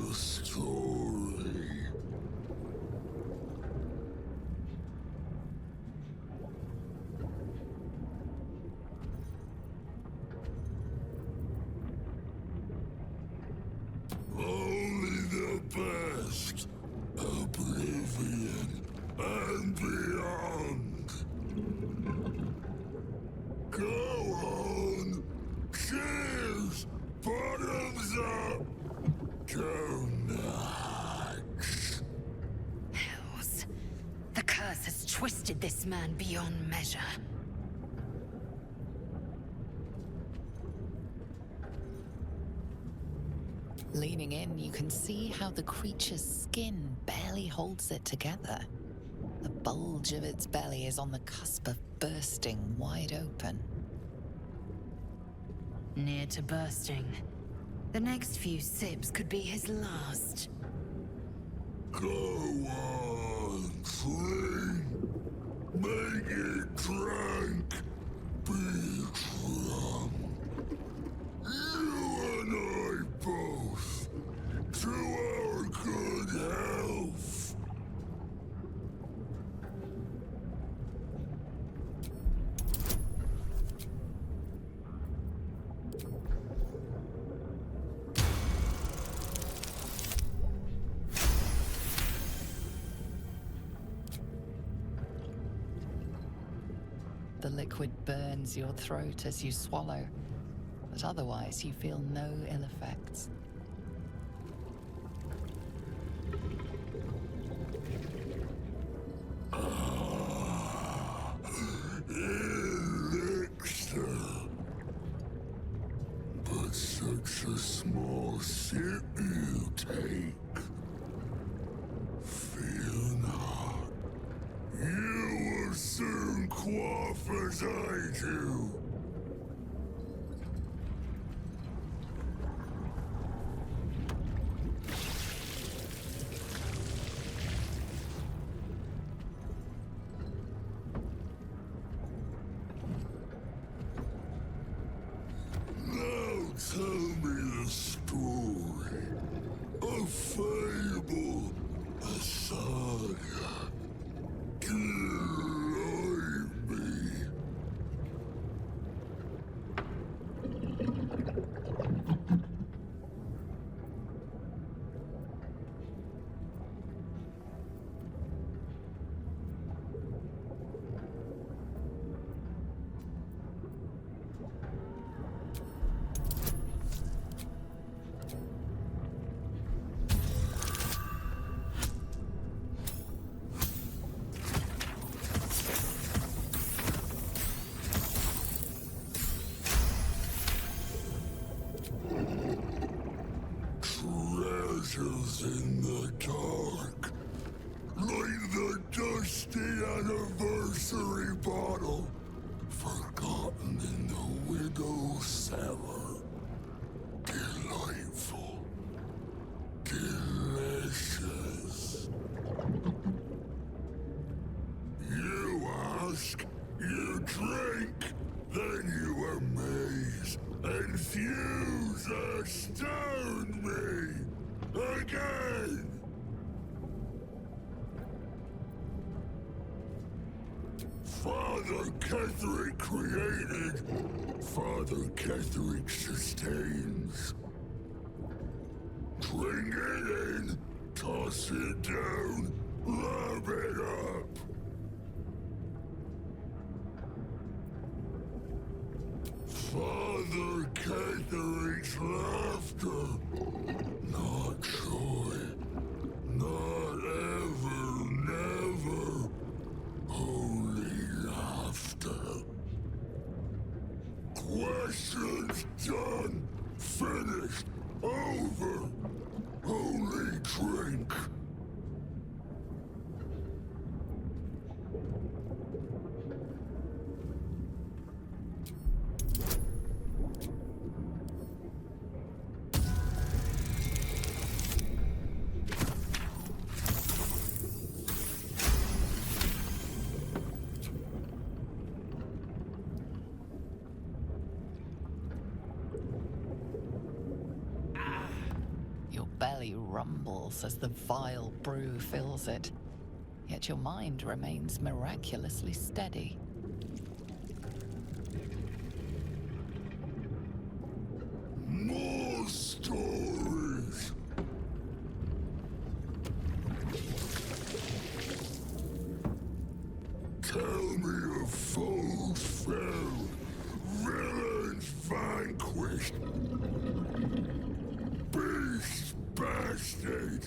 the story. Only the best. Oblivion and beyond. Go on. Cheers. Bottoms up. Go nuts. Hells. The curse has twisted this man beyond measure. Leaning in, you can see how the creature's skin barely holds it together. The bulge of its belly is on the cusp of bursting wide open. Near to bursting. The next few sips could be his last. Go on, drink. Make it drunk. Be drunk. You and I both. To our good health. The liquid burns your throat as you swallow, but otherwise you feel no ill effects. Elixir. But such a small sip you take. Fear not. You will soon quaff as I do. Now tell me the story. A fable, a saga. Delight me. Treasures in the dark, like the dusty anniversary bottle, forgotten in the widow's cellar. Delightful, delicious. You ask, you drink, then you amaze, infuse, astound me. Again! Father Ketheric created, Father Ketheric sustains. Bring it in, toss it down, lap it up. Father Ketheric's laughter, not joy, not ever, never, only laughter. Questions done, finished, over, only drink. belly rumbles as the vile brew fills it, yet your mind remains miraculously steady. More stories! Tell me of foes felled, villains vanquished, beasts bastard.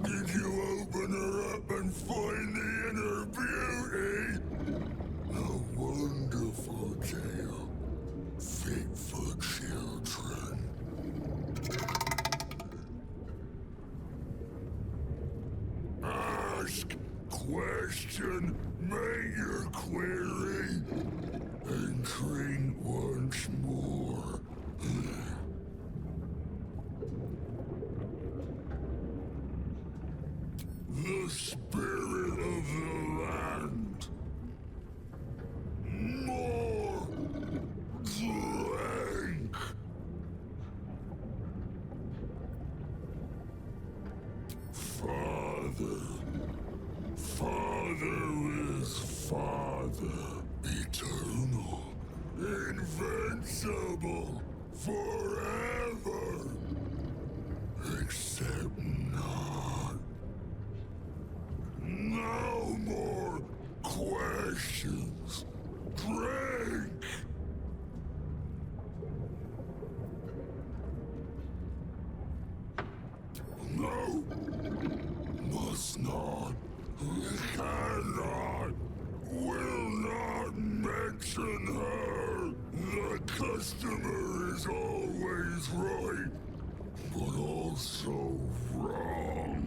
Did you open her up and find the inner beauty? A wonderful tale, fit for children. Ask, question, make your query, and drink once more. The spirit of the land. More drink. Father. Father is Father. Eternal. Invincible. Forever. Except not. No more questions. Drink! No. Must not. Cannot. Will not mention her. The customer is always right, but also wrong.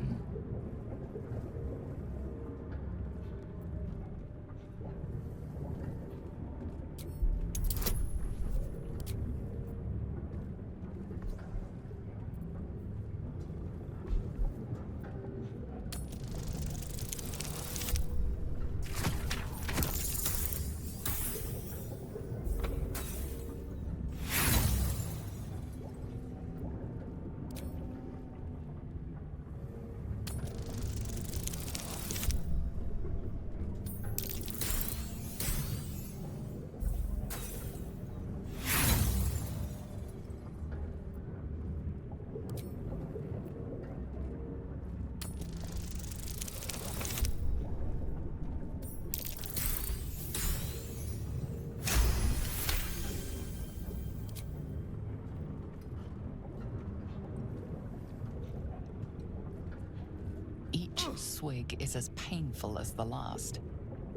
Each swig is as painful as the last,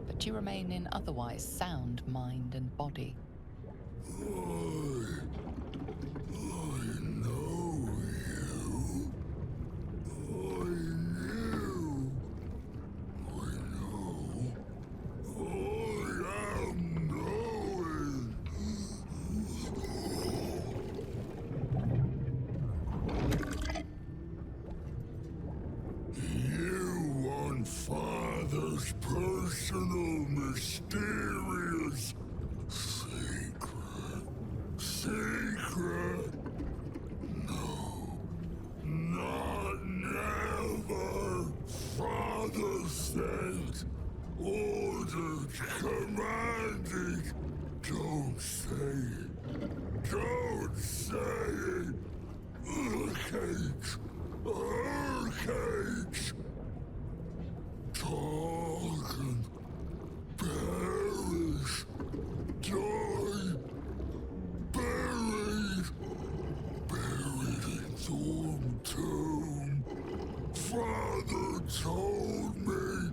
but you remain in otherwise sound mind and body. I know you. I knew. I know. I am knowing. You want Father's personal, mysterious secret. Secret? No. Not never. Father said. Ordered. Commanded. Don't say it. Don't say it. Cage. Her cage. Talk and perish. Die. Buried. Buried in Thorm tomb. Father You told me.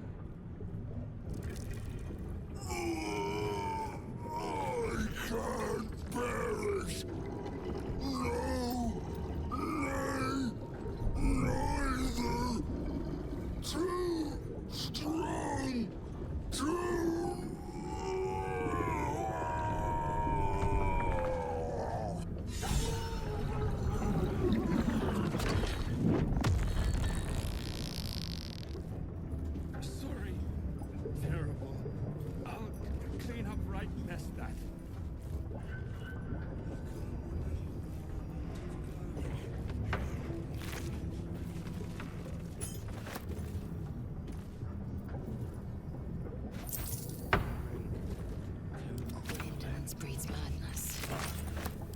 I can't bear it. No, nay, neither. Too strong. Too. Sorry. Terrible. I'll clean up right past that. Indolence breeds madness.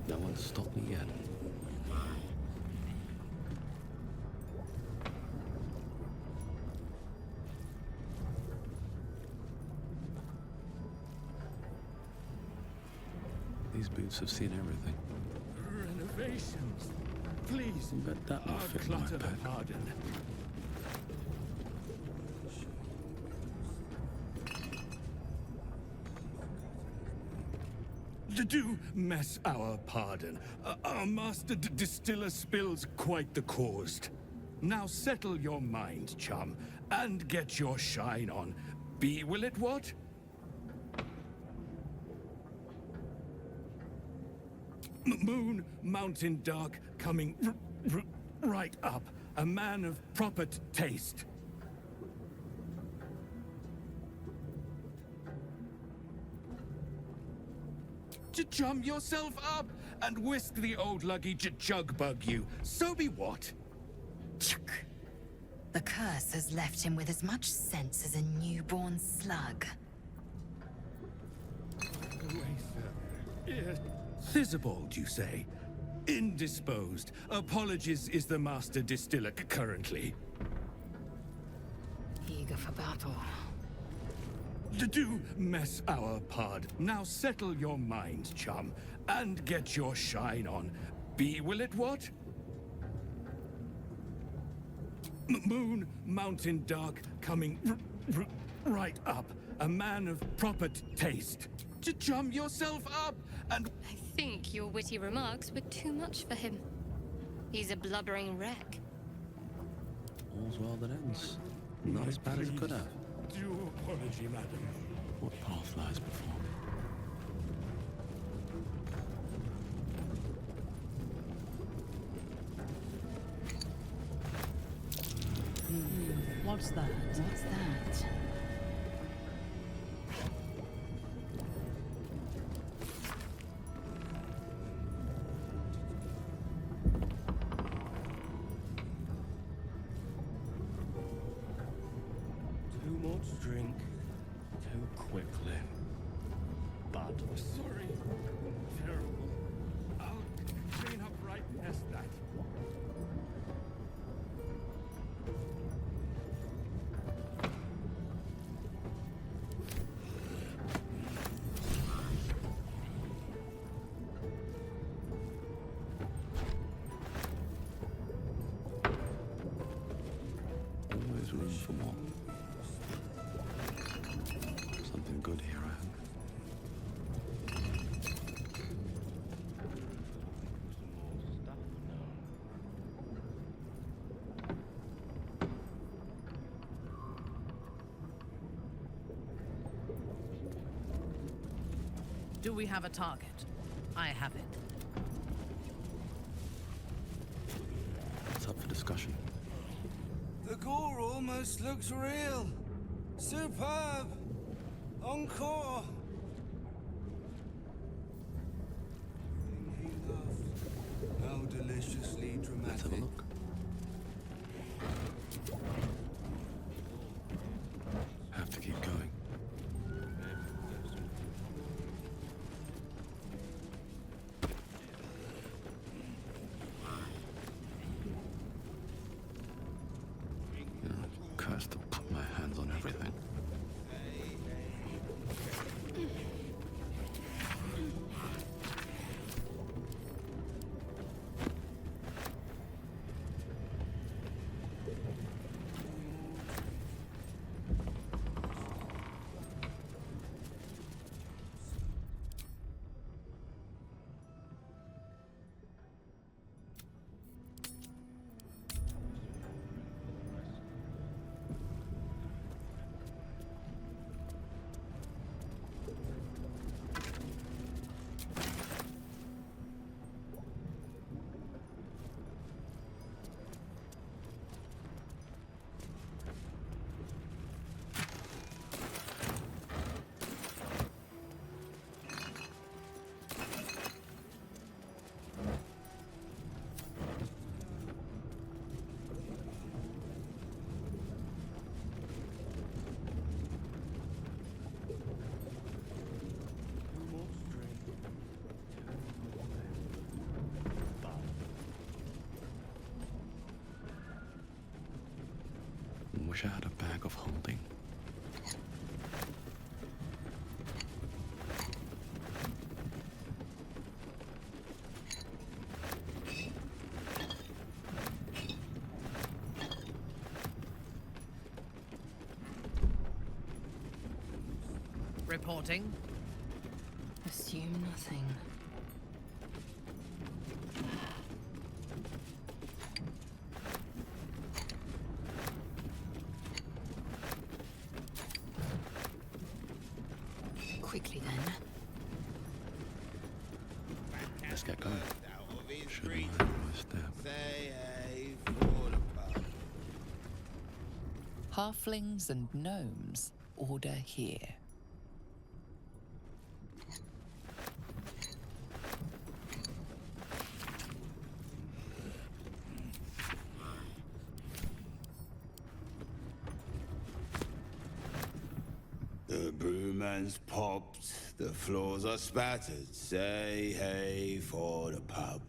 No one's stopped me yet. These boots have seen everything. Renovations. Please. Bet that will I'll fit my clutter the pack. pardon. Do mess our pardon. Our master distiller spills quite the cause. Now settle your mind, chum, and get your shine on. Be will it what? Moon, mountain dark, coming right up. A man of proper taste. To chum yourself up and whisk the old luggy jug bug you. So be what? Chuk. The curse has left him with as much sense as a newborn slug. Thisobald, you say? Indisposed. Apologies is the master distiller currently. Eager for battle. Do mess our pard. Now settle your mind, chum, and get your shine on. Be will it what? Moon, mountain dark, coming right up. A man of proper taste. To chum yourself up and... I think your witty remarks were too much for him. He's a blubbering wreck. All's well that ends. Not as bad as it could have. Due apology, madam. What path lies before me? What's that? What's that? Too much drink, too quickly. Bad. Sorry. Terrible. I'll clean up right past that. Always room for more. Something good here, I hope. Do we have a target? I have it. It's up for discussion. The gore almost looks real. Superb. Encore. He loved. How deliciously dramatic. Let's have a look. Have to keep going. Cursed to put my hands on everything. wish I had a bag of holding. Reporting. Assume nothing. Quickly then. Let's get going. Should have minded my step. Say hey for the pub. Halflings and gnomes order here. The brewman's popped, the floors are spattered. Say hey for the pub.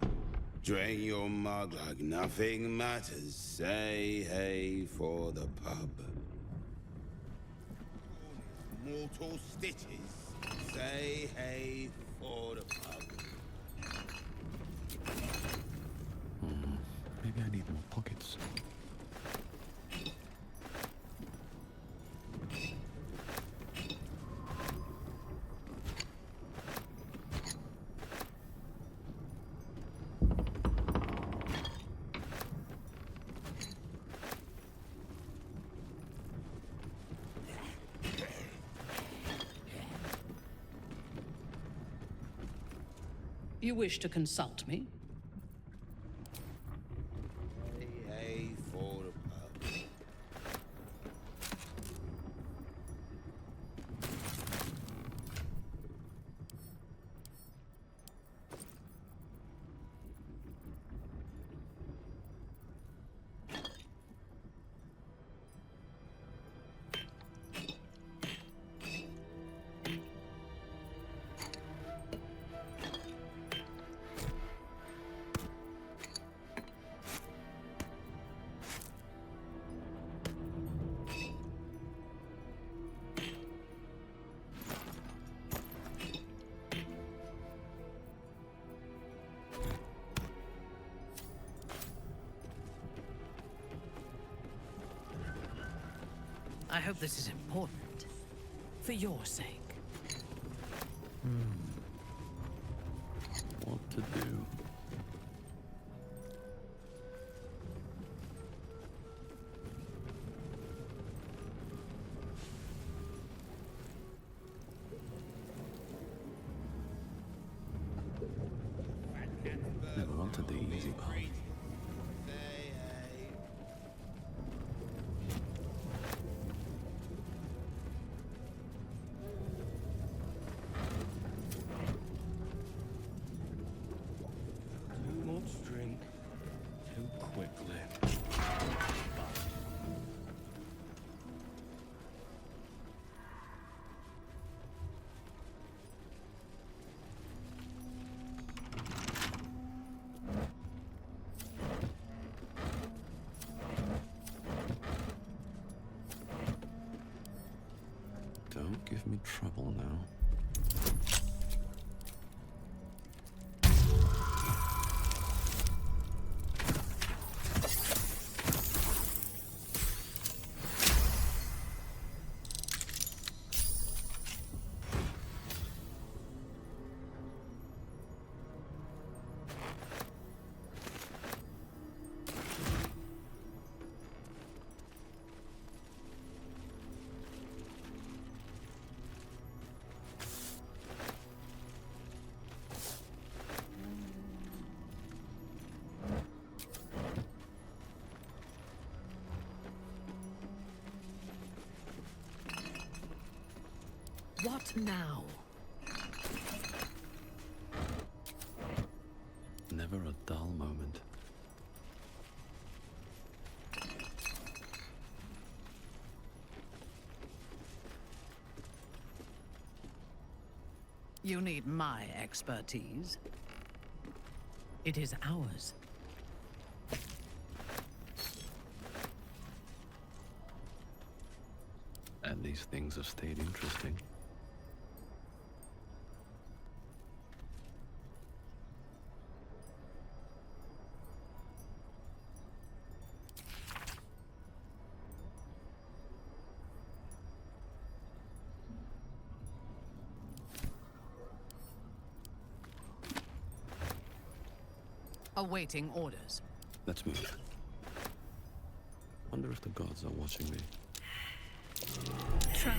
Drain your mug like nothing matters. Say hey for the pub. Mortal stitches. Say hey for the pub. Maybe I need more pockets. You wish to consult me? Say hey for the pub. I hope this is important. For your sake. What to do? Never wanted the easy path. Say hey. Too much drink too quickly. Don't give me trouble now. What now? Never a dull moment. You need my expertise. It is ours. And these things have stayed interesting. Awaiting orders. Let's move. Wonder if the gods are watching me. Try.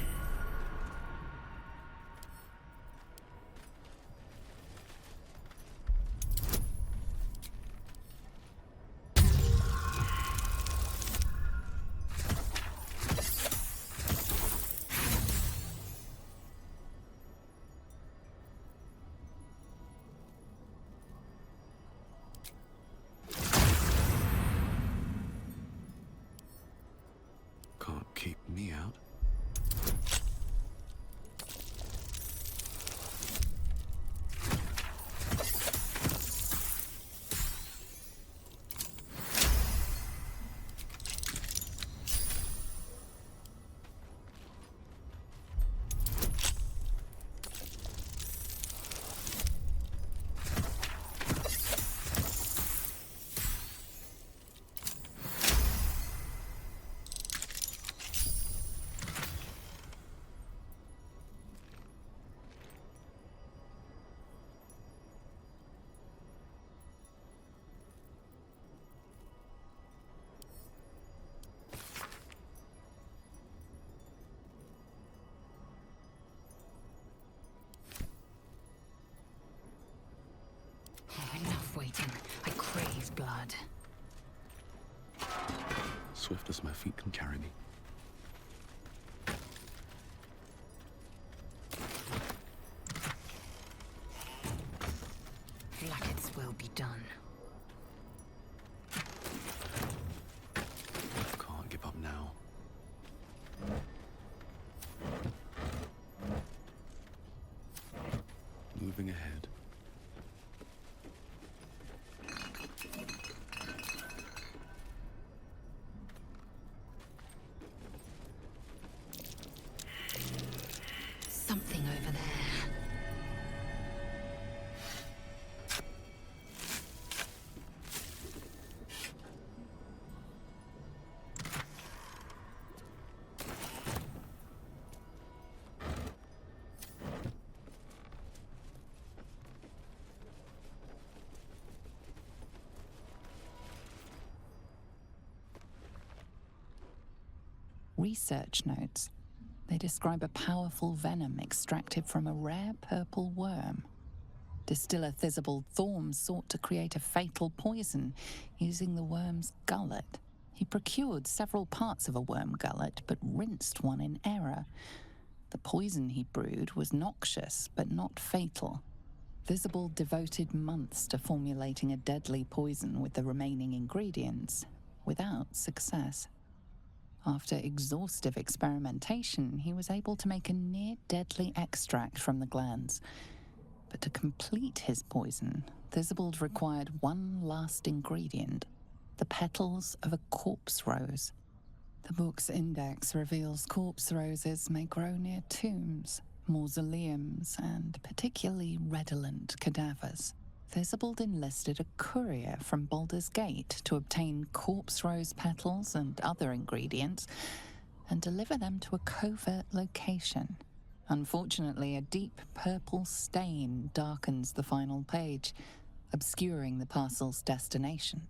Can't keep me out. Enough waiting. I crave blood. Swift as my feet can carry me. Blackets will be done. Can't give up now. Moving ahead. Something over there. Research notes. They describe a powerful venom extracted from a rare purple worm. Distiller Thisobald Thorm sought to create a fatal poison using the worm's gullet. He procured several parts of a worm gullet, but rinsed one in error. The poison he brewed was noxious, but not fatal. Thisobald devoted months to formulating a deadly poison with the remaining ingredients, without success. After exhaustive experimentation, he was able to make a near-deadly extract from the glands. But to complete his poison, Thisobald required one last ingredient, the petals of a corpse rose. The book's index reveals corpse roses may grow near tombs, mausoleums, and particularly redolent cadavers. Thisobald enlisted a courier from Baldur's Gate to obtain corpse rose petals and other ingredients and deliver them to a covert location. Unfortunately, a deep purple stain darkens the final page, obscuring the parcel's destination.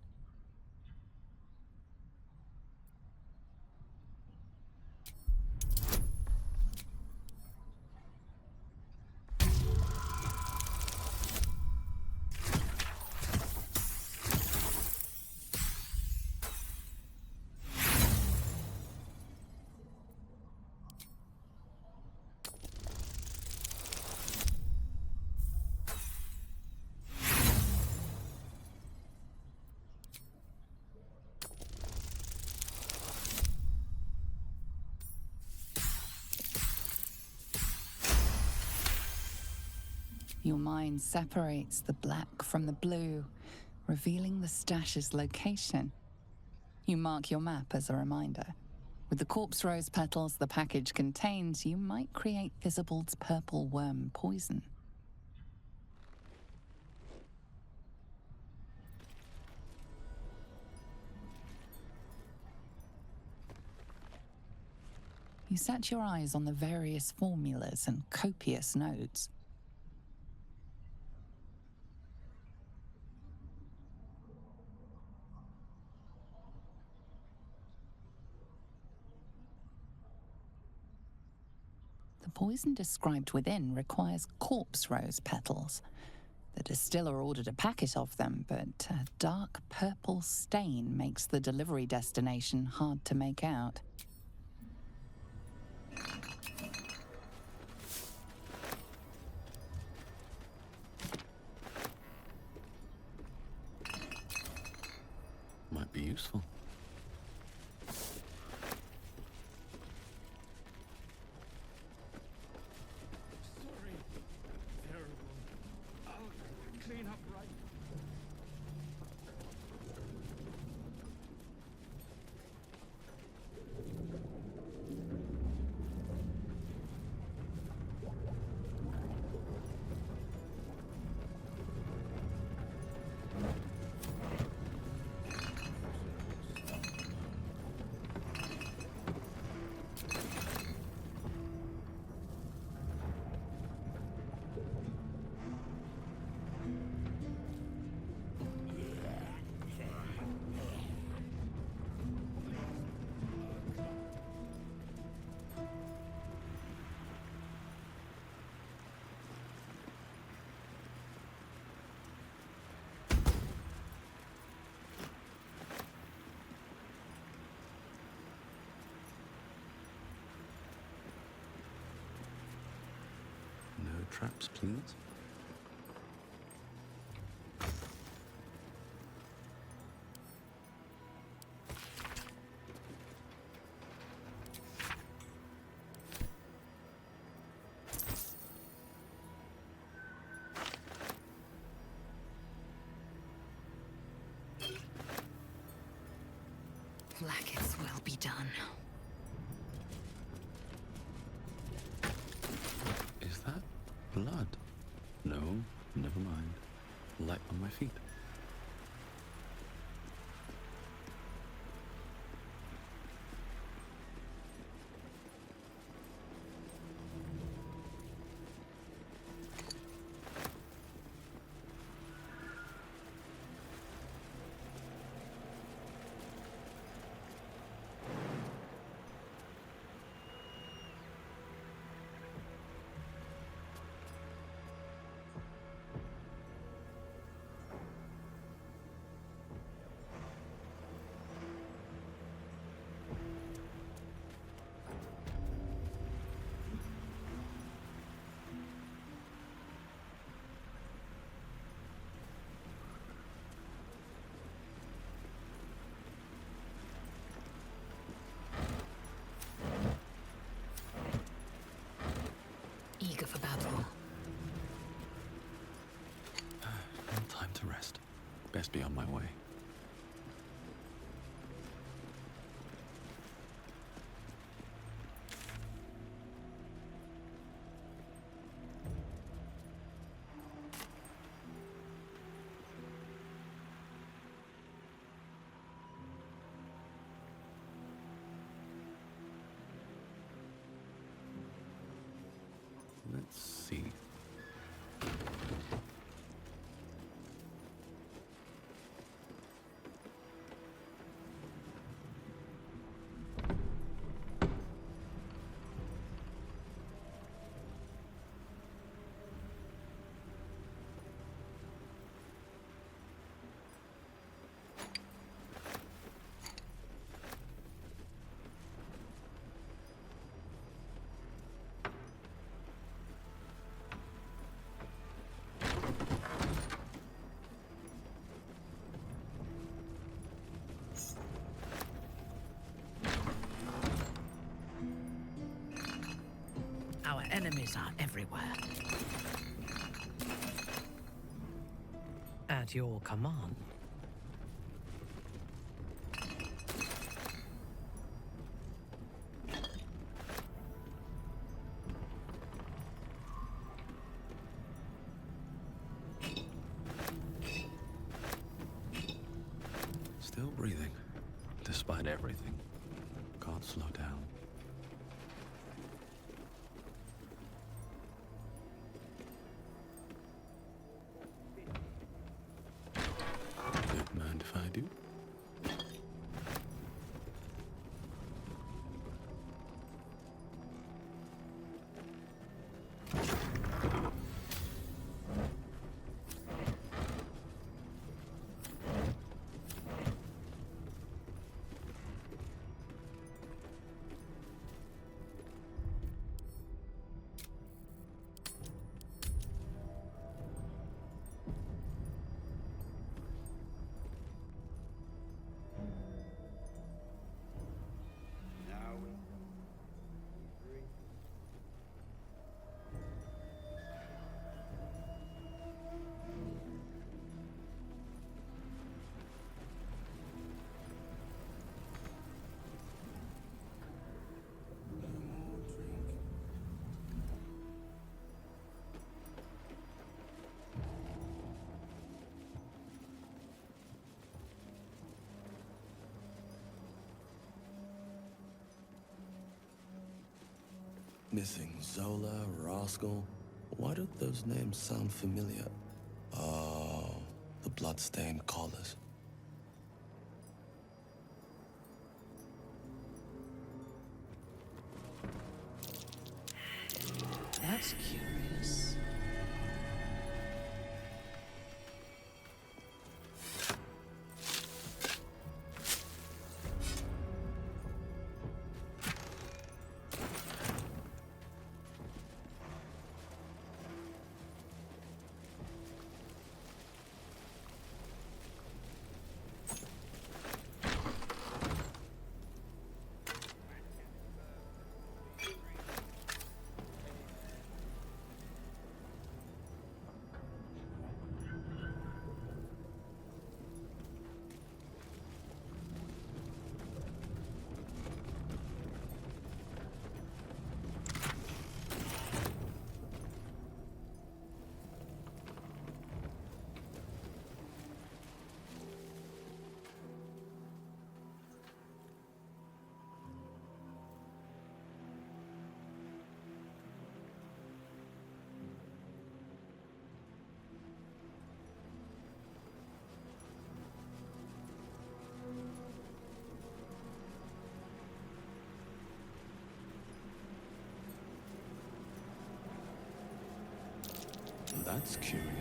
Your mind separates the black from the blue, revealing the stash's location. You mark your map as a reminder. With the corpse rose petals the package contains, you might create Thisobald's purple worm poison. You set your eyes on the various formulas and copious notes. The poison described within requires corpse rose petals. The distiller ordered a packet of them, but a dark purple stain makes the delivery destination hard to make out. Might be useful. Sorry, terrible. I'll clean up right. No traps, please. Blackets will be done. Is that blood? No, never mind. Light on my feet. Eager for battle. Time to rest. Best be on my way. Let's see. Our enemies are everywhere. At your command. missing? Zola, Rascal? Why do those names sound familiar? Oh, the bloodstained collars. That's curious. That's curious.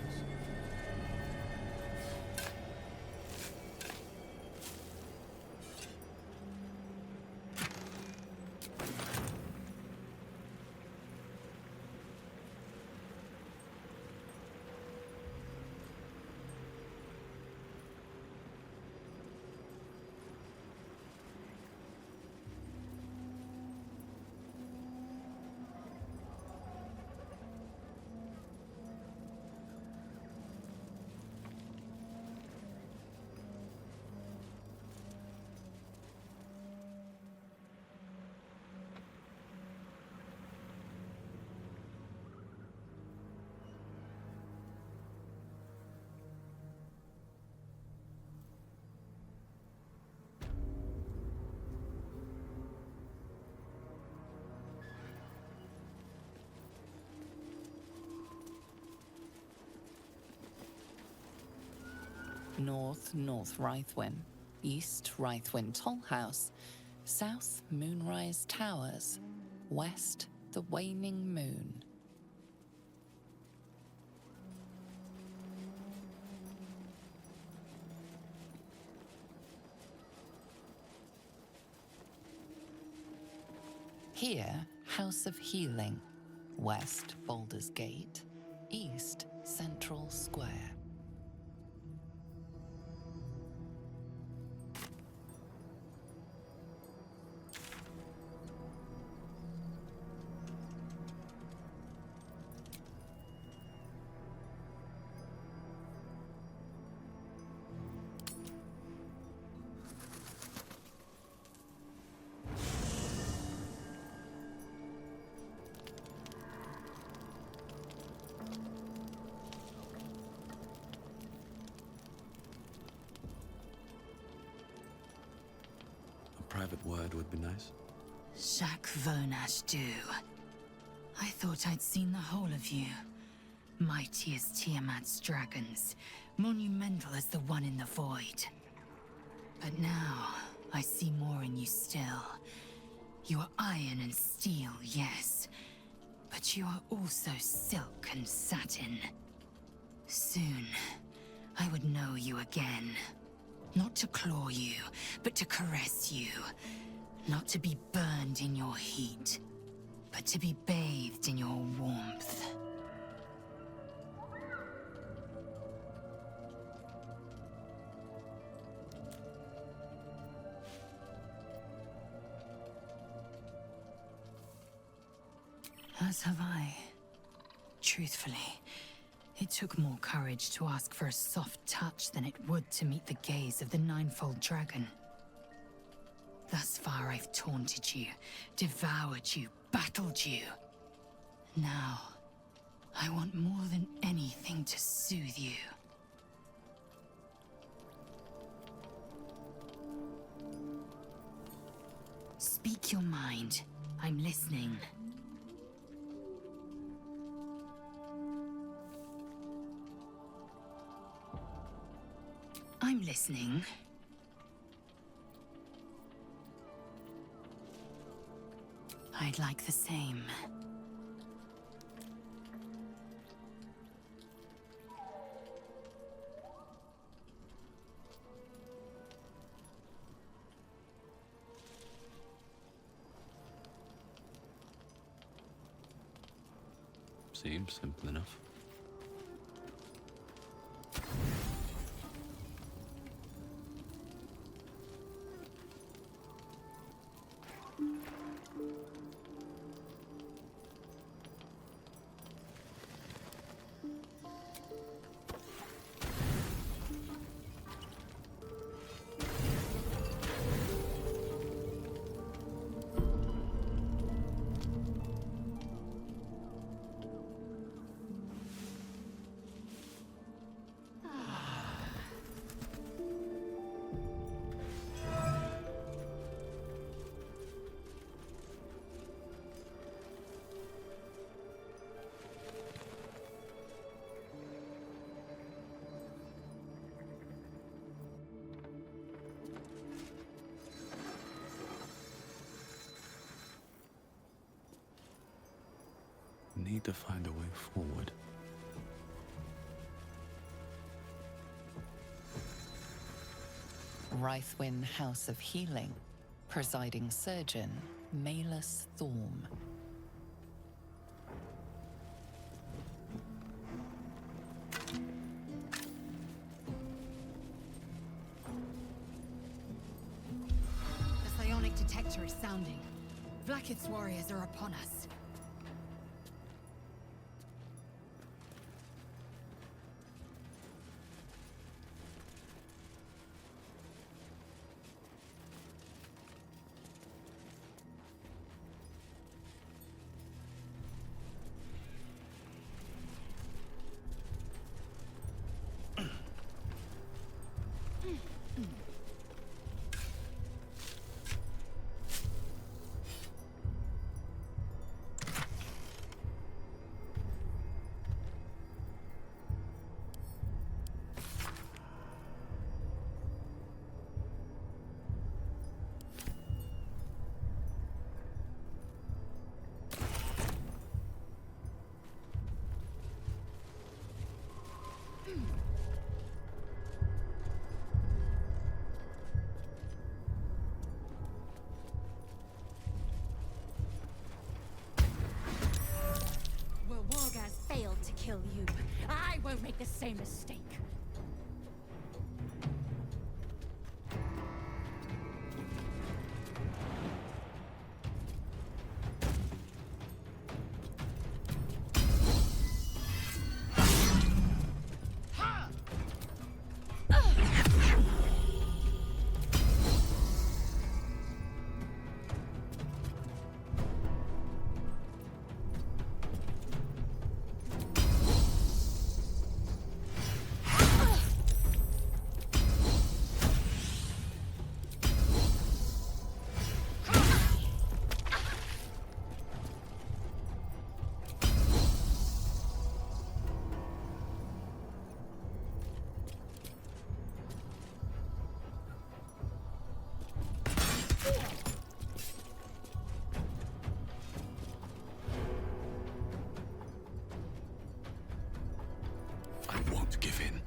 North Rythwin, East Rythwin Tollhouse, South Moonrise Towers, West the Waning Moon. Here, House of Healing, West Baldur's Gate, East Central Square. Private word would be nice. Shak Vonash do. I thought I'd seen the whole of you. Mighty as Tiamat's dragons, monumental as the one in the void. But now, I see more in you still. You are iron and steel, yes. But you are also silk and satin. Soon, I would know you again. Not to claw you, but to caress you. Not to be burned in your heat, but to be bathed in your warmth. As have I. Truthfully, it took more courage to ask for a soft touch than it would to meet the gaze of the ninefold dragon. Thus far I've taunted you, devoured you, battled you. Now, I want more than anything to soothe you. Speak your mind. I'm listening. I'm listening. I'd like the same. Seems simple enough. Need to find a way forward. Rythwin House of Healing. Presiding Surgeon, Malus Thorm. The psionic detector is sounding. Blacket's warriors are upon us. Failed to kill you. I won't make the same mistake. I won't give in.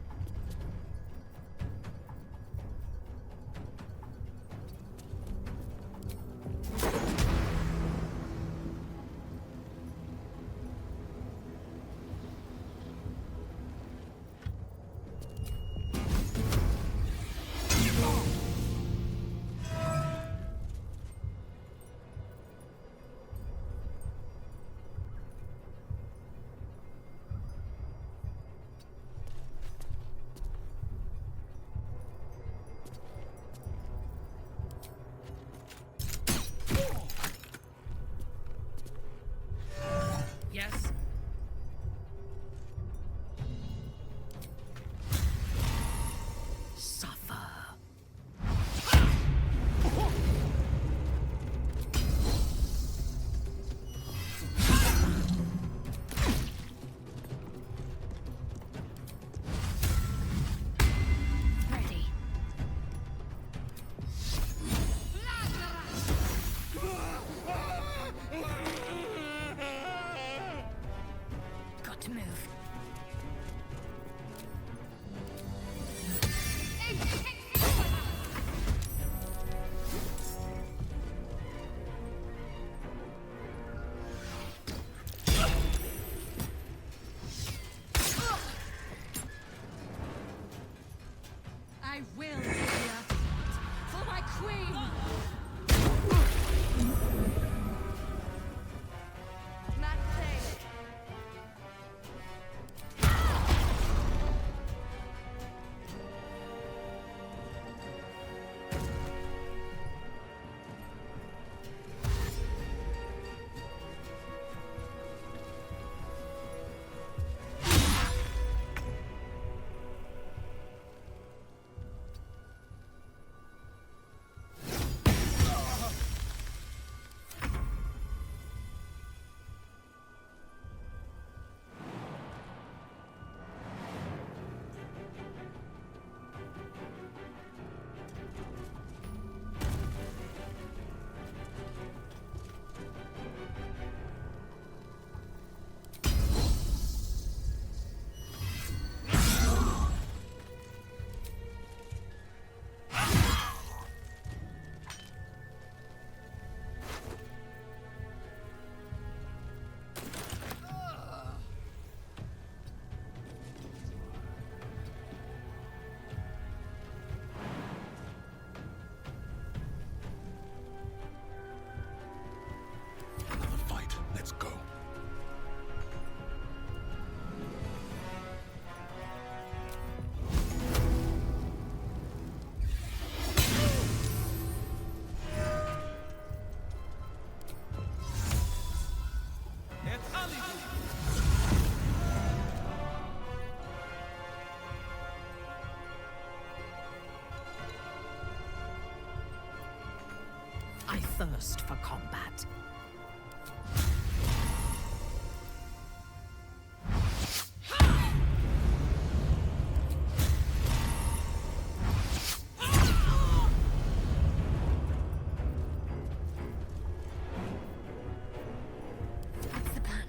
I thirst for combat. What's the plan?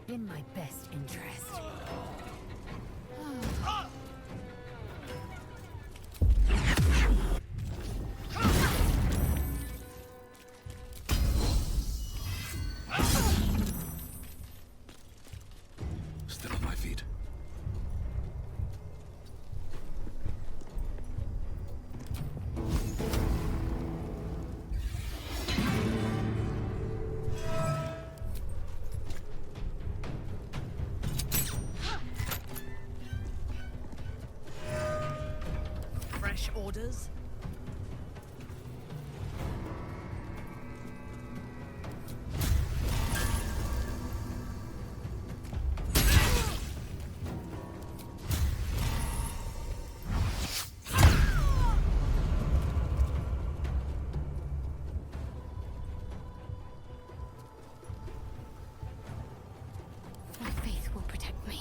In my best interest. Still on my feet. Fresh orders? My faith will protect me.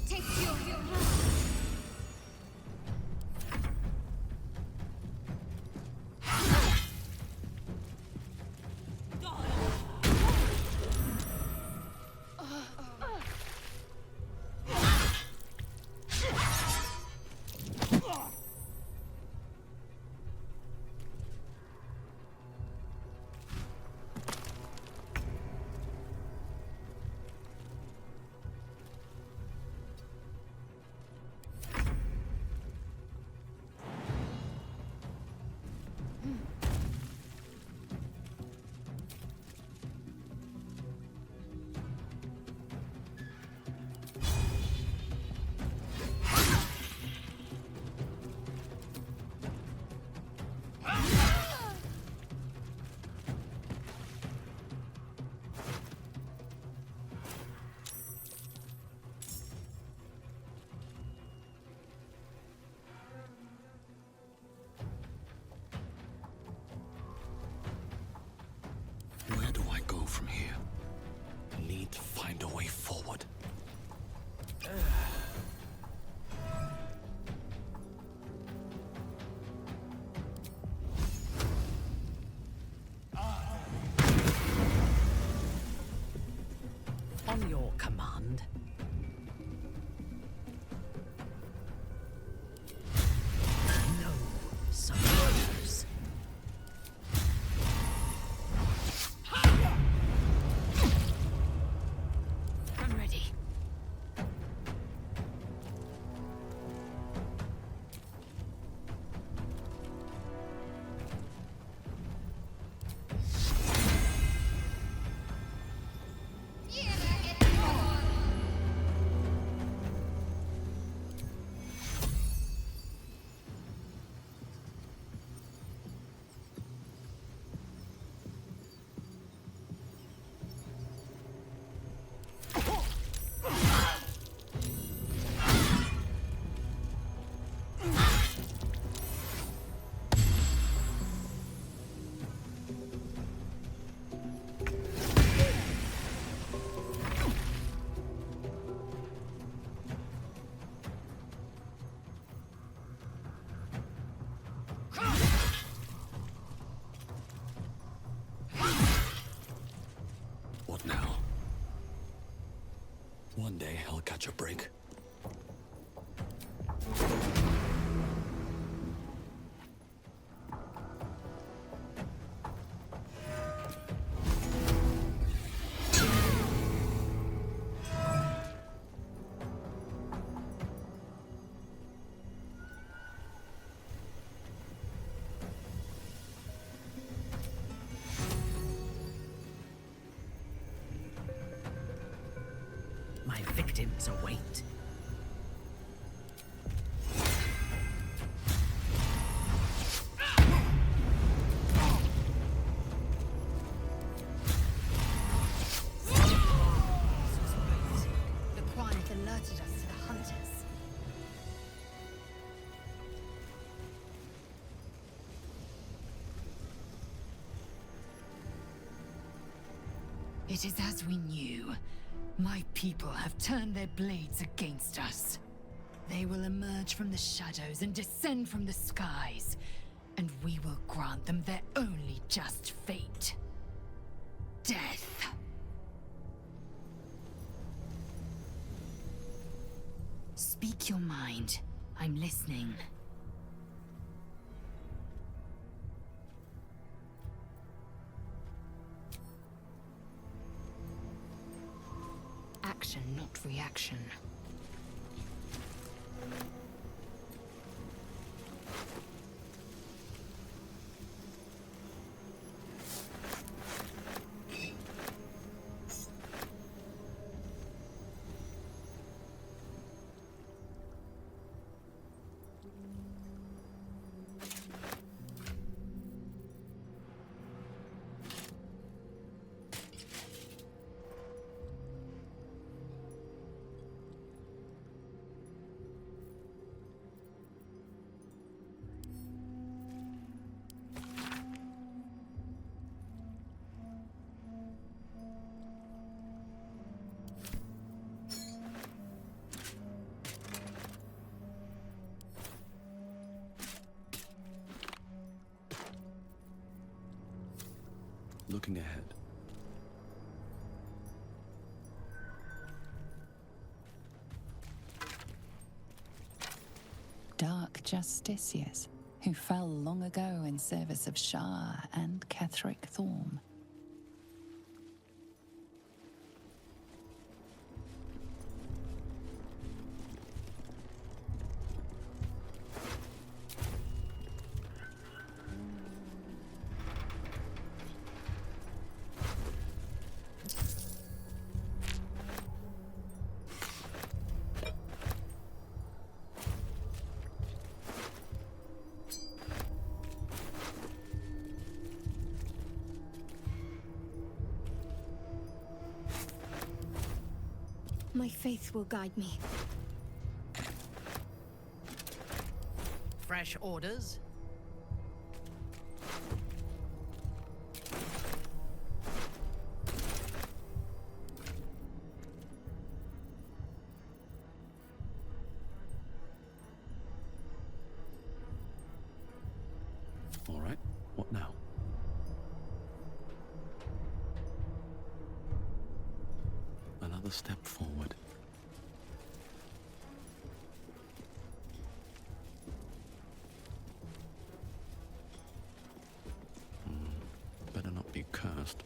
Take your Where do I go from here? I need to find a way forward. On your command. No survivors. One day I'll catch a break. My victims await. The Chronic alerted us to the hunters. It is as we knew. My people have turned their blades against us. They will emerge from the shadows and descend from the skies, and we will grant them their only just fate. Death. Speak your mind. I'm listening. Action, not reaction. Looking ahead. Dark justiciars who fell long ago in service of Shah and Ketheric Thorm. My faith will guide me. Fresh orders? All right, what now? Another step forward. Better not be cursed.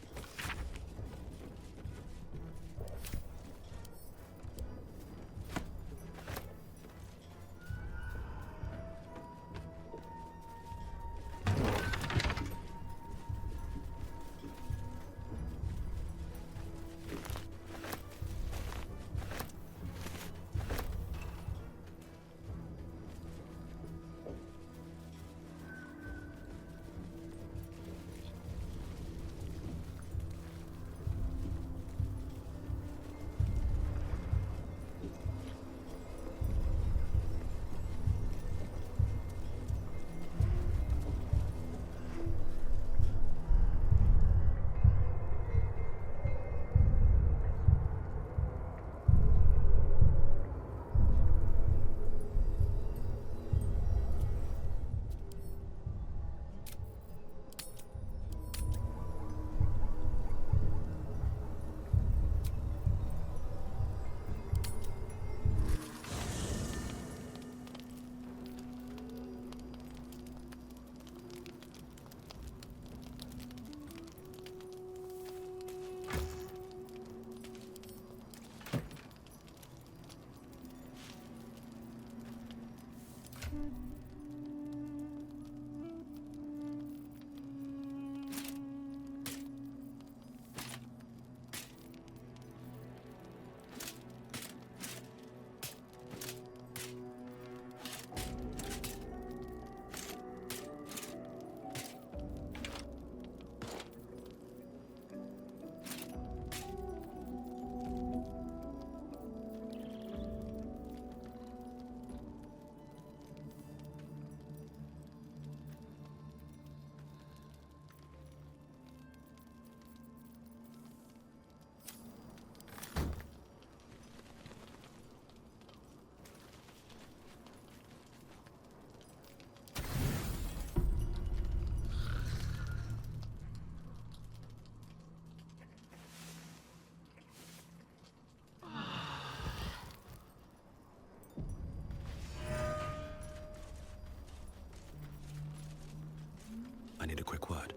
quick word.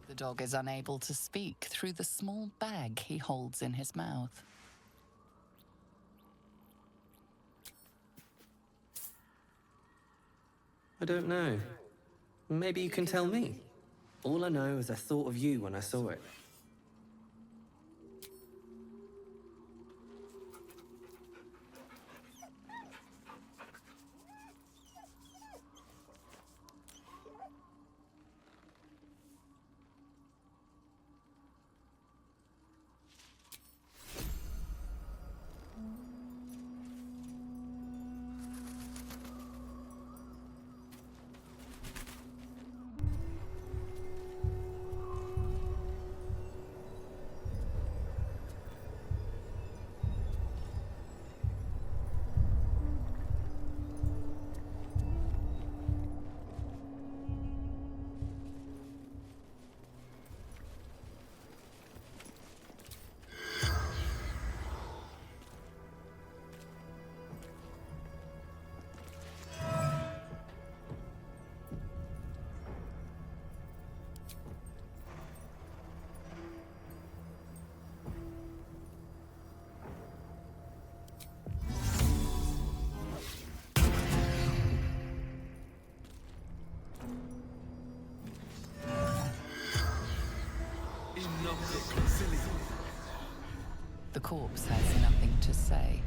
The dog is unable to speak through the small bag he holds in his mouth. I don't know. Maybe you can tell me. All I know is I thought of you when I saw it. The corpse has nothing to say.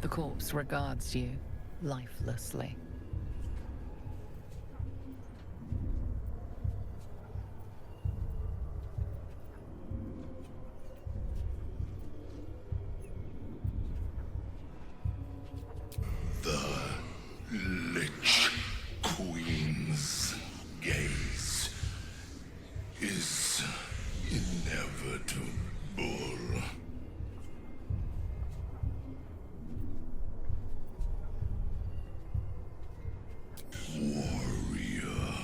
The corpse regards you lifelessly. The Lich Queen's gaze is inevitable. Warrior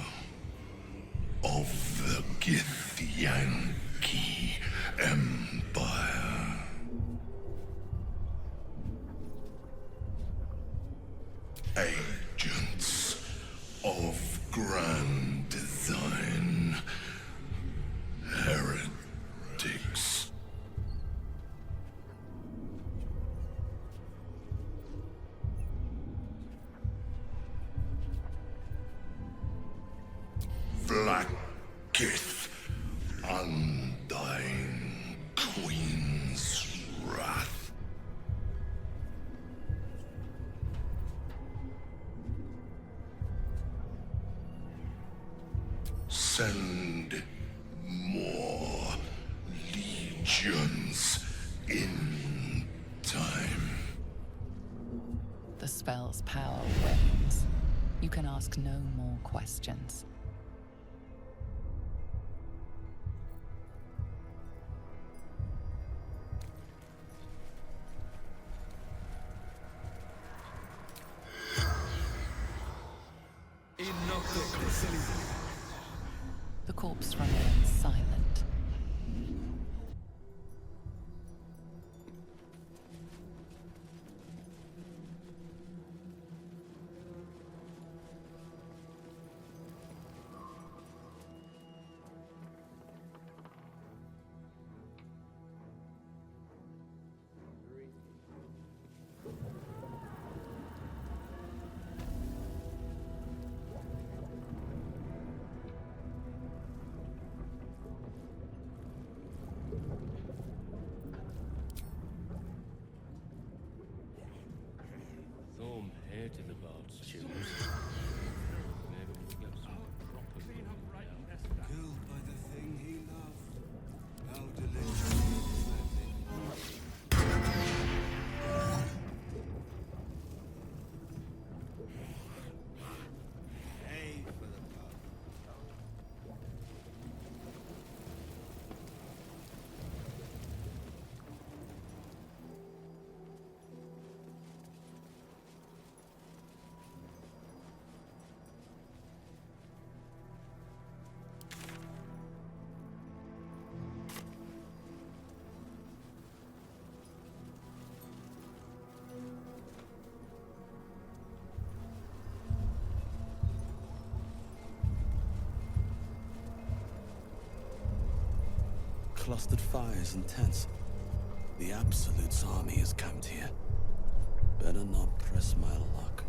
of the Githyanki Empire. Agents of Grand Design. Heretics. Blacketh, undying Queen's wrath. Send more legions in time. The spell's power wanes. You can ask no more questions. The corpse remains silent. clustered fires and tents. The Absolute's army is camped here. Better not press my luck.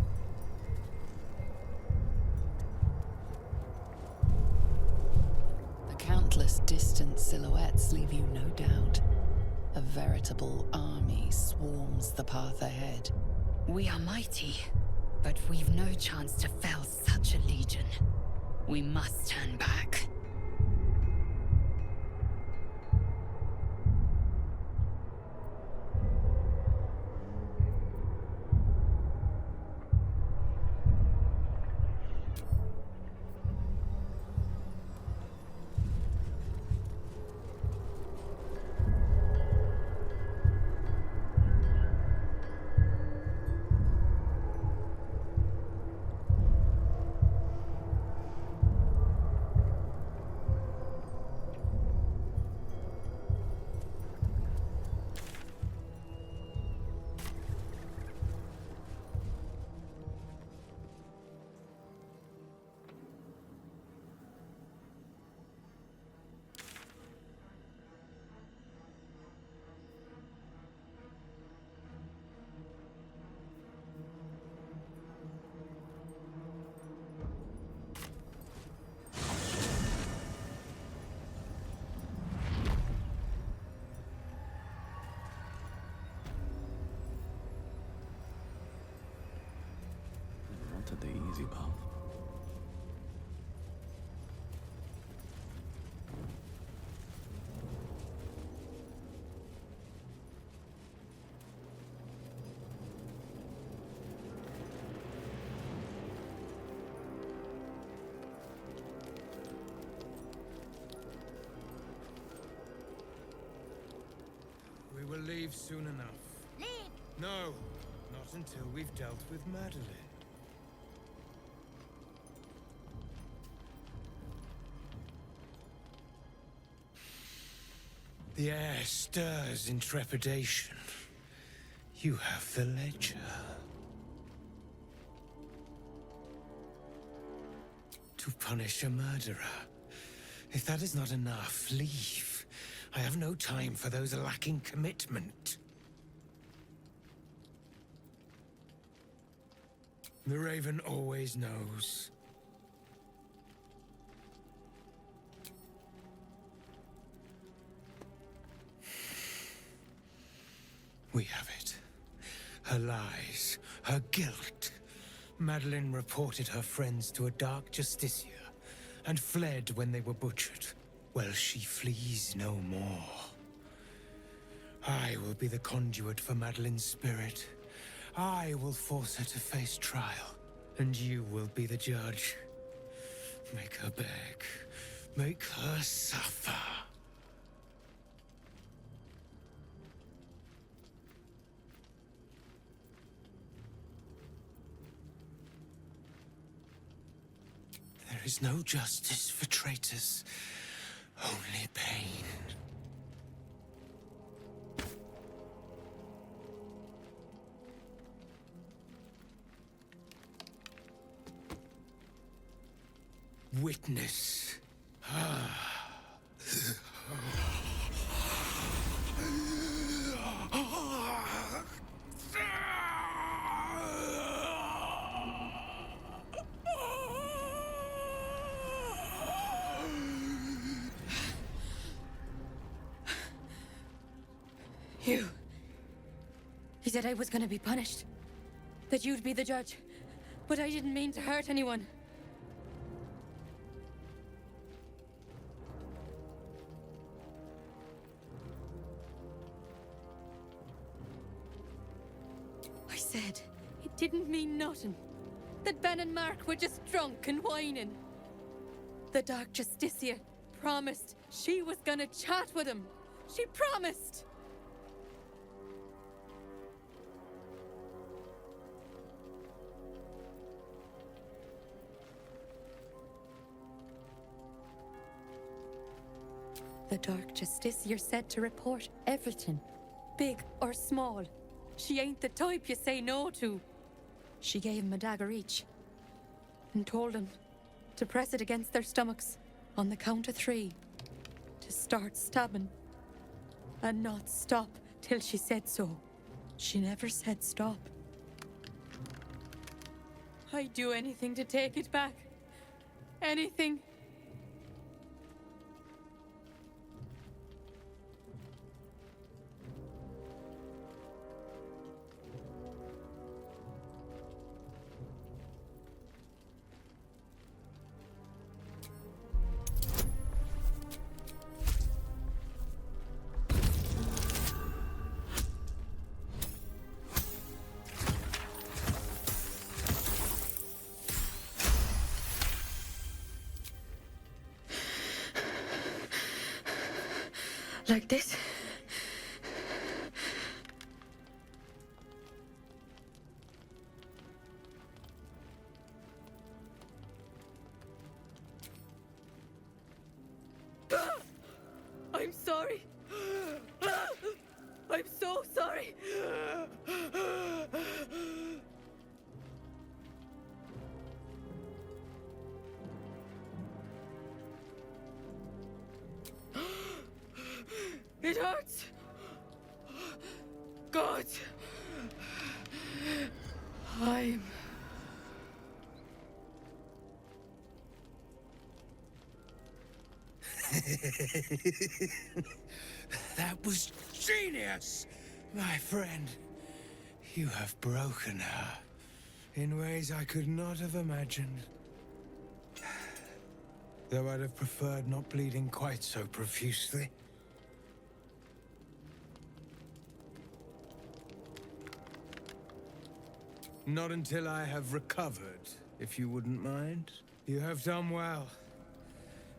The countless distant silhouettes leave you no doubt. A veritable army swarms the path ahead. We are mighty, but we've no chance to fell such a legion. We must turn back. The easy path. We will leave soon enough. Leave! No, not until we've dealt with Madeline. The air stirs in trepidation. You have the ledger. To punish a murderer. If that is not enough, leave. I have no time for those lacking commitment. The Raven always knows. We have it. Her lies, her guilt. Madeline reported her friends to a dark justiciar and fled when they were butchered. Well, she flees no more. I will be the conduit for Madeline's spirit. I will force her to face trial, and you will be the judge. Make her beg. Make her suffer. There is no justice for traitors, only pain. Witness. You. He said I was gonna be punished. That you'd be the judge. But I didn't mean to hurt anyone. I said it didn't mean nothing. That Ben and Mark were just drunk and whining. The Dark Justiciar promised she was gonna chat with him. She promised! The Dark Justiciar said to report everything, big or small. She ain't the type you say no to. She gave him a dagger each and told them to press it against their stomachs on the count of 3 to start stabbing. and not stop till she said so. She never said stop. I'd do anything to take it back. Anything. Like this? I'm sorry. I'm so sorry. It hurts. God. I'm... That was genius, my friend. You have broken her in ways I could not have imagined. Though I'd have preferred not bleeding quite so profusely. Not until I have recovered, if you wouldn't mind. You have done well.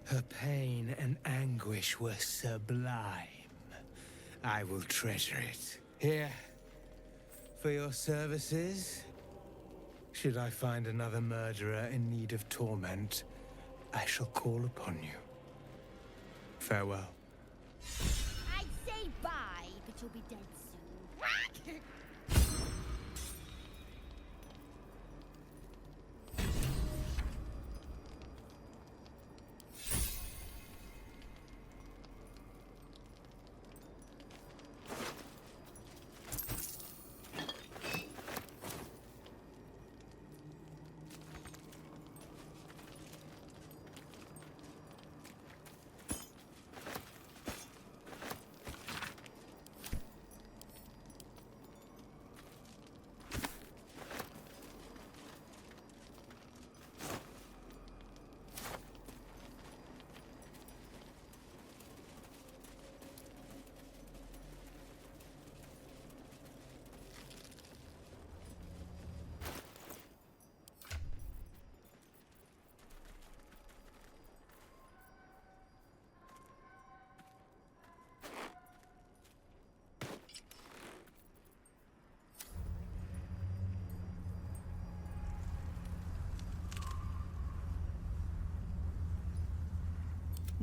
Her pain and anguish were sublime. I will treasure it. Here, for your services. Should I find another murderer in need of torment, I shall call upon you. Farewell. I'd say bye, but you'll be dead soon.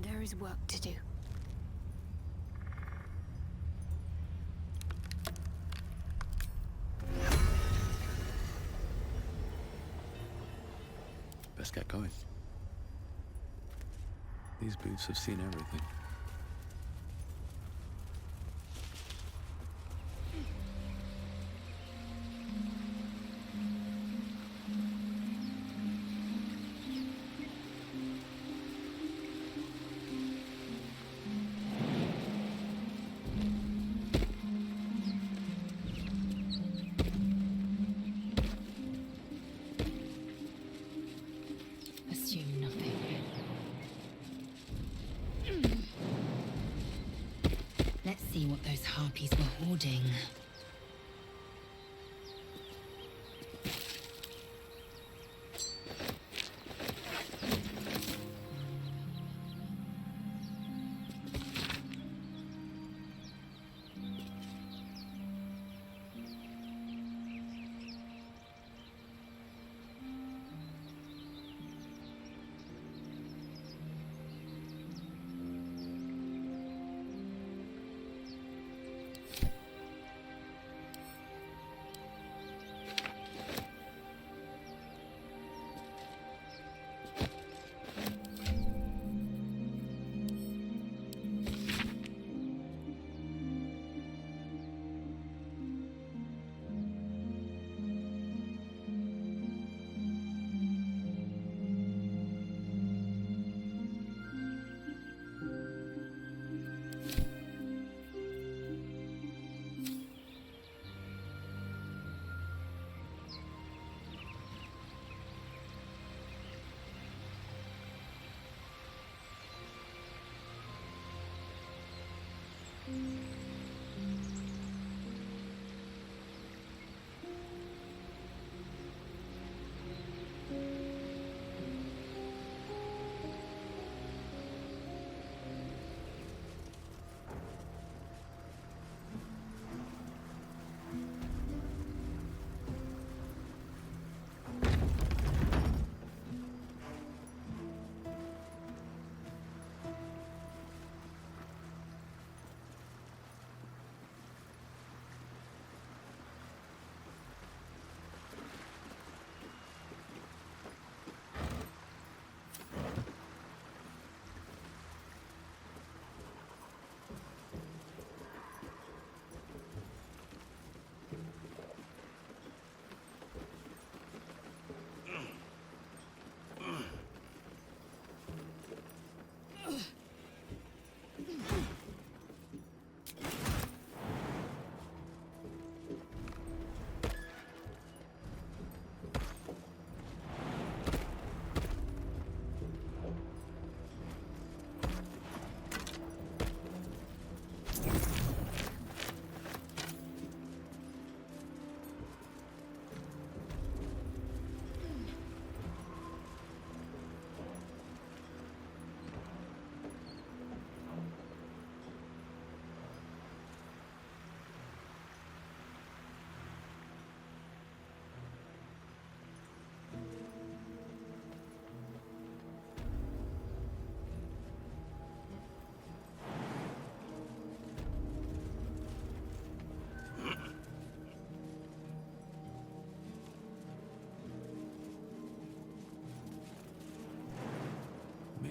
There is work to do. Best get going. These boots have seen everything. Assume nothing. Let's see what those harpies were hoarding.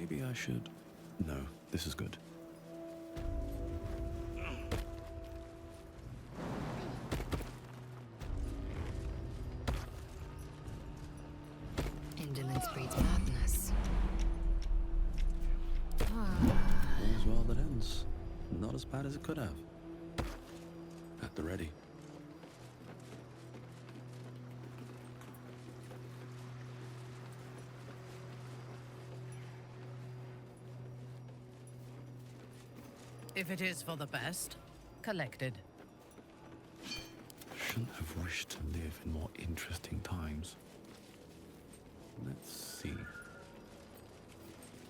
Maybe I should... No, this is good. Indolence breeds madness. All's well that ends. Not as bad as it could have. At the ready. If it is for the best, collected. Shouldn't have wished to live in more interesting times. Let's see.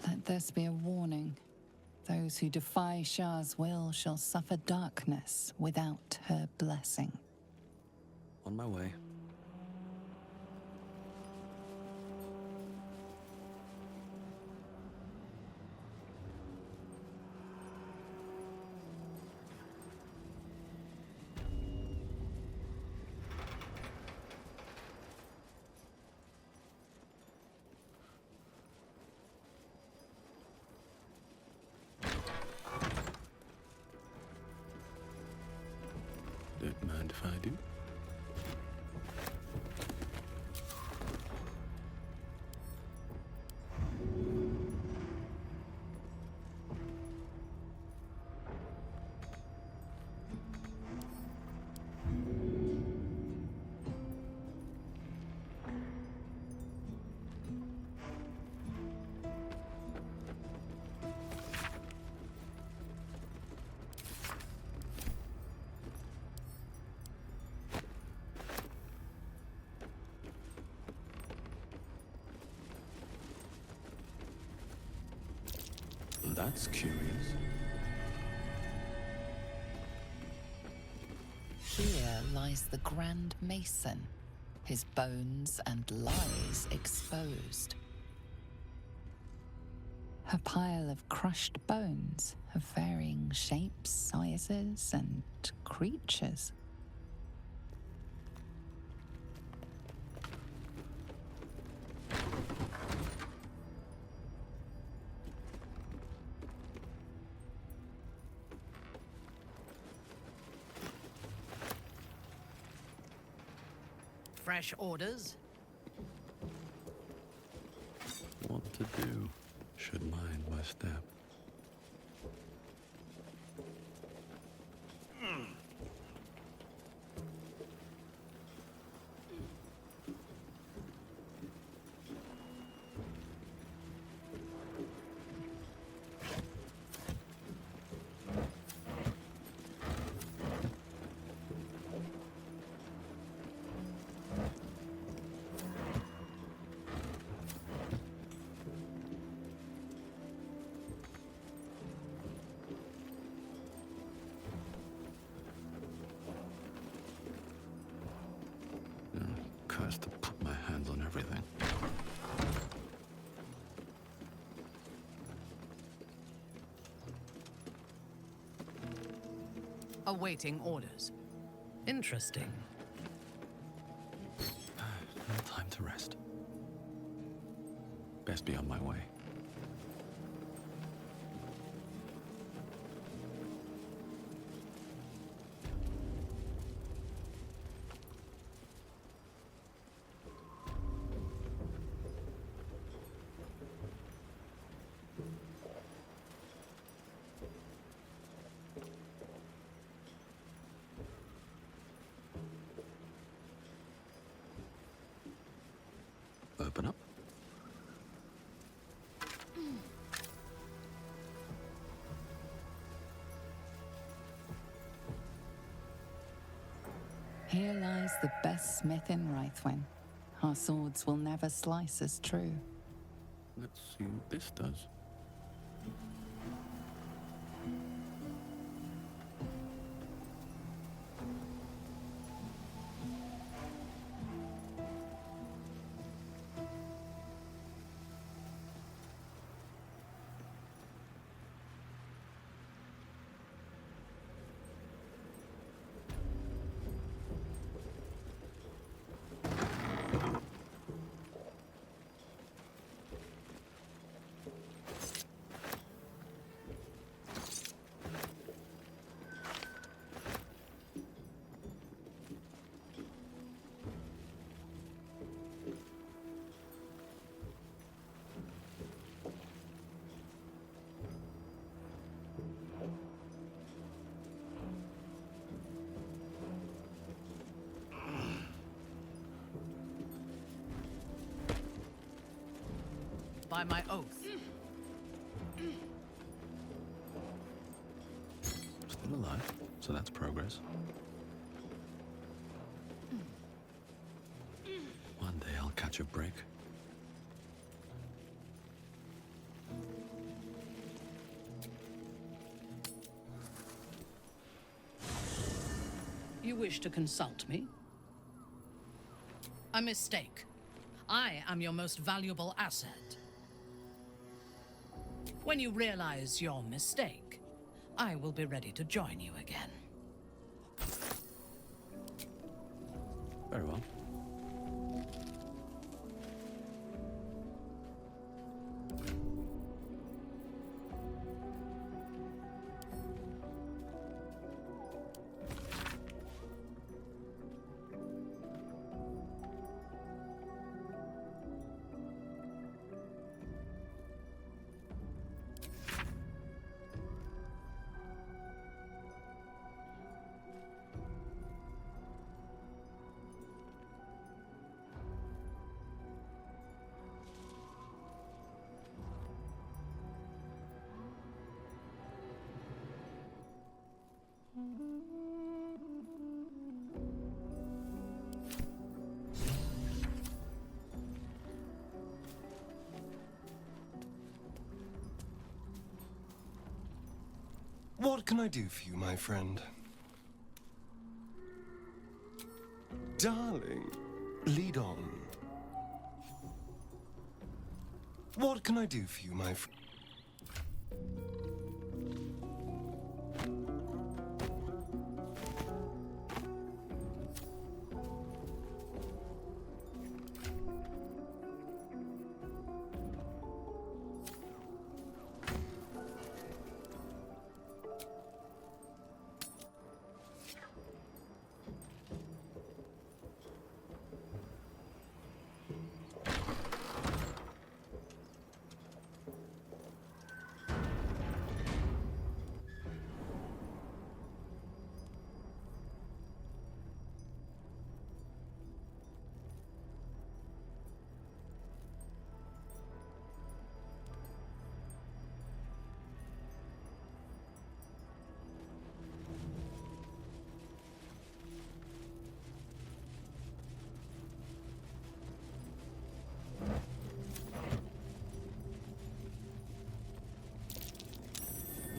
Let this be a warning. Those who defy Shah's will shall suffer darkness without her blessing. On my way. Don't mind if I do. That's curious. Here lies the Grand Mason, his bones and lies exposed. A pile of crushed bones of varying shapes, sizes, and creatures. Fresh orders? What to do? Should mind my step. Cursed to put my hands on everything. Awaiting orders. Interesting. No time to rest. Best be on my way. Open up. Here lies the best smith in Rythwin. Our swords will never slice as true. Let's see what this does. by my oath. Still alive, so that's progress. One day I'll catch a break. You wish to consult me? A mistake. I am your most valuable asset. When you realize your mistake, I will be ready to join you again. Very well. What can I do for you, my friend? Darling, lead on. What can I do for you, my friend?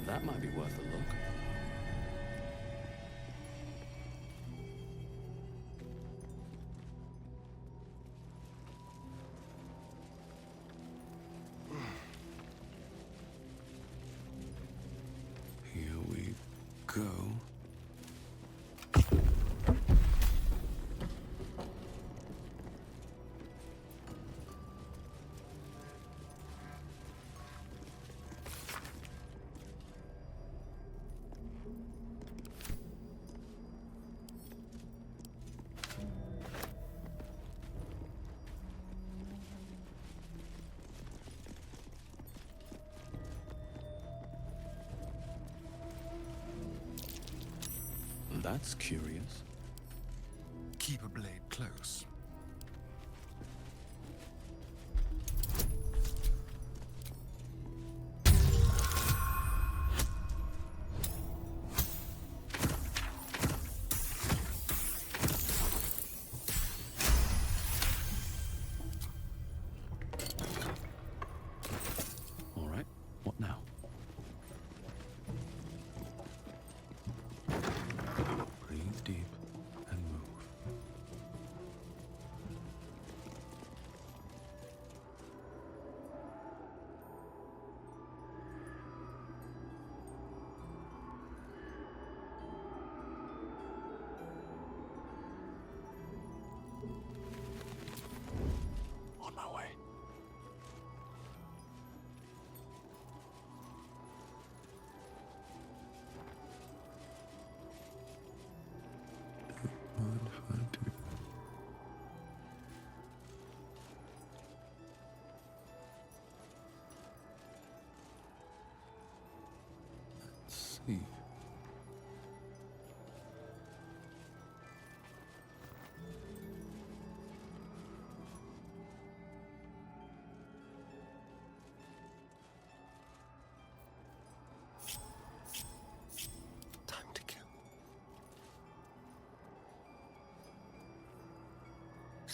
That might be worth a look. Here we go. That's curious. Keep a blade close. All right, what now? Breathe deep and move.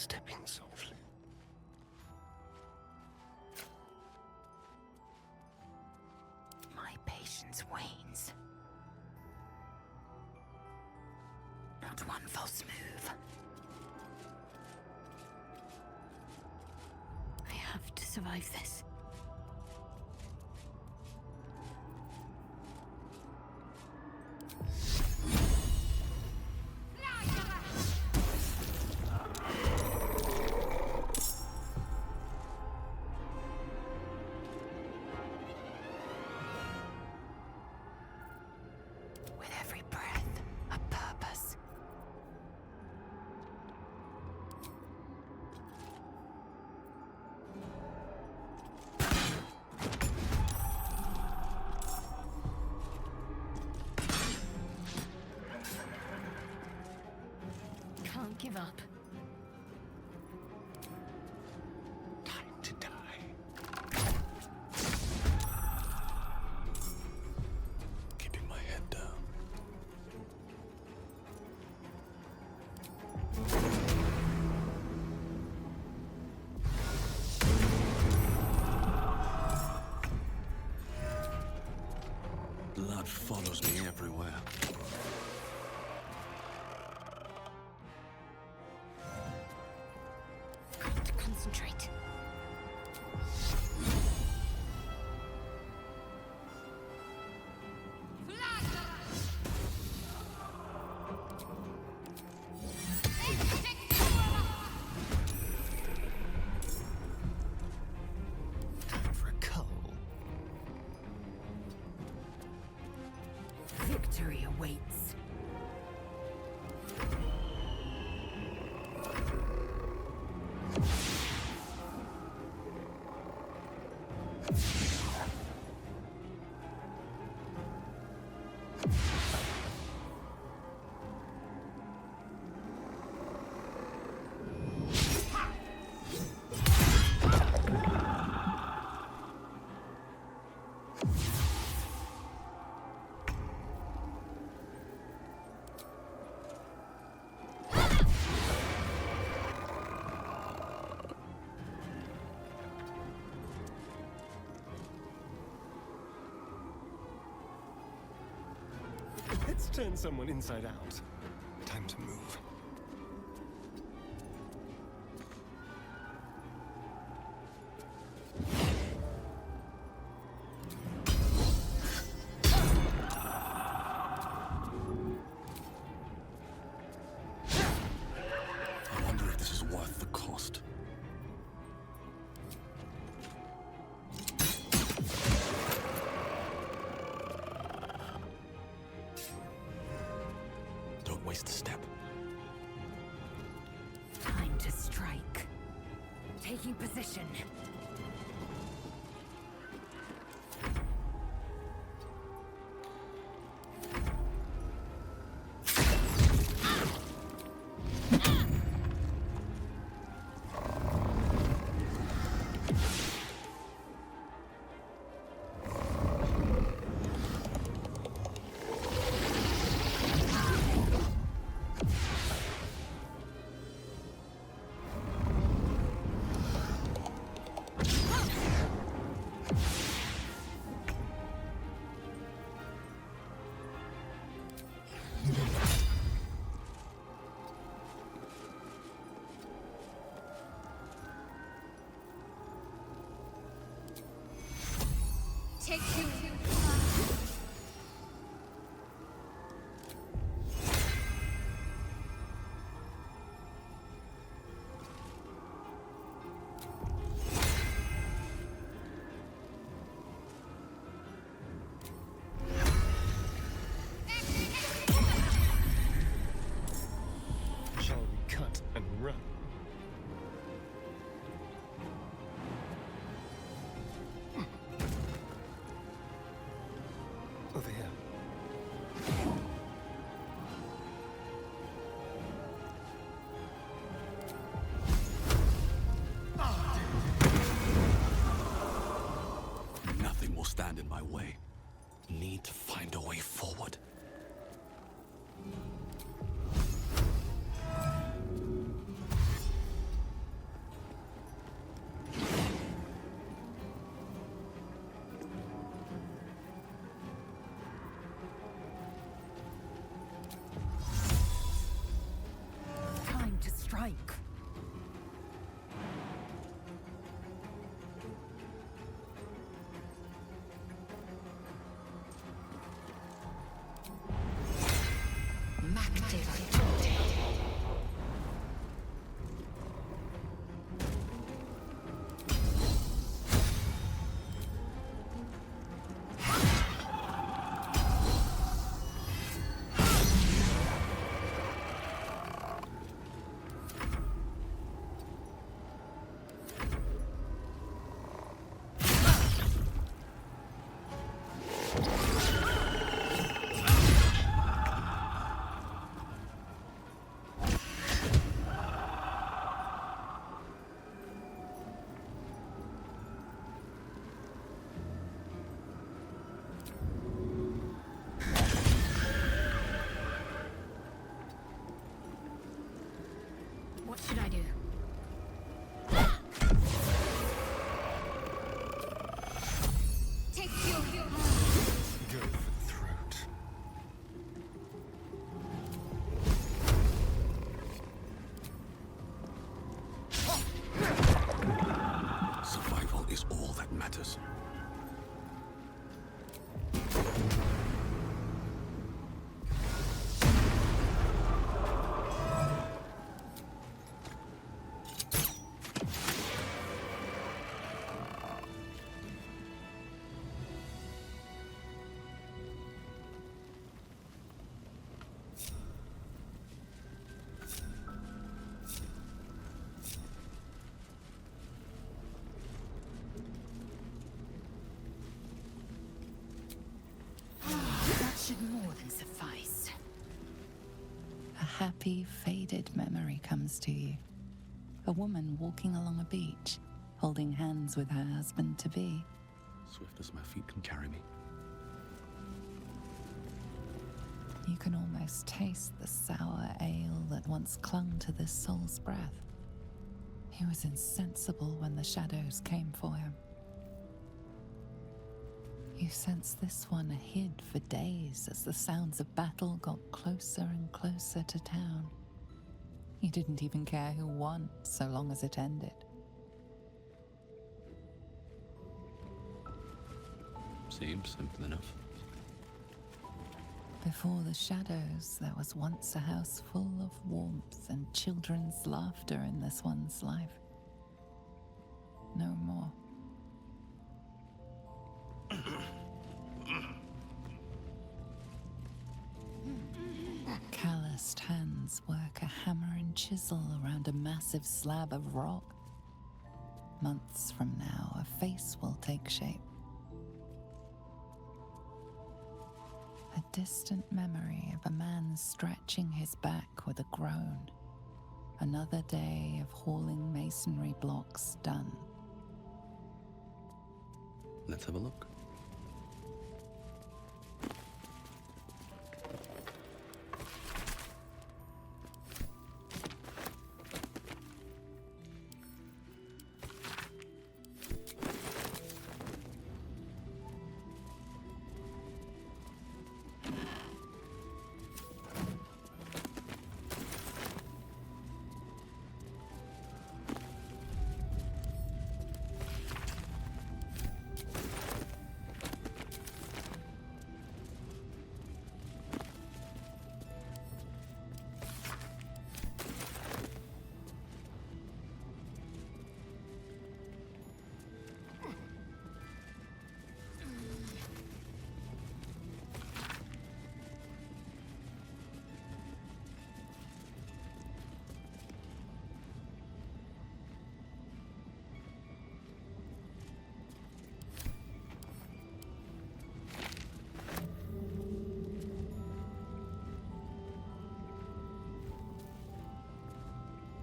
stepping softly. My patience wanes. Not one false move. I have to survive this. With every breath, a purpose. Can't give up. Time to die. Keeping my head down. Blood follows me everywhere. Got to concentrate. Time for a cull. Victory awaits. Let's turn someone inside out. Time to move. I wonder if this is worth the cost. Don't waste a step. Time to strike. Taking position. Take two. Shall we cut and run? Over here. Nothing will stand in my way. Need to find a way forward. What should I do? Take your Go for the throat. Survival is all that matters. That should more than suffice. A happy, faded memory comes to you. A woman walking along a beach, holding hands with her husband-to-be. Swift as my feet can carry me. You can almost taste the sour ale that once clung to this soul's breath. He was insensible when the shadows came for him. You sense this one hid for days as the sounds of battle got closer and closer to town. You didn't even care who won, so long as it ended. Seems simple enough. Before the shadows, there was once a house full of warmth and children's laughter in this one's life. No more. Calloused hands work a hammer and chisel around a massive slab of rock. Months from now, a face will take shape. A distant memory of a man stretching his back with a groan. Another day of hauling masonry blocks done. Let's have a look.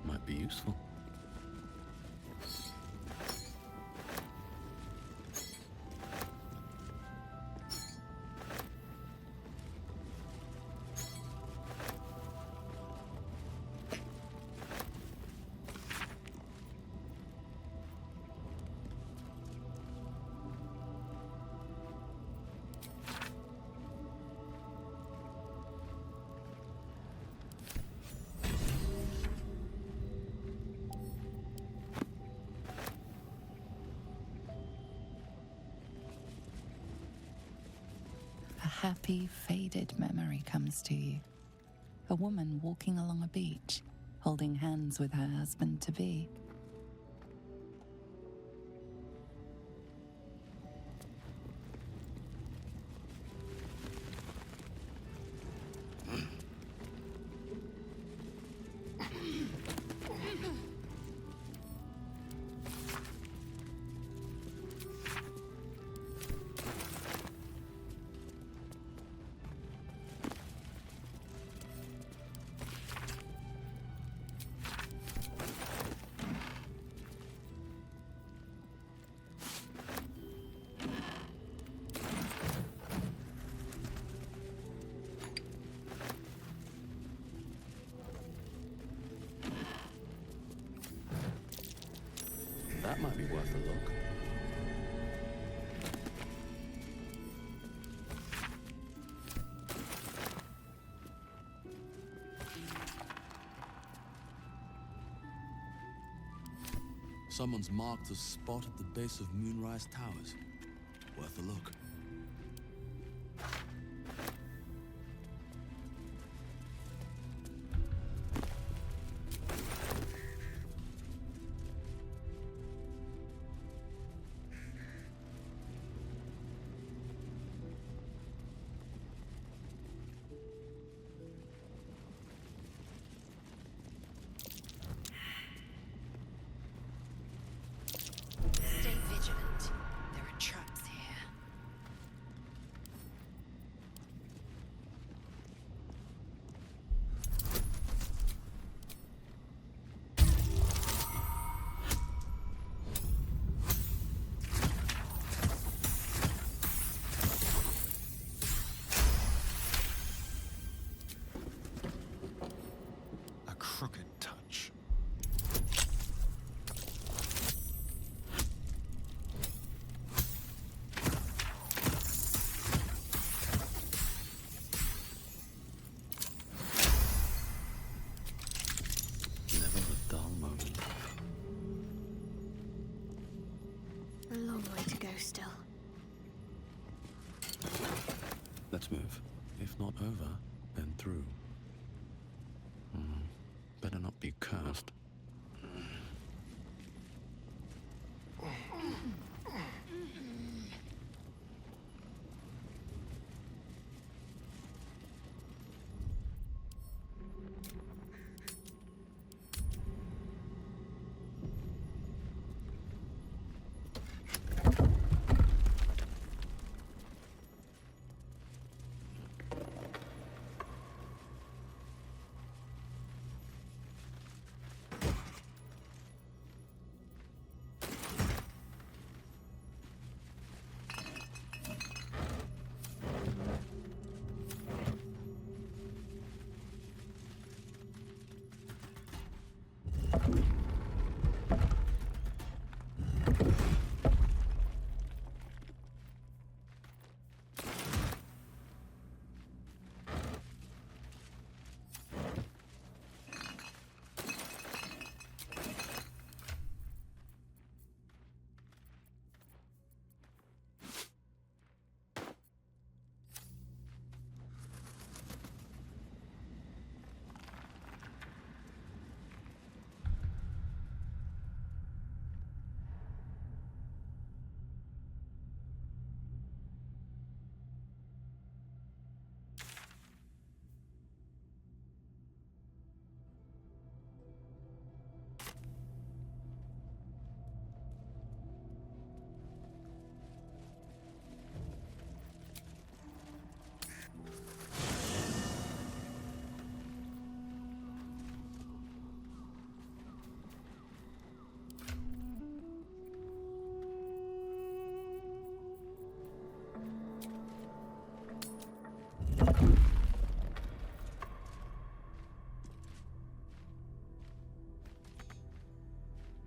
Might be useful. A happy, faded memory comes to you. A woman walking along a beach, holding hands with her husband-to-be. That might be worth a look. Someone's marked a spot at the base of Moonrise Towers. Worth a look. Stay vigilant. There are traps here. A crooked touch. Never a dull moment. A long way to go still. Let's move. If not over, then through. Better not be cursed.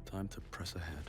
Time to press ahead.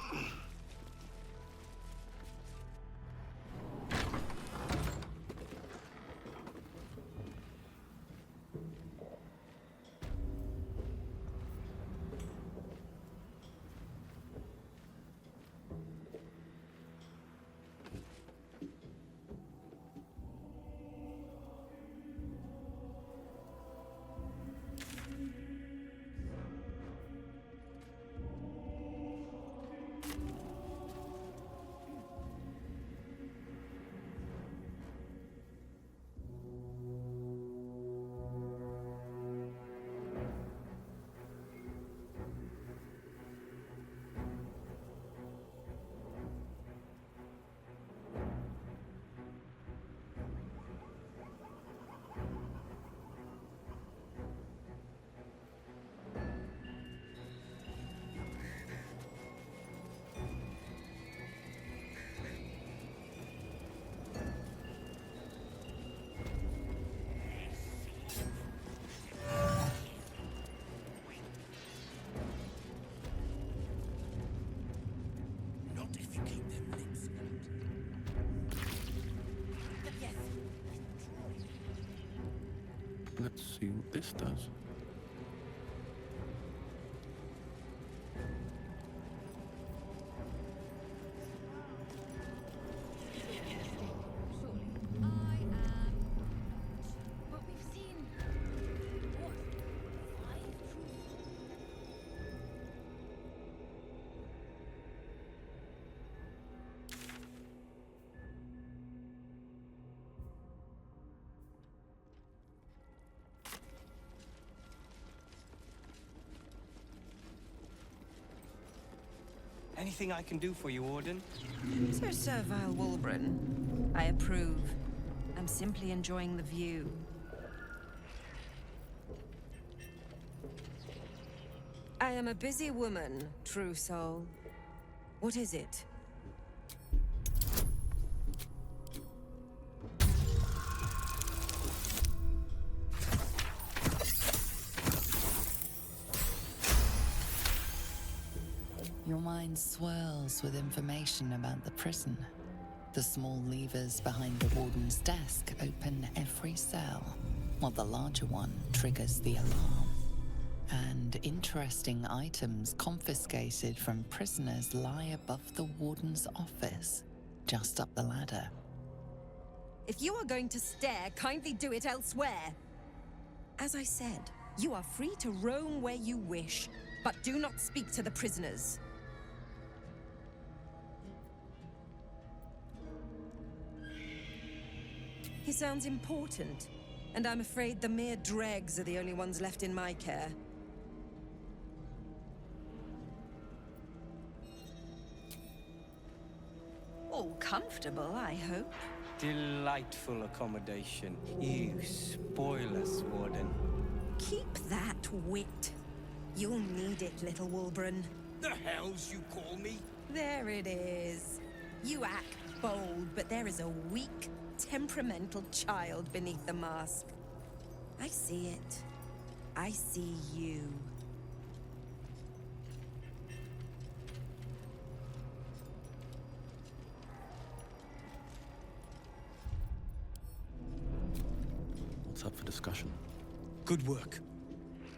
Let's see what this does. Anything I can do for you, Warden? Sir Servile Wulbren. I approve. I'm simply enjoying the view. I am a busy woman, true soul. What is it? Your mind swirls with information about the prison. The small levers behind the warden's desk open every cell, while the larger one triggers the alarm. And interesting items confiscated from prisoners lie above the warden's office, just up the ladder. If you are going to stare, kindly do it elsewhere. As I said, you are free to roam where you wish, but do not speak to the prisoners. He sounds important, and I'm afraid the mere dregs are the only ones left in my care. All comfortable, I hope. Delightful accommodation. You spoil us, Warden. Keep that wit. You'll need it, little Wulbren. The hells you call me? There it is. You act bold, but there is a weak, temperamental child beneath the mask. I see it. I see you. What's up for discussion? Good work.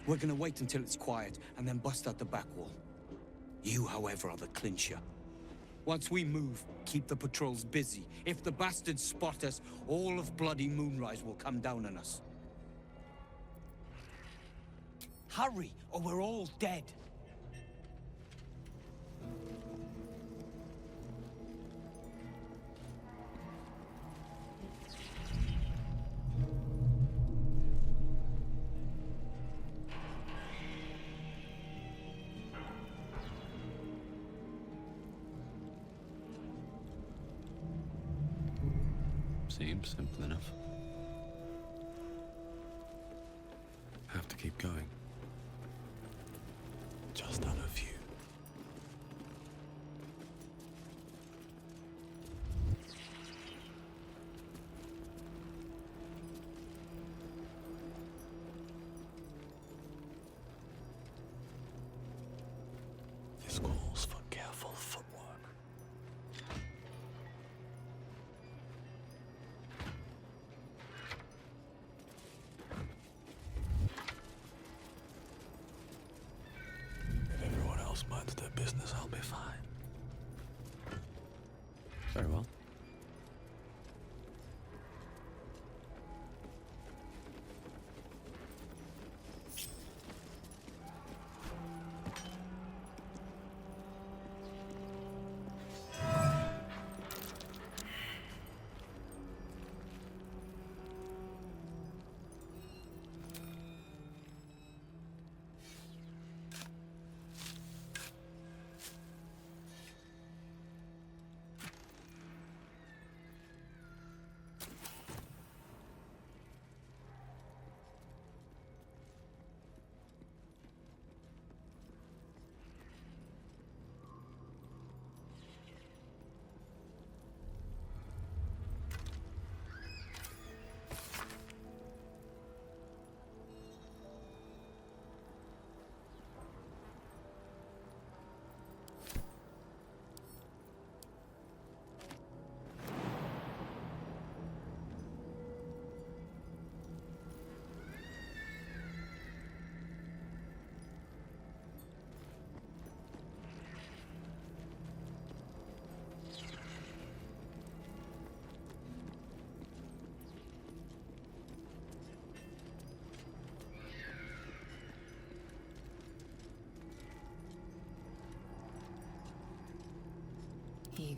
We're gonna wait until it's quiet and then bust out the back wall. You, however, are the clincher. Once we move, keep the patrols busy. If the bastards spot us, all of bloody Moonrise will come down on us. Hurry, or we're all dead. Seems simple enough. Have to keep going. Just out of view. This calls for careful footwork. Minds their business, I'll be fine. Very well.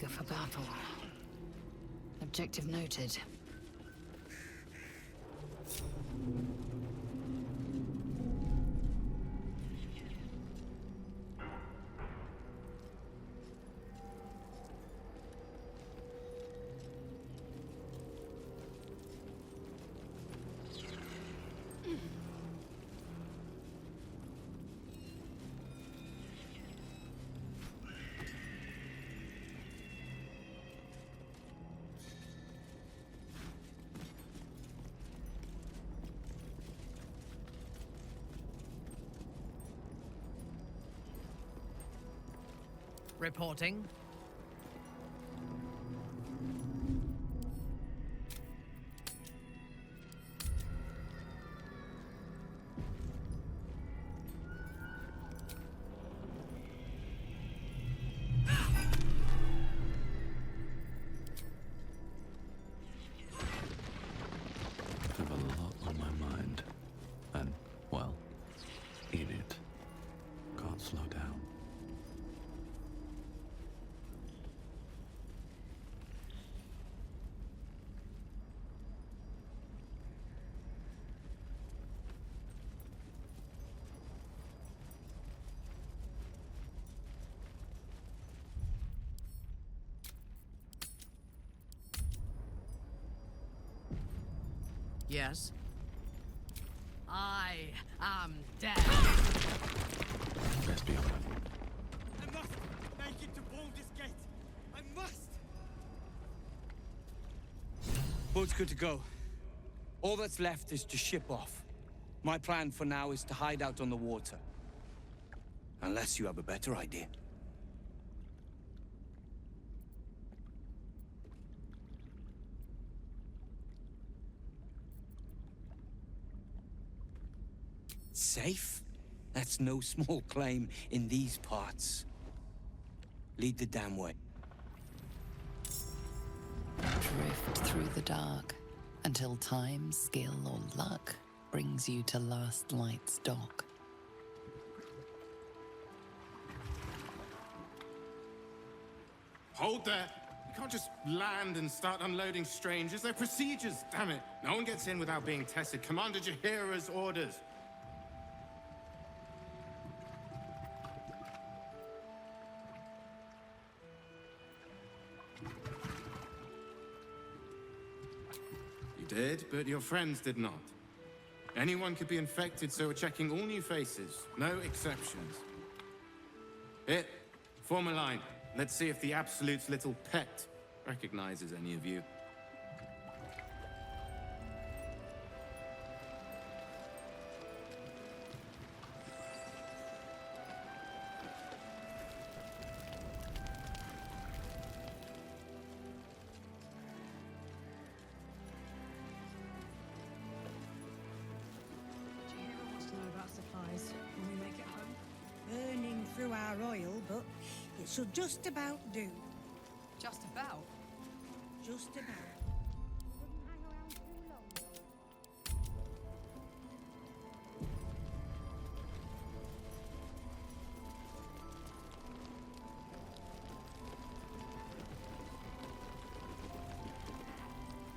Eager for battle. Objective noted. Reporting. I have a lot on my mind. And, well, in it. Can't slow down. Yes? I am dead. Best be on it. I must make it to Baldur's Gate. I must! Boat's good to go. All that's left is to ship off. My plan for now is to hide out on the water. Unless you have a better idea. Safe? That's no small claim in these parts. Lead the damn way. Drift through the dark until time, skill, or luck brings you to Last Light's dock. Hold there! You can't just land and start unloading strangers. They're procedures, damn it! No one gets in without being tested. Commander Jaheira's orders. You did, but your friends did not. Anyone could be infected, so we're checking all new faces. No exceptions. Here, form a line. Let's see if the Absolute's little pet recognizes any of you. Jaheira wants to know about supplies when we make it home. Burning through our oil, but it should just about do. Just about? Just about.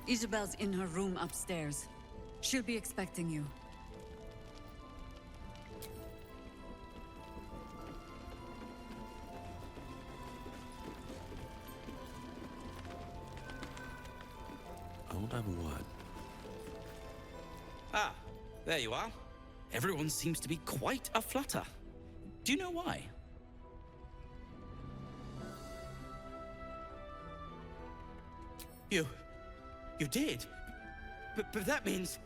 Isobel's in her room upstairs. She'll be expecting you. I want to have a word. Ah, there you are. Everyone seems to be quite a flutter. Do you know why? You did? But that means...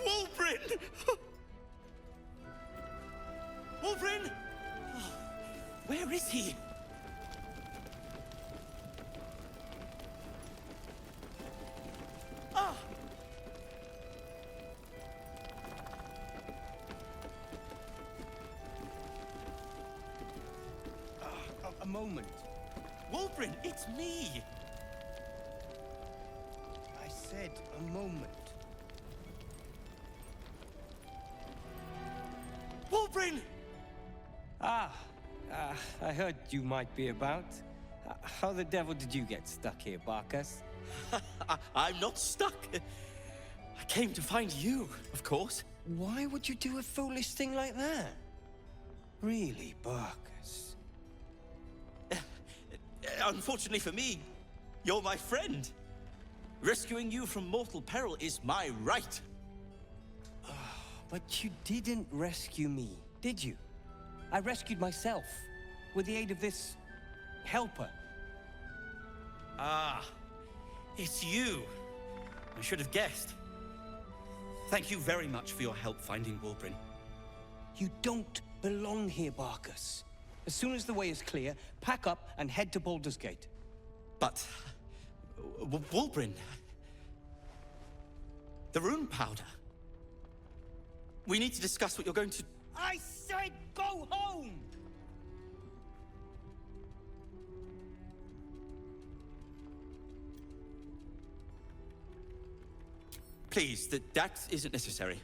Wulbren! Wulbren! Where is he? Ah! A moment. Wulbren, it's me! I said a moment. Wulbren! I heard you might be about. How the devil did you get stuck here, Barkus? I'm not stuck. I came to find you, of course. Why would you do a foolish thing like that? Really, Barkus? Unfortunately for me, you're my friend. Rescuing you from mortal peril is my right. But you didn't rescue me, did you? I rescued myself, with the aid of this helper. Ah, it's you. I should have guessed. Thank you very much for your help finding Wulbren. You don't belong here, Barkus. As soon as the way is clear, pack up and head to Baldur's Gate. But... Wulbren... The rune powder... We need to discuss what you're going to... I said go home! Please, that isn't necessary.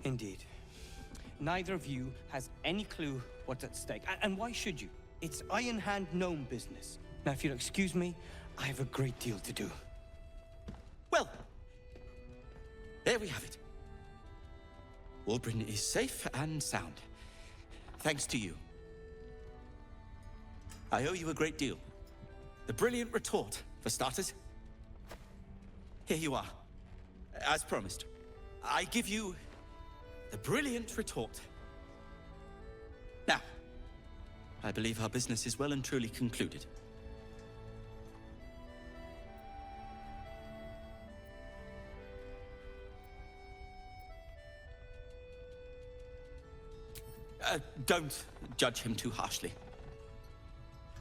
Indeed. Neither of you has any clue what's at stake. And why should you? It's Iron Hand gnome business. Now, if you'll excuse me, I have a great deal to do. Well, there we have it. Wulbren is safe and sound. Thanks to you. I owe you a great deal. The brilliant retort, for starters. Here you are. As promised, I give you the brilliant retort. Now, I believe our business is well and truly concluded. Don't judge him too harshly.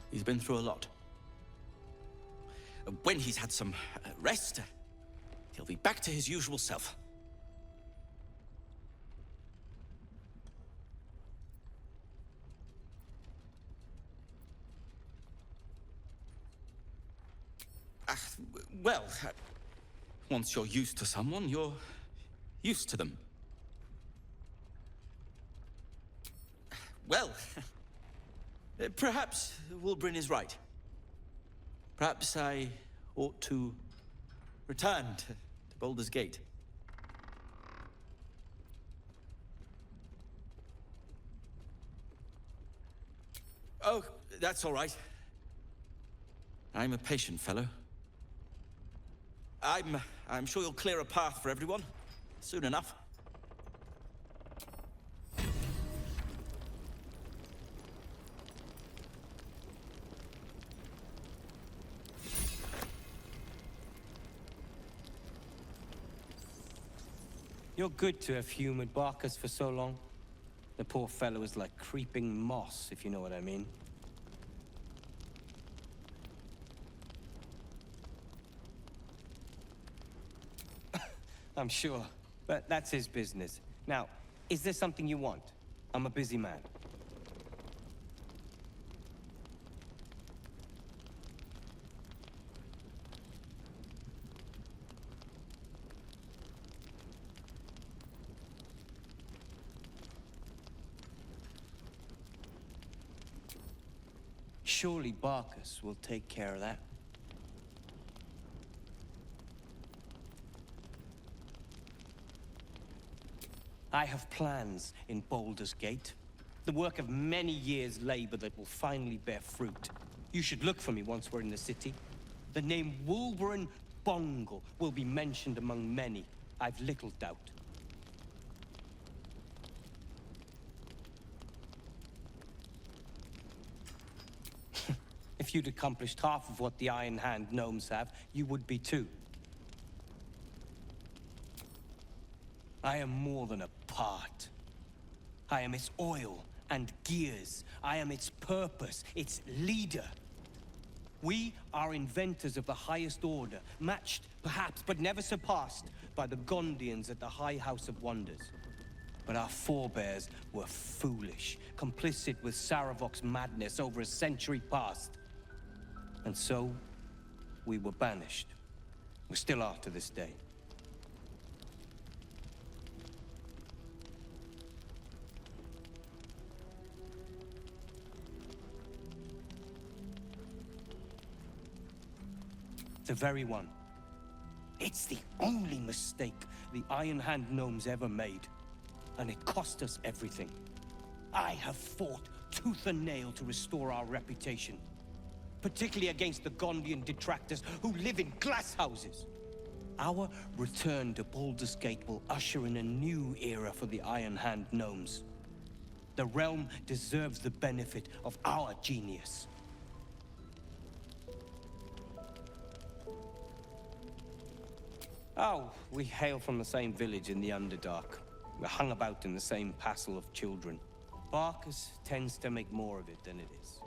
He's been through a lot. When he's had some rest, he'll be back to his usual self. Well, once you're used to someone, you're used to them. Well, perhaps Wulbren is right. Perhaps I ought to return to Baldur's Gate. Oh, that's all right. I'm a patient fellow. I'm sure you'll clear a path for everyone soon enough. You're good to have humored Barkus for so long. The poor fellow is like creeping moss, if you know what I mean. I'm sure, but that's his business. Now, is there something you want? I'm a busy man. Surely Barkus will take care of that. I have plans in Baldur's Gate. The work of many years' labor that will finally bear fruit. You should look for me once we're in the city. The name Wulbren Bongle will be mentioned among many, I've little doubt. If you'd accomplished half of what the Iron Hand gnomes have, you would be too. I am more than a part. I am its oil and gears. I am its purpose, its leader. We are inventors of the highest order, matched, perhaps, but never surpassed by the Gondians at the High House of Wonders. But our forebears were foolish, complicit with Saravok's madness over a century past. And so, we were banished. We still are to this day. The very one. It's the only mistake the Iron Hand Gnomes ever made. And it cost us everything. I have fought tooth and nail to restore our reputation. Particularly against the Gondian detractors who live in glass houses. Our return to Baldur's Gate will usher in a new era for the Iron Hand Gnomes. The realm deserves the benefit of our genius. Oh, we hail from the same village in the Underdark. We're hung about in the same passel of children. Barkus tends to make more of it than it is.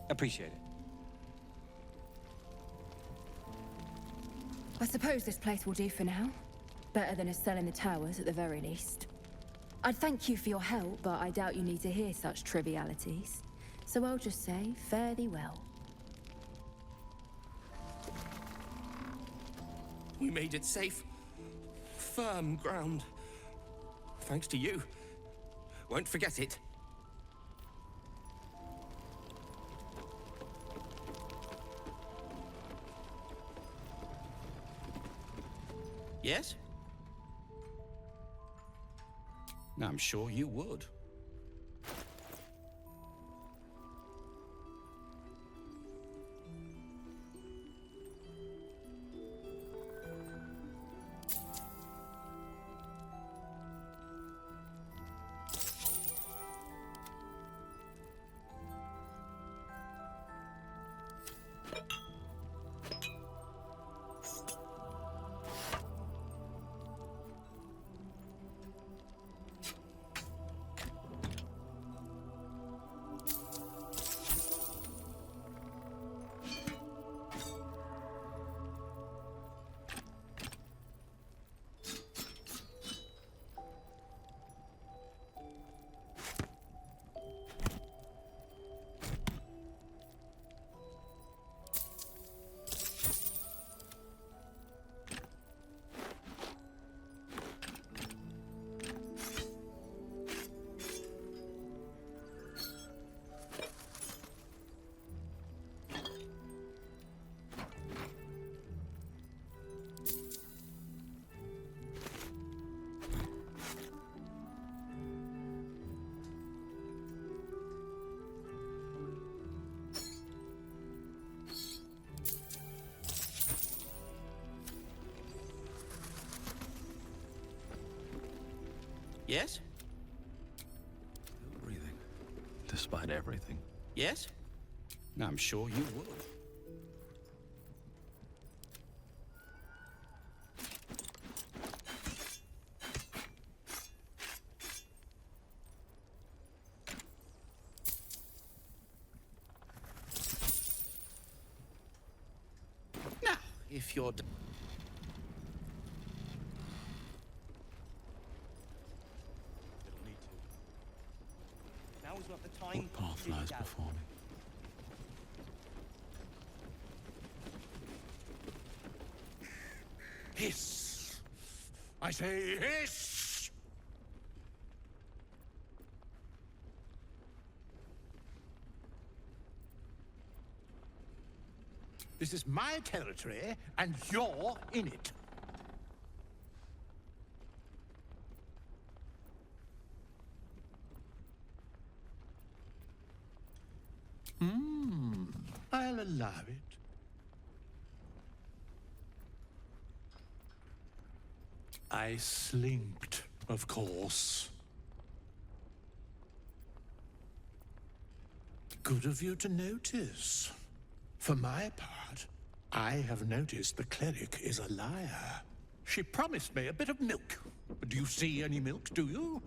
Appreciate it. I suppose this place will do for now. Better than a cell in the towers at the very least. I'd thank you for your help, but I doubt you need to hear such trivialities. So I'll just say, fare thee well. We made it safe. Firm ground. Thanks to you. Won't forget it. Yes? I'm sure you would. Yes? Still breathing, despite everything. Yes? I'm sure you would. Now, if you're... Now is not the time. What path lies before me? Hiss! I say hiss! This is my territory, and you're in it. I'll allow it. I slinked, of course. Good of you to notice. For my part, I have noticed the cleric is a liar. She promised me a bit of milk. But do you see any milk, do you?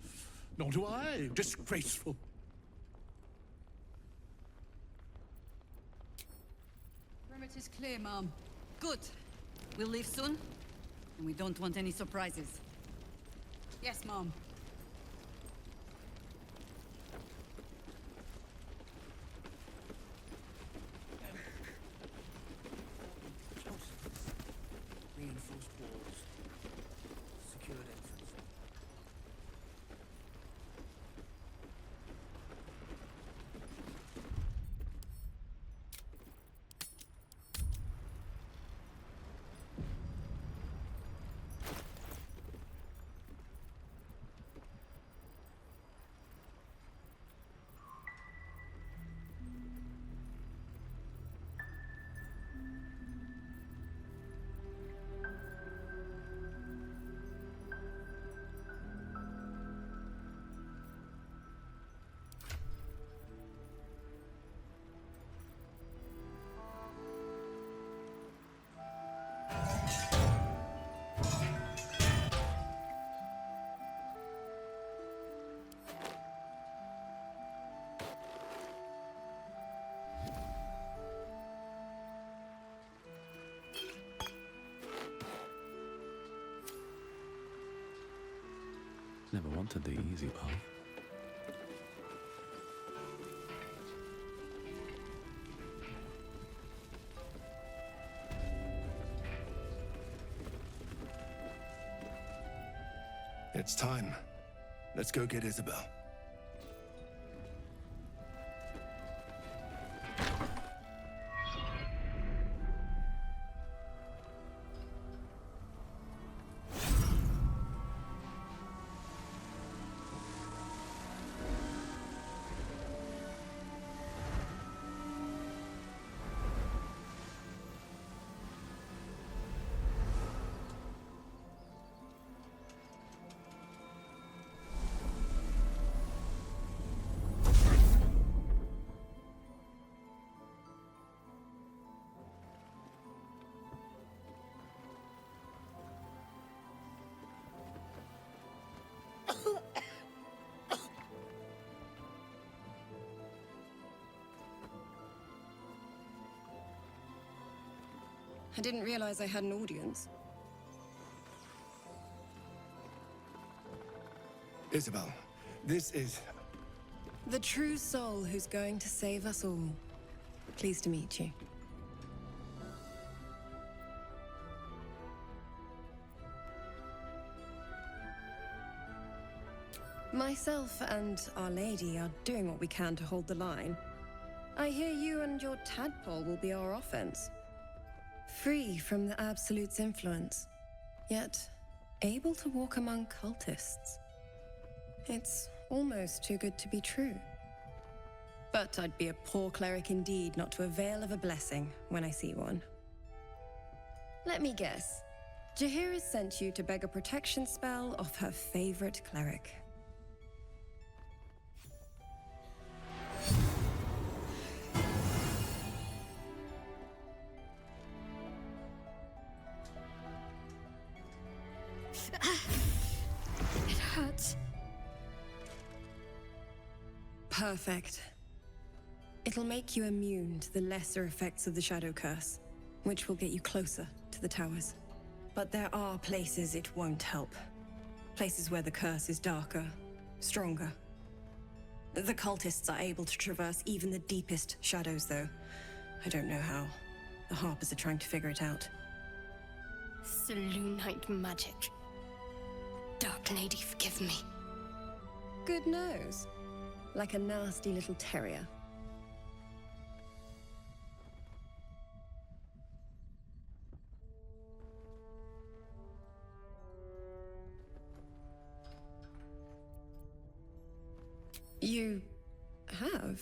Nor do I. Disgraceful. Perimeter's clear, Mom. Good. We'll leave soon, and we don't want any surprises. Yes, Mom. Reinforced walls. Secured entrance. Never wanted the easy path. It's time. Let's go get Isobel. I didn't realize I had an audience. Isobel, this is... The true soul who's going to save us all. Pleased to meet you. Myself and Our Lady are doing what we can to hold the line. I hear you and your tadpole will be our offense. Free from the Absolute's influence, yet able to walk among cultists. It's almost too good to be true. But I'd be a poor cleric indeed not to avail of a blessing when I see one. Let me guess. Jaheira sent you to beg a protection spell off her favorite cleric. It hurts. Perfect. It'll make you immune to the lesser effects of the Shadow Curse, which will get you closer to the towers. But there are places it won't help. Places where the curse is darker, stronger. The cultists are able to traverse even the deepest shadows, though. I don't know how. The Harpers are trying to figure it out. Selûnite magic. Dark Lady, forgive me. Good nose. Like a nasty little terrier. You have?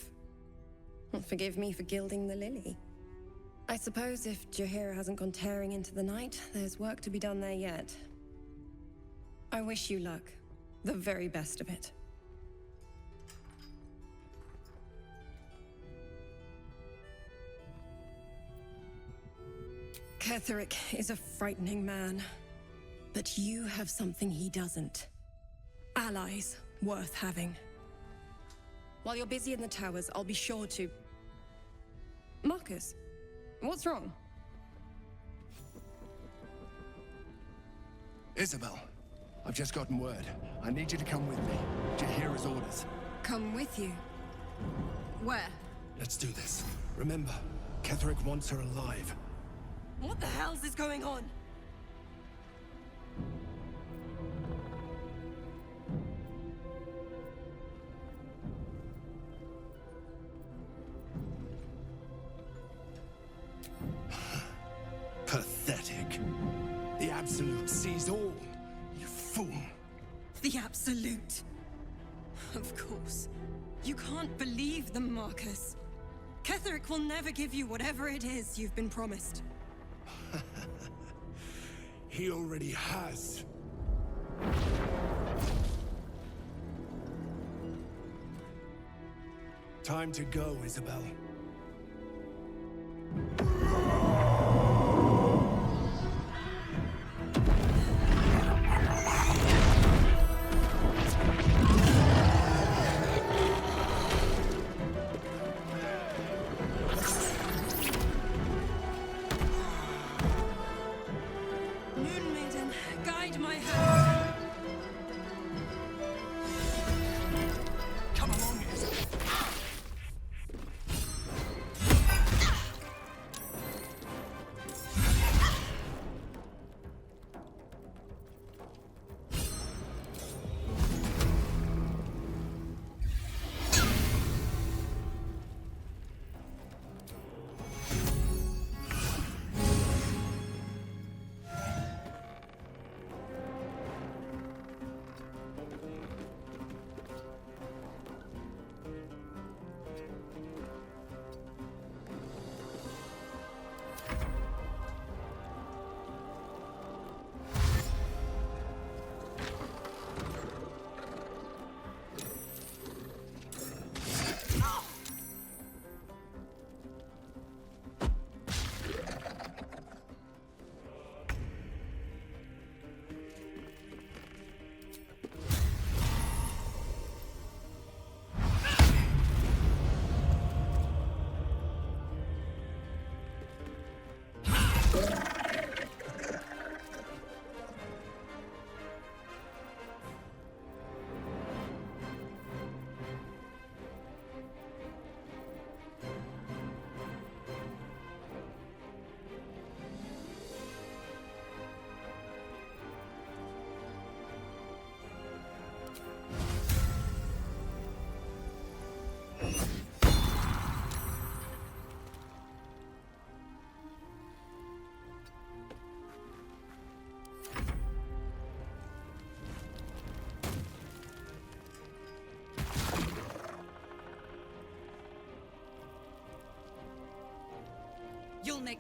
Well, forgive me for gilding the lily. I suppose if Jaheira hasn't gone tearing into the night, there's work to be done there yet. I wish you luck. The very best of it. Ketheric is a frightening man. But you have something he doesn't. Allies worth having. While you're busy in the towers, I'll be sure to... Marcus, what's wrong? Isobel, I've just gotten word. I need you to come with me. Jaheira's orders. Come with you? Where? Let's do this. Remember, Ketheric wants her alive. What the hell's is going on? Pathetic. The Absolute sees all. You fool. The Absolute. Of course. You can't believe them, Marcus. Ketheric will never give you whatever it is you've been promised. He already has. Time to go, Isobel.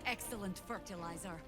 Excellent fertilizer.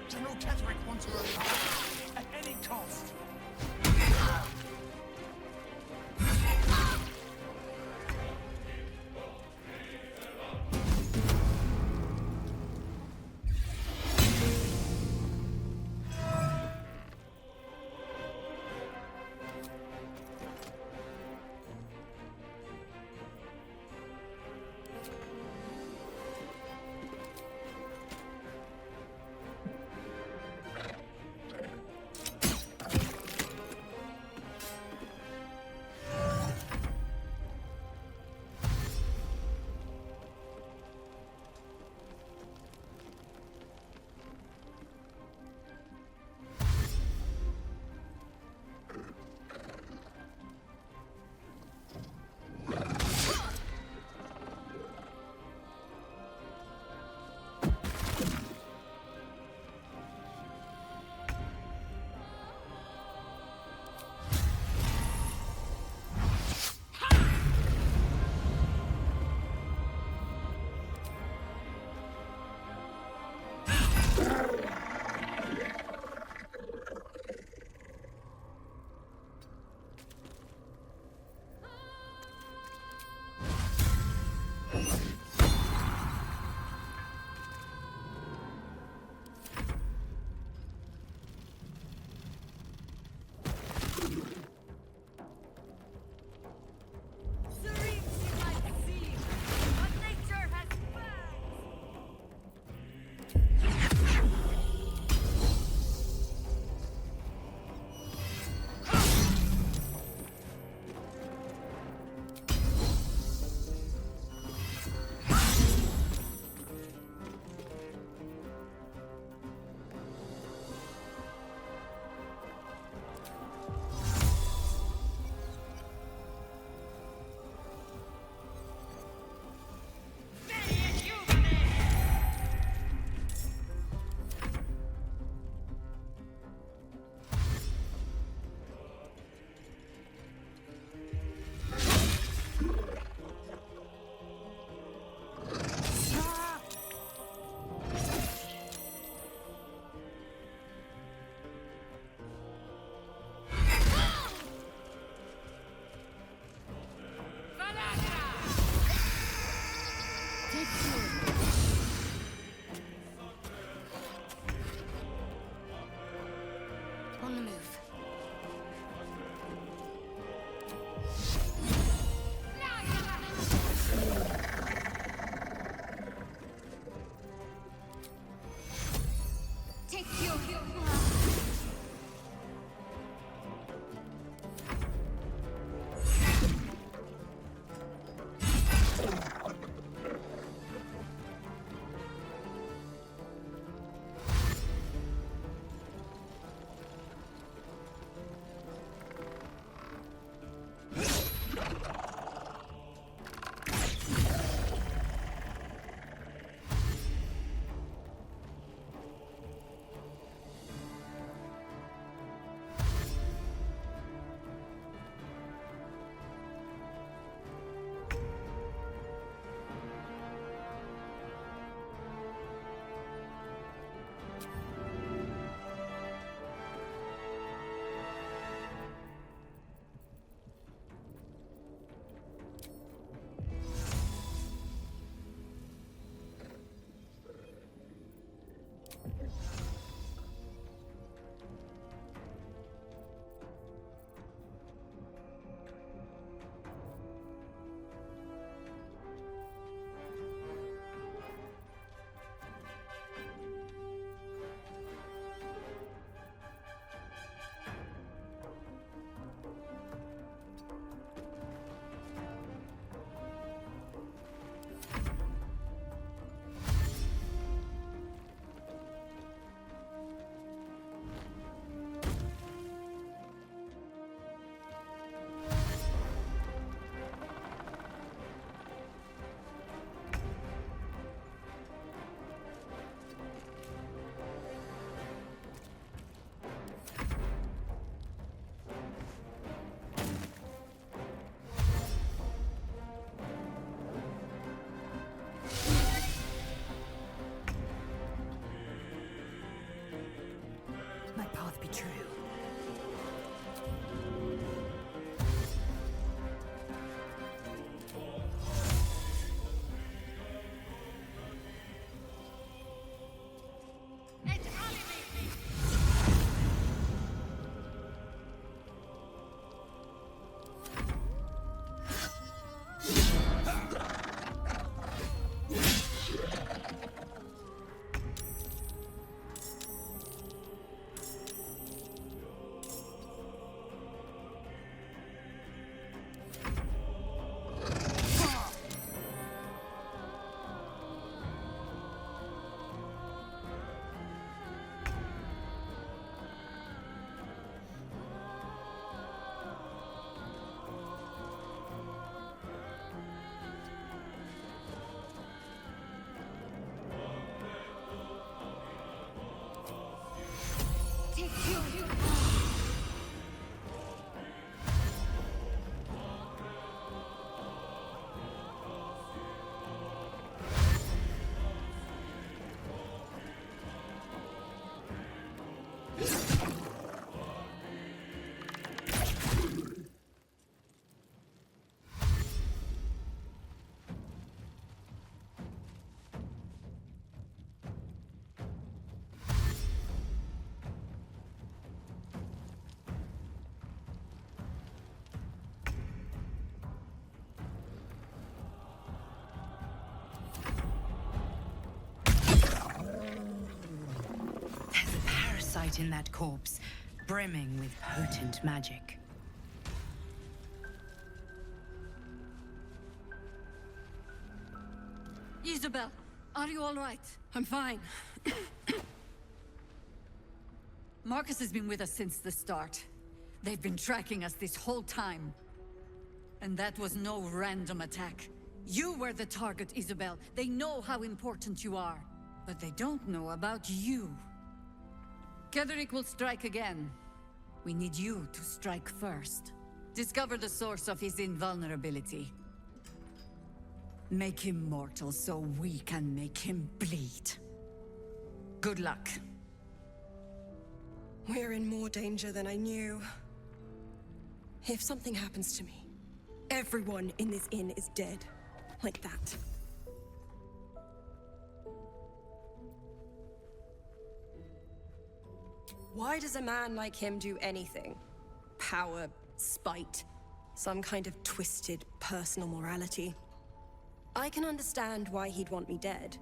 General Ketheric wants her alive at any cost. true. In that corpse, brimming with potent magic. Isobel, are you all right? I'm fine. Marcus has been with us since the start. They've been tracking us this whole time. And that was no random attack. You were the target, Isobel. They know how important you are. But they don't know about you. Ketheric will strike again. We need you to strike first. Discover the source of his invulnerability. Make him mortal so we can make him bleed. Good luck. We're in more danger than I knew. If something happens to me, everyone in this inn is dead. Like that. Why does a man like him do anything? Power, spite, some kind of twisted personal morality. I can understand why he'd want me dead.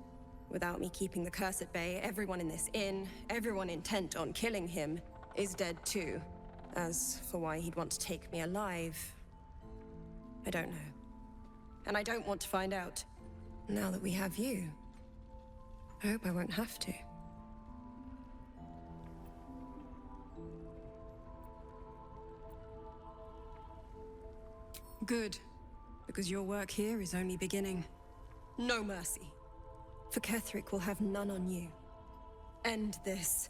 Without me keeping the curse at bay, everyone in this inn, everyone intent on killing him, is dead too. As for why he'd want to take me alive, I don't know. And I don't want to find out. Now that we have you, I hope I won't have to. Good, because your work here is only beginning. No mercy. For Ketheric will have none on you. End this.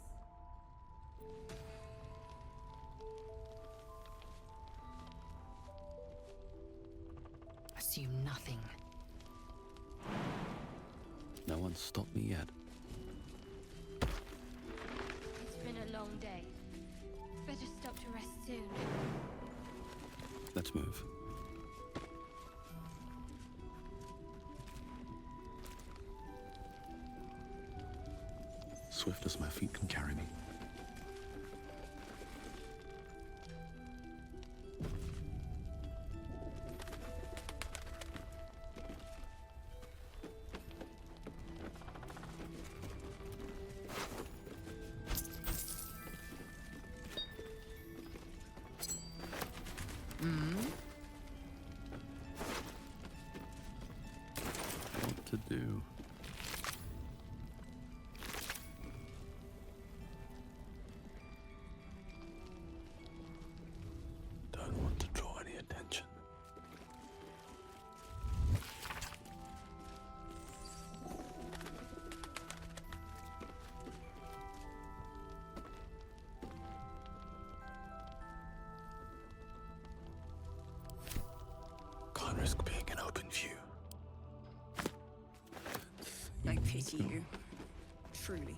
Assume nothing. No one's stopped me yet. It's been a long day. Better stop to rest soon. Let's move. Swift as my feet can carry me. What to do? Don't want to draw any attention. Can't risk being in open view. I pity you. Truly.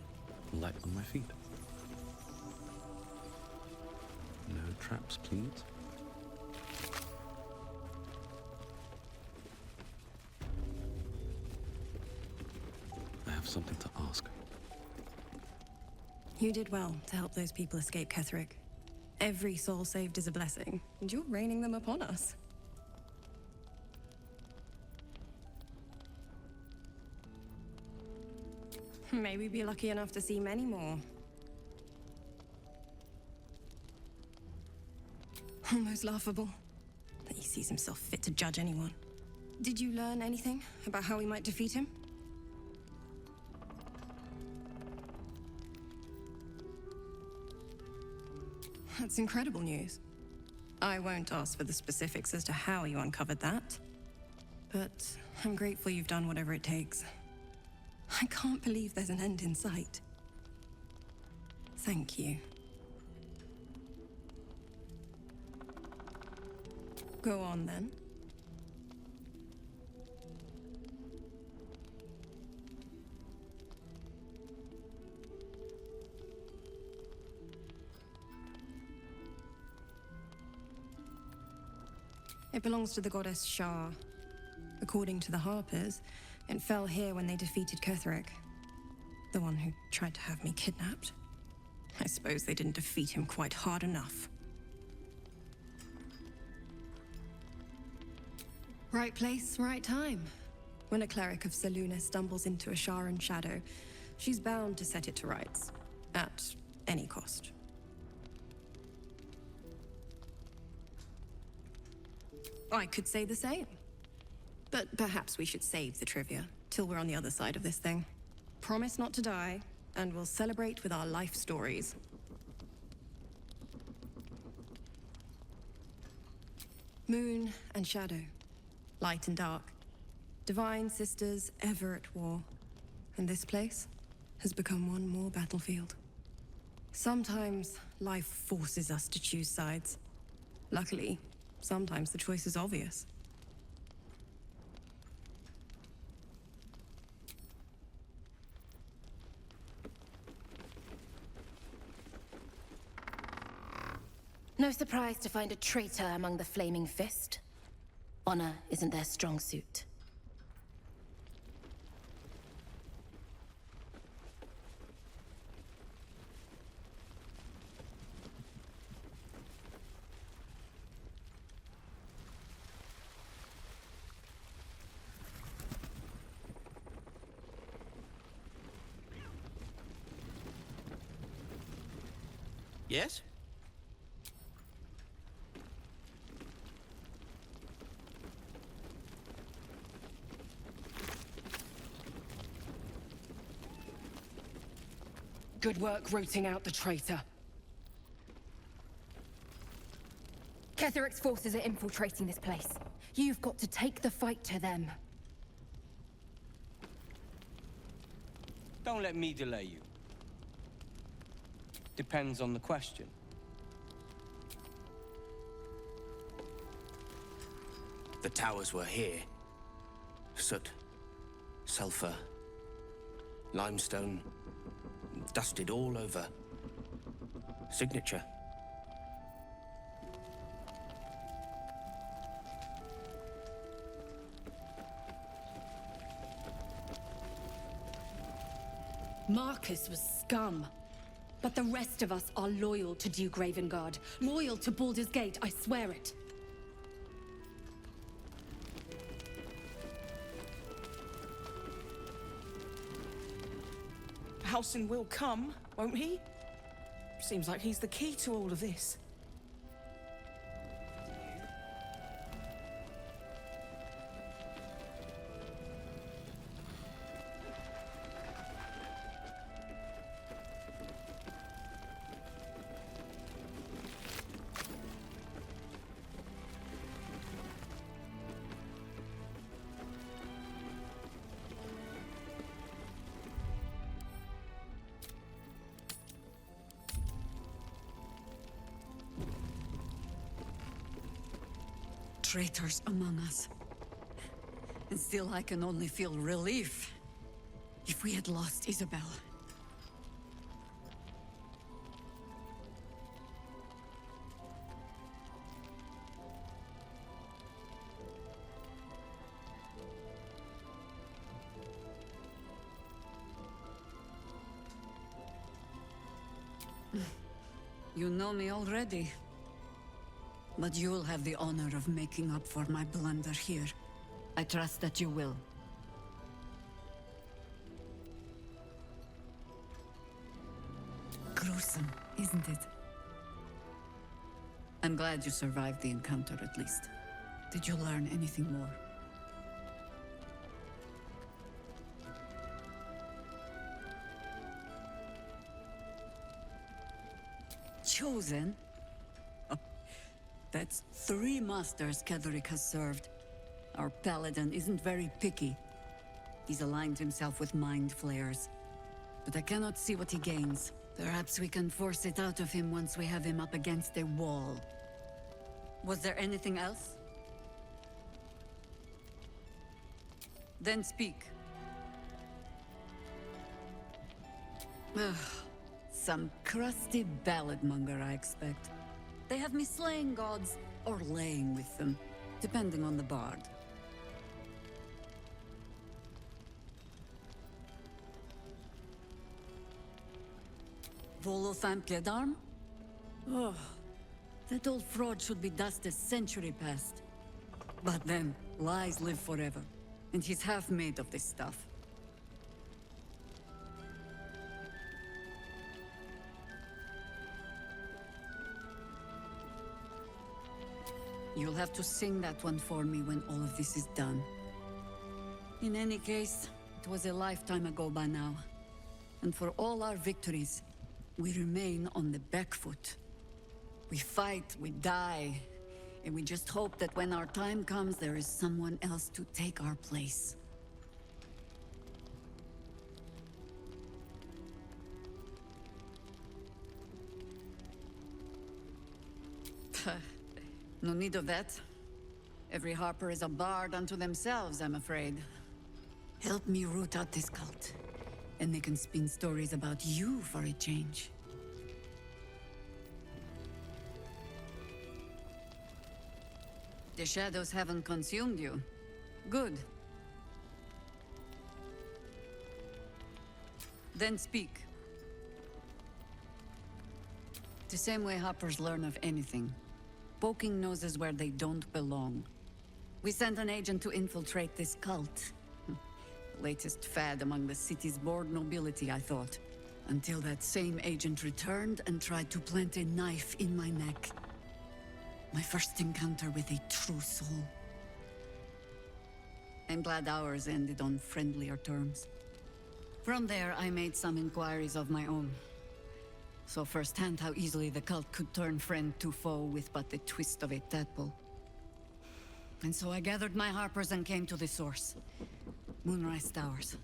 Light on my feet. traps, please? I have something to ask. You did well to help those people escape Ketheric. Every soul saved is a blessing, and you're raining them upon us. May we be lucky enough to see many more. Almost laughable that he sees himself fit to judge anyone. Did you learn anything about how we might defeat him? That's incredible news. I won't ask for the specifics as to how you uncovered that, but I'm grateful you've done whatever it takes. I can't believe there's an end in sight. Thank you. Go on, then. It belongs to the goddess Shah. According to the Harpers, it fell here when they defeated Ketheric, the one who tried to have me kidnapped. I suppose they didn't defeat him quite hard enough. Right place, right time. When a cleric of Selûne stumbles into a Sharan shadow, she's bound to set it to rights, at any cost. I could say the same. But perhaps we should save the trivia till we're on the other side of this thing. Promise not to die, and we'll celebrate with our life stories. Moon and shadow, light and dark, divine sisters ever at war. And this place has become one more battlefield. Sometimes life forces us to choose sides. Luckily, sometimes the choice is obvious. No surprise to find a traitor among the Flaming Fist. Honor isn't their strong suit. Yes? Good work rooting out the traitor. Ketheric's forces are infiltrating this place. You've got to take the fight to them. Don't let me delay you. Depends on the question. The towers were here. Soot, sulfur, limestone, dusted all over. Signature. Marcus was scum. But the rest of us are loyal to Duke Ravengard. Loyal to Baldur's Gate, I swear it. Halsin will come, won't he? Seems like he's the key to all of this. Traitors among us. And still I can only feel relief. If we had lost Isobel. You know me already. But you'll have the honor of making up for my blunder here. I trust that you will. Gruesome, isn't it? I'm glad you survived the encounter at least. Did you learn anything more? Chosen? Oh, that's 3 masters Ketheric has served. Our paladin isn't very picky. He's aligned himself with mind flayers. But I cannot see what he gains. Perhaps we can force it out of him once we have him up against a wall. Was there anything else? Then speak. Ugh. Some crusty balladmonger, I expect. They have me slaying gods, or laying with them, depending on the bard. Volothamp? Oh, that old fraud should be dust a century past. But then, lies live forever, and he's half made of this stuff. You'll have to sing that one for me when all of this is done. In any case, it was a lifetime ago by now. And for all our victories, we remain on the back foot. We fight, we die, and we just hope that when our time comes, there is someone else to take our place. No need of that. Every harper is a bard unto themselves, I'm afraid. Help me root out this cult, and they can spin stories about you for a change. The shadows haven't consumed you. Good. Then speak. The same way hoppers learn of anything. Poking noses where they don't belong. We sent an agent to infiltrate this cult. Latest fad among the city's bored nobility, I thought. Until that same agent returned and tried to plant a knife in my neck. My first encounter with a true soul. I'm glad ours ended on friendlier terms. From there, I made some inquiries of my own. Saw firsthand how easily the cult could turn friend to foe with but the twist of a tadpole. And so I gathered my harpers and came to the source. Moonrise Towers.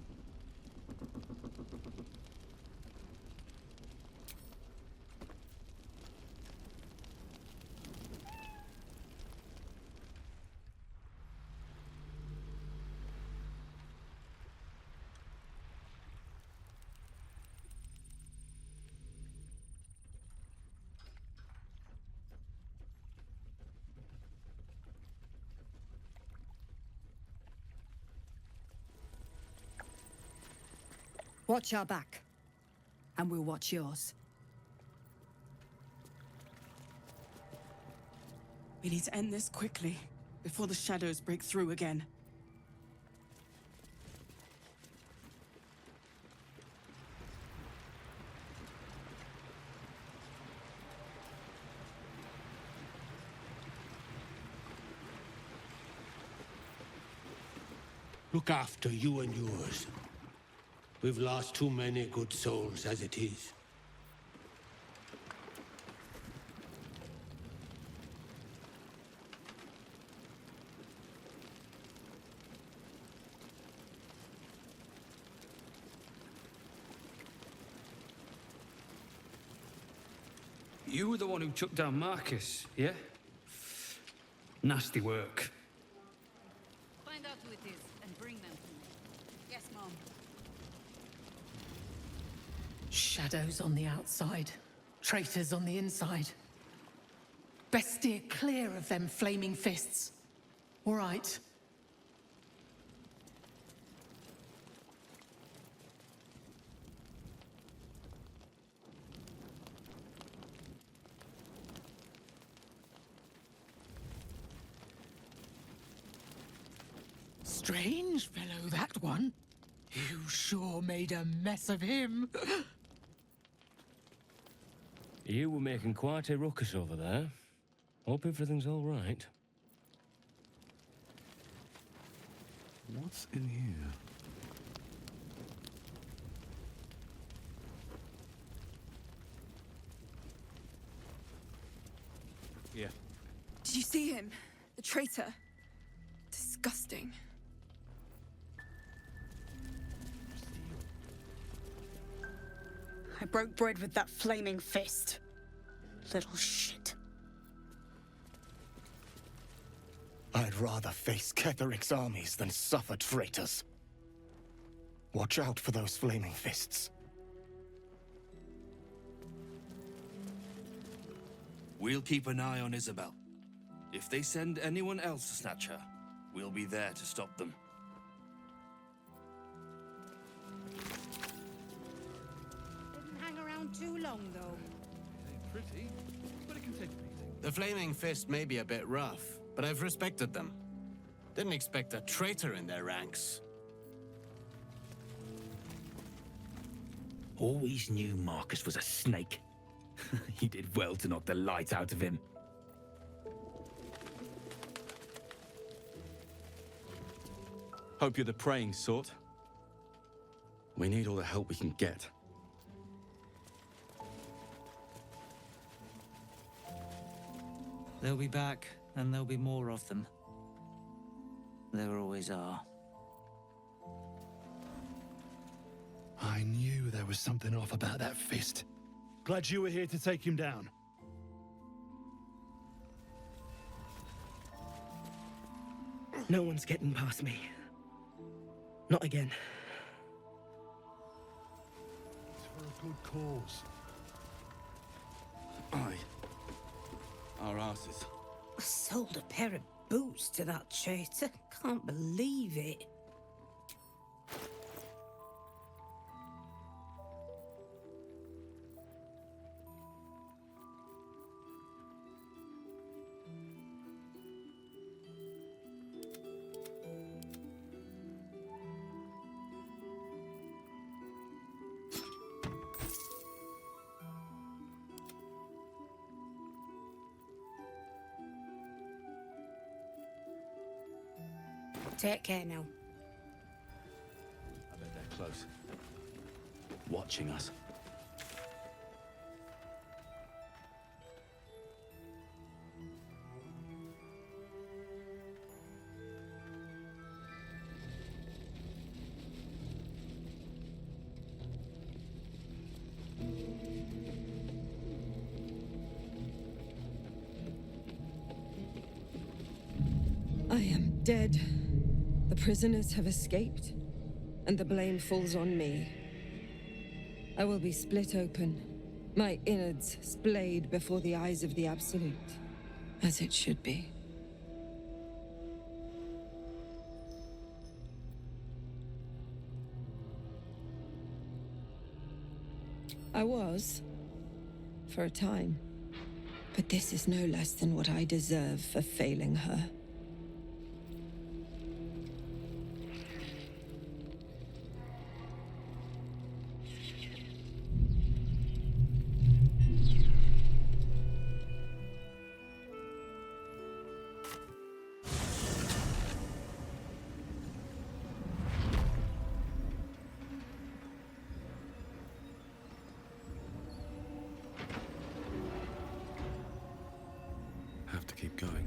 Watch our back, and we'll watch yours. We need to end this quickly, before the shadows break through again. Look after you and yours. We've lost too many good souls as it is. You were the one who took down Marcus, yeah? Nasty work. Find out who it is and bring them to me. Yes, Mom. Shadows on the outside, traitors on the inside. Best steer clear of them flaming fists. All right. Strange fellow, that one. You sure made a mess of him. You were making quite a ruckus over there. Hope everything's all right. What's in here? Yeah. Did you see him? The traitor? Disgusting. I broke bread with that flaming fist. Little shit. I'd rather face Ketheric's armies than suffer traitors. Watch out for those flaming fists. We'll keep an eye on Isobel. If they send anyone else to snatch her, we'll be there to stop them. Didn't hang around too long, though. Ain't pretty, but it can take a beating. The flaming fist may be a bit rough, but I've respected them. Didn't expect a traitor in their ranks. Always knew Marcus was a snake. He did well to knock the light out of him. Hope you're the praying sort. We need all the help we can get. They'll be back, and there'll be more of them. There always are. I knew there was something off about that fist. Glad you were here to take him down. No one's getting past me. Not again. It's for a good cause. Aye. Our asses. I sold a pair of boots to that traitor. Can't believe it. Take care now. I bet they're close. Watching us. I am dead. The prisoners have escaped, and the blame falls on me. I will be split open, my innards splayed before the eyes of the Absolute, as it should be. I was, for a time, but this is no less than what I deserve for failing her. Have to keep going.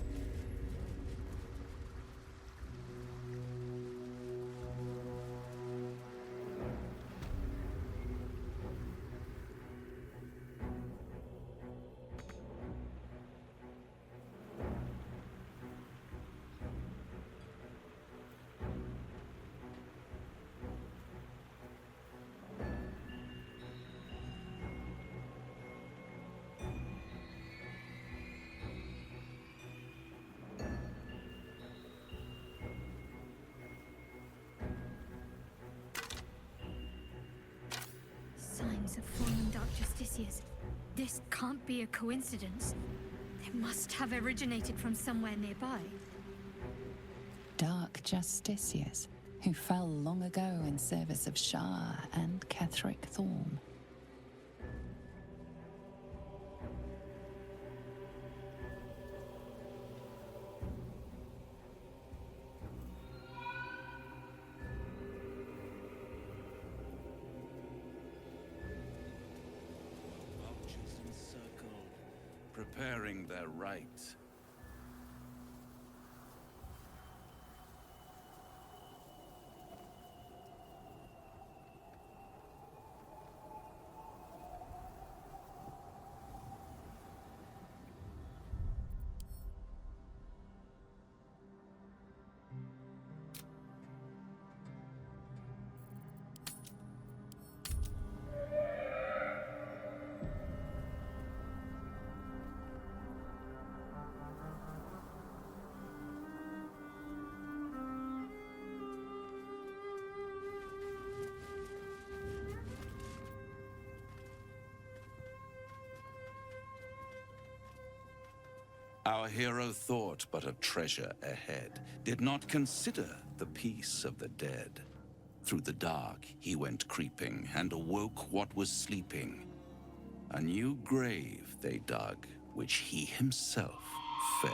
Signs of fallen dark justiciars. This can't be a coincidence. They must have originated from somewhere nearby. Dark justiciars who fell long ago in service of Shah and Ketheric Thorm. Vultures encircled, preparing their right. Our hero thought but of treasure ahead, did not consider the peace of the dead. Through the dark he went creeping, and awoke what was sleeping. A new grave they dug, which he himself fed.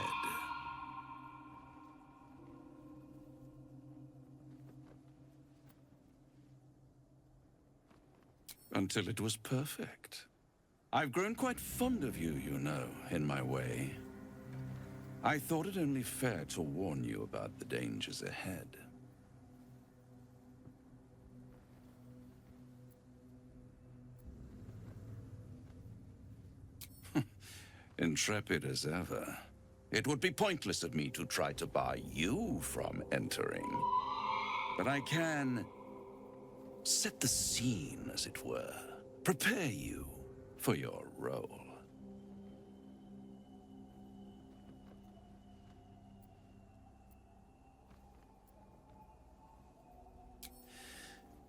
Until it was perfect. I've grown quite fond of you, you know, in my way. I thought it only fair to warn you about the dangers ahead. Intrepid as ever. It would be pointless of me to try to bar you from entering. But I can set the scene, as it were. Prepare you for your role.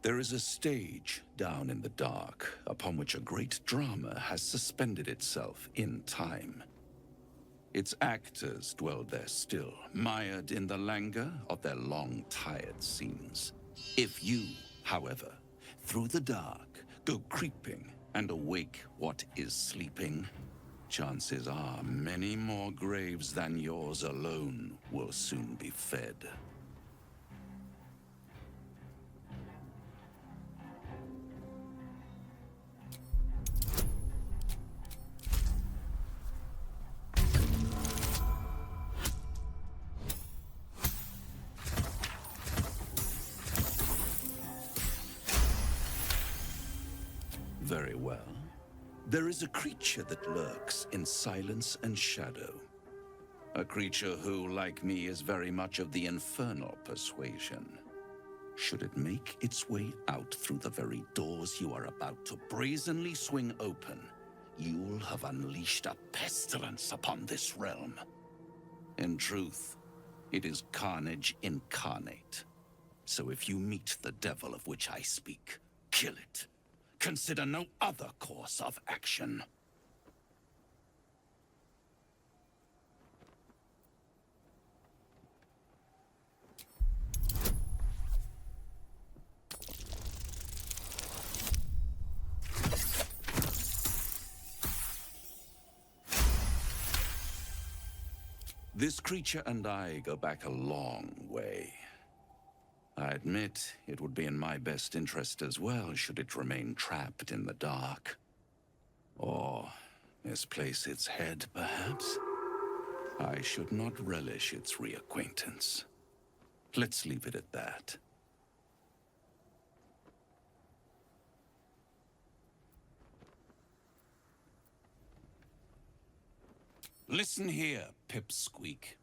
There is a stage down in the dark, upon which a great drama has suspended itself in time. Its actors dwell there still, mired in the languor of their long, tired scenes. If you, however, through the dark, go creeping and awake what is sleeping, chances are many more graves than yours alone will soon be fed. Very well. There is a creature that lurks in silence and shadow. A creature who, like me, is very much of the infernal persuasion. Should it make its way out through the very doors you are about to brazenly swing open, you'll have unleashed a pestilence upon this realm. In truth, it is carnage incarnate. So if you meet the devil of which I speak, kill it. Consider no other course of action. This creature and I go back a long way. I admit it would be in my best interest as well should it remain trapped in the dark. Or misplace its head, perhaps? I should not relish its reacquaintance. Let's leave it at that. Listen here, Pipsqueak.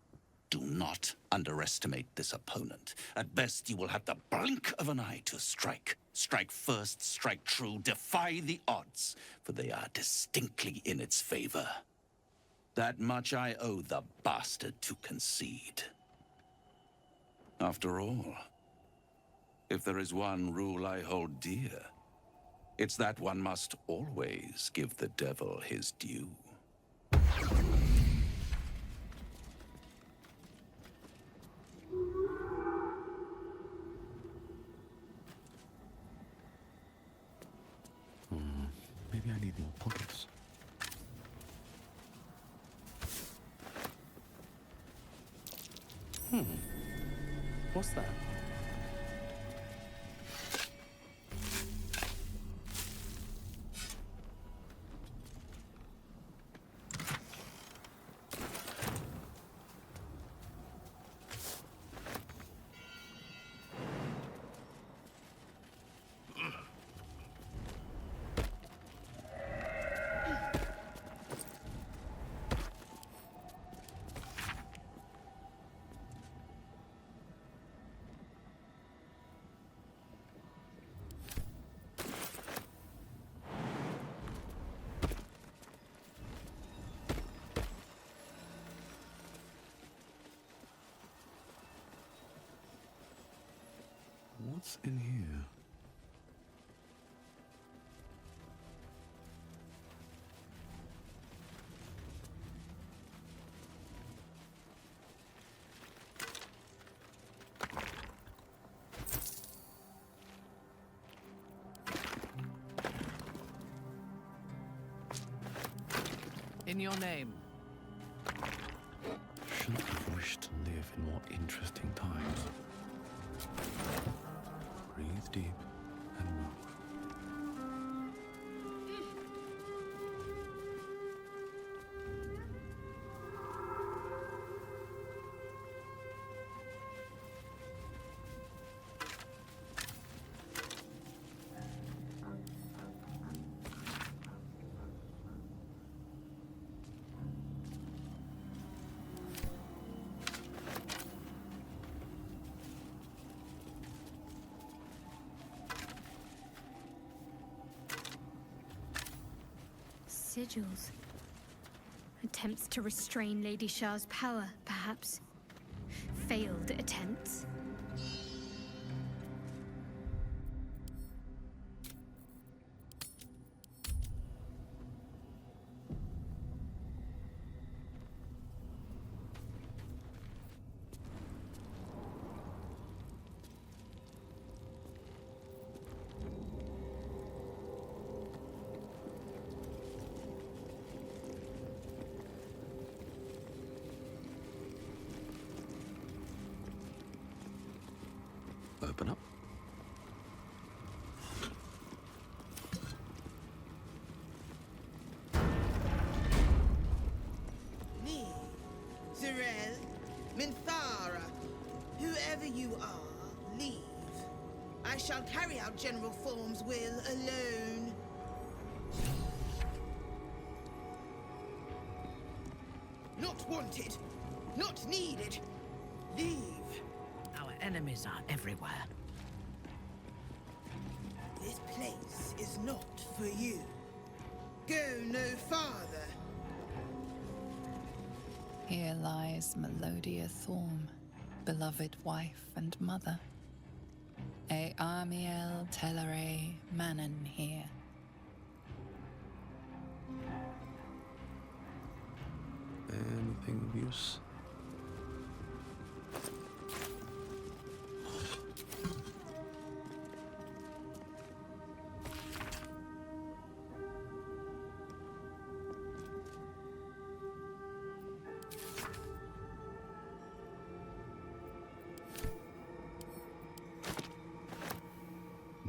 Do not underestimate this opponent. At best, you will have the blink of an eye to strike. Strike first, strike true, defy the odds, for they are distinctly in its favor. That much I owe the bastard to concede. After all, if there is one rule I hold dear, it's that one must always give the devil his due. Maybe I need more pockets. What's that? What's in here? In your name. Shouldn't have wished to live in more interesting times. Breathe deep and move. Sigils. Attempts to restrain Lady Shah's power, perhaps. Failed attempts. Open up. Me, Zirel, Minthara, whoever you are, leave. I shall carry out General Thorm's will alone. Not wanted, not needed. Leave. Our enemies are everywhere. This place is not for you. Go no farther. Here lies Melodia Thorm, beloved wife and mother. E Amiel Telere Manon here. Anything of use?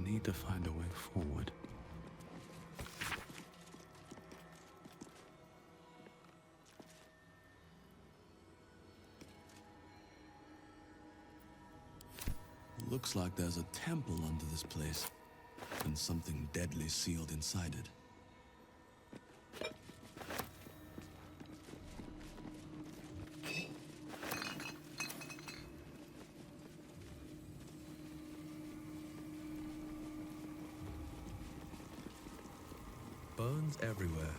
Need to find a way forward. Looks like there's a temple under this place, and something deadly sealed inside it. Bones everywhere.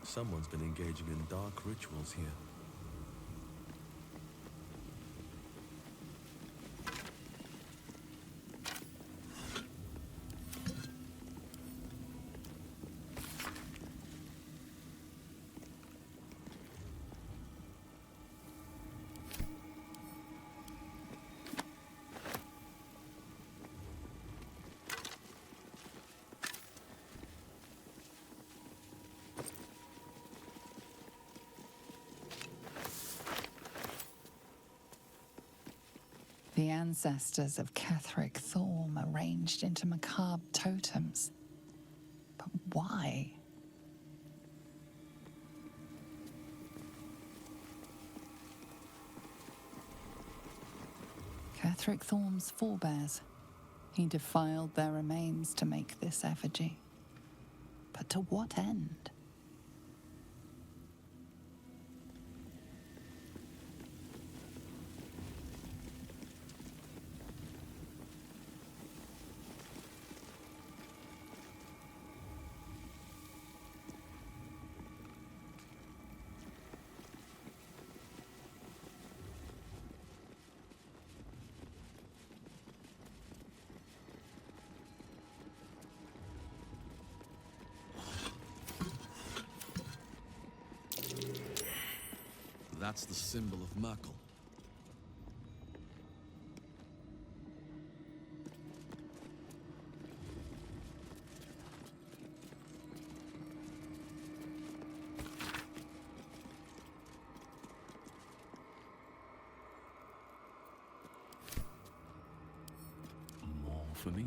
Someone's been engaging in dark rituals here. The ancestors of Ketheric Thorm arranged into macabre totems. But why? Ketheric Thorm's forebears. He defiled their remains to make this effigy. But to what end? That's the symbol of Merkel. More for me.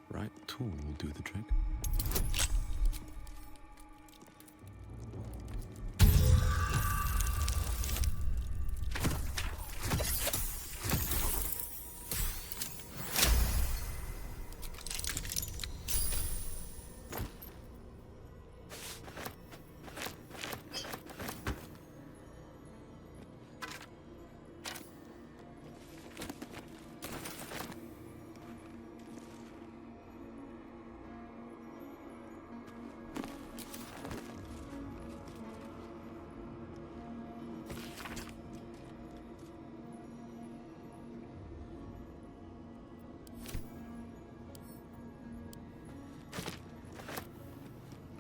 Right tool will do the trick.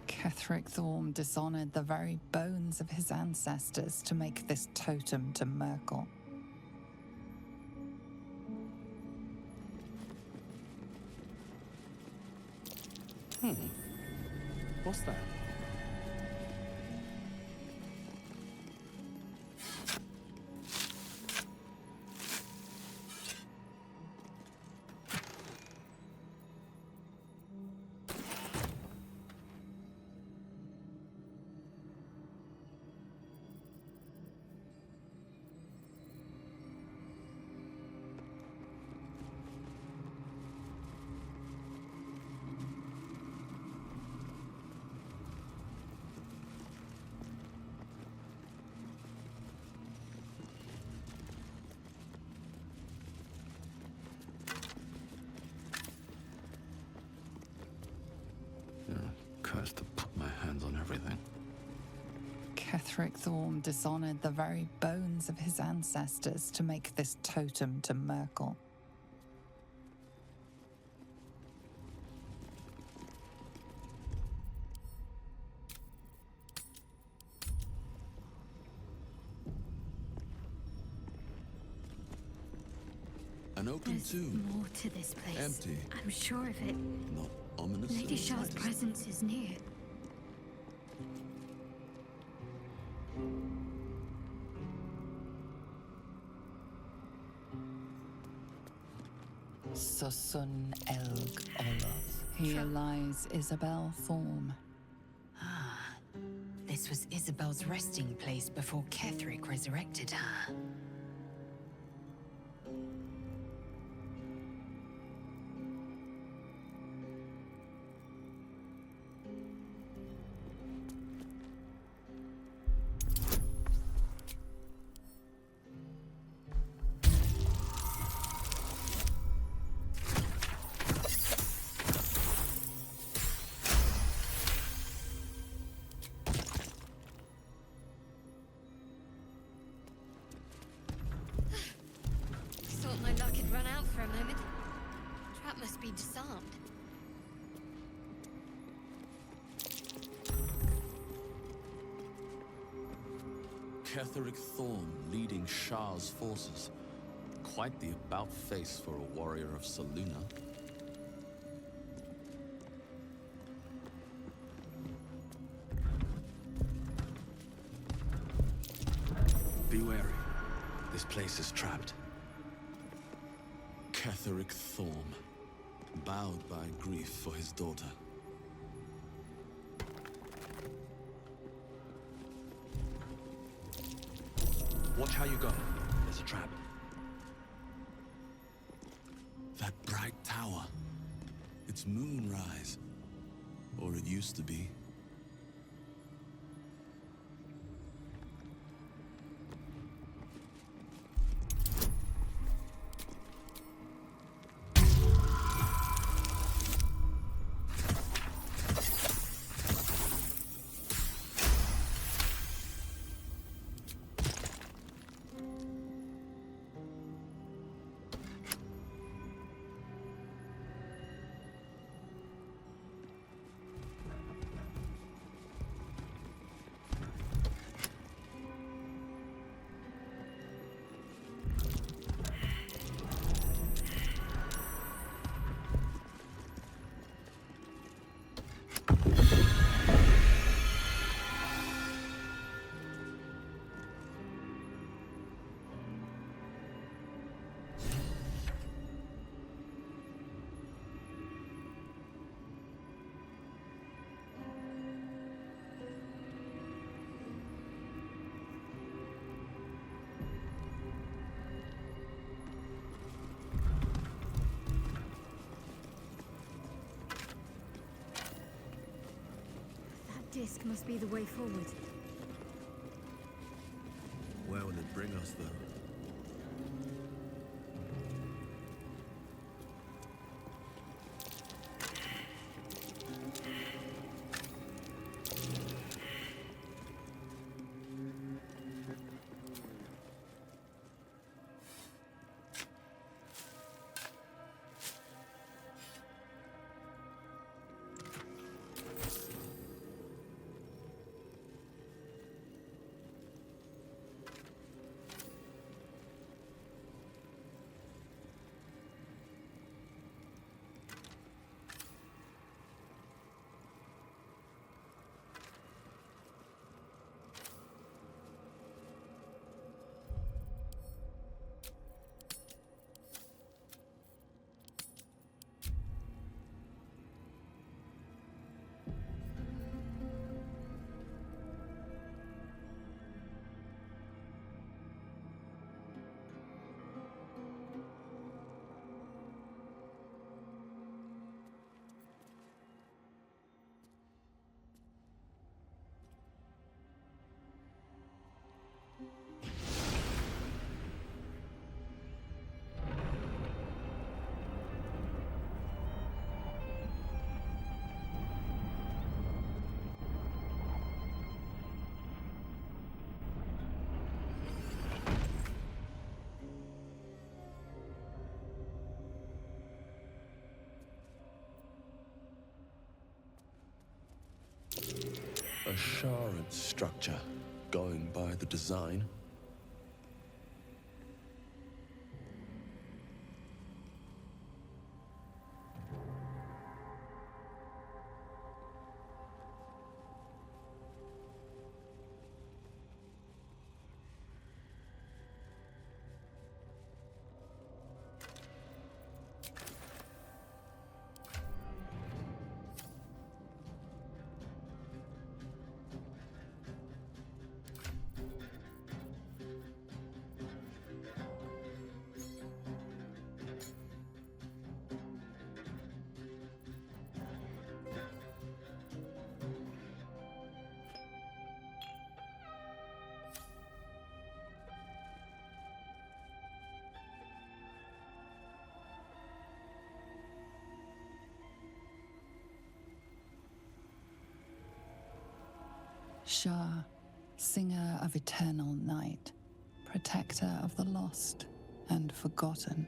Ketheric Thorm dishonored the very bones of his ancestors to make this totem to Merkel. What's that? Cursed to put my hands on everything. Ketheric Thorm dishonored the very bones of his ancestors to make this totem to Merkel. An open There's tomb. more to this place. Empty. I'm sure of it. Not ominous. Lady Shah's presence is near. Susun Elg Oloth. Here lies Isobel Thorm. Ah, this was Isabel's resting place before Ketheric resurrected her. Thought my luck had run out for a moment. Trap must be disarmed. Ketheric Thorm leading Shah's forces. Quite the about-face for a warrior of Saluna. Be wary. This place is trapped. Ketheric Thorm, bowed by grief for his daughter. Watch how you go. There's a trap. That bright tower. It's moonrise. Or it used to be. Disc must be the way forward. Where will it bring us, though? A shard structure, going by the design. Shah, singer of eternal night, protector of the lost and forgotten.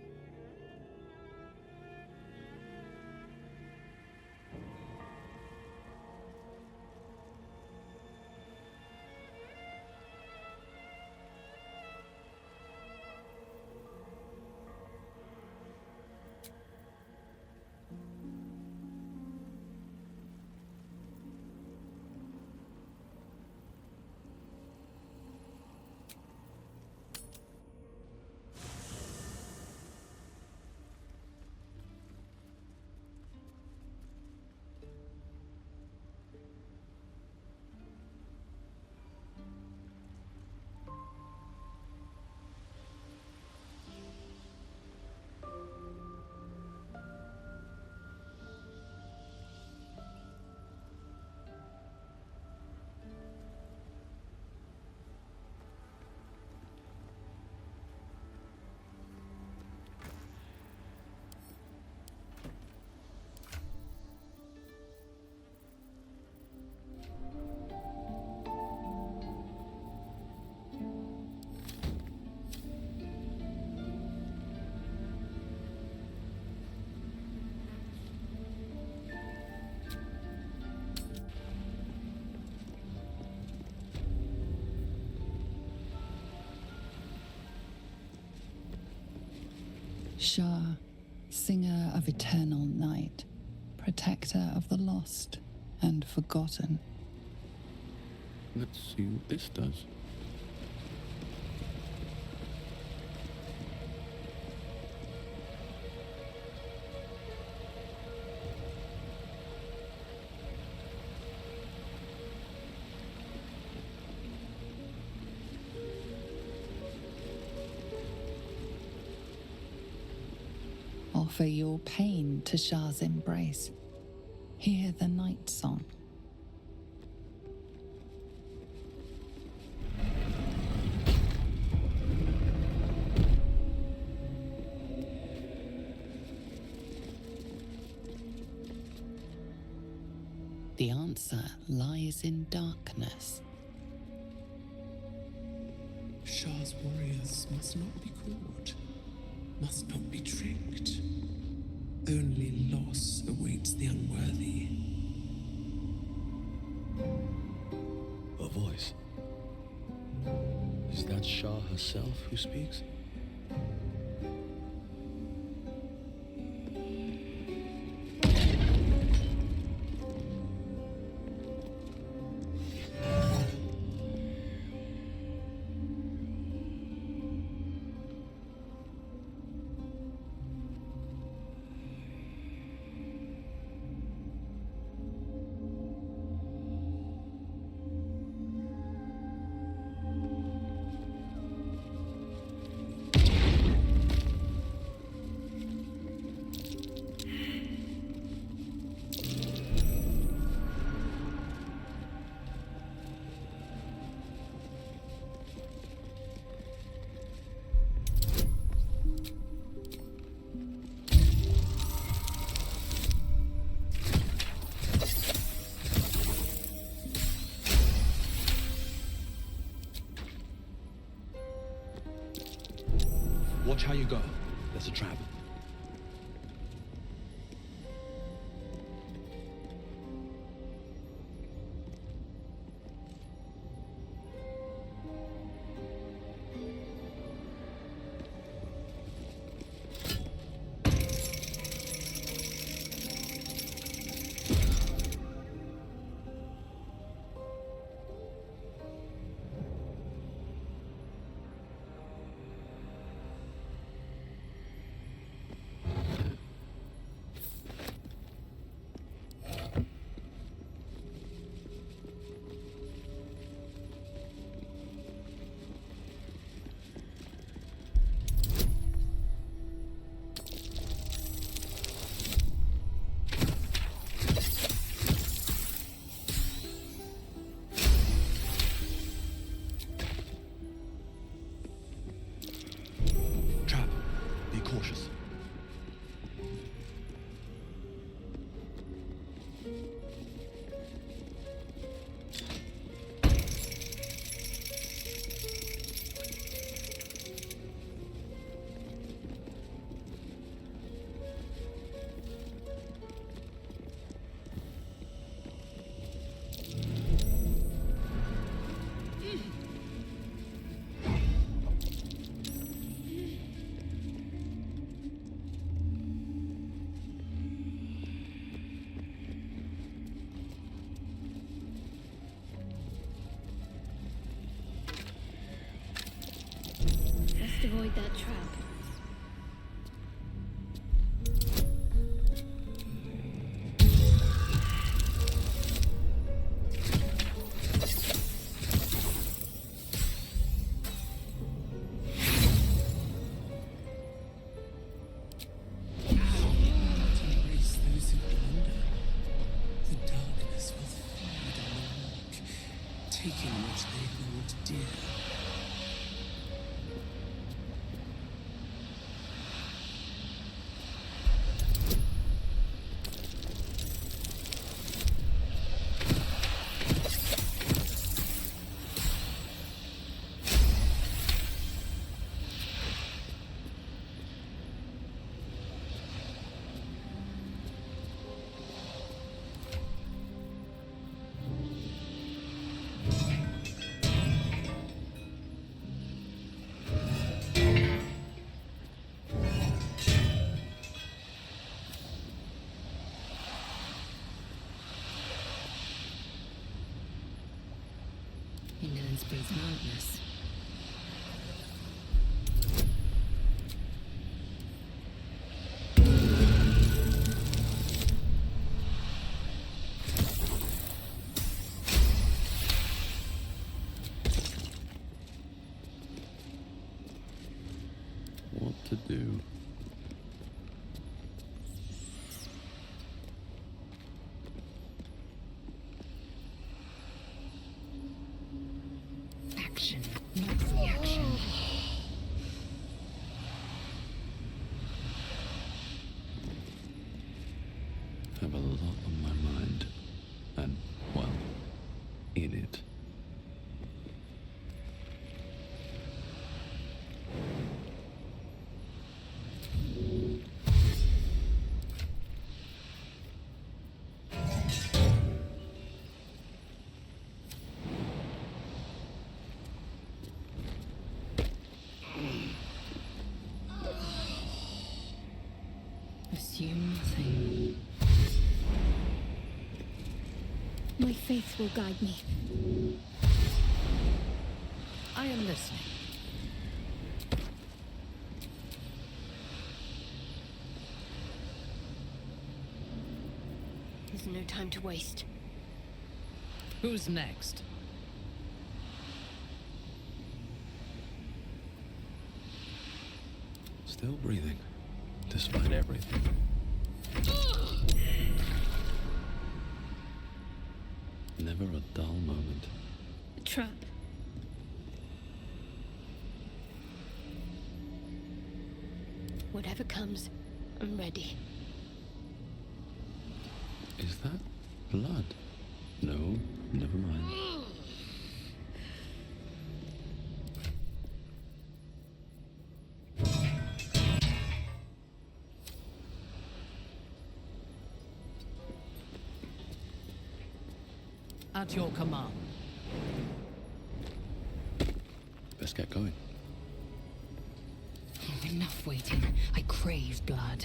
Shah, singer of eternal night, protector of the lost and forgotten. Let's see what this does. Offer your pain to Shah's embrace. Hear the night song. The answer lies in darkness. Shah's warriors must not be caught, must not be tricked. Only loss awaits the unworthy. A voice. Is that Shah herself who speaks? Watch how you go. There's a trap. Cautious. Avoid that trap. Embrace those who blunder. The darkness will feed on the weak, taking what they hold dear. Patience breeds madness. What to do? Action, not reaction. Have a lot on my mind. And, well, in it. Assume nothing. My faith will guide me. I am listening. There's no time to waste. Who's next? Still breathing, despite everything. Never a dull moment. A trap. Whatever comes, I'm ready. Is that blood? No, never mind. At your command. Best get going. Oh, enough waiting. I crave blood.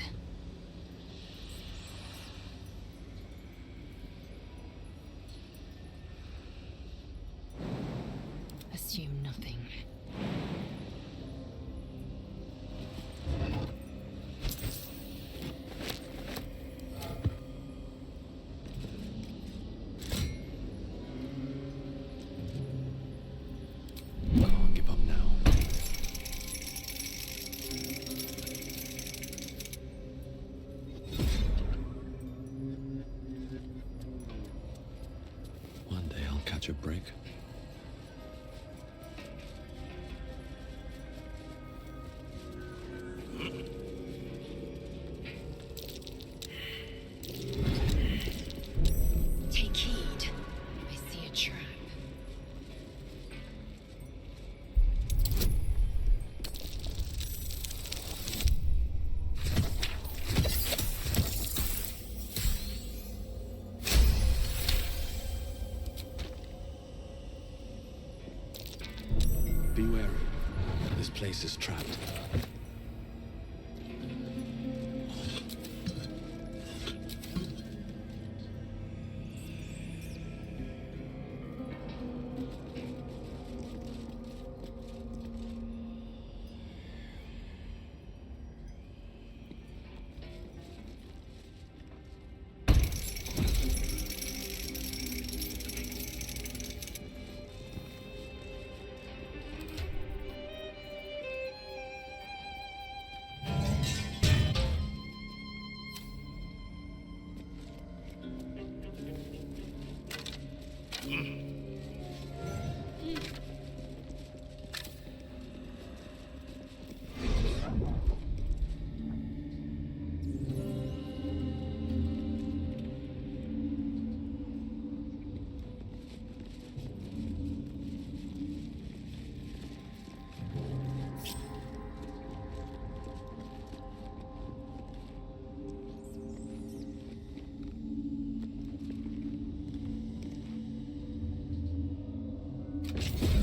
Assume nothing. Can't give up now. One day I'll catch a break. Take heed. I see a trap. Be wary. This place is trapped.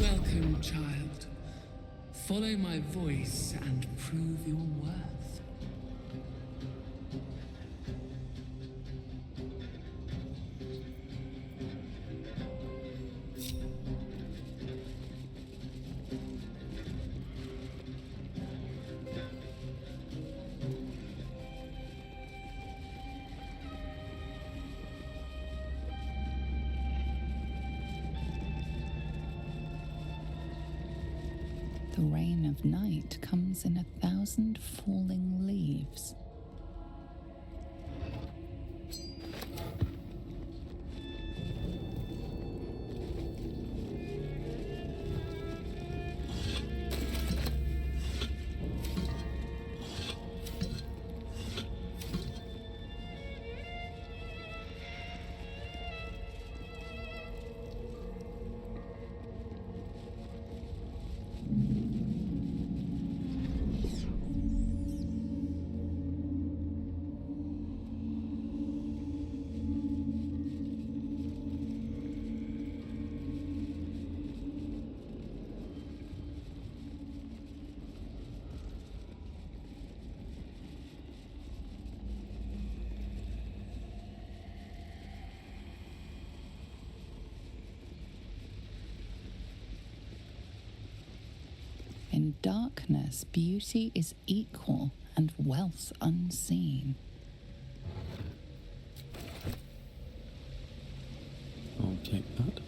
Welcome, child. Follow my voice and prove your worth. The rain of night comes in 1,000 falling leaves. In darkness, beauty is equal and wealth unseen. I'll take that.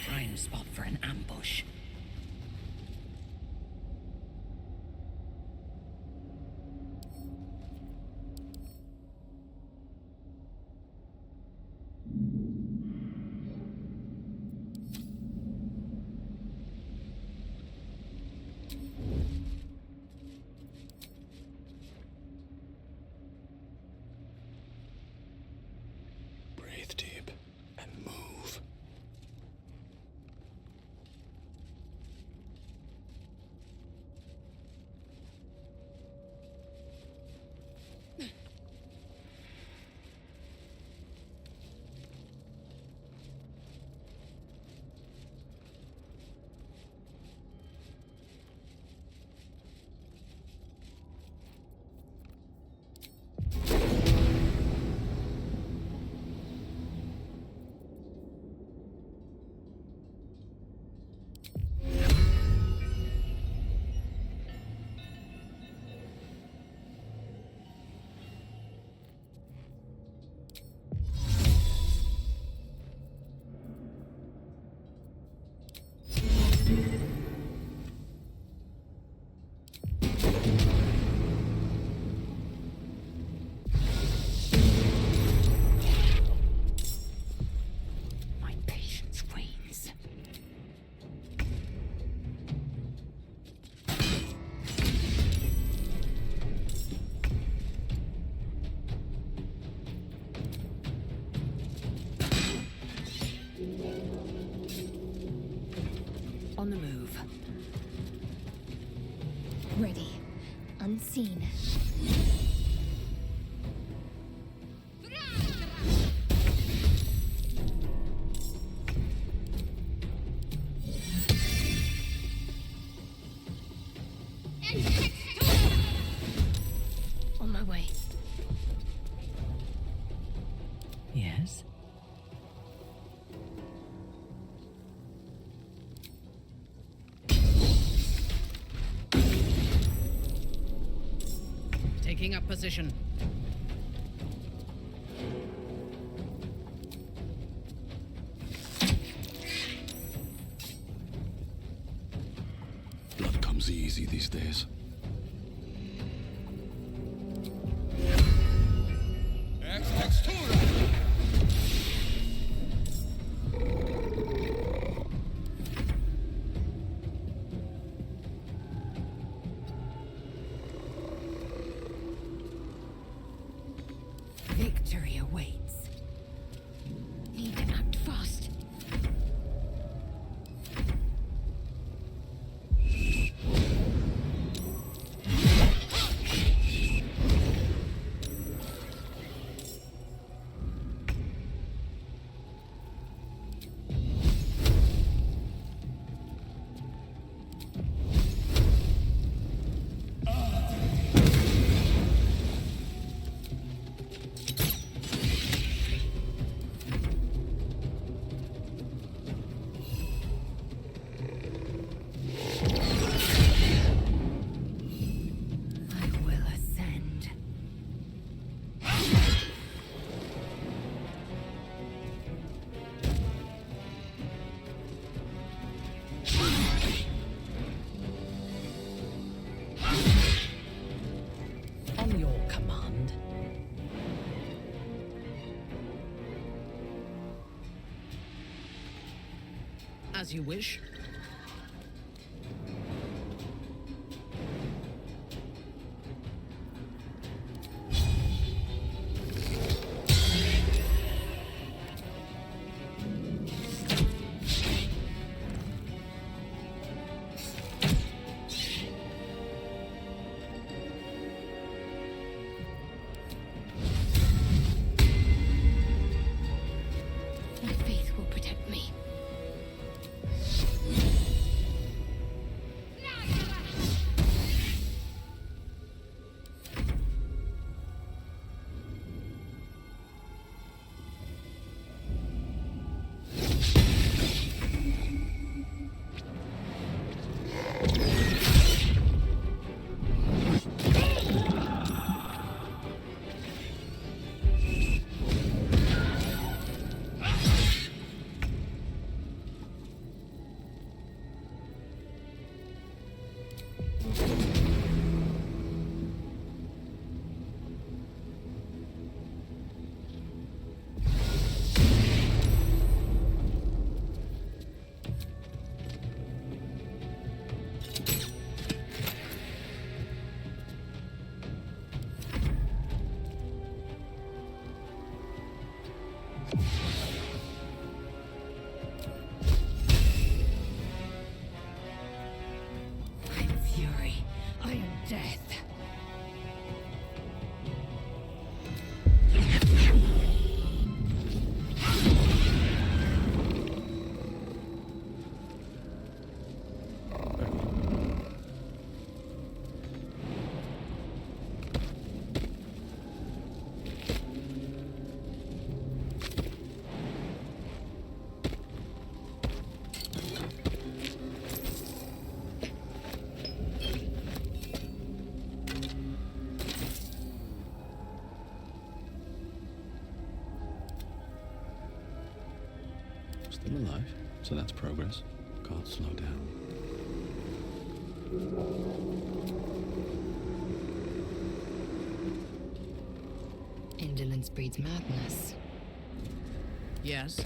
Prime spot for an ambush. Breathe deep and move. My patience wanes. On the move. Ready. Unseen. On my way. Yes? Taking up position. Blood comes easy these days. Victory awaits. fast. On your command. As you wish. My faith will protect me. I'm fury. I am death. Still alive, so that's progress. Can't slow down. Indolence breeds madness. Yes.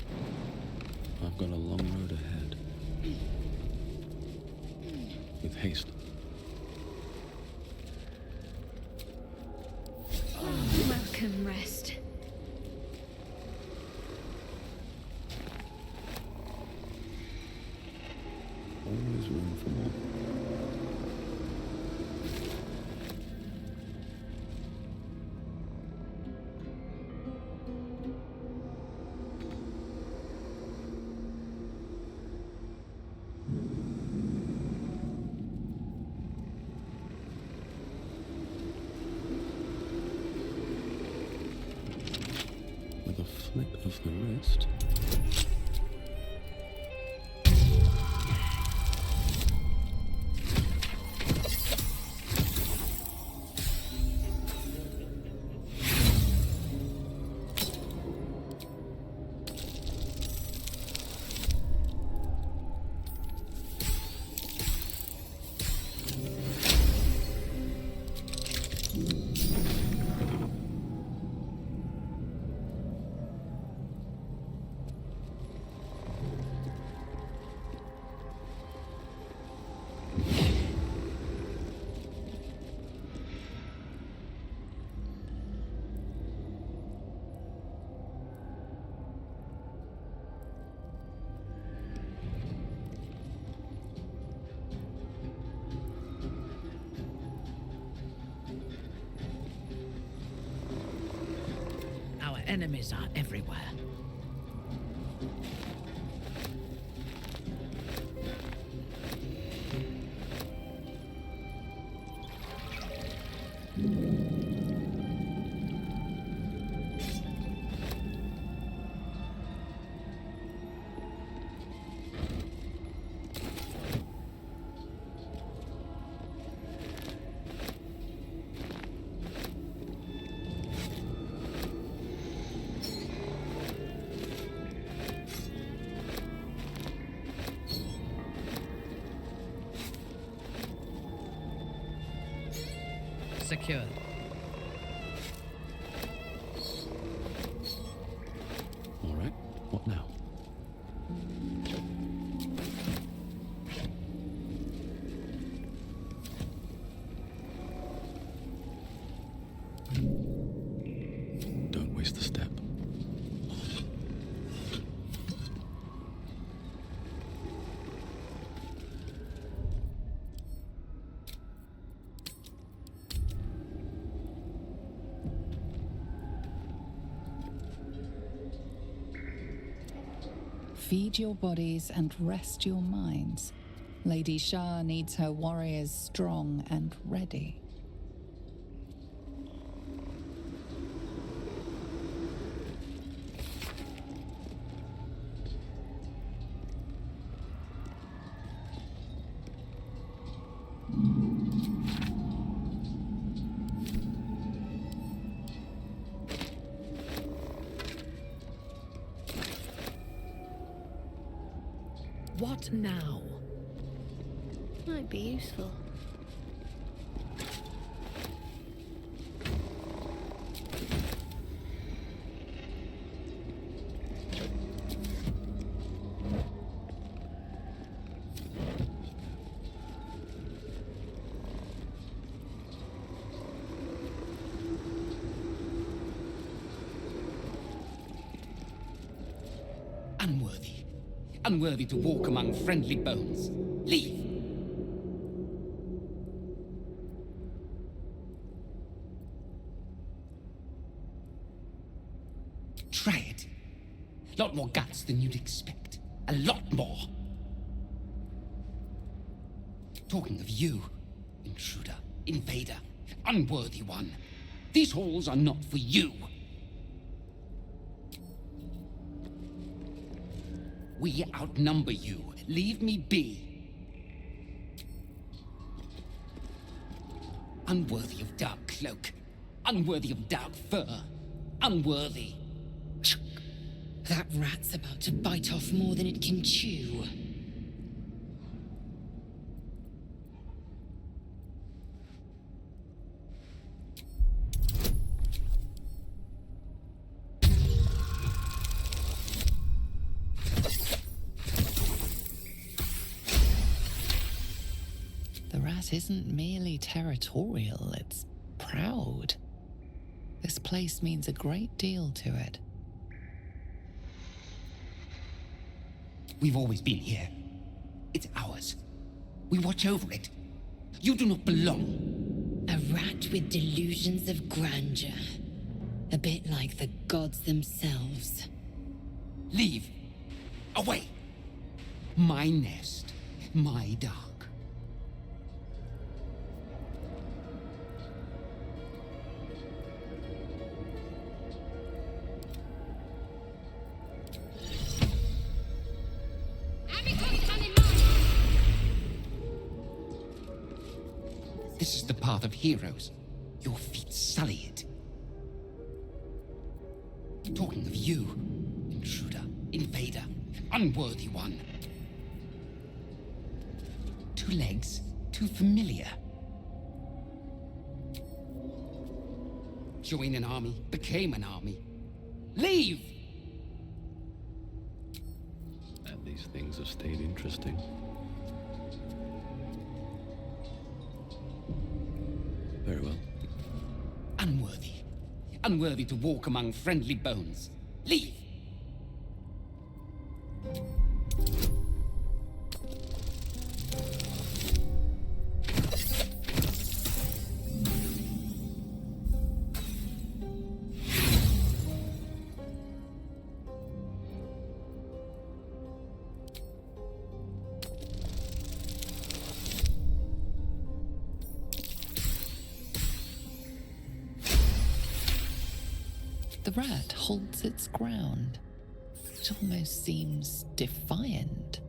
I've got a long road ahead. With haste. Welcome, rest. Always room for more. With a flick of the wrist. Enemies are everywhere. Secured. All right, what now? Don't waste a step. Feed your bodies and rest your minds. Lady Shah needs her warriors strong and ready. What now? Might be useful. Unworthy. Unworthy to walk among friendly bones. Leave! Try it. Lot more guts than you'd expect. A lot more. Talking of you, intruder, invader, unworthy one. These halls are not for you. We outnumber you. Leave me be. Unworthy of dark cloak. Unworthy of dark fur. Unworthy. That rat's about to bite off more than it can chew. The rat isn't merely territorial, it's proud. This place means a great deal to it. We've always been here. It's ours. We watch over it. You do not belong. A rat with delusions of grandeur. A bit like the gods themselves. Leave. Away. My nest. My dark. This is the path of heroes. Your feet sully it. Talking of you, intruder, invader, unworthy one. Two legs, too familiar. Joined an army, became an army. Leave! And these things have stayed interesting. Very well. Unworthy. Unworthy to walk among friendly bones. Leave! The rat holds its ground. It almost seems defiant.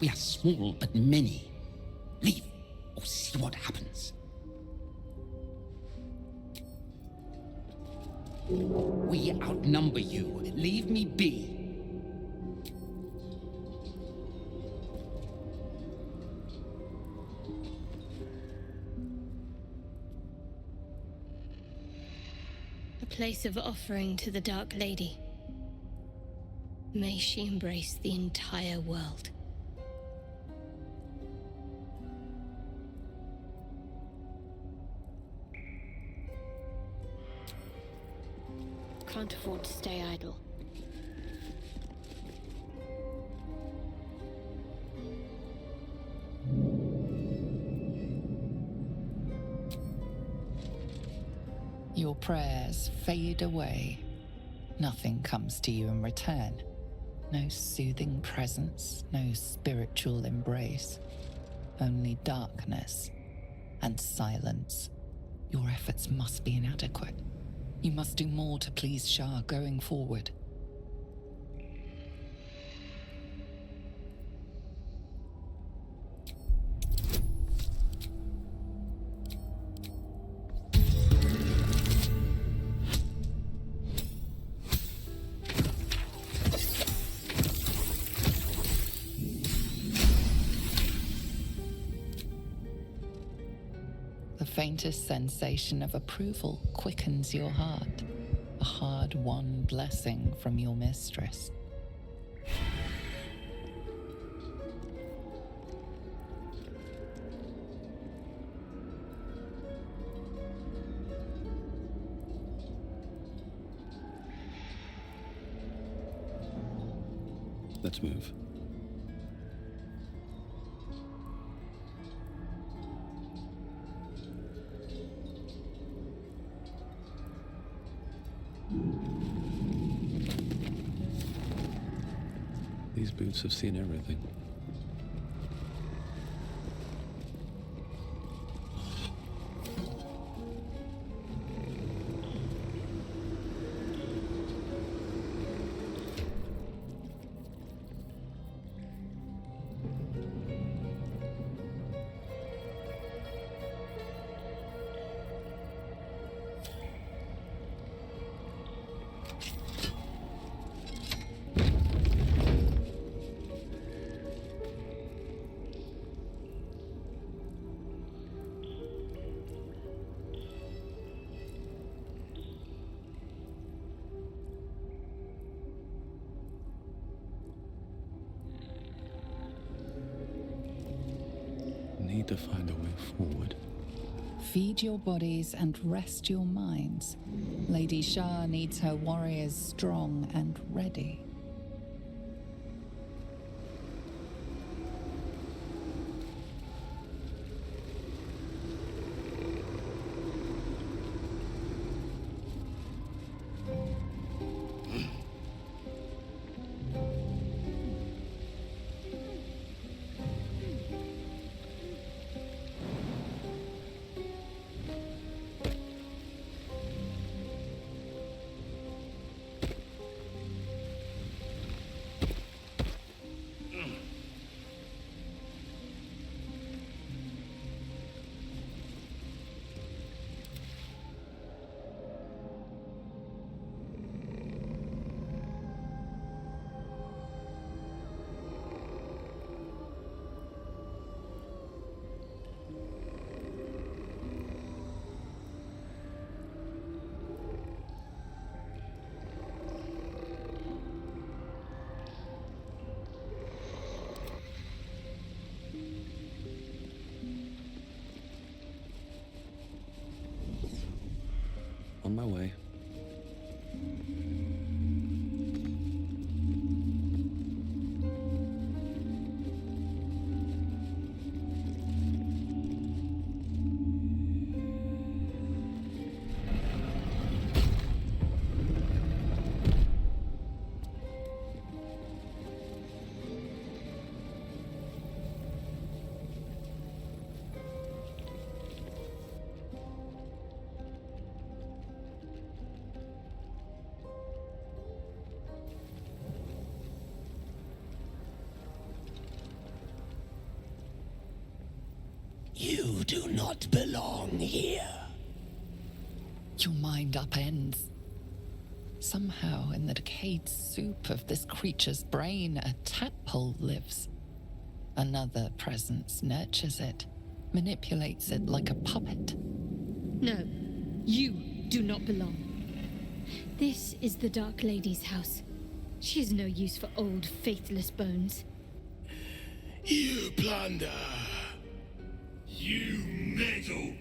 We are small but many. Leave, or see what happens. We outnumber you. Leave me be. A place of offering to the Dark Lady. May she embrace the entire world. Can't afford to stay idle. Your prayers fade away. Nothing comes to you in return. No soothing presence, no spiritual embrace. Only darkness and silence. Your efforts must be inadequate. You must do more to please Shah going forward. The faintest sensation of approval quickens your heart, a hard-won blessing from your mistress. Let's move. These boots have seen everything. Need to find a way forward. Feed your bodies and rest your minds. Lady Shah needs her warriors strong and ready. On my way. You do not belong here. Your mind upends. Somehow, in the decayed soup of this creature's brain, a tadpole lives. Another presence nurtures it, manipulates it like a puppet. No, you do not belong. This is the Dark Lady's house. She is no use for old, faithless bones. You plunder. You meddle.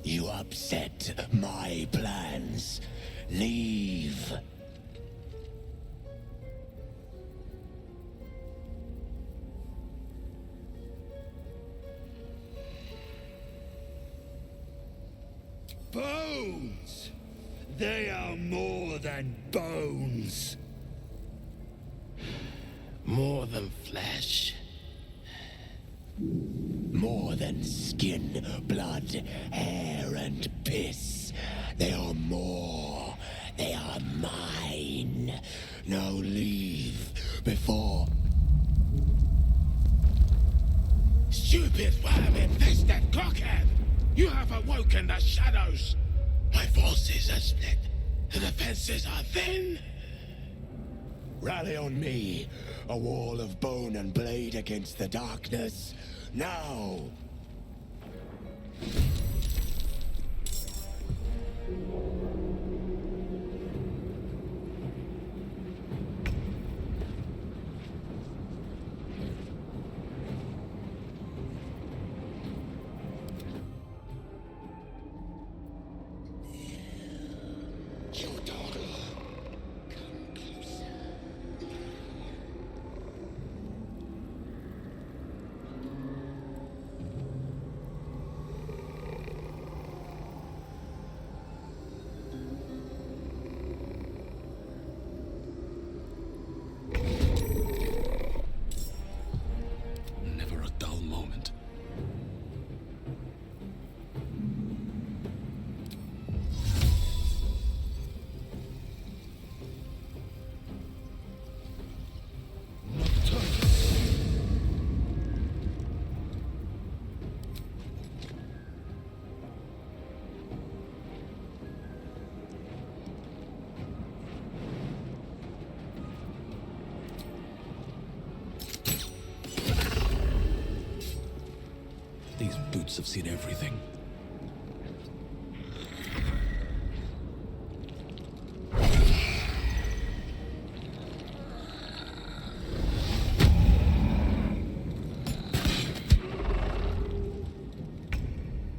You upset my plans. Leave. Bones! They are more than bones. More than flesh. More than skin, blood, hair, and piss. They are more. They are mine. Now leave before... Stupid worm-infested cockhead! You have awoken the shadows! My forces are split. The defenses are thin. Rally on me. A wall of bone and blade against the darkness. Now! These boots have seen everything.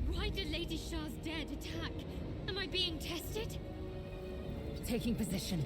Why did Lady Shah's dead attack? Am I being tested? Taking position.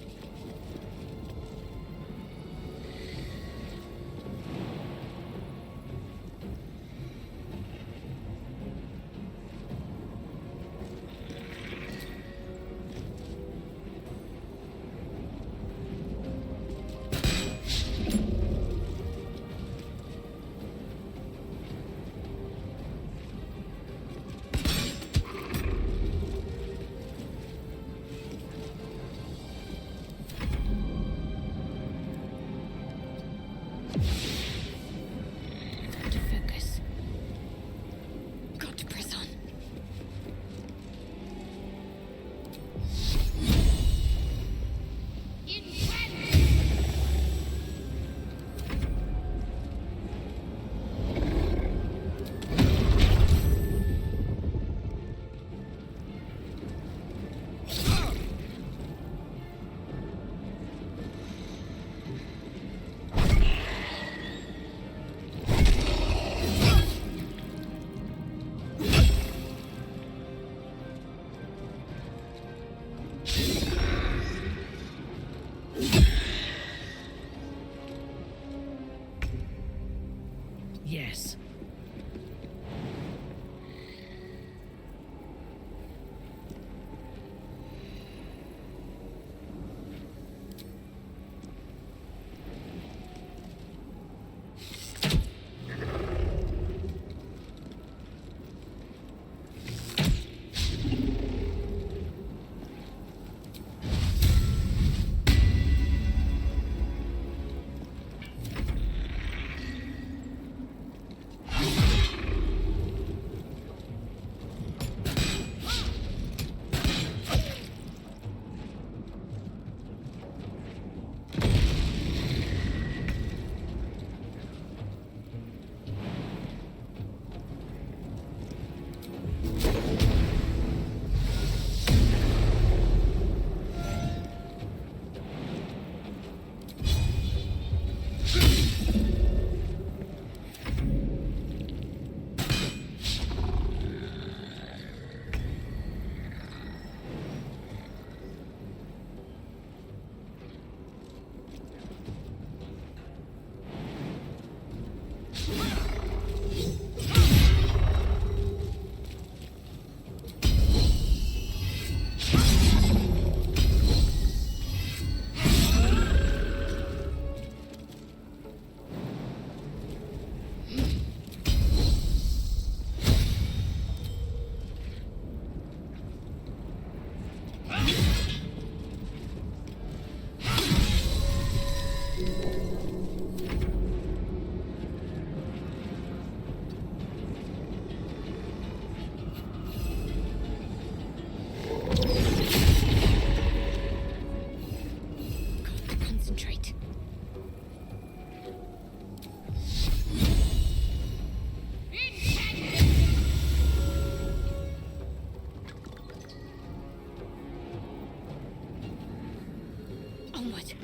Onward.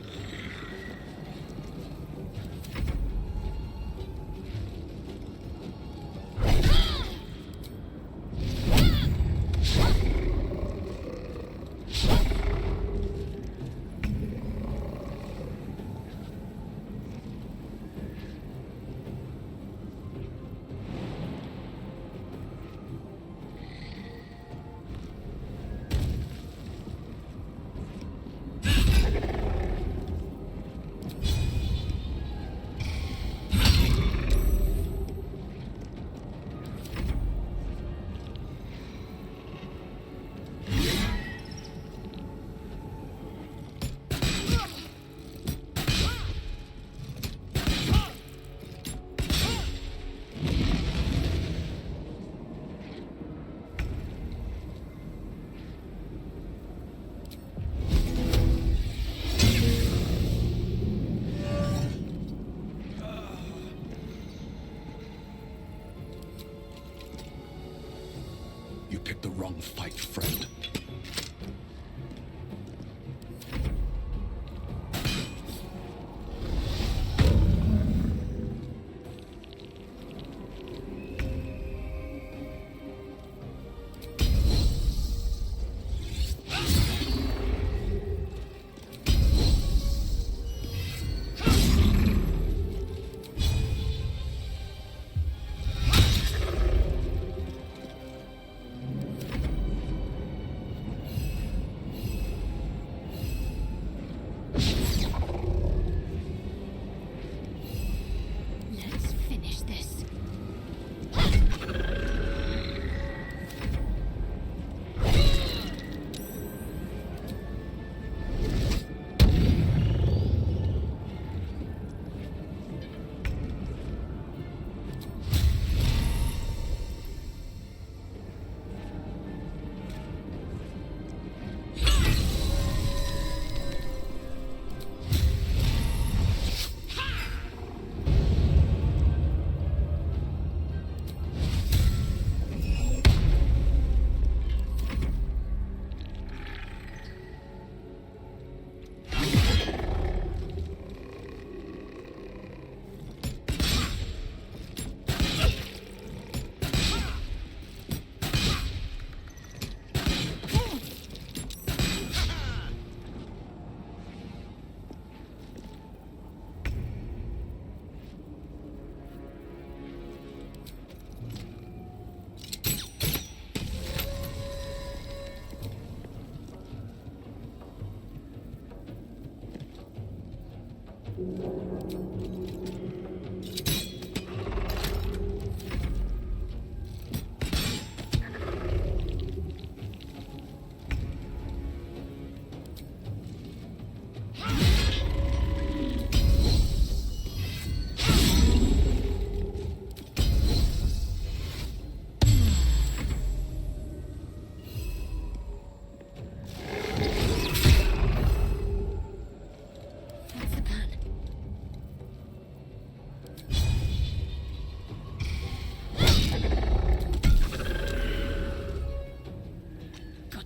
You picked the wrong fight, friend.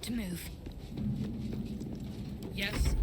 To move. Yes.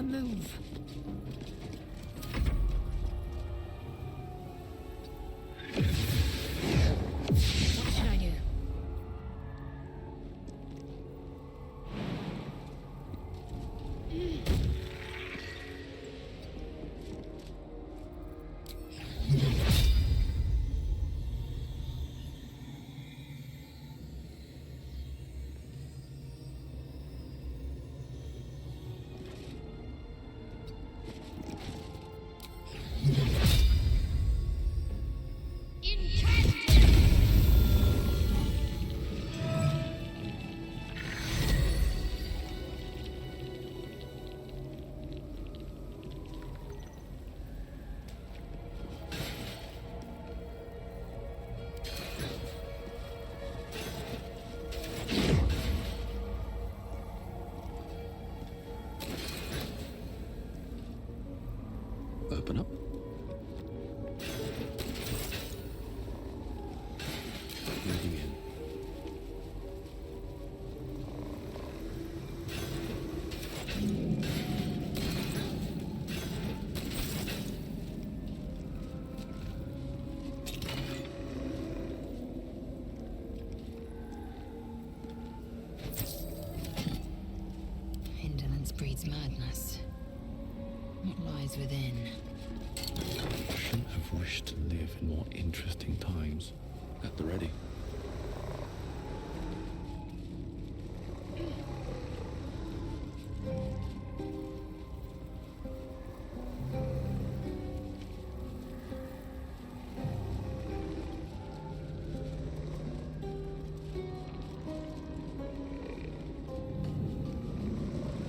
move. What should I do? Open up. Moving in. Indolence breeds madness. What lies within? Shouldn't have wished to live in more interesting times. At the ready.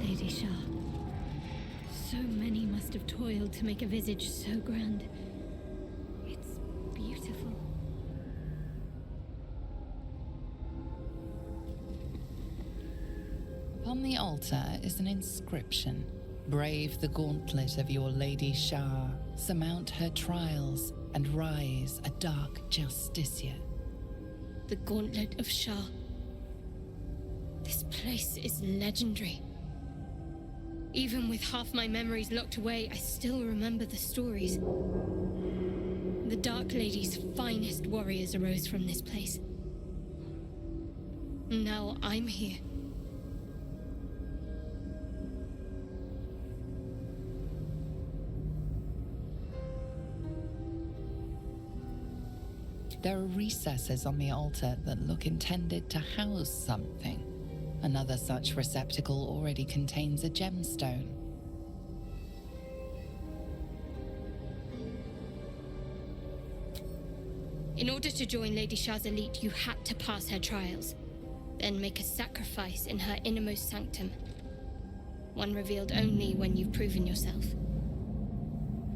Lady Shah. So many must have toiled to make a visage so grand. It's beautiful. Upon the altar is an inscription. Brave the gauntlet of your Lady Shah, surmount her trials, and rise a dark justiciar. The gauntlet of Shah. This place is legendary. Even with half my memories locked away, I still remember the stories. The Dark Lady's finest warriors arose from this place. Now I'm here. There are recesses on the altar that look intended to house something. Another such receptacle already contains a gemstone. In order to join Lady Shah's elite, you had to pass her trials, then make a sacrifice in her innermost sanctum. One revealed only when you've proven yourself.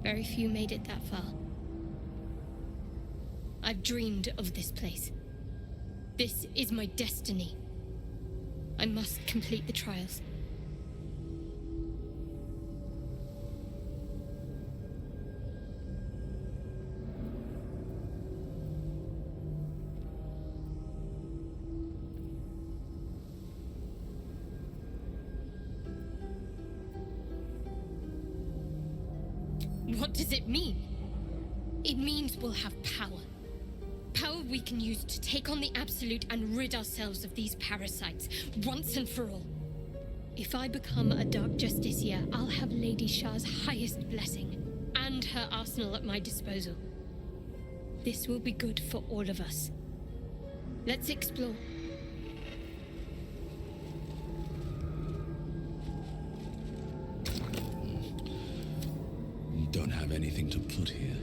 Very few made it that far. I've dreamed of this place. This is my destiny. I must complete the trials. What does it mean? It means we'll have power. Power we can use to take on the Absolute and rid ourselves of these parasites, once and for all. If I become a Dark Justiciar, I'll have Lady Shah's highest blessing, and her arsenal at my disposal. This will be good for all of us. Let's explore. You don't have anything to put here.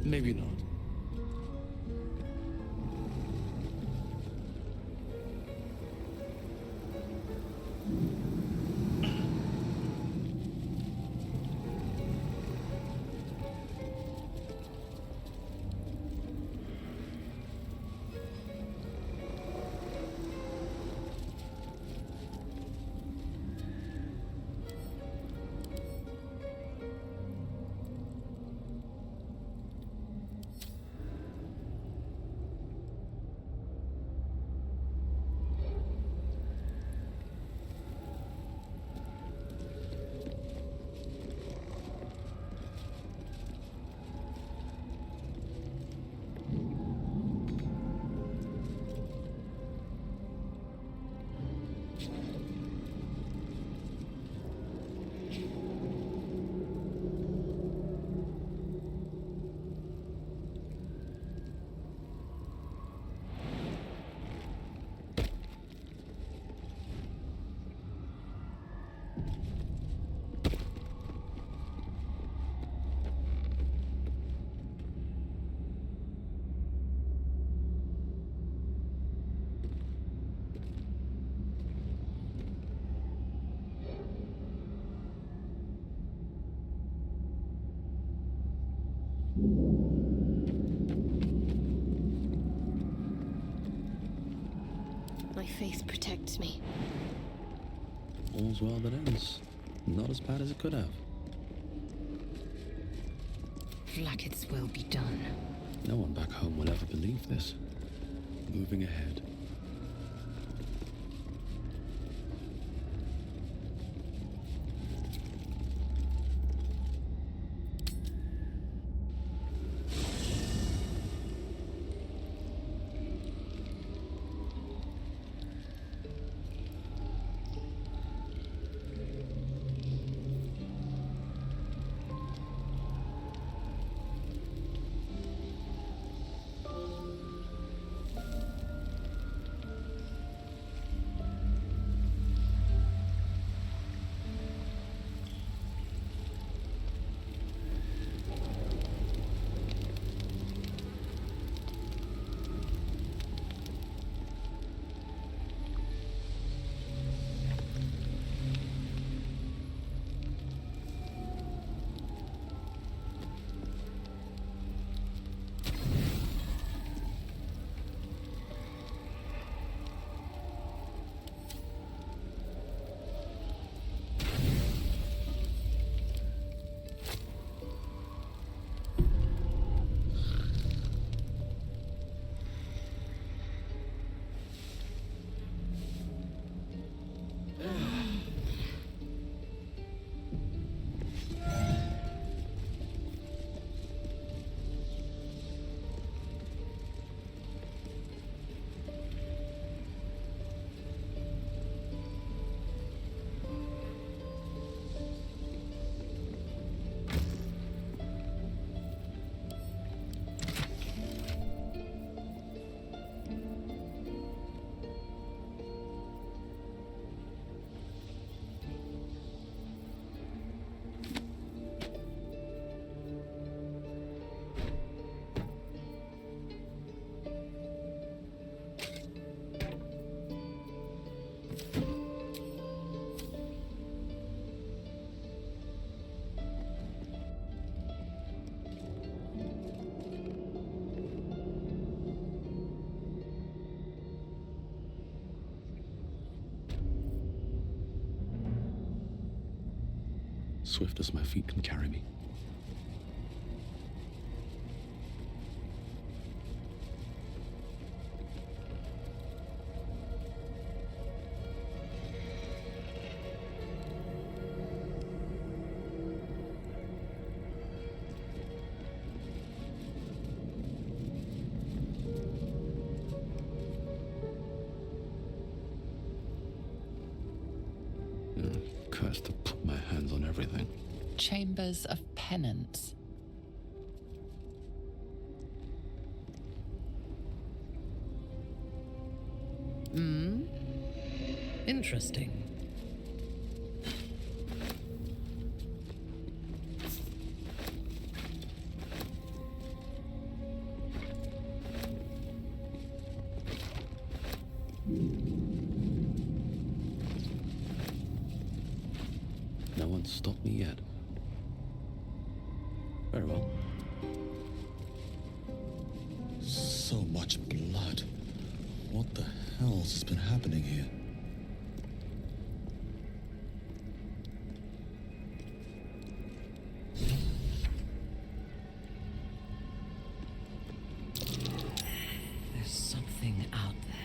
Maybe not. My faith protects me. All's well that ends. Not as bad as it could have. Vlaakith's will be done. No one back home will ever believe this. Moving ahead. Swift as my feet can carry me. Cursed to put my hands on everything. Chambers of Penance. Interesting. No one's stopped me yet. Very well. So much blood. What the hell's has been happening here? There's something out there.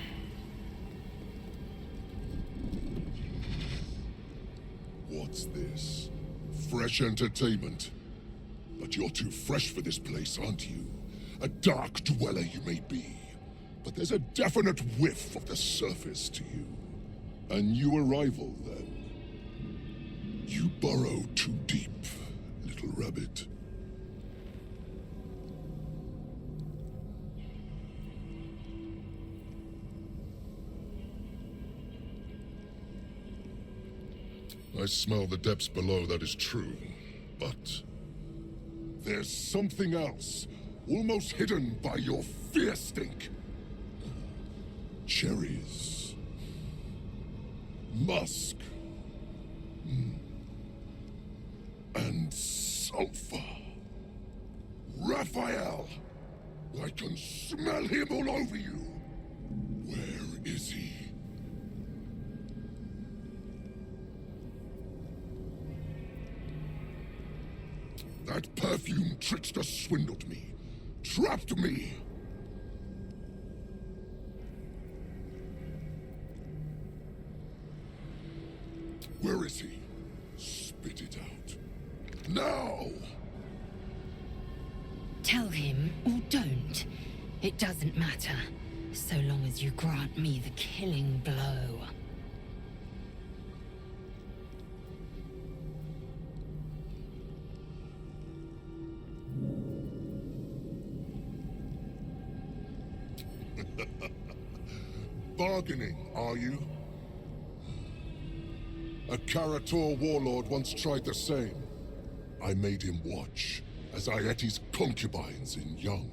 What's this? Fresh entertainment? But you're too fresh for this place, aren't you? A dark dweller you may be, but there's a definite whiff of the surface to you. A new arrival, then. You burrow too deep, little rabbit. I smell the depths below, that is true. But there's something else, almost hidden by your fear stink. Cherries. Musk. And sulfur. Raphael! I can smell him all over you. Where is he? That perfume trickster swindled me. Trapped me. Where is he? Spit it out. Now! Tell him, or don't. It doesn't matter, so long as you grant me the killing blow. Bargaining, are you? A Karator warlord once tried the same. I made him watch as I ate his concubines in young,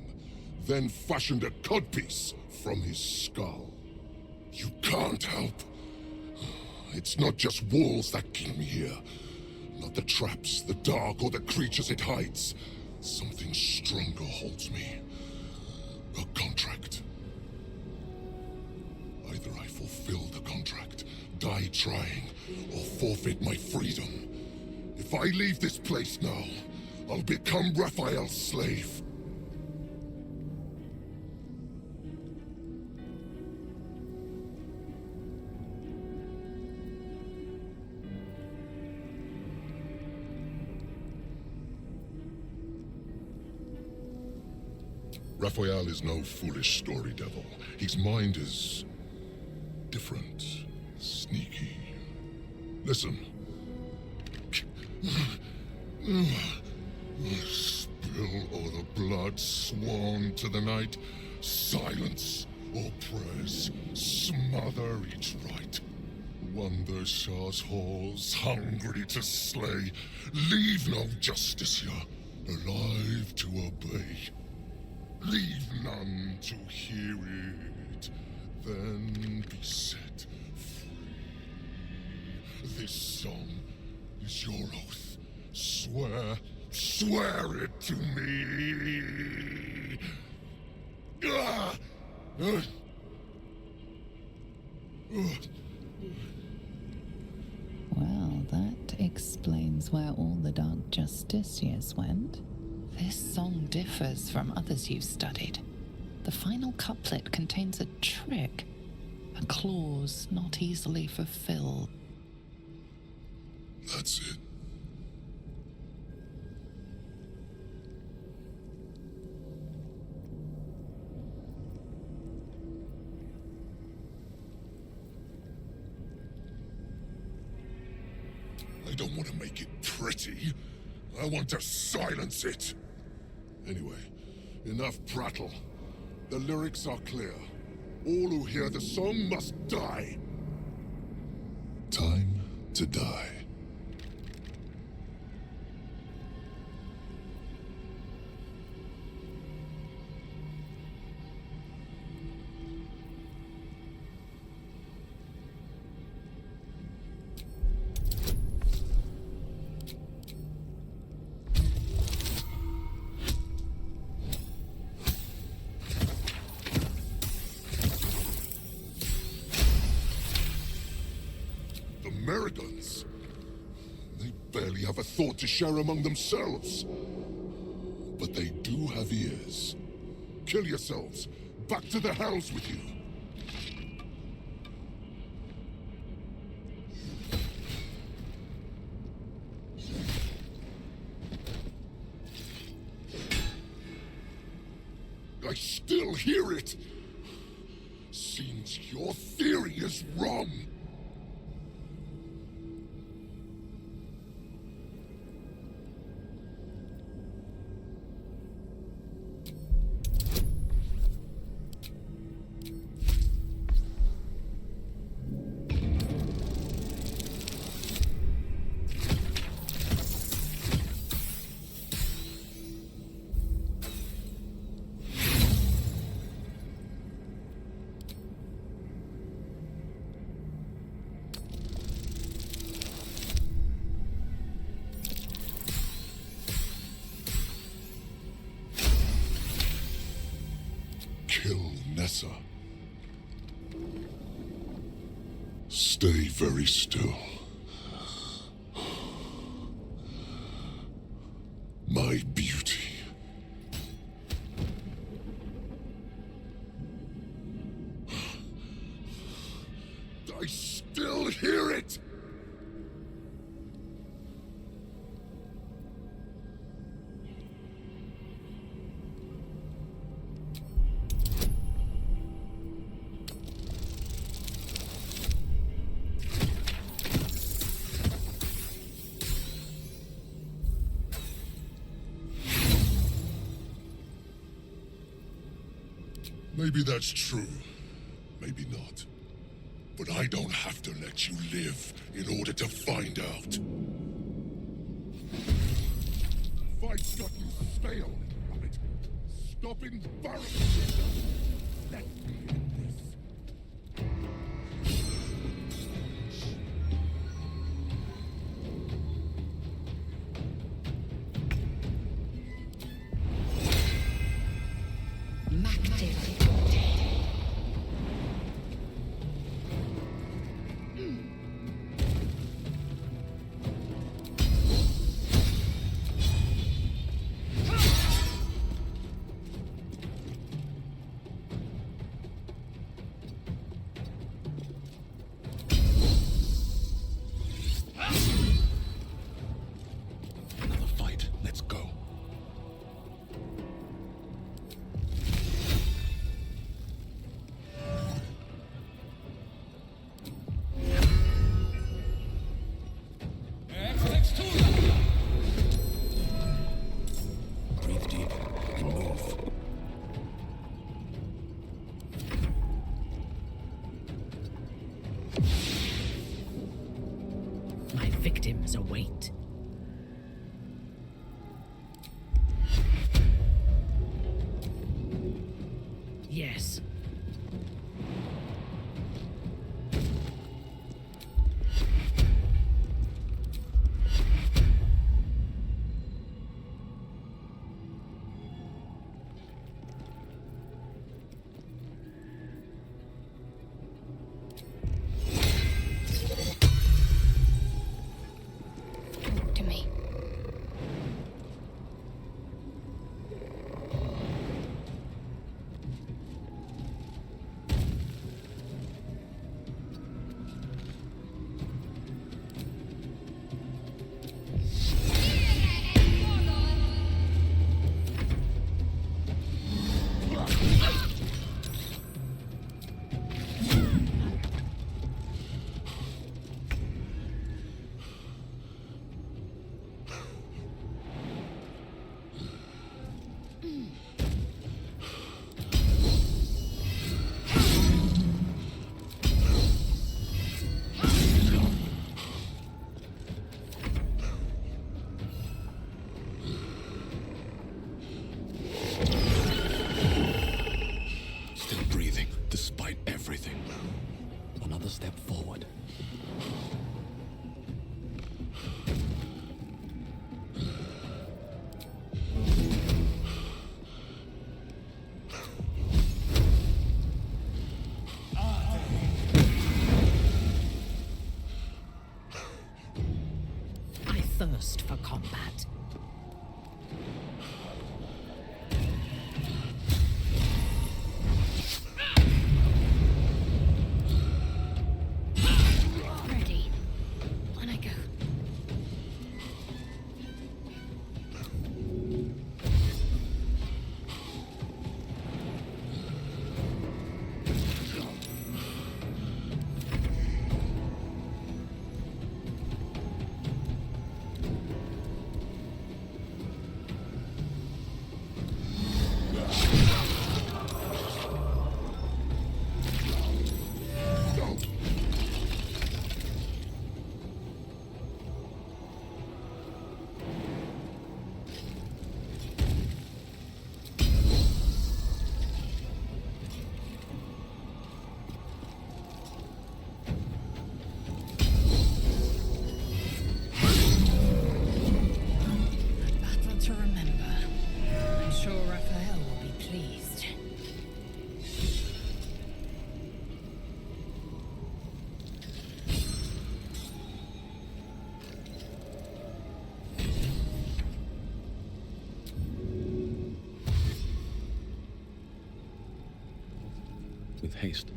then fashioned a codpiece from his skull. You can't help. It's not just walls that keep me here. Not the traps, the dark, or the creatures it hides. Something stronger holds me. A contract. Either I fulfill the contract, die trying, or forfeit my freedom. If I leave this place now, I'll become Raphael's slave. Raphael is no foolish story devil. His mind is different, sneaky. Listen. Spill all the blood sworn to the night. Silence all prayers. Smother each right. Wander Shah's halls, hungry to slay. Leave no justiciar, alive to obey. Leave none to hear it, then be set free. This song is your oath. Swear it to me. Well, that explains where all the Dark Justiciars went. This song differs from others you've studied. The final couplet contains a trick, a clause not easily fulfilled. That's it. I don't want to make it pretty. I want to silence it. Anyway, enough prattle. The lyrics are clear. All who hear the song must die. Time to die. Americans. They barely have a thought to share among themselves. But they do have ears. Kill yourselves. Back to the hells with you. I still hear it. Seems your theory is wrong. lesser. Stay very still. My beauty. I still hear it! Maybe that's true. Maybe not. But I don't have to let you live in order to find out. Fight's got you stale, rabbit. Stop embarrassing yourself. Let me end this. Victims await. Yes. Thirst for combat. Ready. On I go. with haste.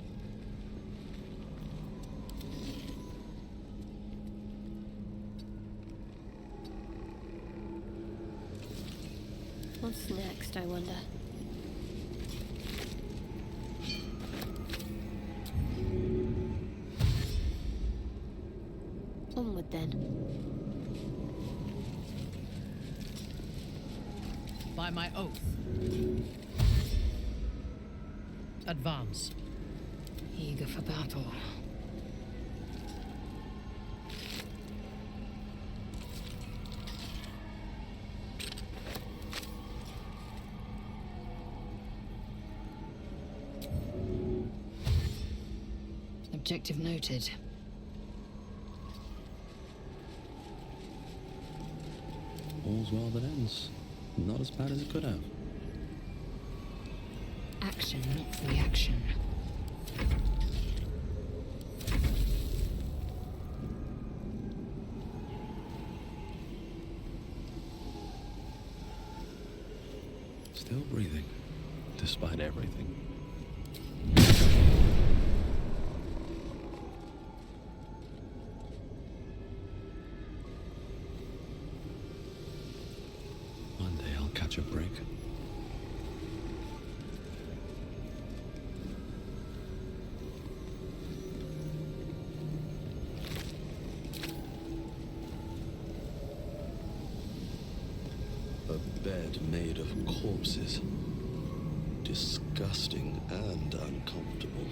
What's next, I wonder? Onward then. By my oath. Advance. Eager for battle. Objective noted. All's well that ends. Not as bad as it could have. Action, not reaction. Still breathing, despite everything. One day I'll catch a break. A bed made of corpses. Disgusting and uncomfortable.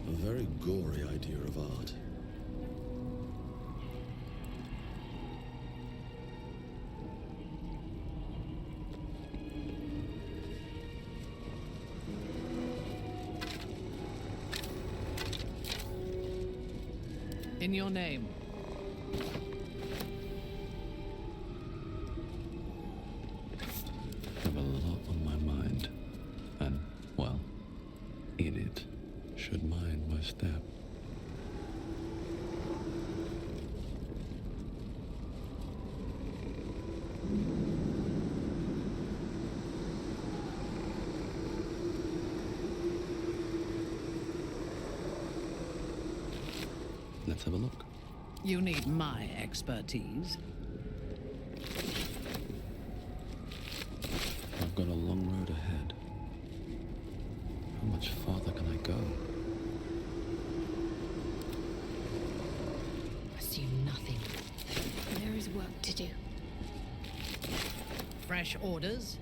A very gory idea of art. In your name. Have a lot on my mind. And, well, in it, should mind my step. Let's have a look. You need my expertise. I've got a long road ahead. How much farther can I go? Assume nothing. There is work to do. Fresh orders?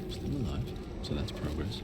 Still alive, so that's progress.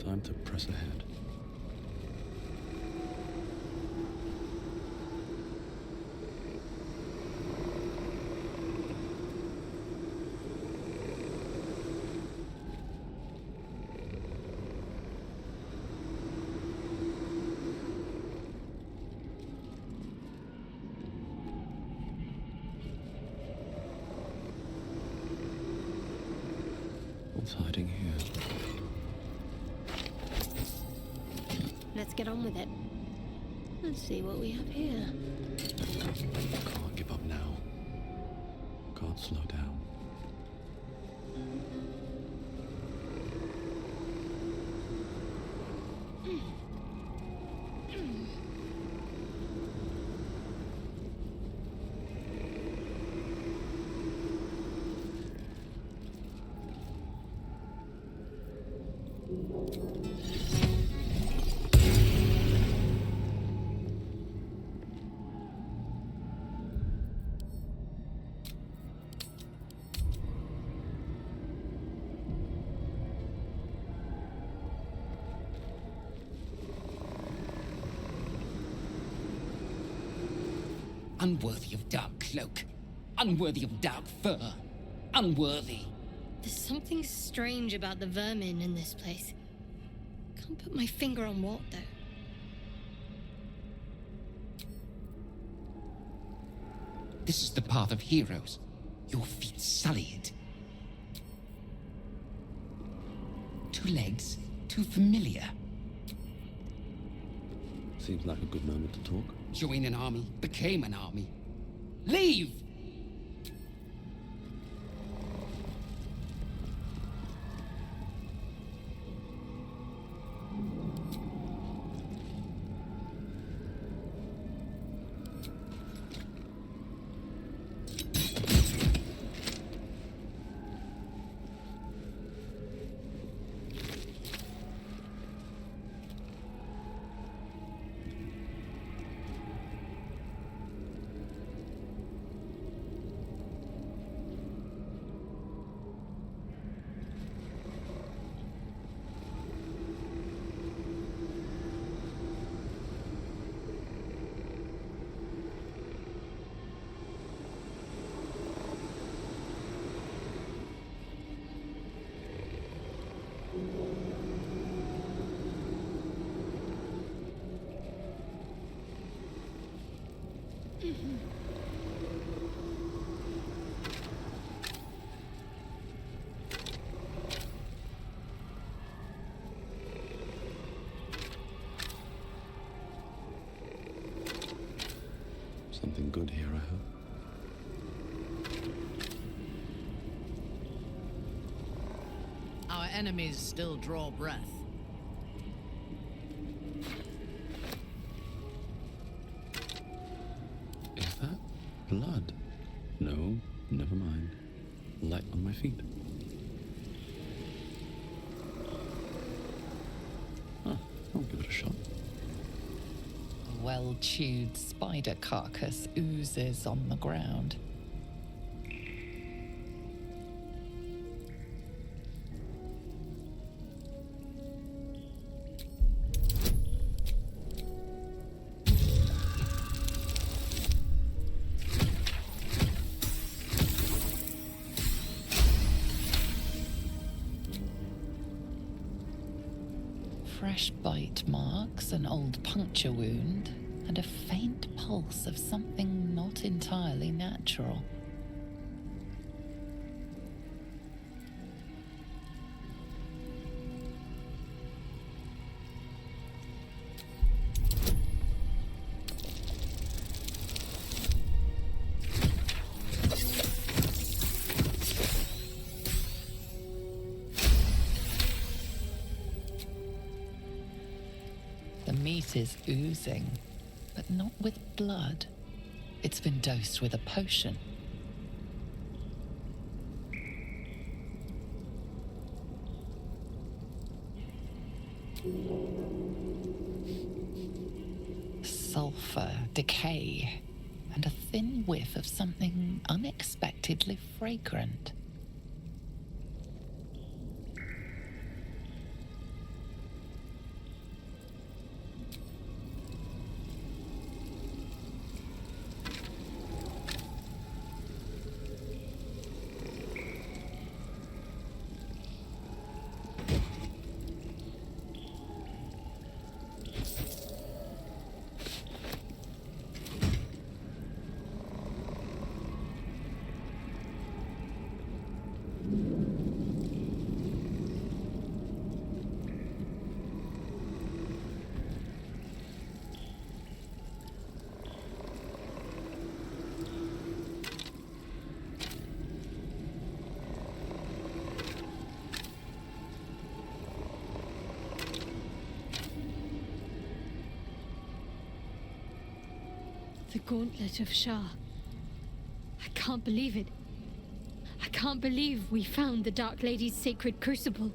Time to press ahead. hiding here? Let's get on with it. Let's see what we have here. Can't give up now. Can't slow down. Unworthy of dark cloak. Unworthy of dark fur. Unworthy. There's something strange about the vermin in this place. Can't put my finger on what, though. This is the path of heroes. Your feet sully it. 2 legs, too familiar. Seems like a good moment to talk. Join an army, became an army. Leave! Something good here, I hope. Our enemies still draw breath. Is that blood? No, never mind. Light on my feet. Huh, I'll give it a shot. A well-chewed spider carcass oozes on the ground. Fresh bite marks, an old puncture wound, and a faint pulse of something not entirely natural. The meat is oozing, but not with blood. It's been dosed with a potion. Sulfur, decay, and a thin whiff of something unexpectedly fragrant. The gauntlet of Shah. I can't believe it. I can't believe we found the Dark Lady's sacred crucible.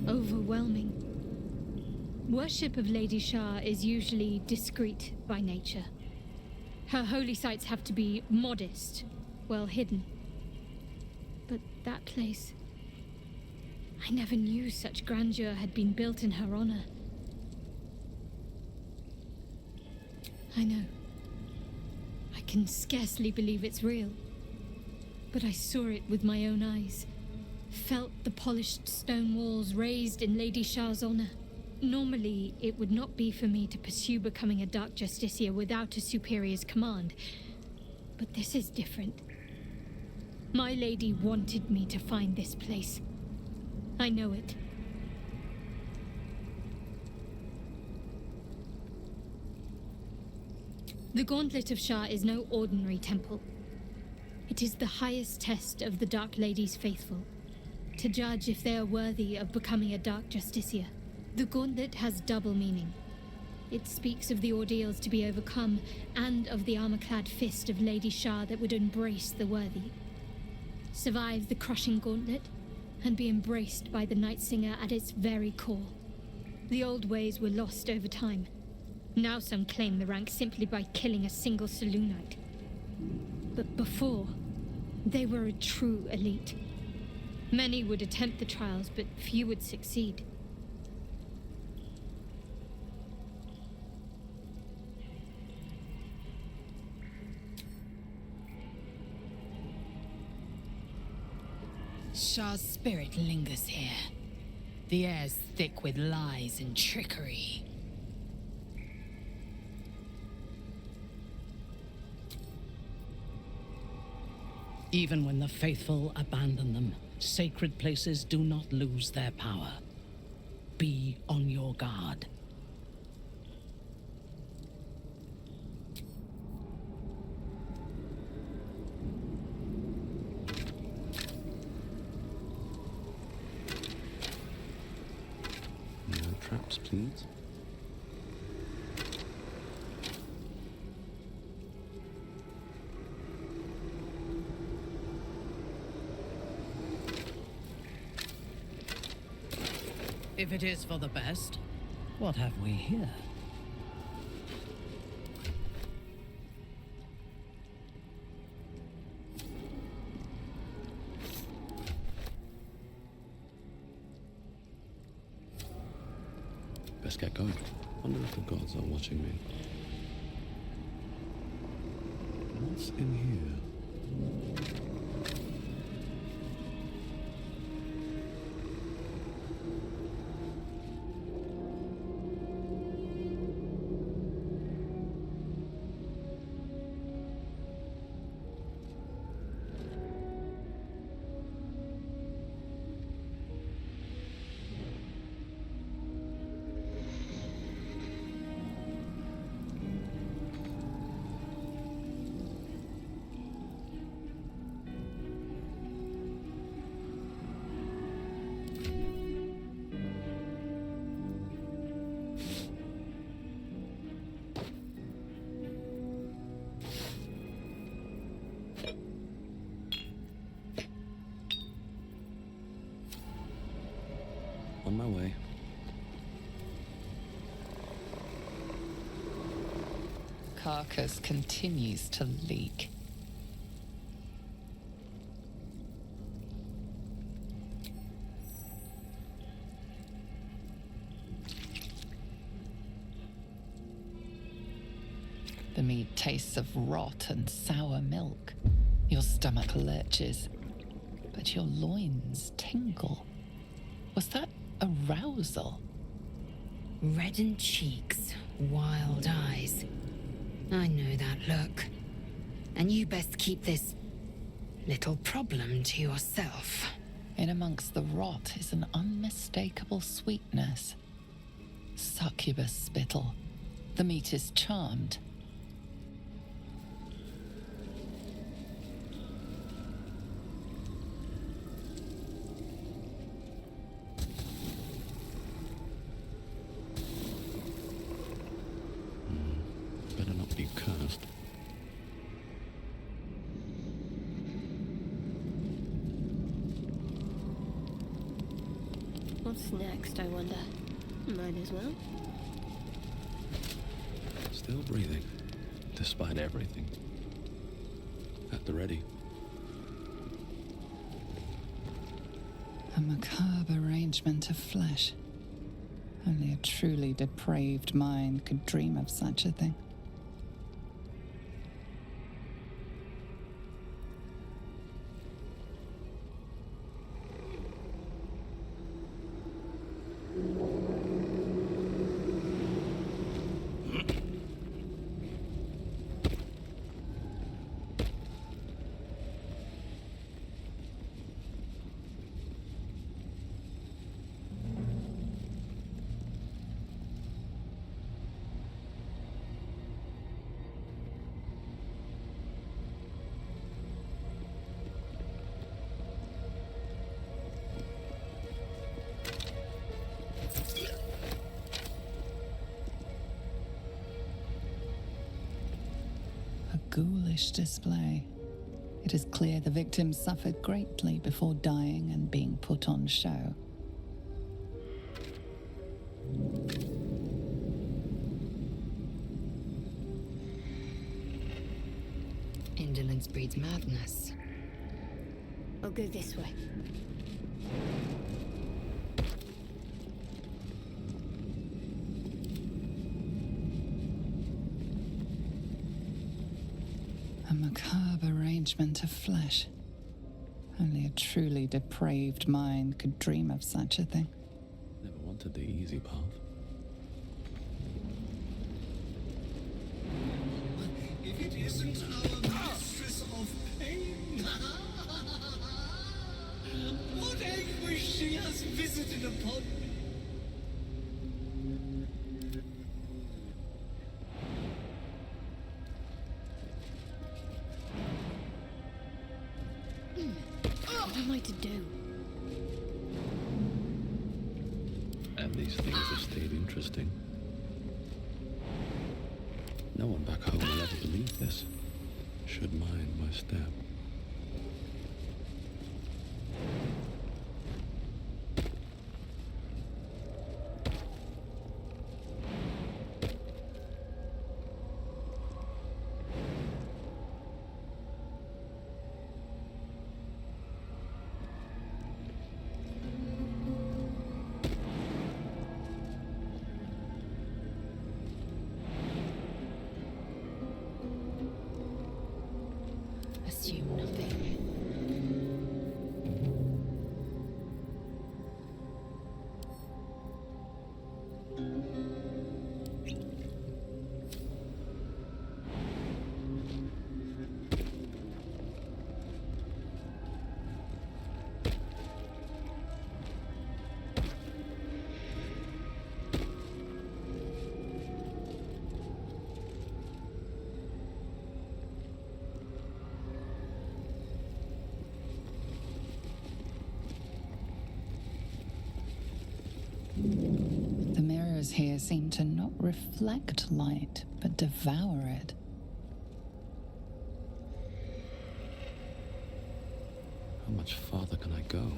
Overwhelming. Worship of Lady Shah is usually discreet by nature. Her holy sites have to be modest, well hidden. But that place... I never knew such grandeur had been built in her honor. I know. I can scarcely believe it's real. But I saw it with my own eyes. Felt the polished stone walls raised in Lady Shah's honor. Normally, it would not be for me to pursue becoming a Dark Justiciar without a superior's command. But this is different. My lady wanted me to find this place. I know it. The Gauntlet of Shah is no ordinary temple. It is the highest test of the Dark Lady's faithful, to judge if they are worthy of becoming a Dark Justiciar. The Gauntlet has double meaning. It speaks of the ordeals to be overcome, and of the armor-clad fist of Lady Shah that would embrace the worthy. Survive the crushing gauntlet, and be embraced by the Night Singer at its very core. The old ways were lost over time. Now some claim the rank simply by killing a single Saloonite. But before, they were a true elite. Many would attempt the trials, but few would succeed. Shah's spirit lingers here. The air's thick with lies and trickery. Even when the faithful abandon them, sacred places do not lose their power. Be on your guard. No traps, please. If it is for the best, what have we here? Best get going. Wonder if the gods are watching me. What's in here? On my way. Carcass continues to leak. The meat tastes of rot and sour milk. Your stomach lurches, but your loins tingle. Was that arousal? Reddened cheeks, wild eyes. I know that look. And you best keep this little problem to yourself. In amongst the rot is an unmistakable sweetness. Succubus spittle. The meat is charmed. What's next, I wonder? Might as well. Still breathing, despite everything. At the ready. A macabre arrangement of flesh. Only a truly depraved mind could dream of such a thing. Ghoulish display. It is clear the victims suffered greatly before dying and being put on show. Indolence breeds madness. I'll go this way. A macabre arrangement of flesh. Only a truly depraved mind could dream of such a thing. Never wanted the easy path. If it isn't our mistress of pain, what anguish she has visited upon me. What am I to do? And these things have stayed interesting. No one back home will ever believe this. Should mind my step. Assume nothing. The mirrors here seem to not reflect light, but devour it. How much farther can I go?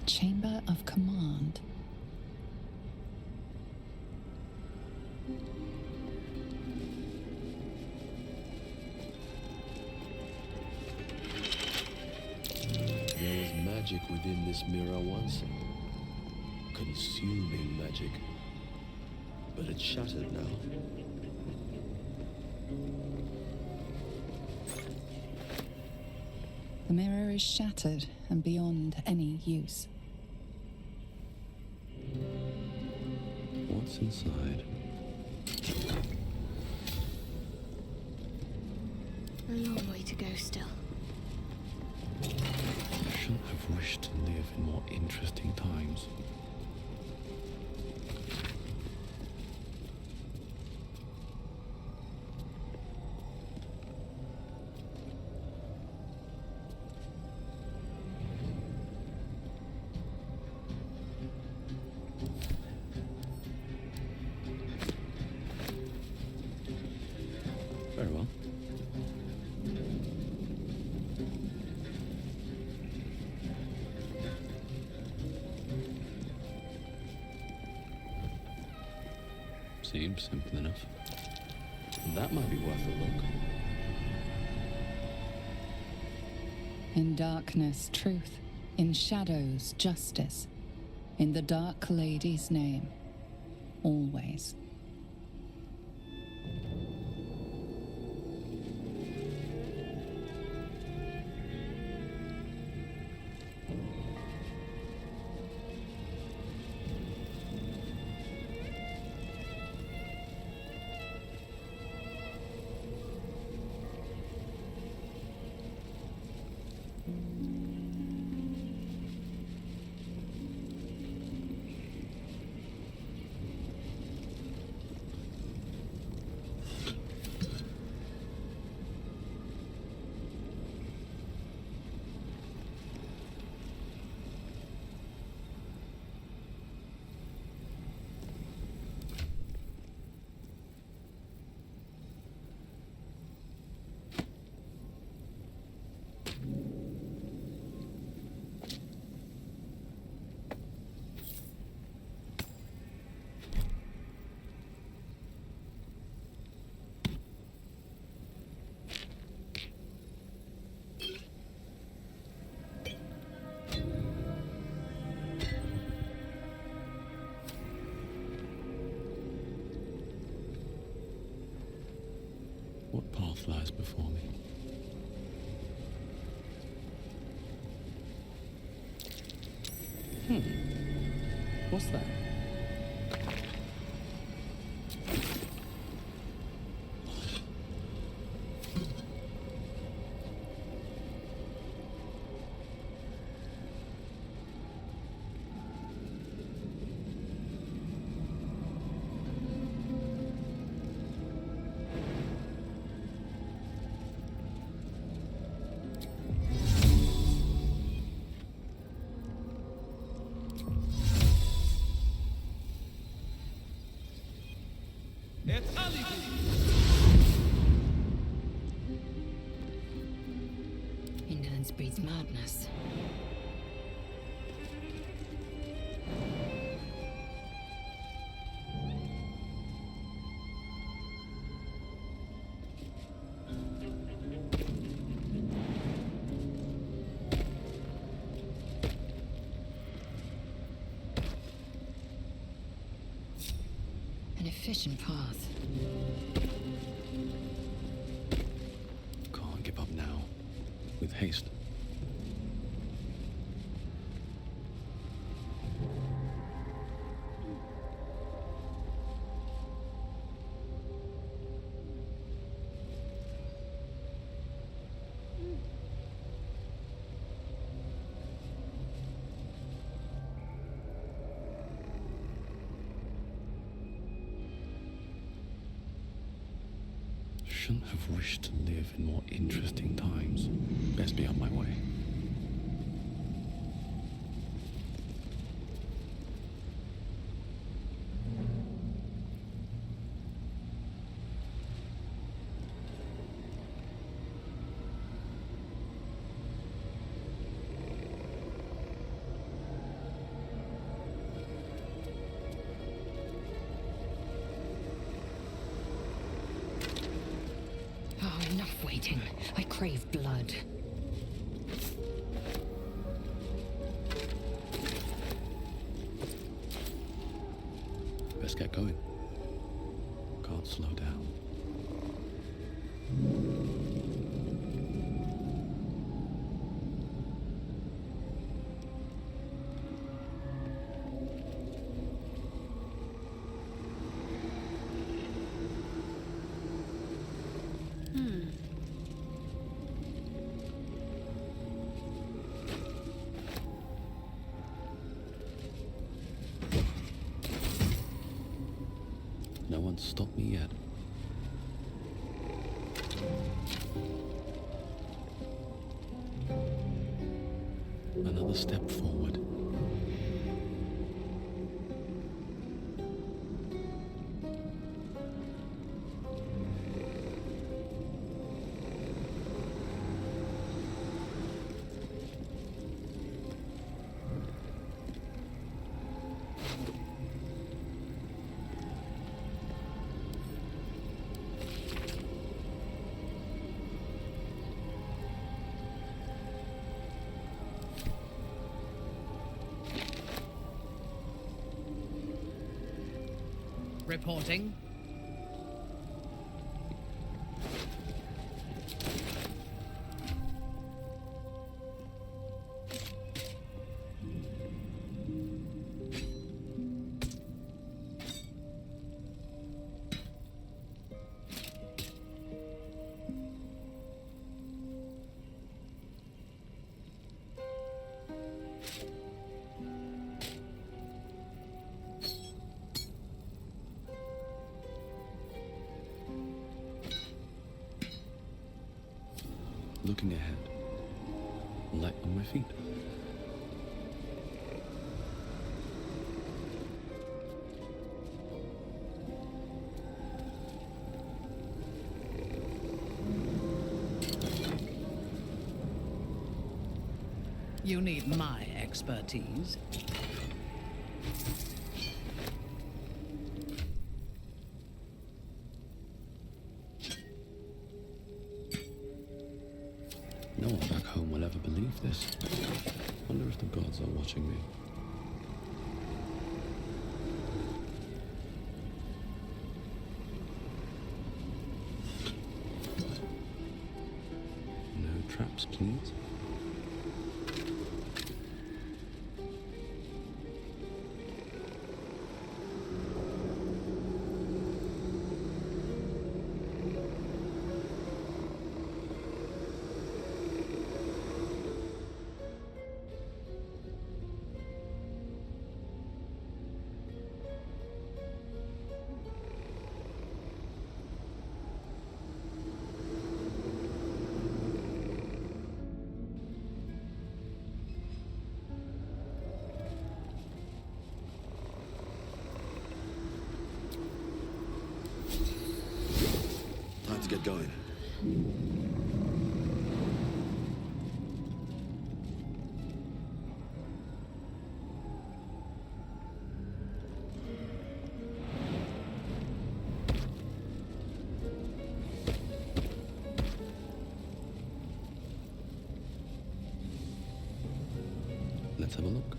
Chamber of Command. There was magic within this mirror once. Consuming magic. But it's shattered now. The mirror is shattered and beyond any use. What's inside? A long way to go still. I shouldn't have wished to live in more interesting times. Seems simple enough. That might be worth a look. In darkness, truth. In shadows, justice. In the Dark Lady's name. Always. What path lies before me? What's that? Indolence breeds madness. An efficient path. Can't give up now. With haste. Shouldn't have wished to live in more interesting times. Best be on my way. Enough waiting. I crave blood. Best get going. Can't slow down. No one's stopped me yet. Another step forward. reporting. Looking ahead, light on my feet. You need my expertise. No one back home will ever believe this. Wonder if the gods are watching me. No traps, please. Time to get going. Let's have a look.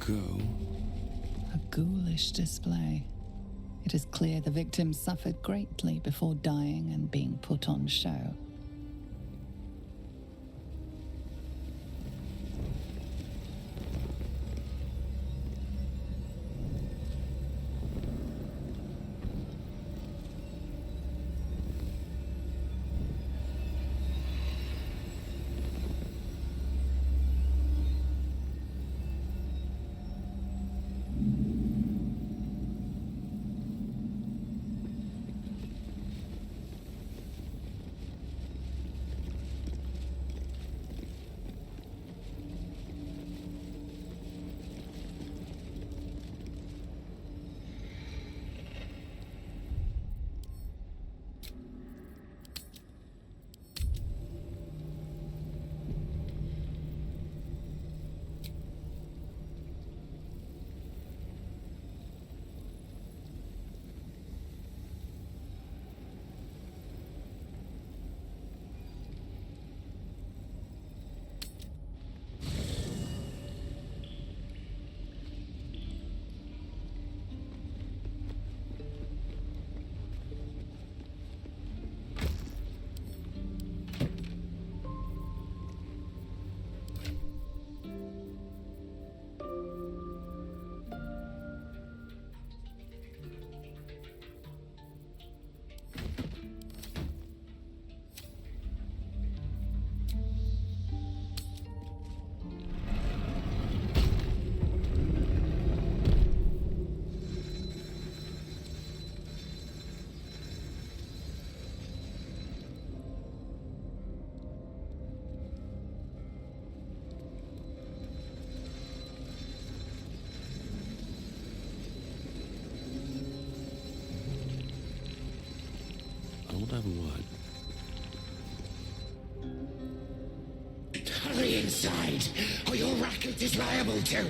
Go. A ghoulish display. It is clear the victims suffered greatly before dying and being put on show. We'll have a word. Hurry inside, or your racket is liable to.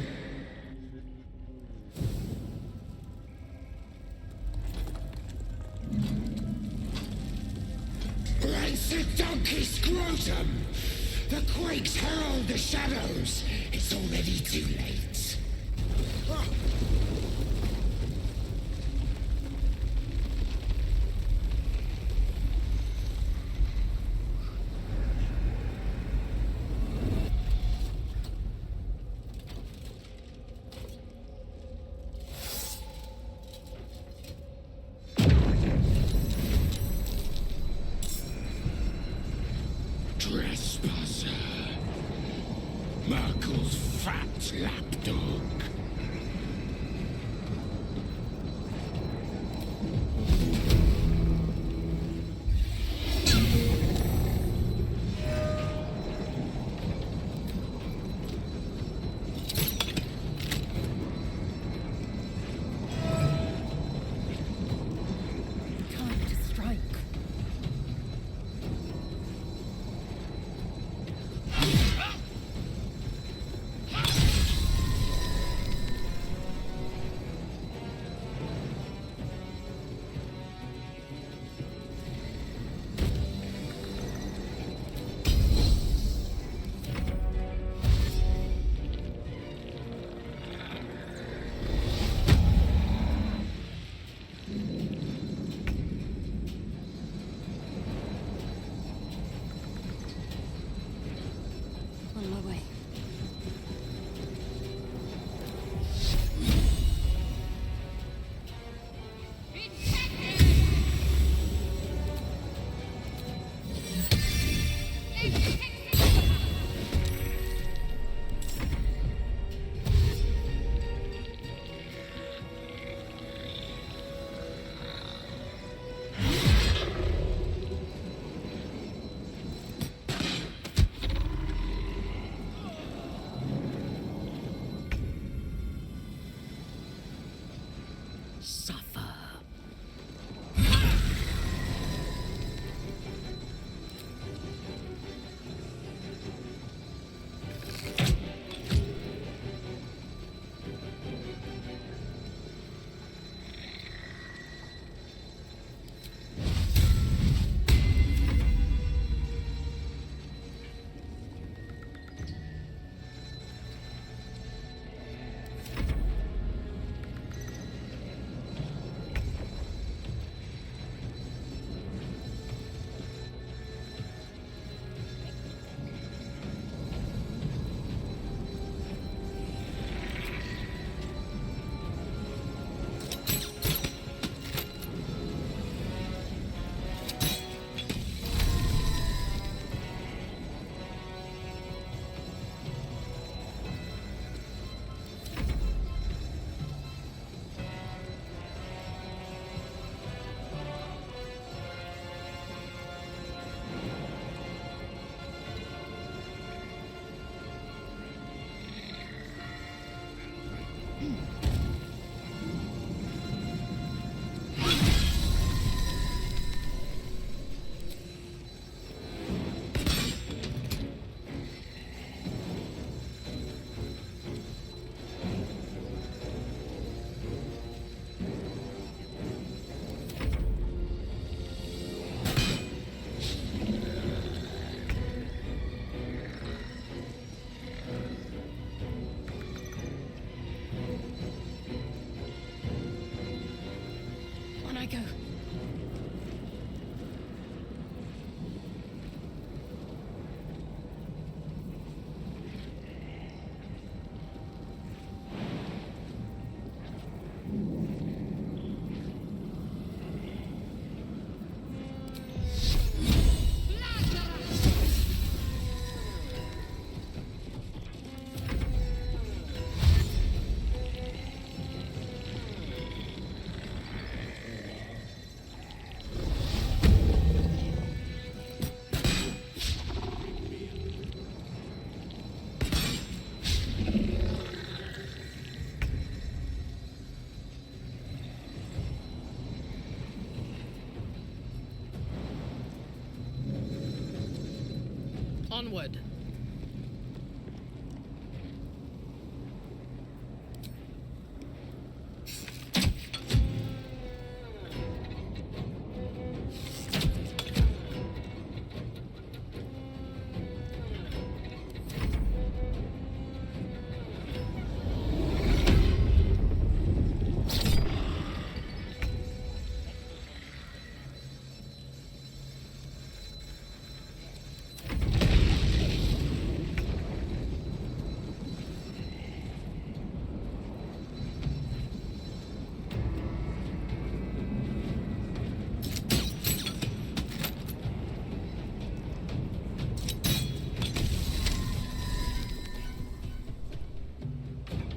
Rancid donkey scrotum! The quakes herald the shadows. It's already too late. Trespasser. Merkel's fat lapdog. Time to strike. Onward.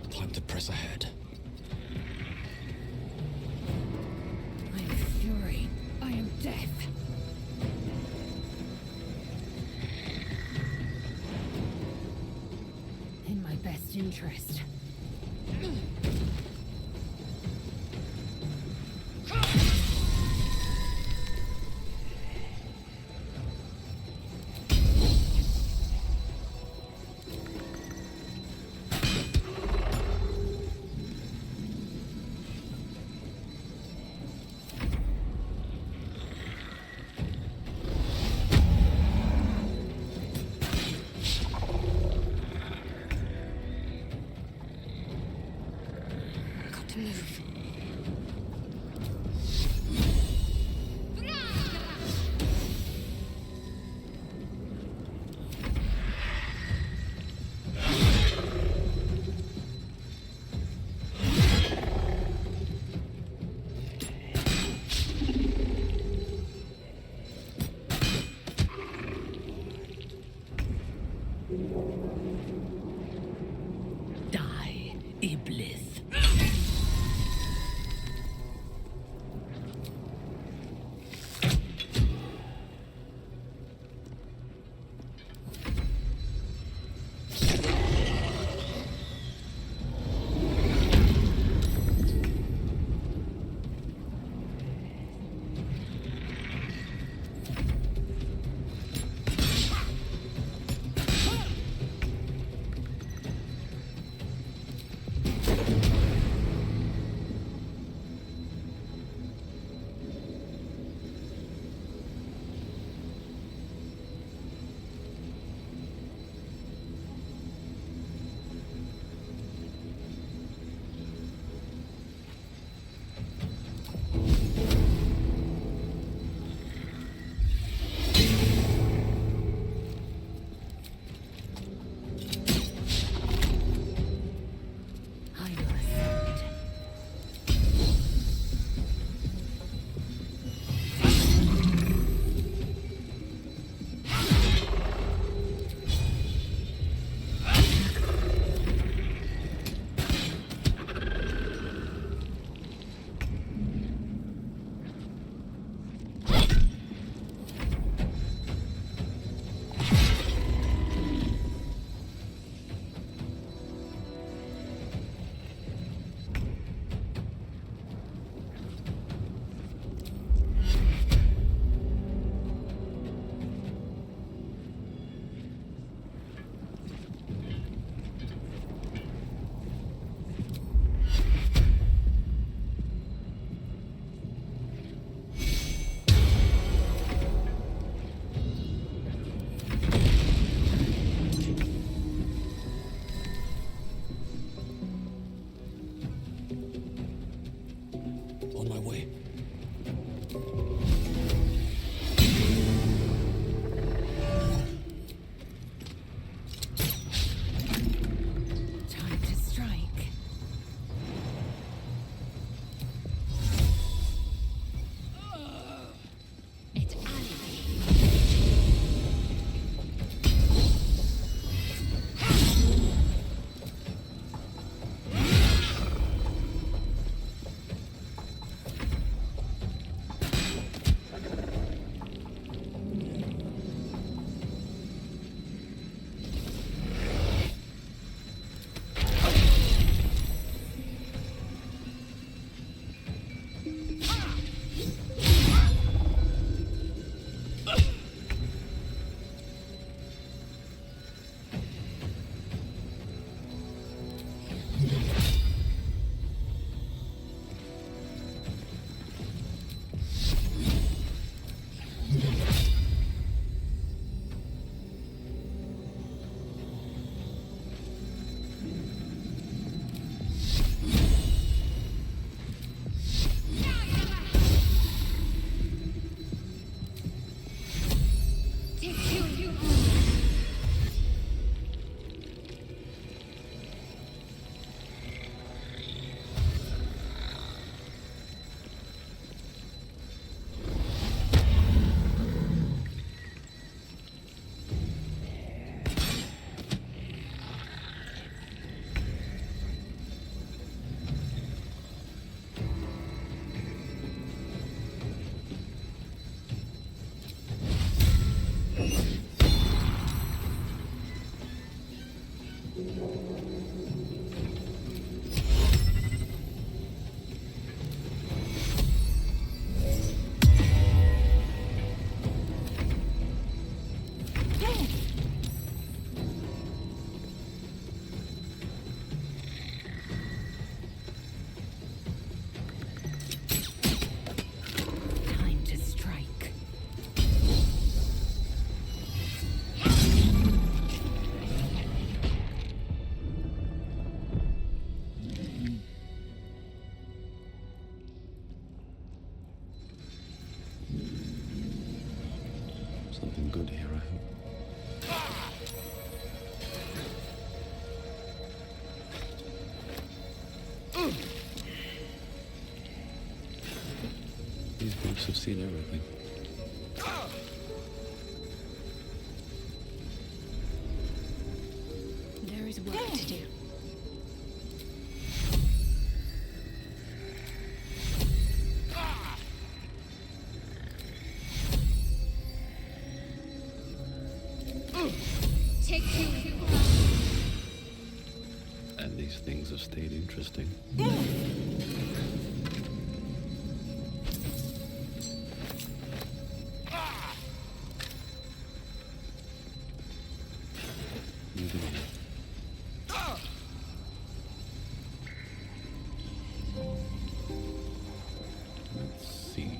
Time to press ahead. I am fury. I am death. In my best interest. Something good here, I hope. These groups have seen everything. There is work to do. Take you. And these things have stayed interesting. Moving on. Let's see.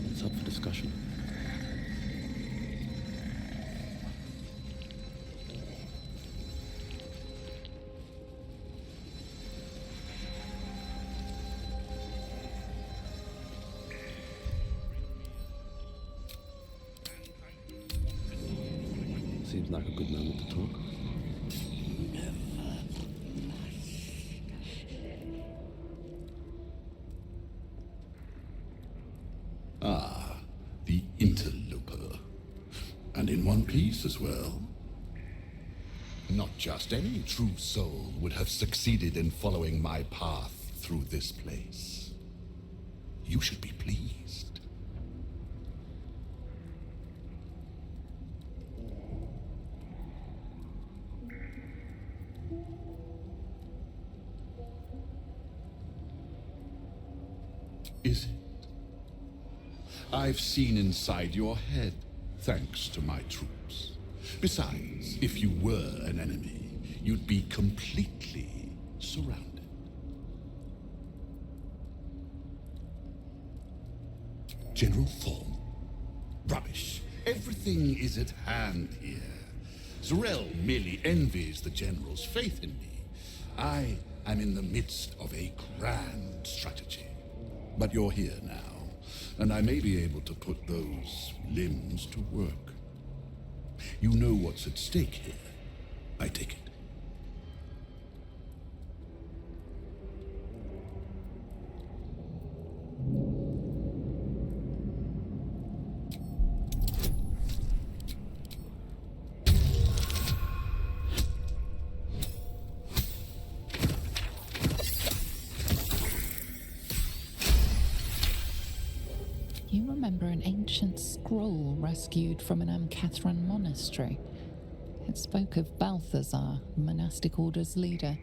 It's up for discussion. Seems like a good moment to talk. Ah, the interloper. And in one piece as well. Not just any true soul would have succeeded in following my path through this place. You should be pleased. Is it? I've seen inside your head, thanks to my troops. Besides, if you were an enemy, you'd be completely surrounded. General Thorm? Rubbish. Everything is at hand here. Z'rell merely envies the General's faith in me. I am in the midst of a grand strategy. But you're here now, and I may be able to put those limbs to work. You know what's at stake here, I take it. You remember an ancient scroll rescued from an Amcathran monastery. It spoke of Balthazar, the monastic order's leader.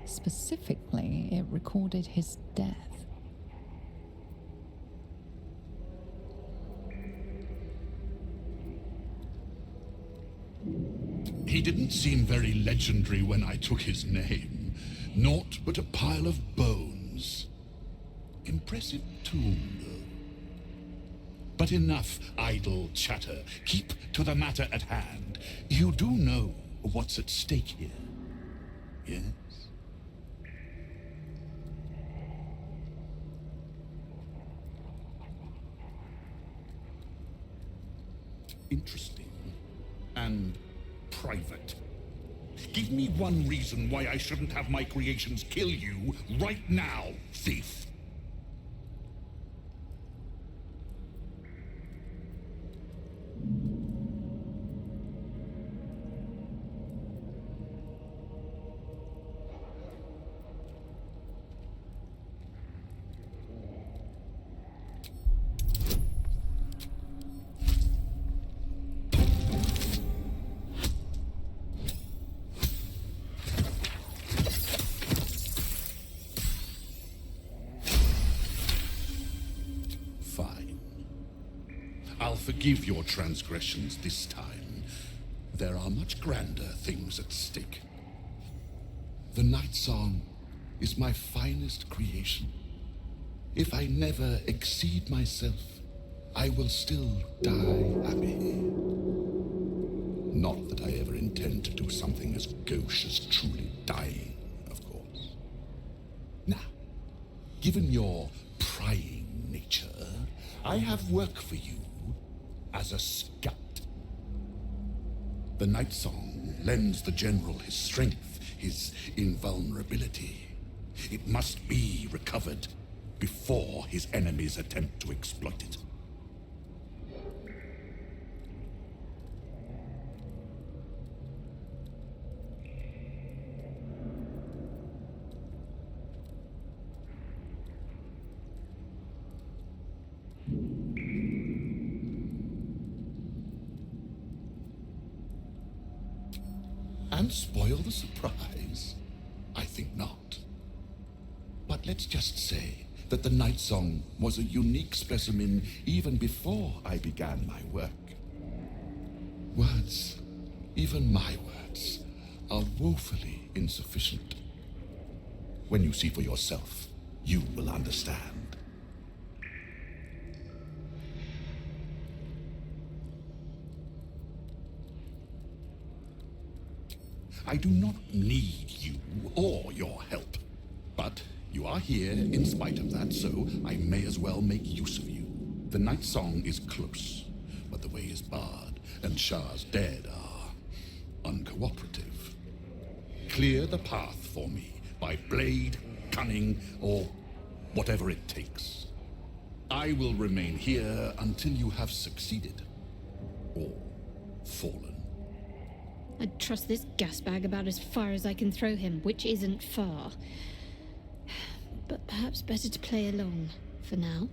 Specifically, it recorded his death. He didn't seem very legendary when I took his name. Naught but a pile of bones. Impressive tomb, though. But enough idle chatter. Keep to the matter at hand. You do know what's at stake here, yes? Interesting. And private. Give me one reason why I shouldn't have my creations kill you right now, thief. Forgive your transgressions this time. There are much grander things at stake. The Night Song is my finest creation. If I never exceed myself, I will still die happy. Not that I ever intend to do something as gauche as truly dying, of course. Now, given your prying nature, I have work for you as a scout. The Night Song lends the General his strength, his invulnerability. It must be recovered before his enemies attempt to exploit it. And spoil the surprise? I think not. But let's just say that the Night Song was a unique specimen even before I began my work. Words, even my words, are woefully insufficient. When you see for yourself, you will understand. I do not need you or your help, but you are here in spite of that, so I may as well make use of you. The Night Song is close, but the way is barred, and Shah's dead are uncooperative. Clear the path for me by blade, cunning, or whatever it takes. I will remain here until you have succeeded, or fallen. I'd trust this gas bag about as far as I can throw him, which isn't far. But perhaps better to play along for now.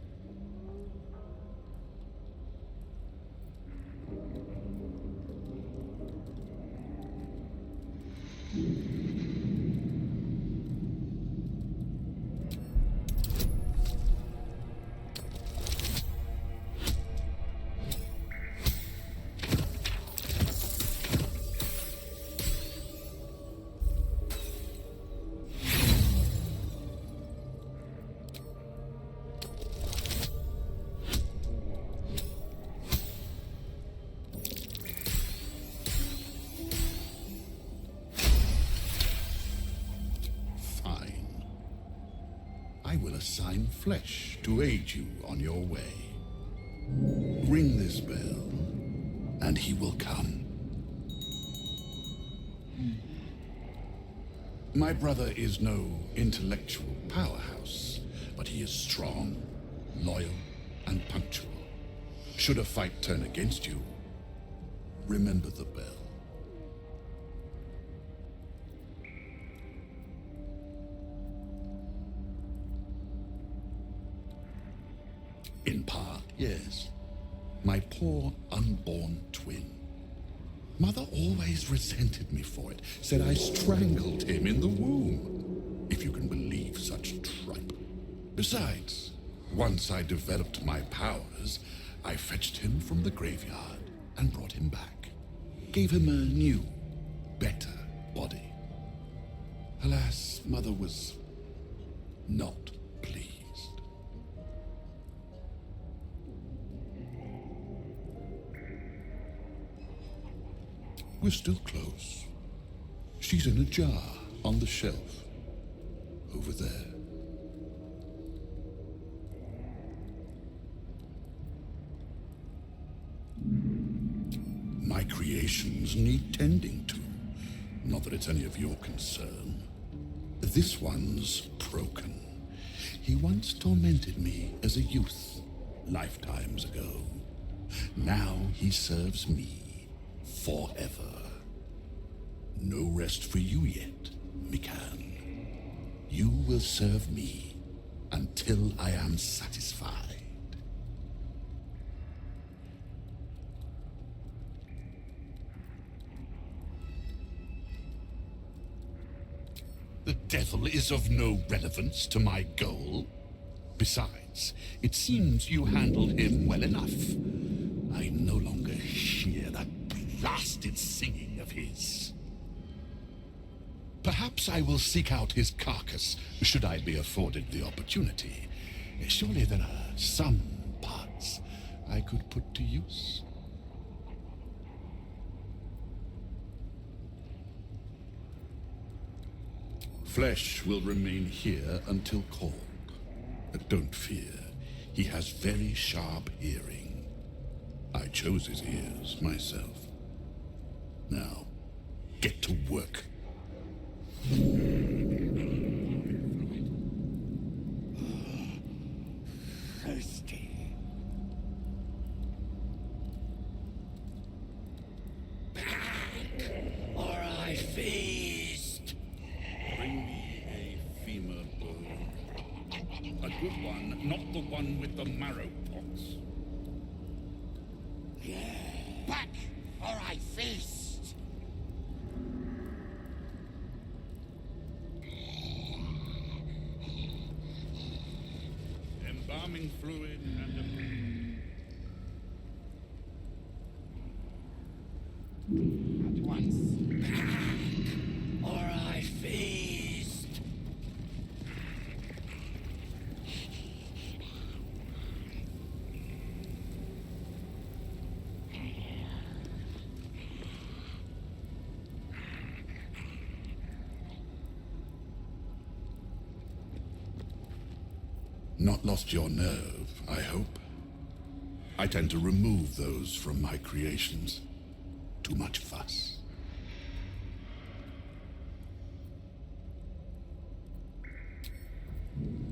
Assign flesh to aid you on your way. Ring this bell, and he will come. My brother is no intellectual powerhouse, but he is strong, loyal, and punctual. Should a fight turn against you, remember the bell. In part, yes. My poor unborn twin. Mother always resented me for it, said I strangled him in the womb, if you can believe such tripe. Besides, once I developed my powers, I fetched him from the graveyard and brought him back. Gave him a new, better body. Alas, Mother was not pleased. We're still close. She's in a jar on the shelf. Over there. My creations need tending to. Not that it's any of your concern. This one's broken. He once tormented me as a youth, lifetimes ago. Now he serves me. Forever. No rest for you yet, Mikan. You will serve me until I am satisfied. The devil is of no relevance to my goal. Besides, it seems you handled him well enough. I no longer hear that blasted singing of his. Perhaps I will seek out his carcass, should I be afforded the opportunity. Surely there are some parts I could put to use. Flesh will remain here until called. But don't fear, he has very sharp hearing. I chose his ears myself. Now, get to work. Thirsty. Back, or I feast. Bring me a femur bone. A good one, not the one with the marrow pots. Back, or I feast. Embalming fluid and a... At once. Back, or I feast. Not lost your nerve, I hope. I tend to remove those from my creations. Too much fuss.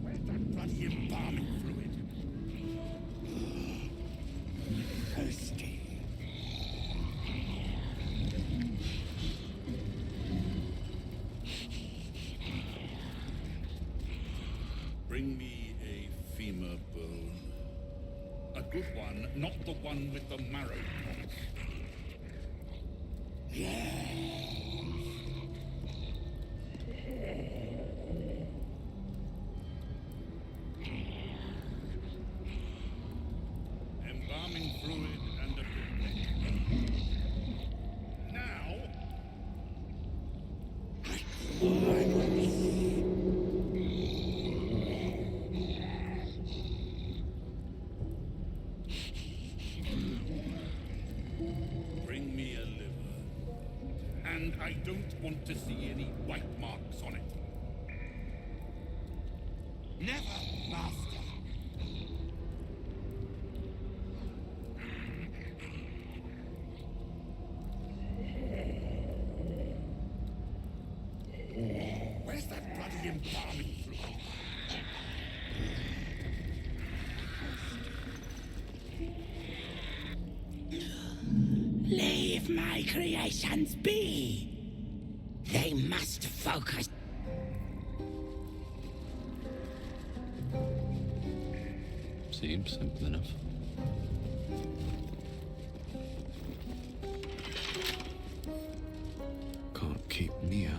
Where's that bloody embalming fluid? Thirsty. Bring me a femur bone. A good one, not the one with the marrow pots. Embalming fluid and a good now. Bring me a liver. And I don't want to see any white marks on it. Never, master. Where's that bloody embalming fluid? Leave my creations be. They must focus. Seems simple enough. Can't keep me out.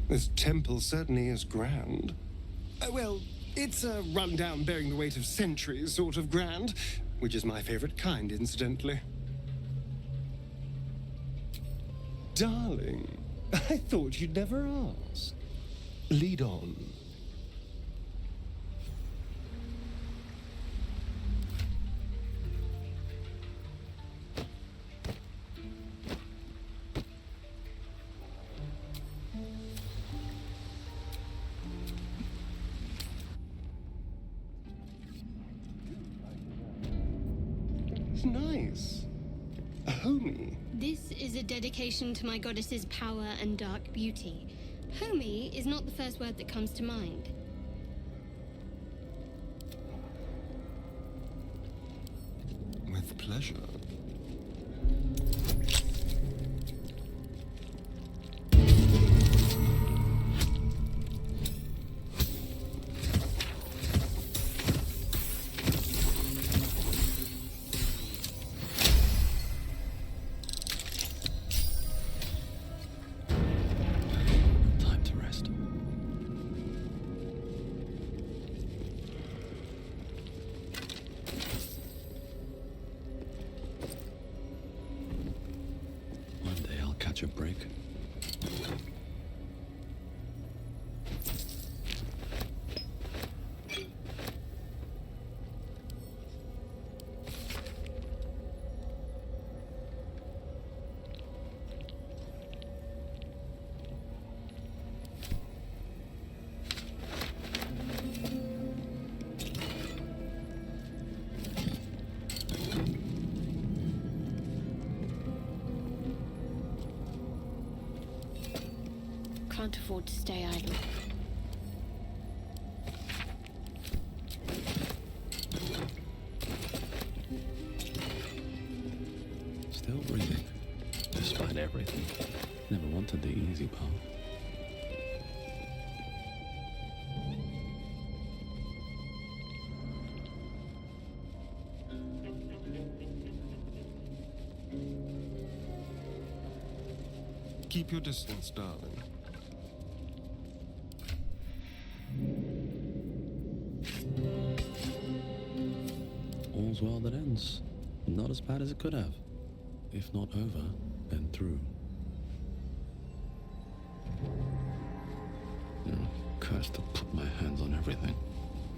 This temple certainly is grand. Well, it's a rundown bearing the weight of centuries sort of grand, which is my favorite kind, incidentally. Darling, I thought you'd never ask. Lead on. Nice. Homey. This is a dedication to my goddess's power and dark beauty. Homey is not the first word that comes to mind. With pleasure. catch a break. Can't afford to stay idle. Still breathing, despite everything. Never wanted the easy path. Keep your distance, darling. All's well that ends. Not as bad as it could have. If not over, then through. Cursed to put my hands on everything.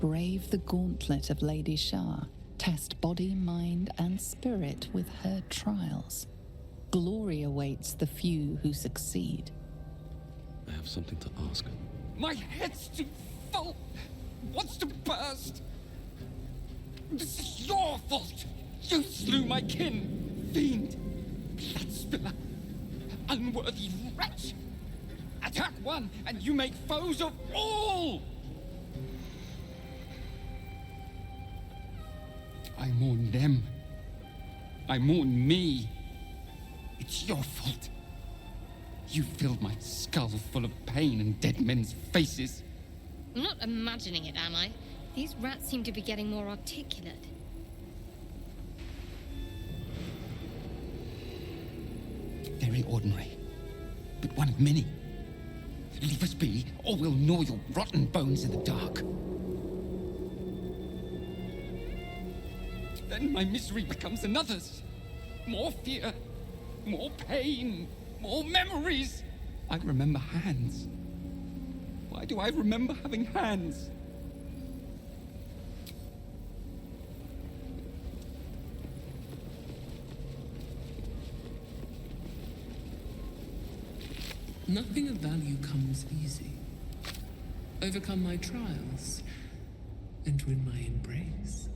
Brave the gauntlet of Lady Shah. Test body, mind, and spirit with her trials. Glory awaits the few who succeed. I have something to ask. My head's too full. Wants to burst. This is your fault. You slew my kin, fiend, blood spiller, unworthy wretch. Attack one, and you make foes of all. I mourn them. I mourn me. It's your fault. You filled my skull full of pain and dead men's faces. I'm not imagining it, am I? These rats seem to be getting more articulate. Very ordinary, but one of many. Leave us be, or we'll gnaw your rotten bones in the dark. Then my misery becomes another's. More fear, more pain, more memories. I remember hands. Why do I remember having hands? Nothing of value comes easy. Overcome my trials and win my embrace.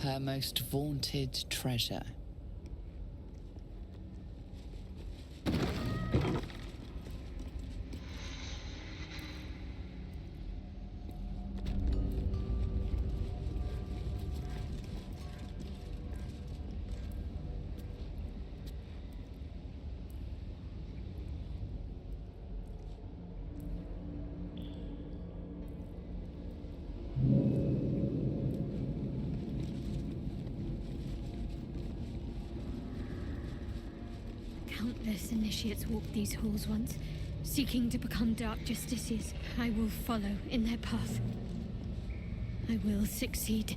Her most vaunted treasure. Countless initiates walked these halls once, seeking to become dark justiciars. I will follow in their path. I will succeed.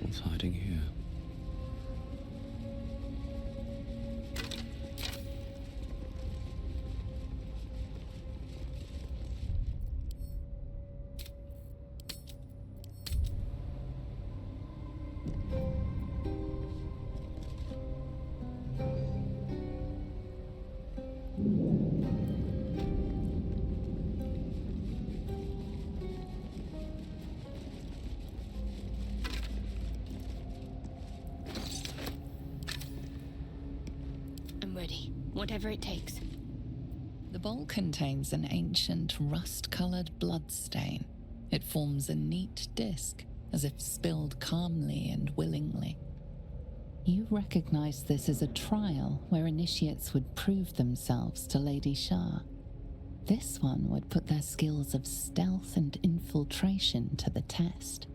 What's hiding here? Whatever it takes. The bowl contains an ancient rust-colored bloodstain. It forms a neat disc, as if spilled calmly and willingly. You recognize this as a trial where initiates would prove themselves to Lady Shah. This one would put their skills of stealth and infiltration to the test.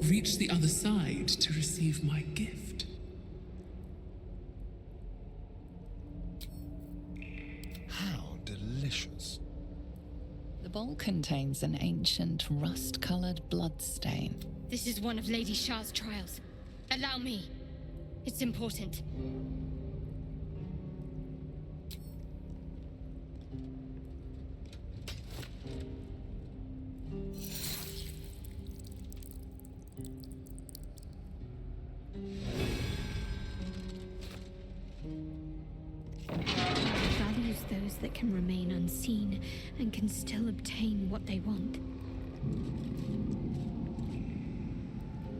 Reach the other side to receive my gift. How delicious. The bowl contains an ancient rust-colored bloodstain. This is one of Lady Shah's trials. Allow me. It's important. Values those that can remain unseen and can still obtain what they want.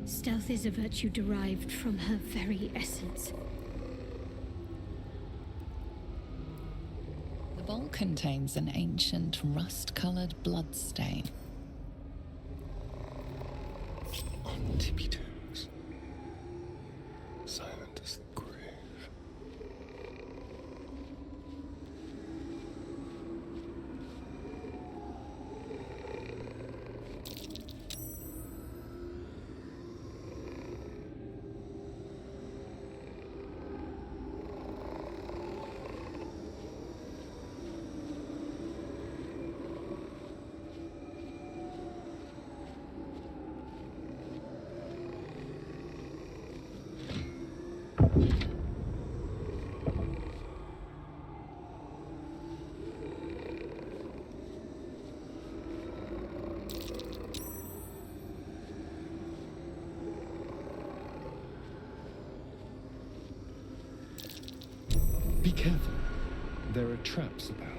Stealth is a virtue derived from her very essence. The bowl contains an ancient rust-colored bloodstain. On tippy toes. Silent as the grave. Be careful. There are traps about.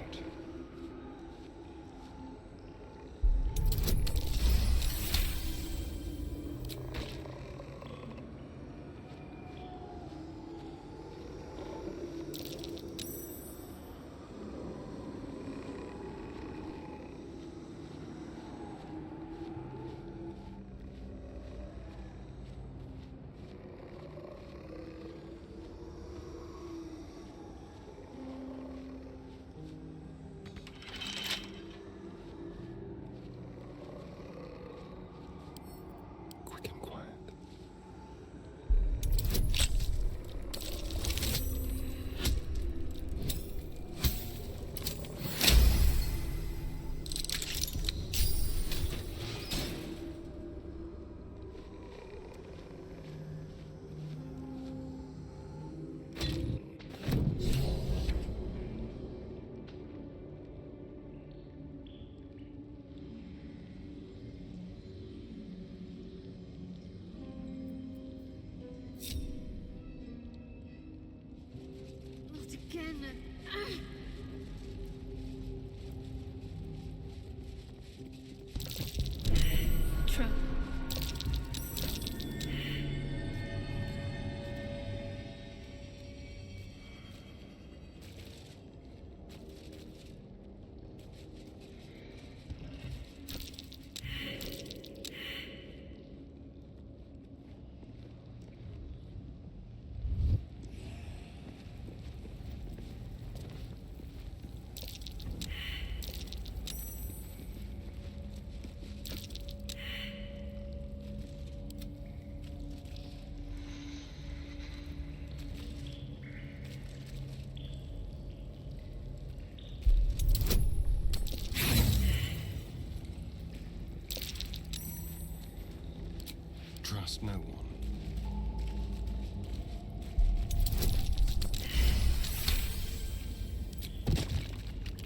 Trust no one.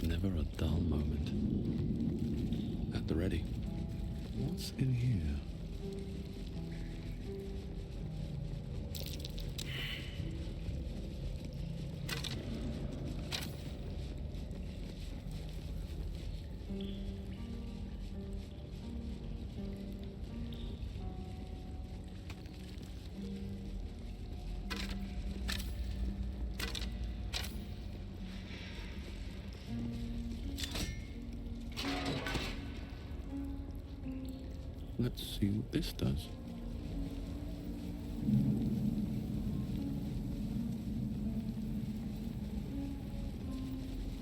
Never a dull moment. At the ready. What's in here? Let's see what this does.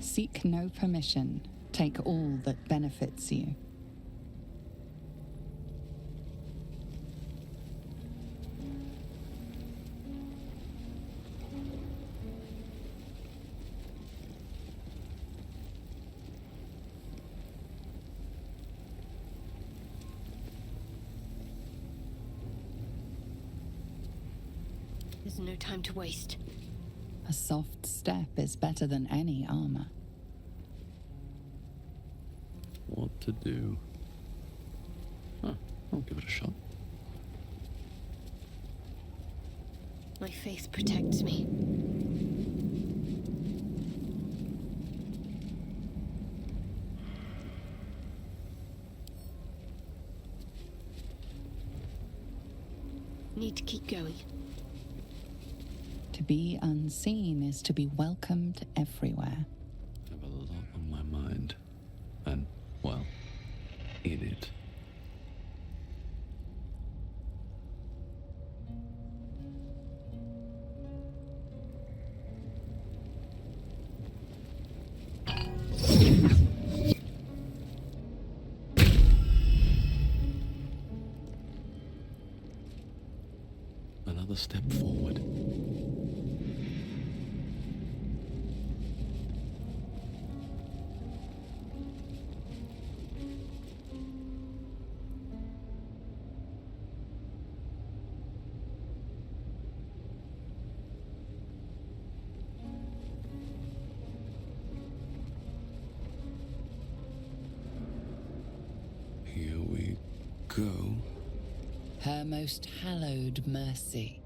Seek no permission. Take all that benefits you. There's no time to waste. A soft step is better than any armor. What to do? Huh, I'll give it a shot. My faith protects me. Need to keep going. To be unseen is to be welcomed everywhere. I have a lot on my mind. And, well, in it. Another step forward. Here we go. Her most hallowed mercy.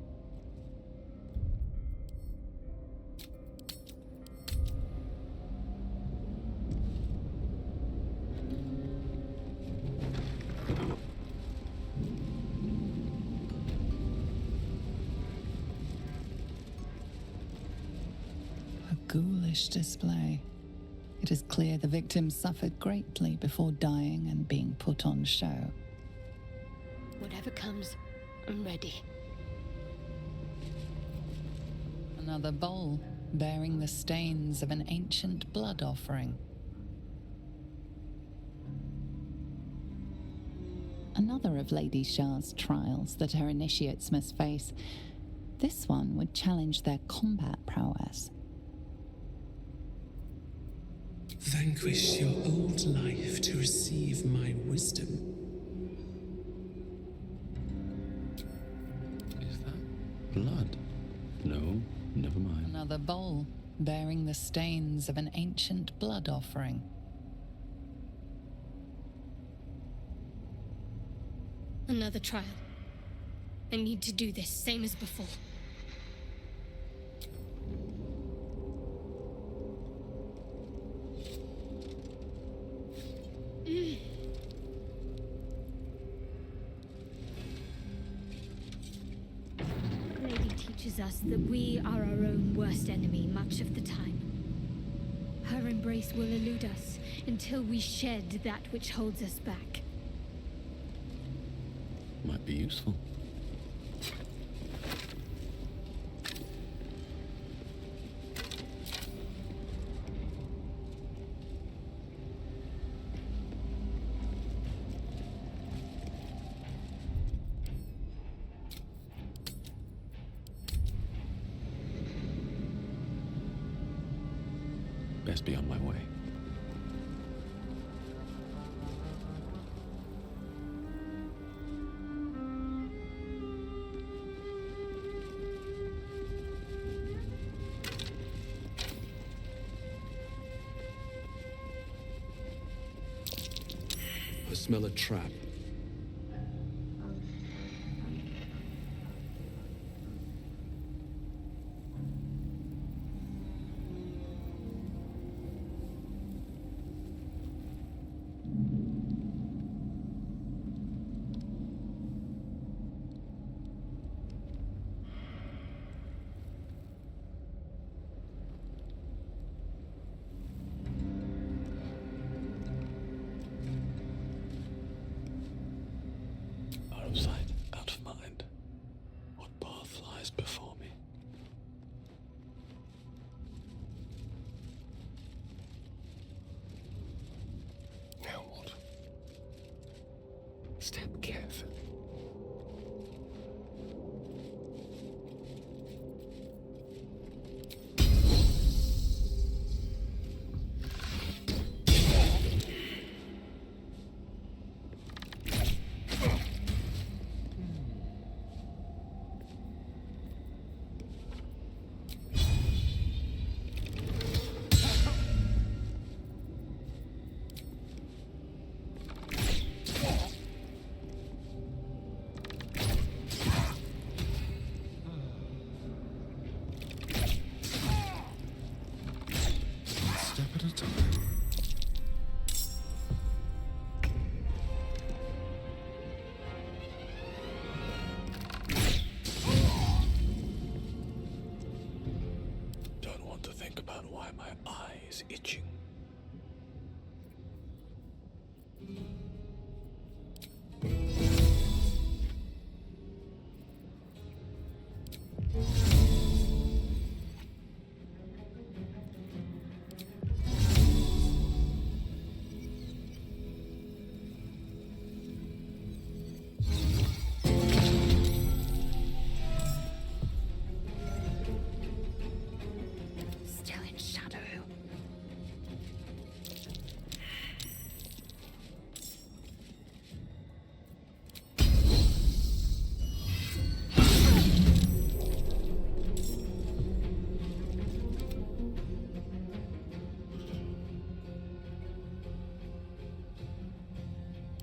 A ghoulish display. It is clear the victim suffered greatly before dying and being put on show. Whatever comes, I'm ready. Another bowl, bearing the stains of an ancient blood offering. Another of Lady Shah's trials that her initiates must face. This one would challenge their combat prowess. Vanquish your old life to receive my wisdom. Is that blood? No, never mind. Another bowl, bearing the stains of an ancient blood offering. Another trial. I need to do this, same as before. Lady teaches us that we are our own worst enemy much of the time. Her embrace will elude us until we shed that which holds us back. Might be useful. Best be on my way. I smell a trap.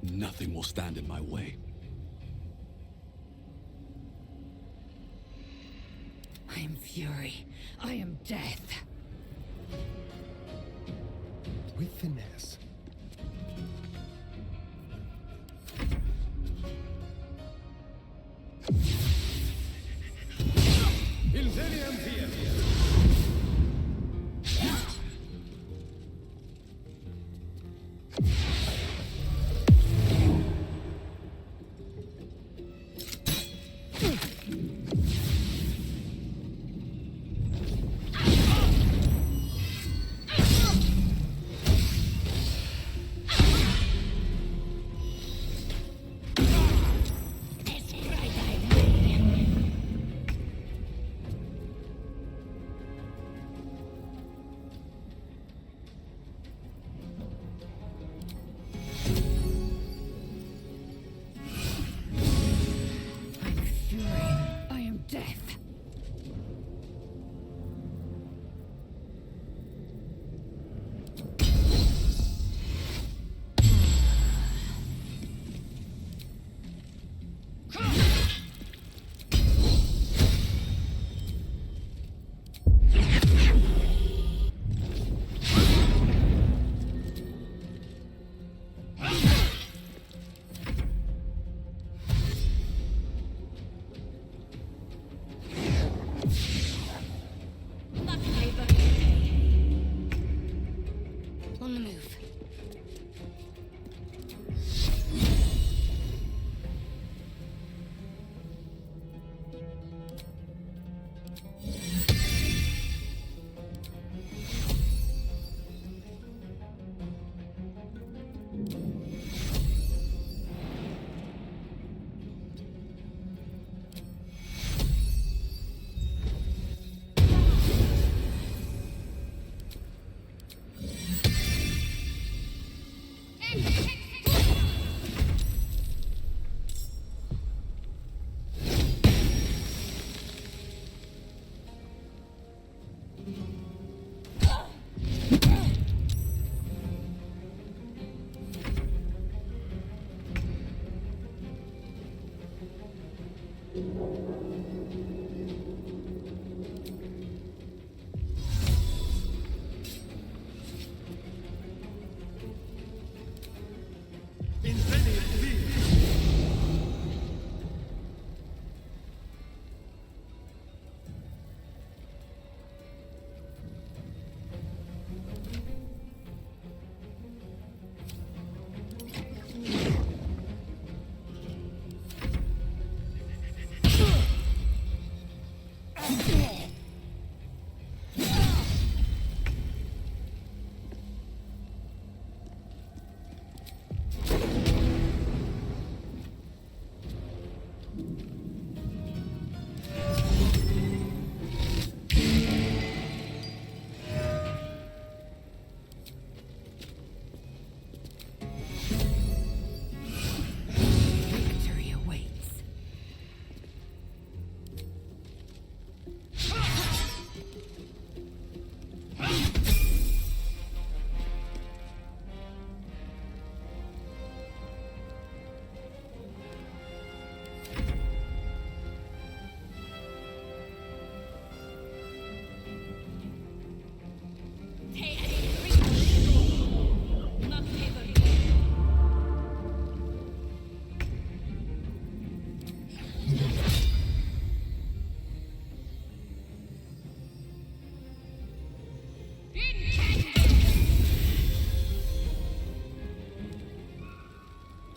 Nothing will stand in my way. I am fury. I am death. With finesse. Inzelium Via.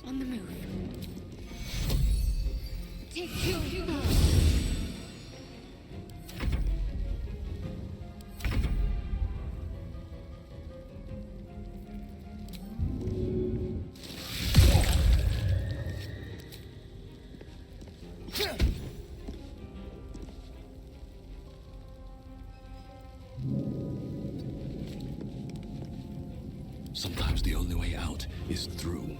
On the move. Sometimes the only way out is through.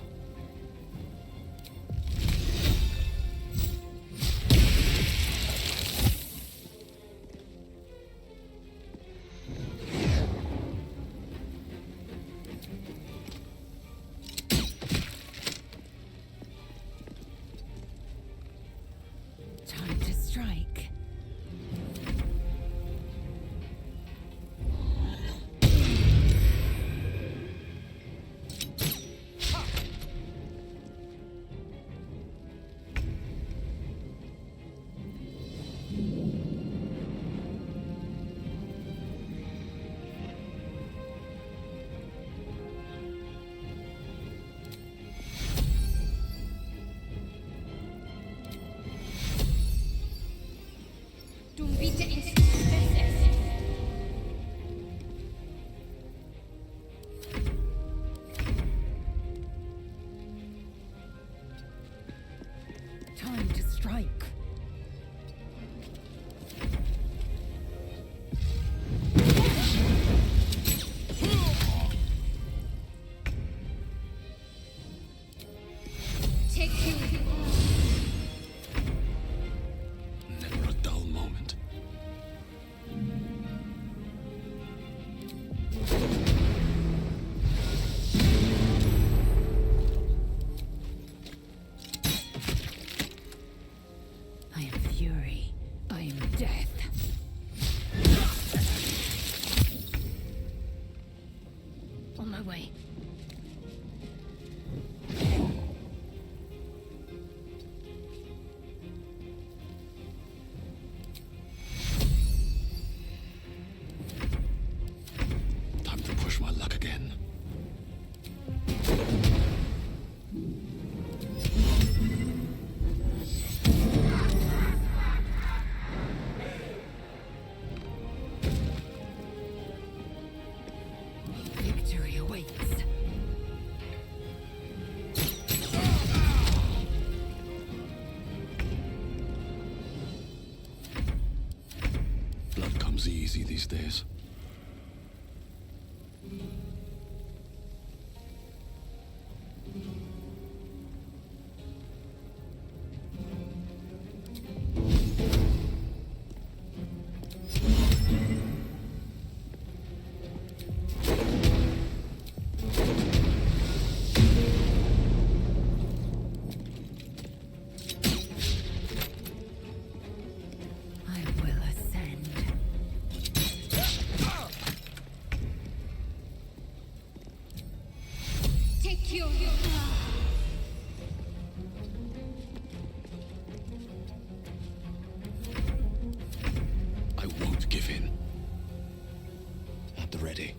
easy these days. I won't give in. At the ready.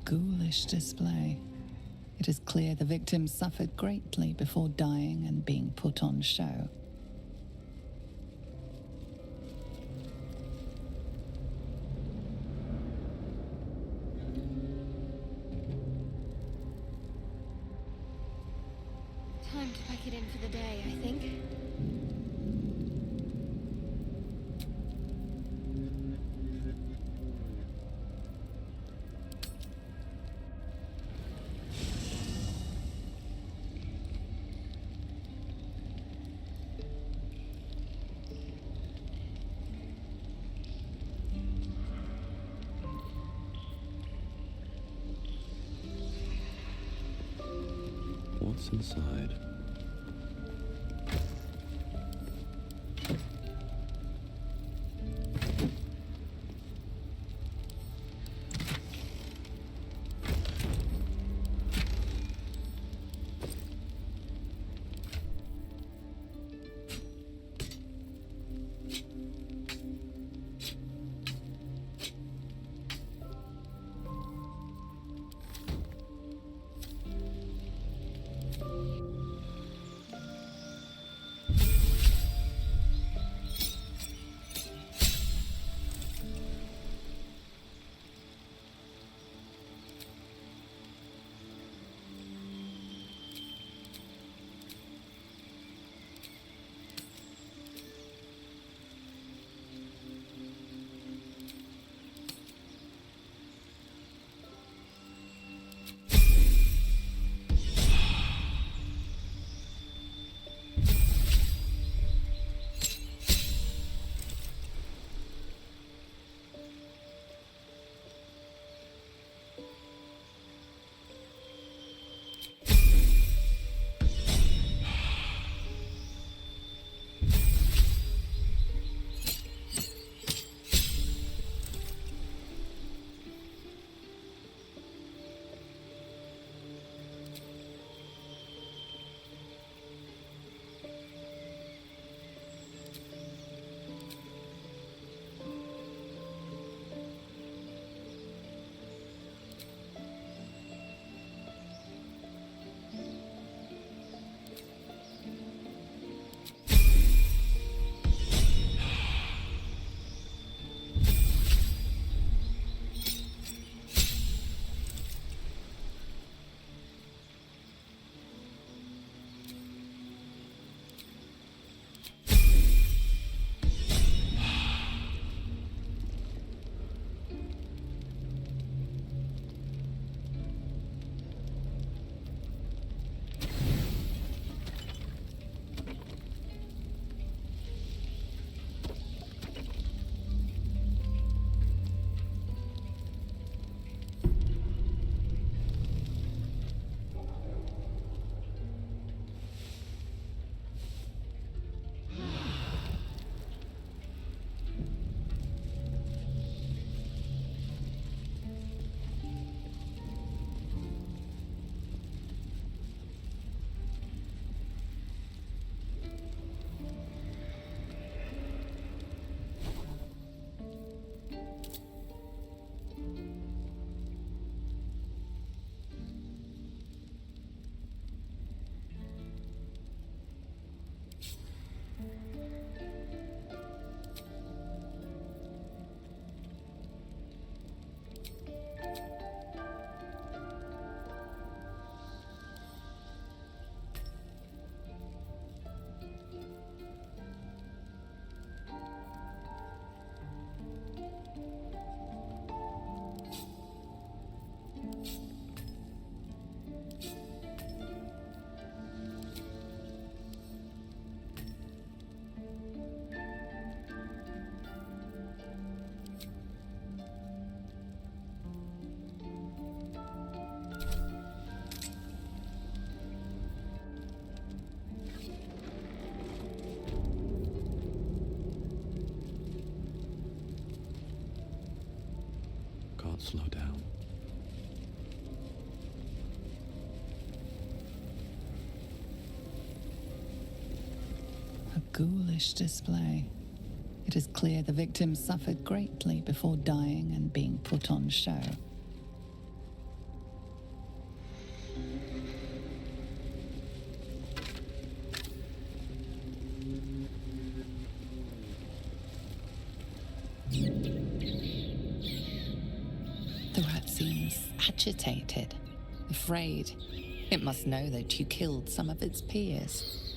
Ghoulish display. It is clear the victims suffered greatly before dying and being put on show. Time to pack it in for the day, I think. What's inside? not slow down. A ghoulish display. It is clear the victims suffered greatly before dying and being put on show. The rat seems agitated, afraid. It must know that you killed some of its peers.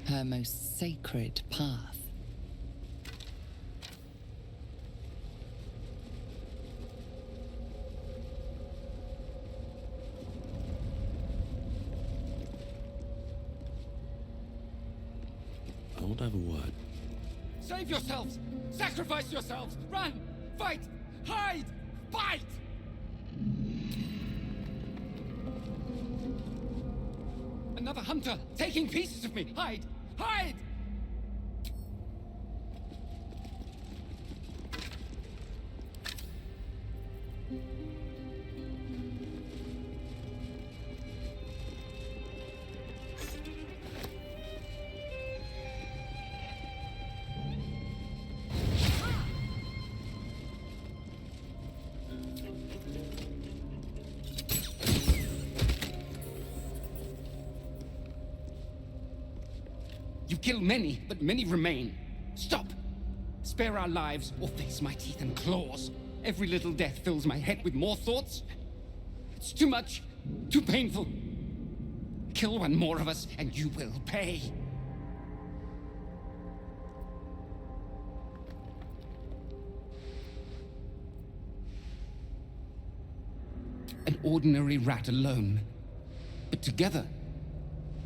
Her most sacred path. I want to have a word. Save yourselves! Sacrifice yourselves! Run! Fight! Hide! Fight! Another hunter! Taking pieces of me! Hide! Hide! You kill many, but many remain. Stop! Spare our lives, or face my teeth and claws. Every little death fills my head with more thoughts. It's too much, too painful. Kill one more of us, and you will pay. An ordinary rat alone, but together,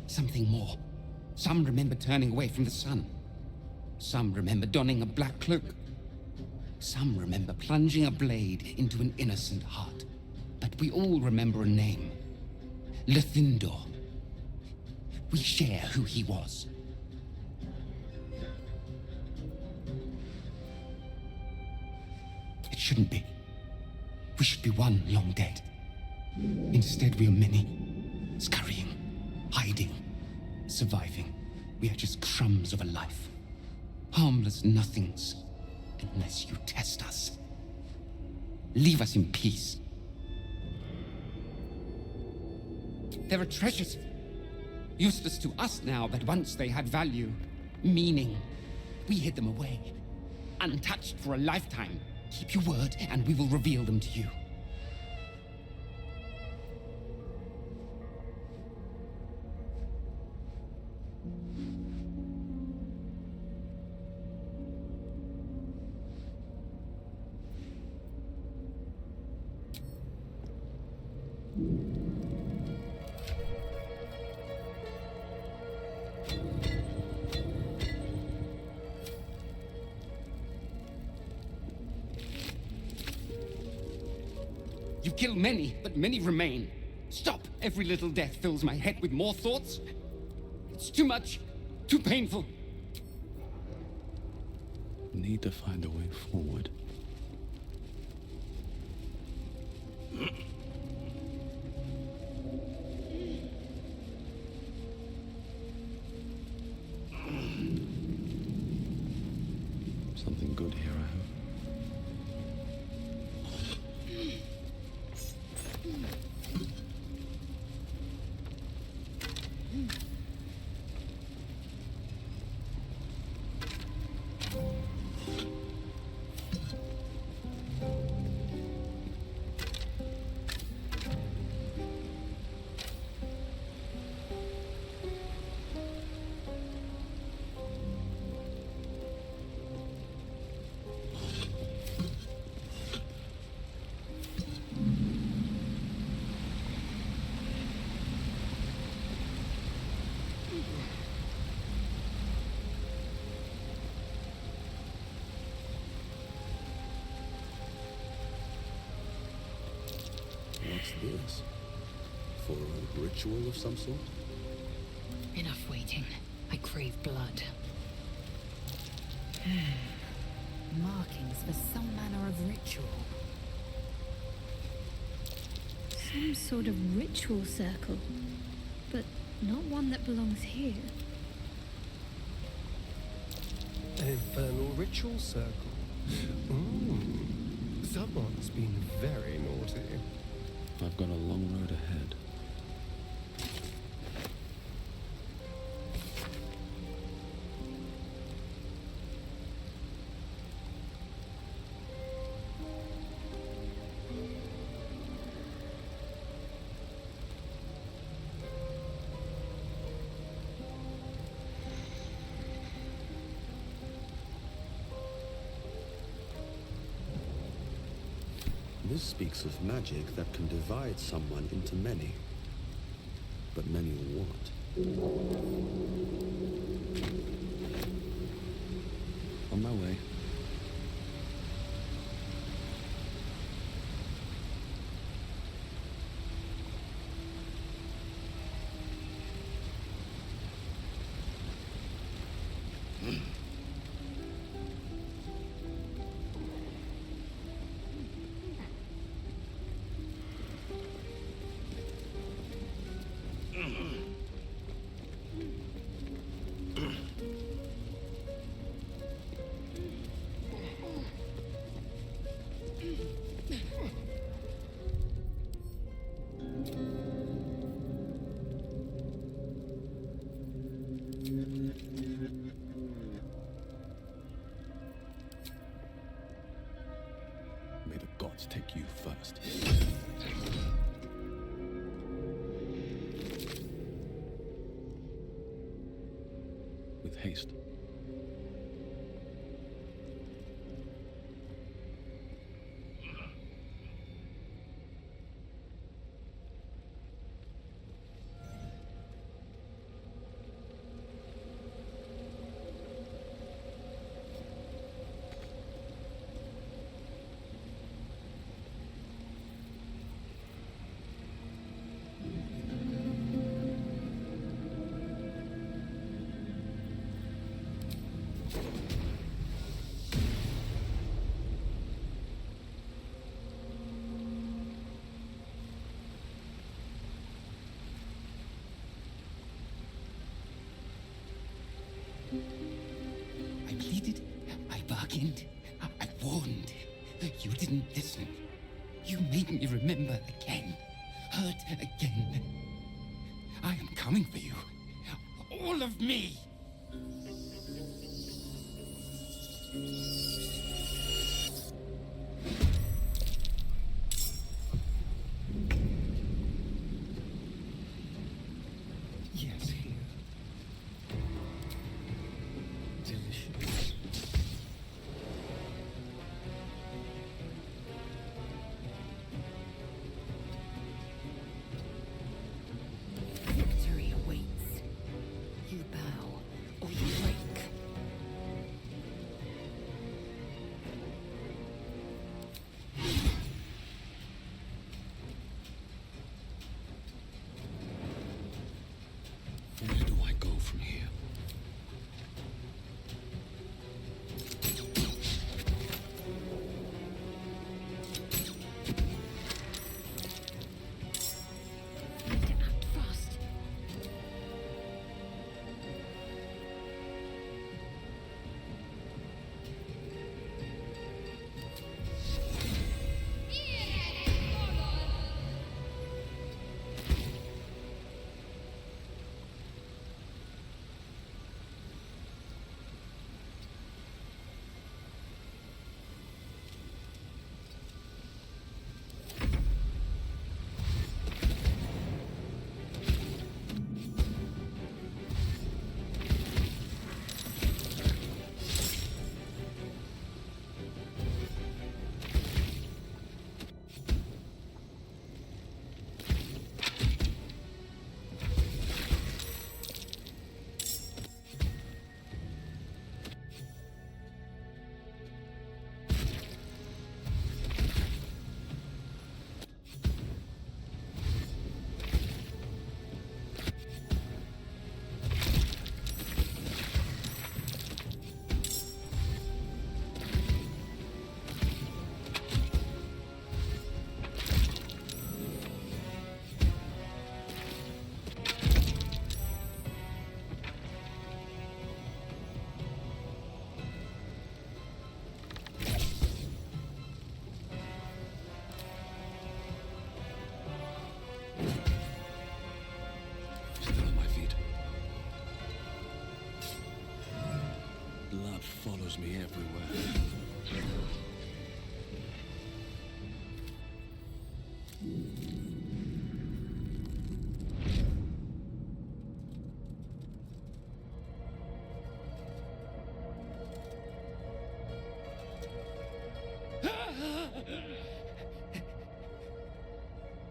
something more. Some remember turning away from the sun. Some remember donning a black cloak. Some remember plunging a blade into an innocent heart. But we all remember a name. Lithindor. We share who he was. It shouldn't be. We should be one long dead. Instead, we are many, scurrying, hiding, surviving. We are just crumbs of a life. Harmless nothings, unless you test us. Leave us in peace. There are treasures. Useless to us now, but once they had value, meaning. We hid them away, untouched for a lifetime. Keep your word, and we will reveal them to you. You kill many, but many remain. Stop! Every little death fills my head with more thoughts. It's too much, too painful. Need to find a way forward. Something good here, I hope. What's this? For a ritual of some sort? Enough waiting. I crave blood. Markings for some manner of ritual. Some sort of ritual circle, but not one that belongs here. An infernal ritual circle. Someone's been very naughty. I've got a long road ahead. This speaks of magic that can divide someone into many. But many what? On my way. May the gods take you first. With haste. I pleaded, I bargained, I warned. You didn't listen. You made me remember again, hurt again. I am coming for you. All of me. Yes, here. Delicious. Victory awaits. You bow, or you break. Where do I go from here? Need to act fast. follows me everywhere.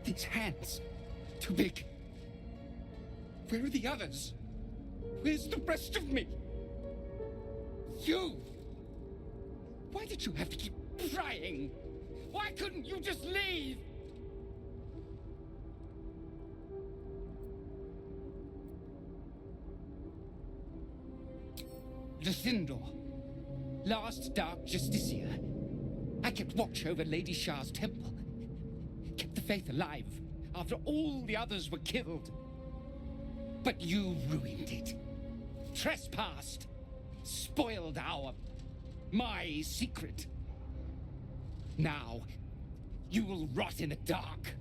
These hands. Too big. Where are the others? Where's the rest of me? You! Why did you have to keep prying? Why couldn't you just leave? Luthindor, last dark justiciar. I kept watch over Lady Shah's temple. Kept the faith alive after all the others were killed. But you ruined it. Trespassed. Spoiled my secret. Now, you will rot in the dark.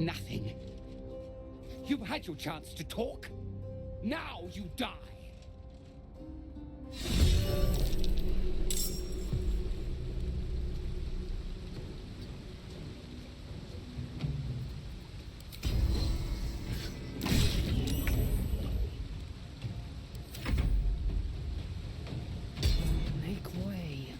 Nothing. You had your chance to talk. Now you die. Make way.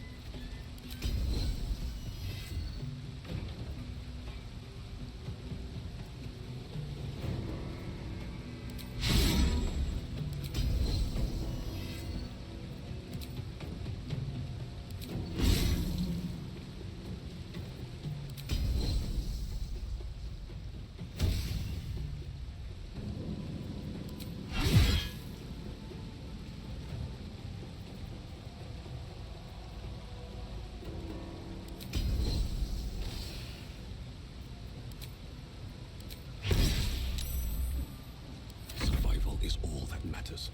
Survival is all that matters.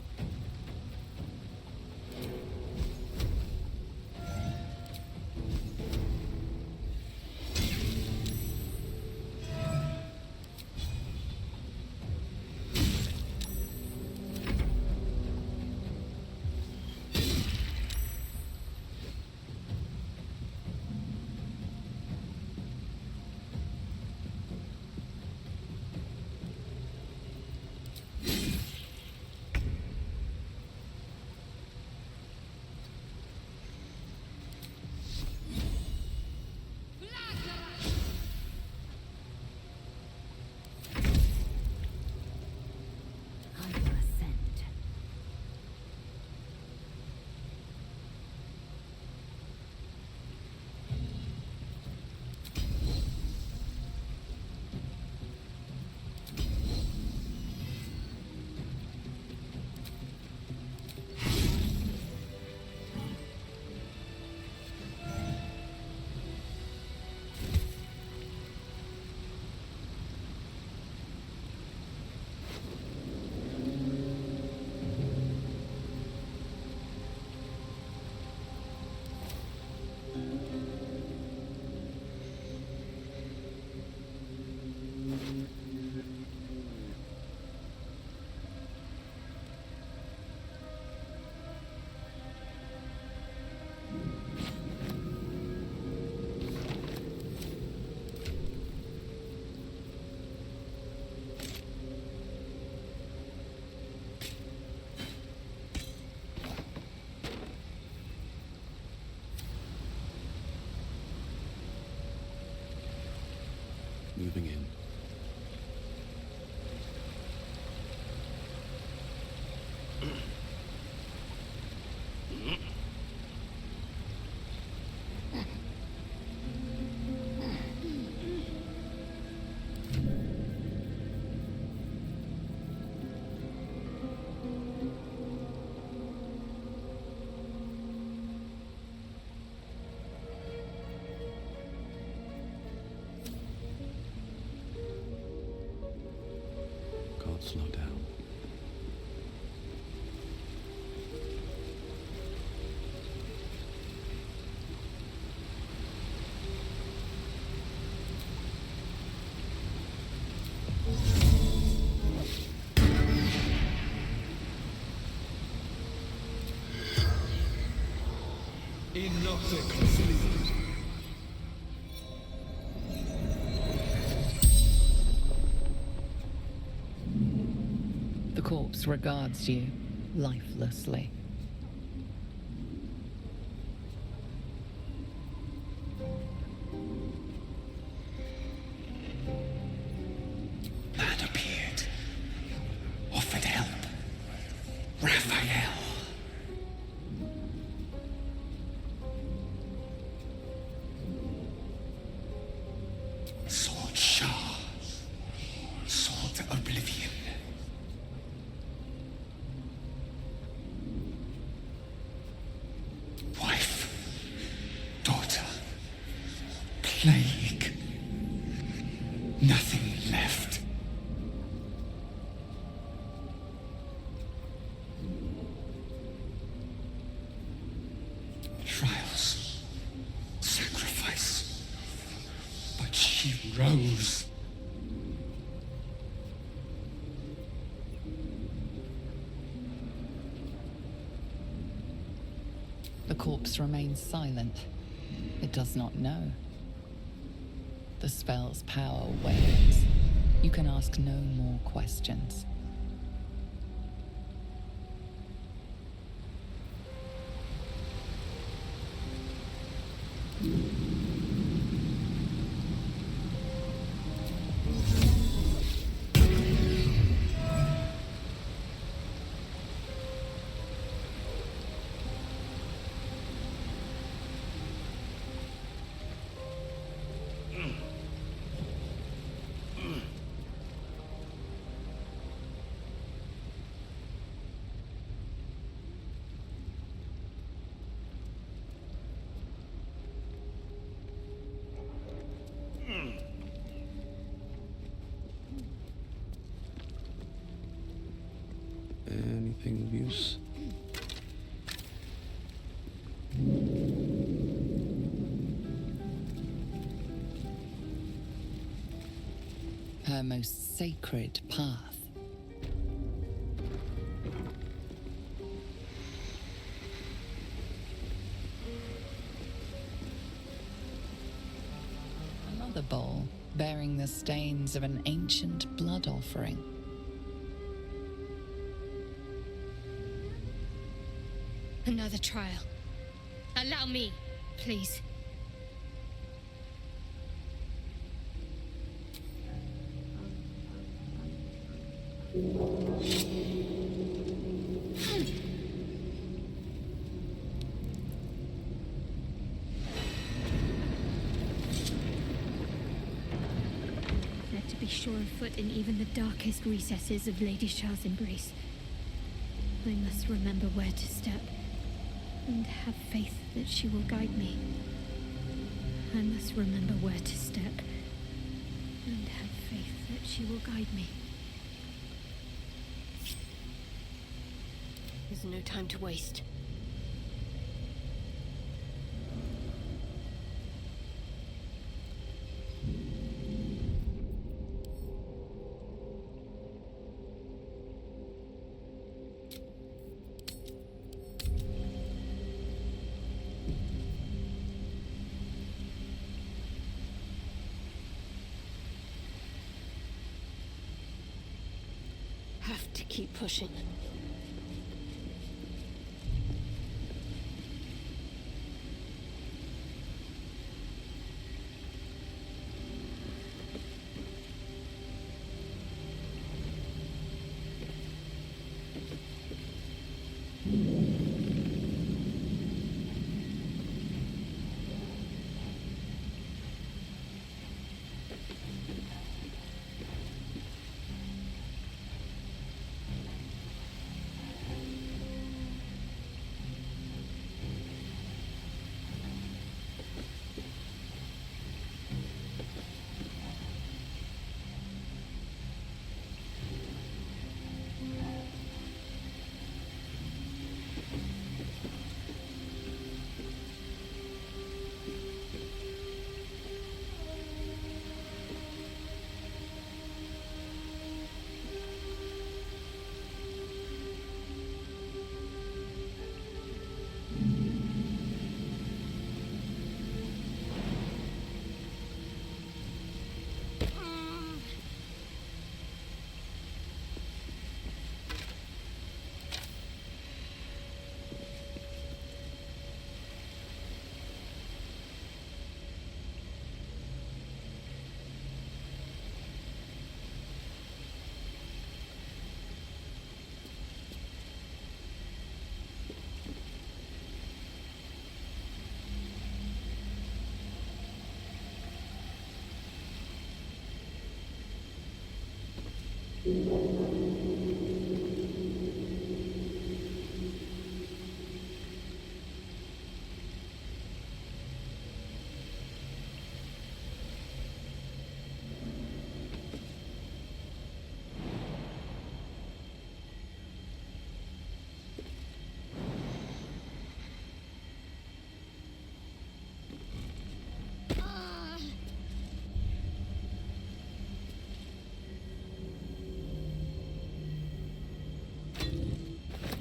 Moving in. Slow down. The corpse regards you lifelessly. Man appeared. Offered help. Raphael. Sword Shah. Sword Oblivion. Wife. Daughter. Plague. Nothing left. Trials. Sacrifice. But she rose. The corpse remains silent. It does not know. The spell's power wanes. You can ask no more questions. Anything of use? Her most sacred path. Another bowl bearing the stains of an ancient blood offering. Another trial. Allow me, please. They're to be sure of foot in even the darkest recesses of Lady Shah's embrace. I must remember where to step, and have faith that she will guide me. I must remember where to step, and have faith that she will guide me. There's no time to waste. Have to keep pushing.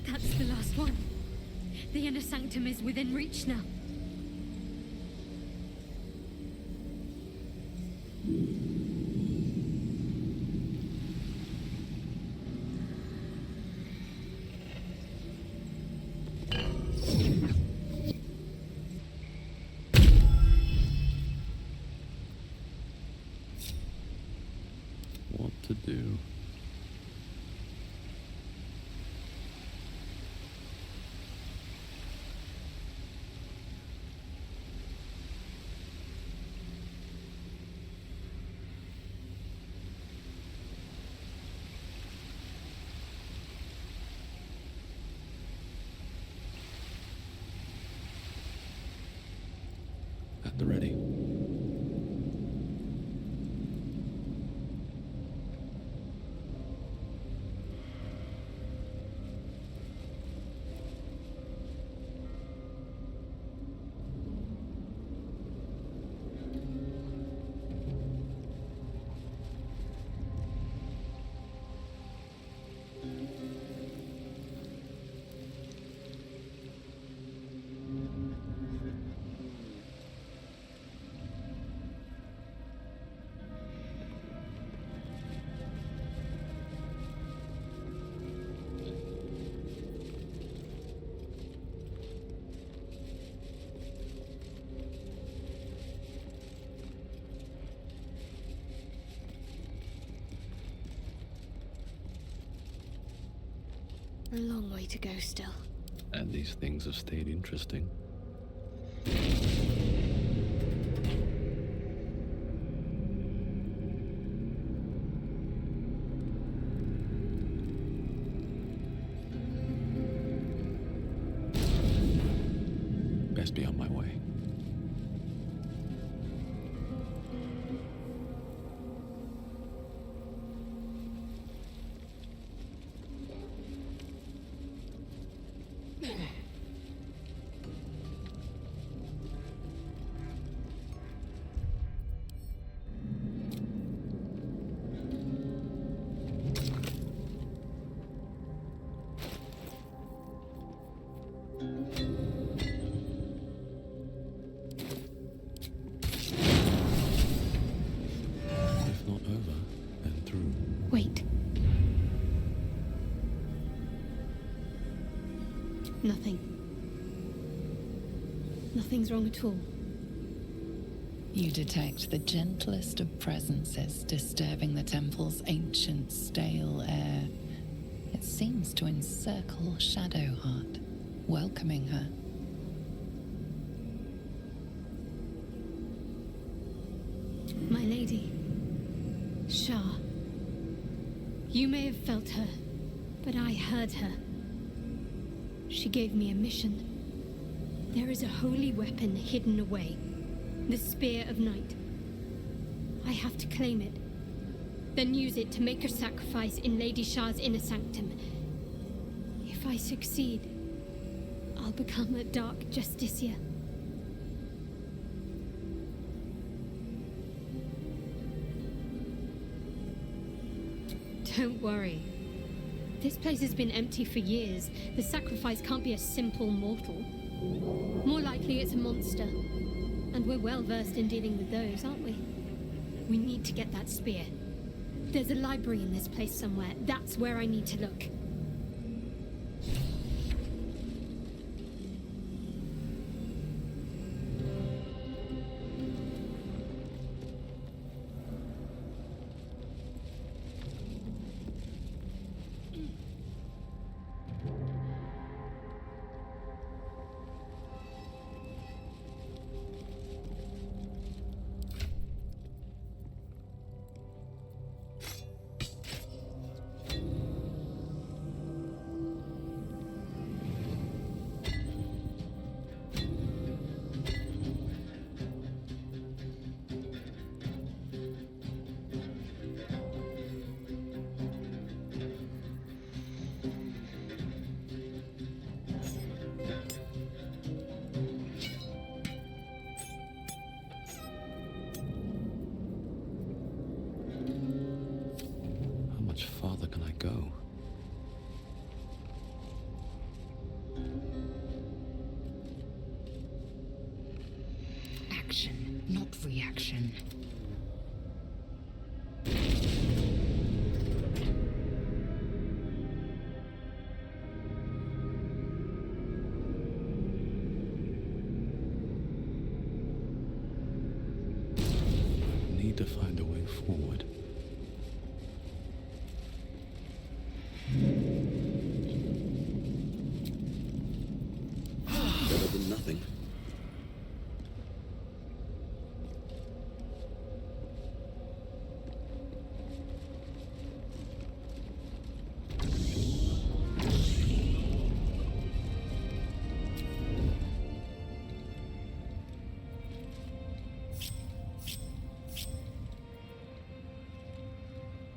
That's the last one. The inner sanctum is within reach now. What to do? At the ready. A long way to go still. And these things have stayed interesting. Best be on my way. Wait. Nothing. Nothing's wrong at all. You detect the gentlest of presences disturbing the temple's ancient, stale air. It seems to encircle Shadowheart, welcoming her. My lady, Shah. You may have felt her, but I heard her. She gave me a mission. There is a holy weapon hidden away, the Spear of Night. I have to claim it, then use it to make a sacrifice in Lady Shah's inner sanctum. If I succeed, I'll become a dark justiciar. Don't worry. This place has been empty for years. The sacrifice can't be a simple mortal. More likely it's a monster. And we're well versed in dealing with those, aren't we? We need to get that spear. There's a library in this place somewhere. That's where I need to look. reaction. Need to find a way forward. Better than nothing.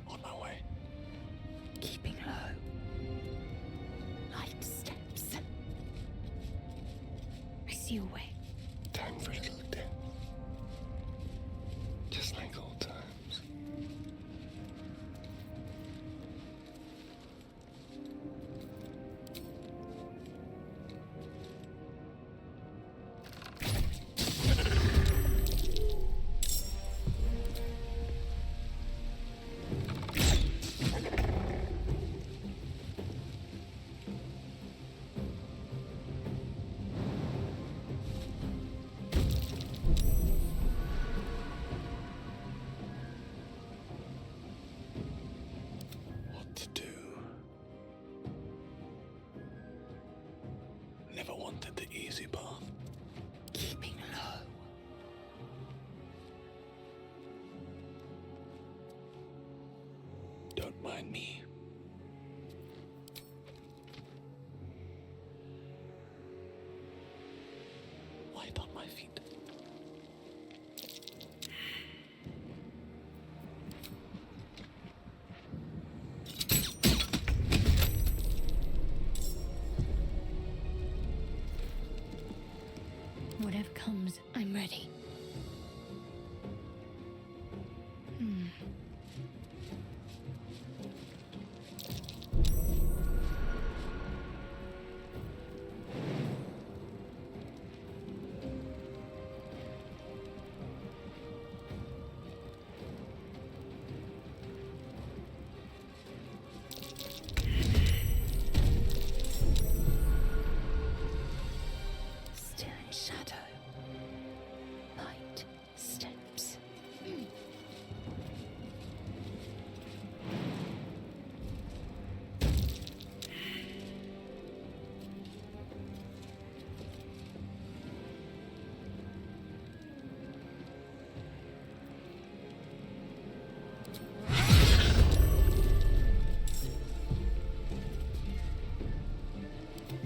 On my way. Keeping low. Light steps. I see a way. Time for a little death. Just like old times. What to do? Never wanted the easy path. Keeping low. Don't mind me. Light on my feet. Whatever comes, I'm ready. Still in shadow. Light steps.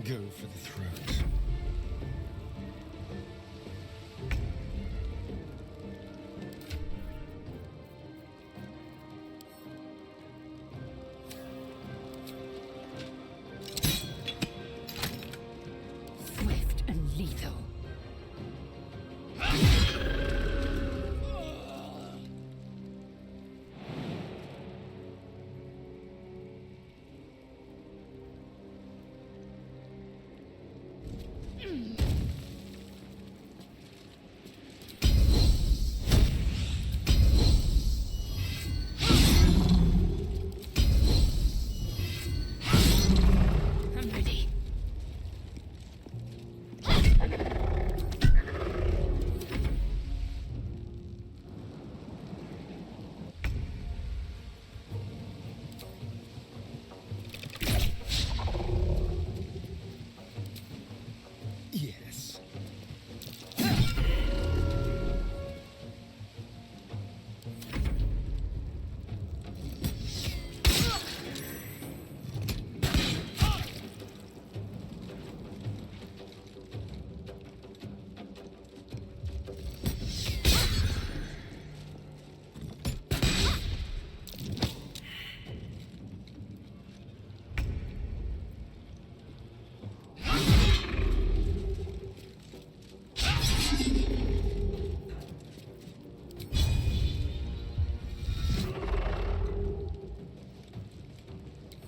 Go for the throat. Swift and lethal. I'm ready. Yes.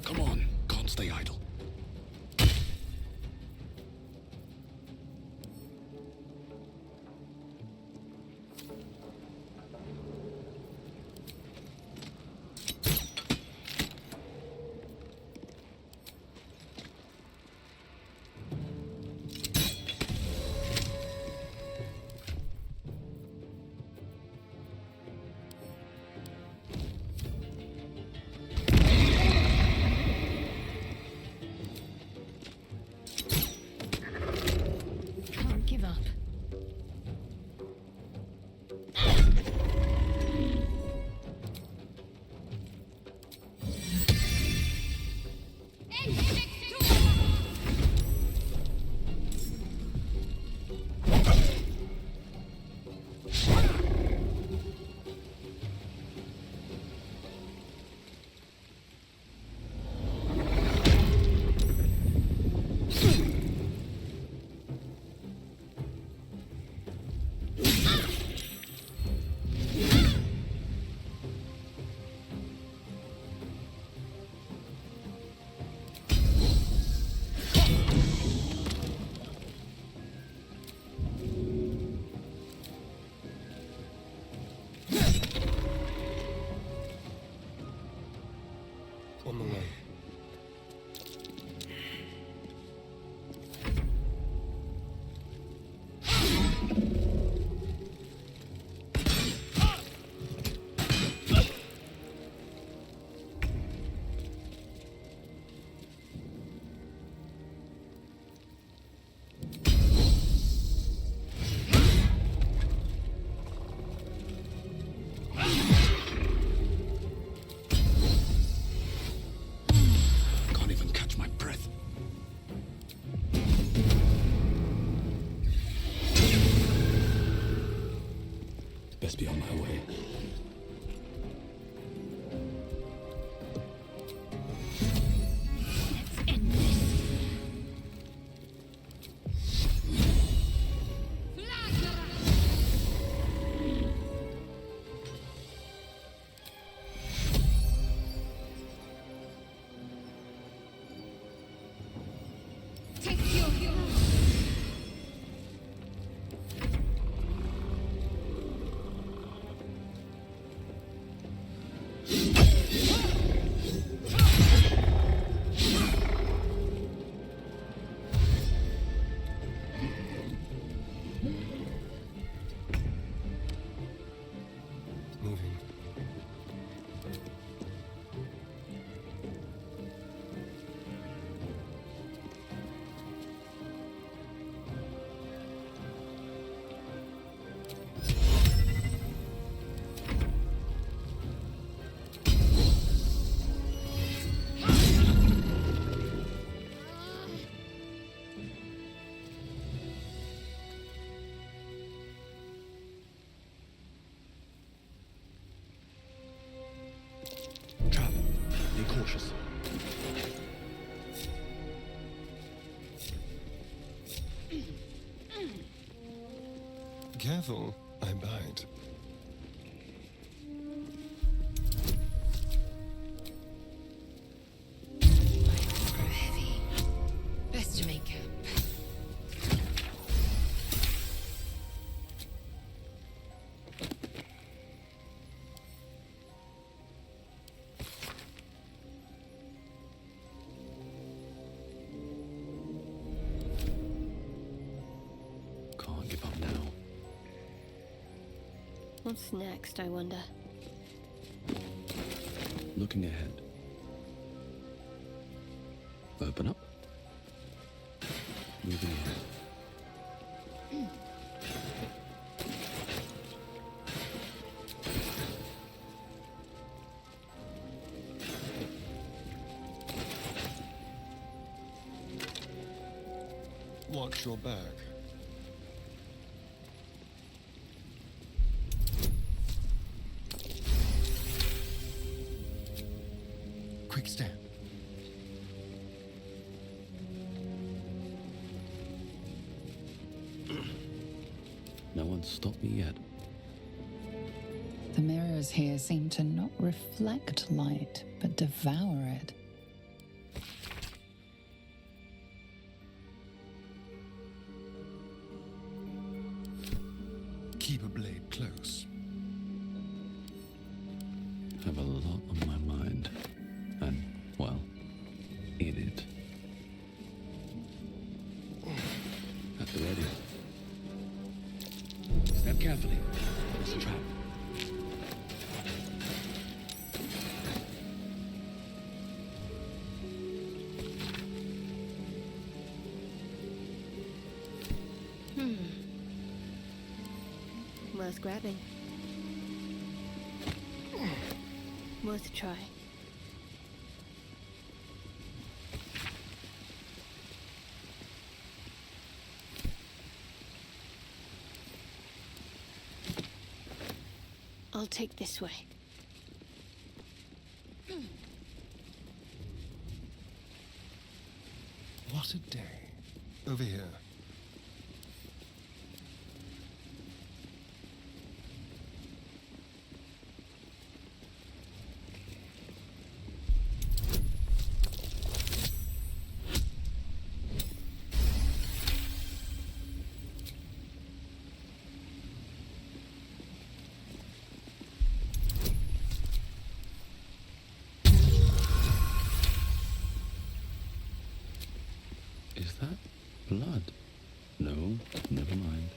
Come on, can't stay idle. best be on my way. Let's end this. Trap. Be cautious. Careful, I bite. Grow heavy. Best to make camp. Can't give up now. What's next, I wonder? Looking ahead. Open up. Moving ahead. Watch your back. Quick step. No one's stopped me yet. The mirrors here seem to not reflect light, but devour it. Keep a blade close. Have a lot on my mind. And, well, in it. At the ready. Step carefully. It's a trap. Worth grabbing. Worth a try. I'll take this way. What a day. Over here. Is that blood? No, never mind.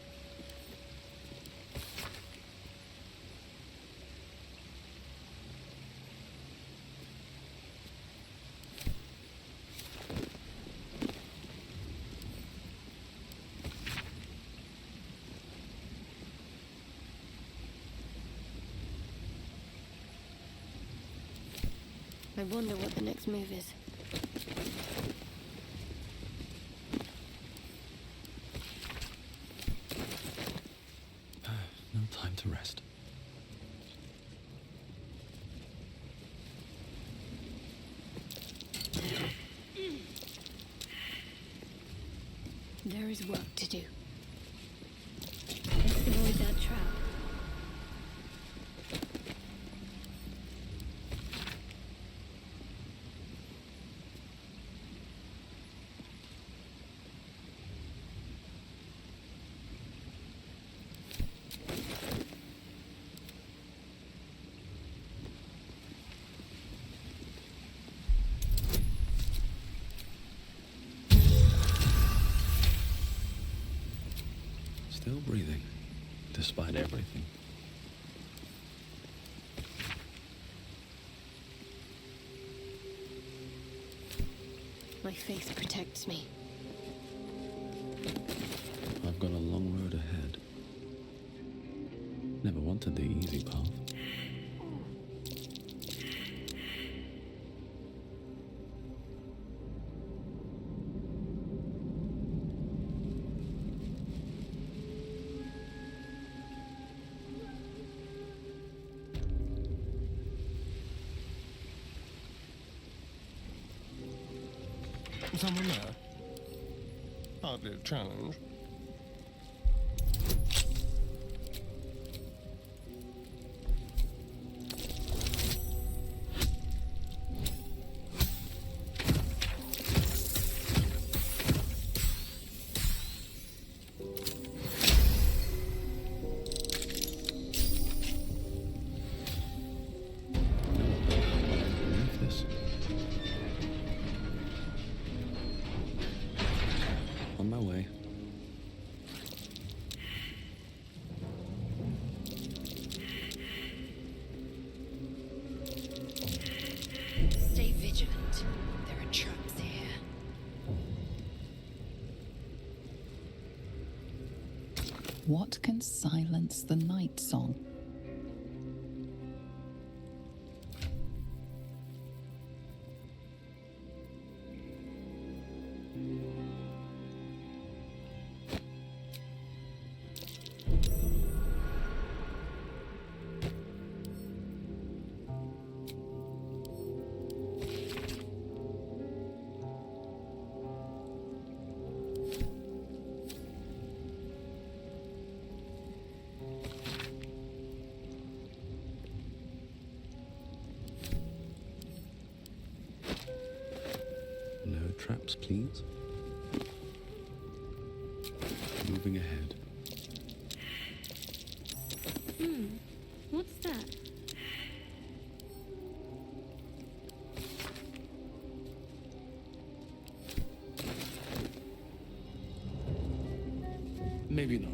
I wonder what the next move is. No time to rest. There is work to do. Let's avoid that trap. Still breathing, despite everything. My faith protects me. I've got a long road ahead. Never wanted the easy path. Someone there? Hardly a challenge. On my way. Stay vigilant. There are traps here. What can silence the night song? Traps, please. Moving ahead. What's that? Maybe not.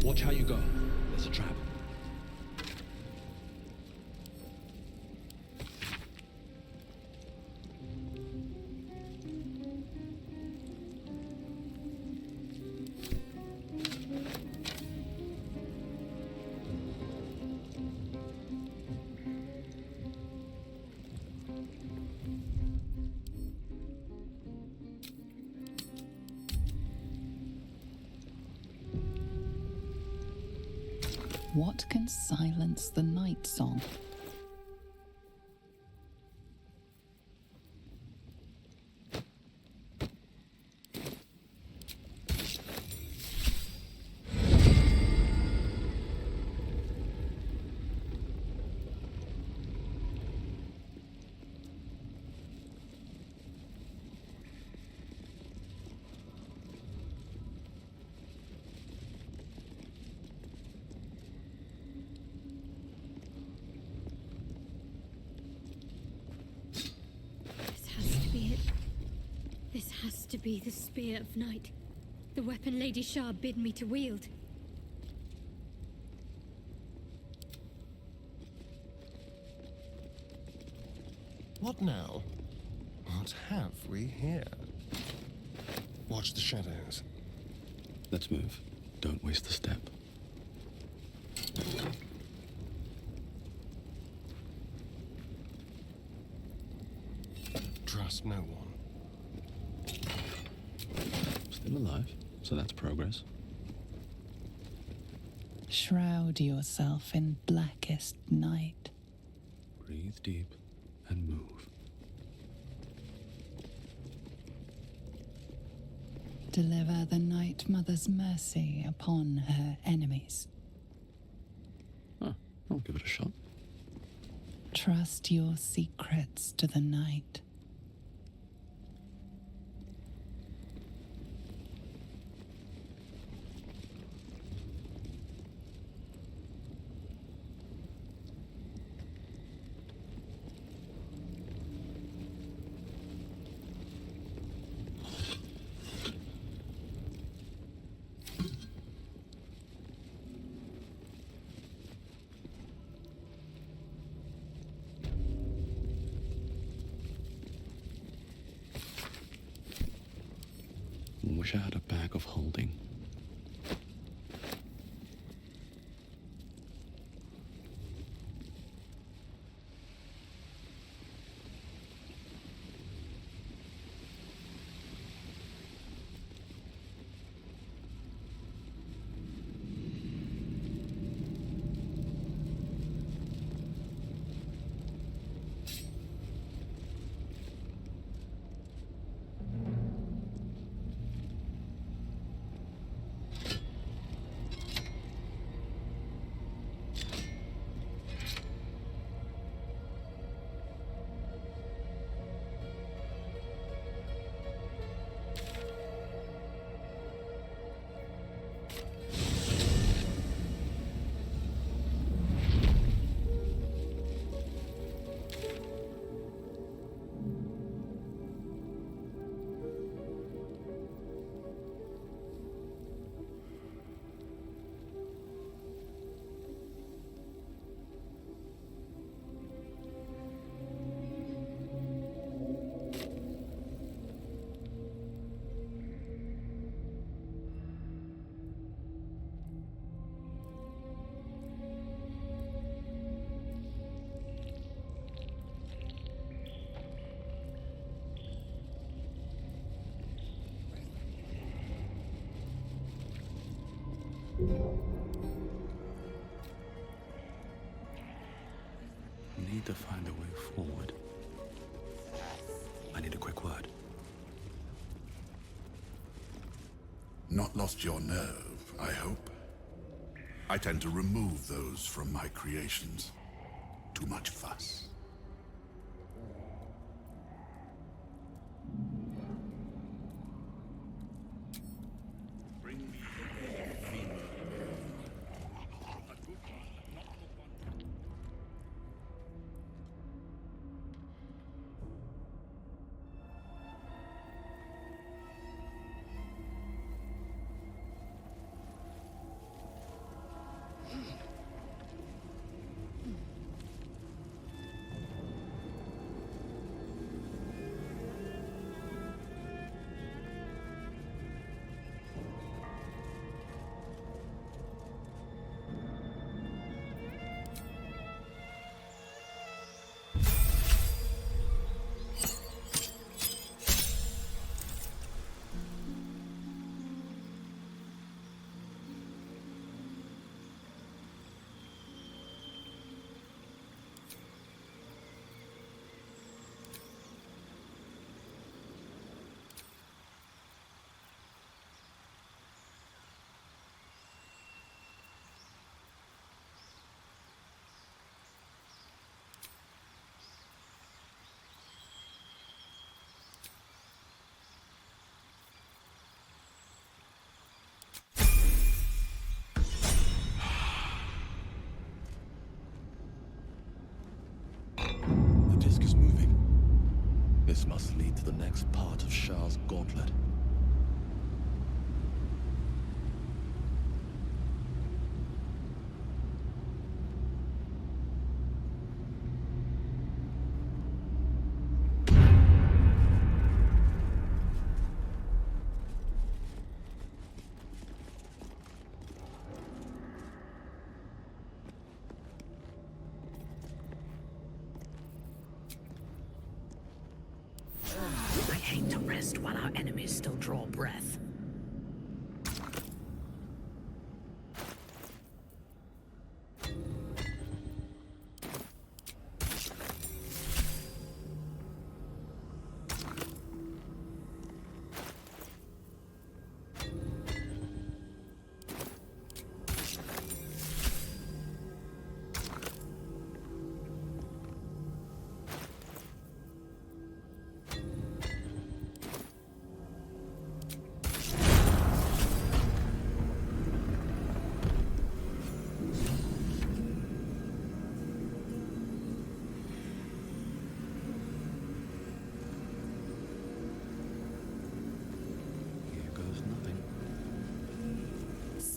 Watch how you go. There's a trap. What can silence the night song? This has to be the Spear of Night. The weapon Lady Shah bid me to wield. What now? What have we here? Watch the shadows. Let's move. Don't waste a step. Trust no one. Still alive, so that's progress. Shroud yourself in blackest night. Breathe deep and move. Deliver the Night Mother's mercy upon her enemies. I'll give it a shot. Trust your secrets to the night. Wish I had a bag of holding. Need to find a way forward. I need a quick word. Not lost your nerve, I hope. I tend to remove those from my creations. Too much fuss. This must lead to the next part of Shah's gauntlet. While our enemies still draw breath.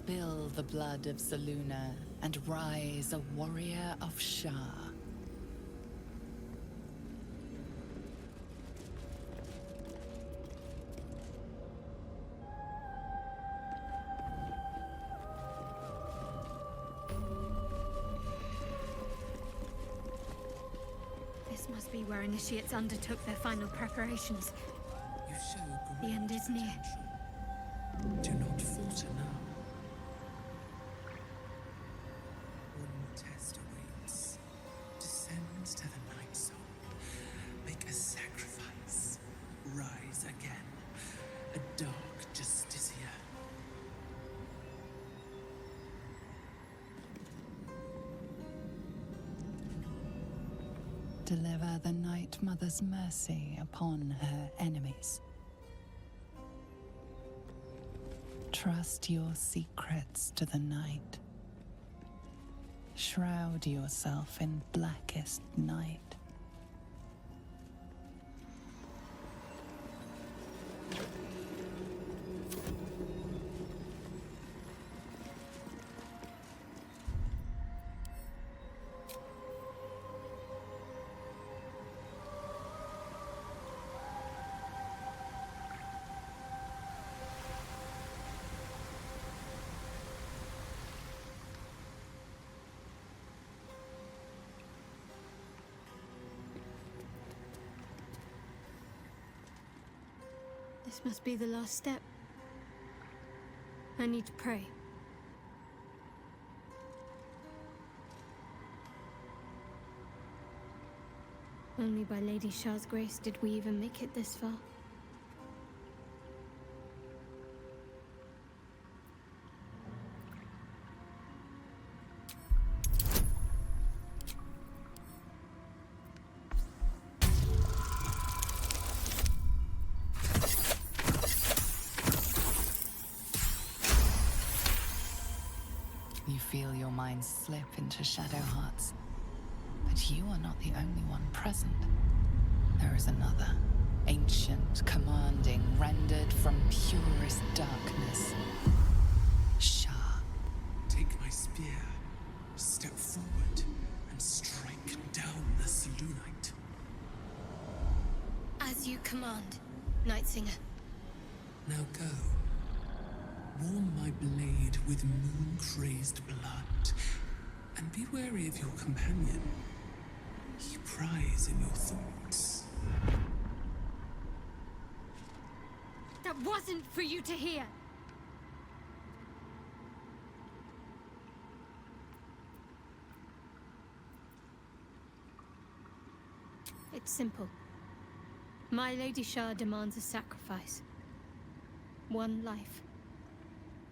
Spill the blood of Selûne and rise a warrior of Shah. This must be where initiates undertook their final preparations. You show The great end is near. potential. Do not falter now. One test awaits. Descend to the night zone. Make a sacrifice. Rise again. A dark justiciar. Deliver the Night Mother's mercy upon her enemies. Trust your secrets to the night. Shroud yourself in blackest night. This must be the last step. I need to pray. Only by Lady Shah's grace did we even make it this far. You feel your mind slip into Shadowheart's. But you are not the only one present. There is another, ancient, commanding, rendered from purest darkness. Shah. Take my spear, step forward, and strike down the Selûnite. As you command, Nightsinger. Now go. Warm my blade with moon-crazed blood, and be wary of your companion. He pries in your thoughts. That wasn't for you to hear! It's simple. My Lady Shah demands a sacrifice. One life.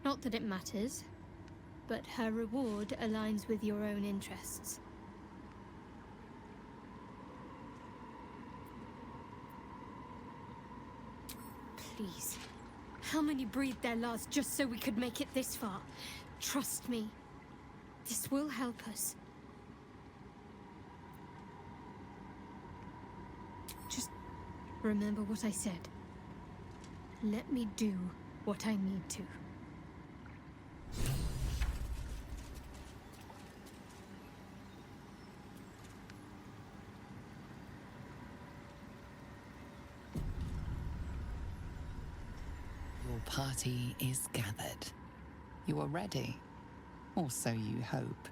Not that it matters, but her reward aligns with your own interests. Please. How many breathed their last just so we could make it this far? Trust me. This will help us. Just remember what I said. Let me do what I need to. Your party is gathered. You are ready, or so you hope.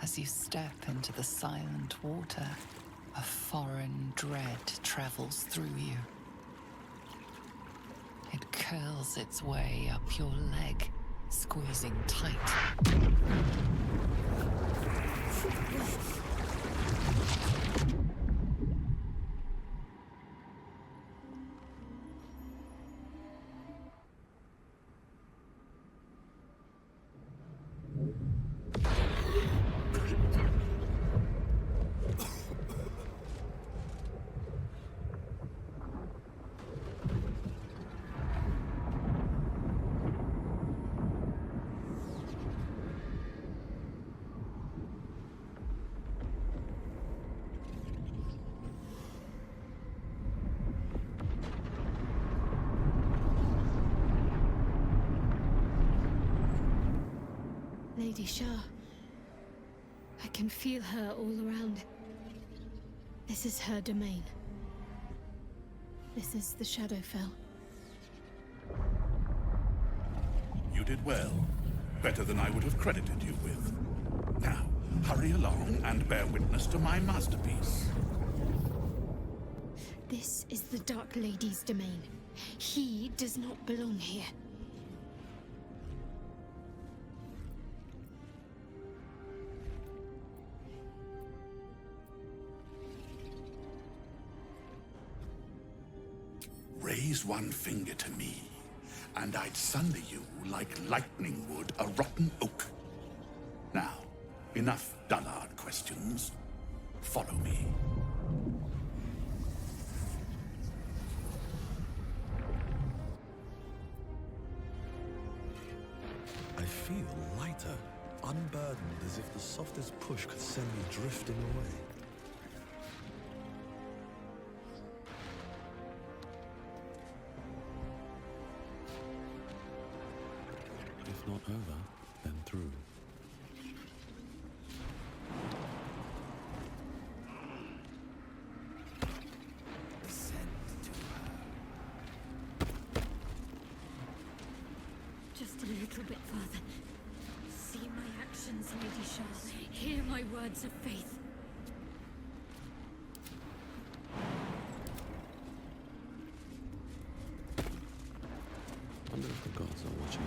As you step into the silent water, a foreign dread travels through you. It curls its way up your leg, squeezing tight. Lady Shah. I can feel her all around. This is her domain. This is the Shadowfell. You did well. Better than I would have credited you with. Now, hurry along and bear witness to my masterpiece. This is the Dark Lady's domain. He does not belong here. Raise one finger to me, and I'd sunder you like lightning would a rotten oak. Now, enough dullard questions. Follow me. I feel lighter, unburdened, as if the softest push could send me drifting away. If not over, then through. Just a little bit further. See my actions, Lady Shah. Hear my words of faith. I wonder if the gods are watching me.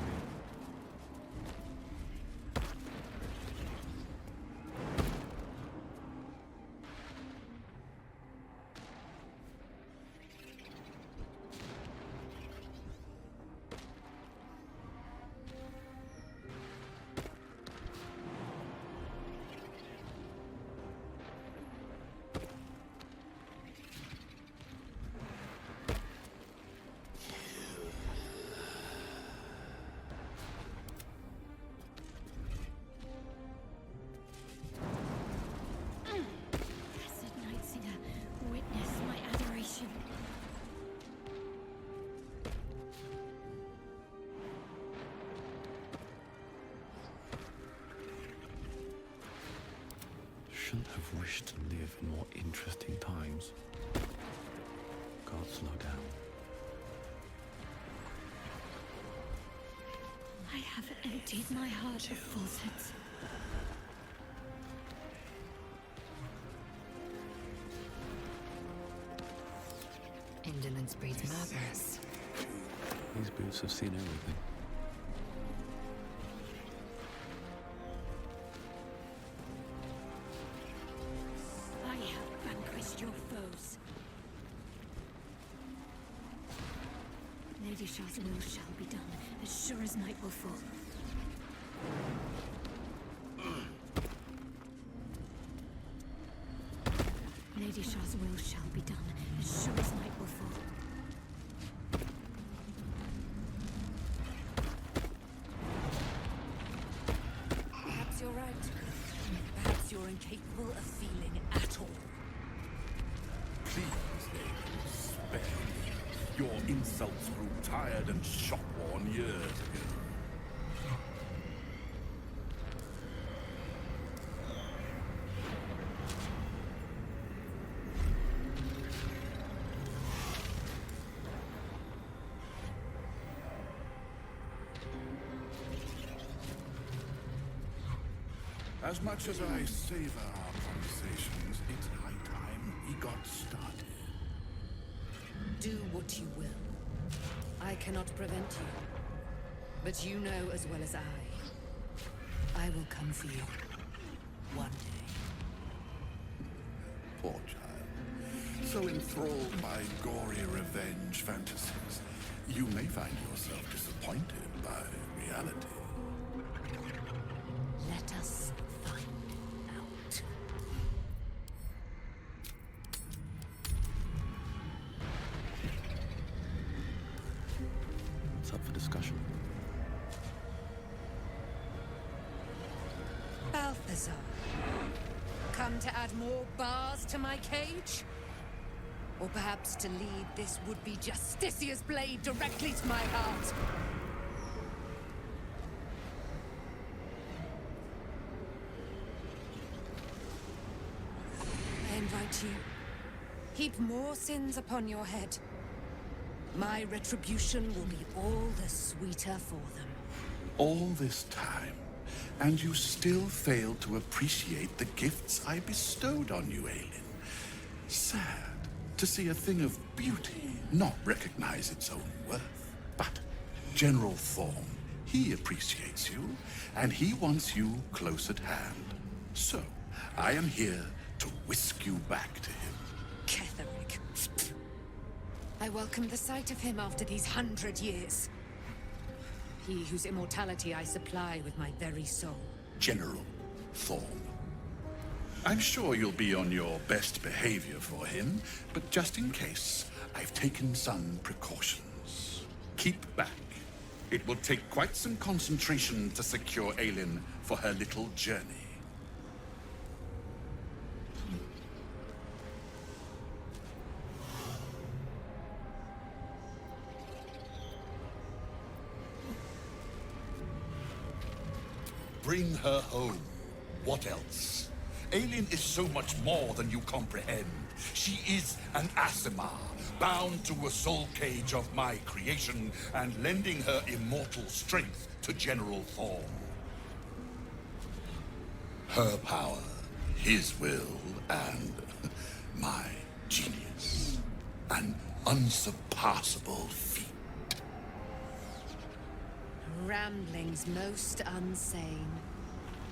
Shouldn't have wished to live in more interesting times. God, slow down. I have emptied my heart of falsehoods. Indolence breeds madness. These boots have seen everything. I have vanquished your foes. Lady Shah's will shall be done, as sure as night will fall. Lady Shah's will shall be done, as sure as night will fall. Perhaps you're right. Perhaps you're incapable of feeling at all. Please, lady, spare me. Your insults grew tired and shop-worn years ago. As much as I savor our conversations, it's high time we got started. Do what you will. I cannot prevent you. But you know as well as I will come for you. One day. Poor child. So enthralled by gory revenge fantasies, you may find yourself disappointed by reality. Let us find out. It's up for discussion. Balthazar, come to add more bars to my cage? Or perhaps to lead this would-be justiciar's blade directly to my heart? you. Heap more sins upon your head. My retribution will be all the sweeter for them. All this time, and you still fail to appreciate the gifts I bestowed on you, Aelin. Sad to see a thing of beauty not recognize its own worth. But General Thorm, he appreciates you, and he wants you close at hand. So, I am here to whisk you back to him. Ketheric. I welcome the sight of him after these 100 years. He whose immortality I supply with my very soul. General Thorm. I'm sure you'll be on your best behavior for him, but just in case, I've taken some precautions. Keep back. It will take quite some concentration to secure Aelin for her little journey. Bring her home. What else? Aelin is so much more than you comprehend. She is an Asimar, bound to a soul cage of my creation and lending her immortal strength to General Thorm. Her power, his will, and my genius. An unsurpassable feat. Ramblings most unsane.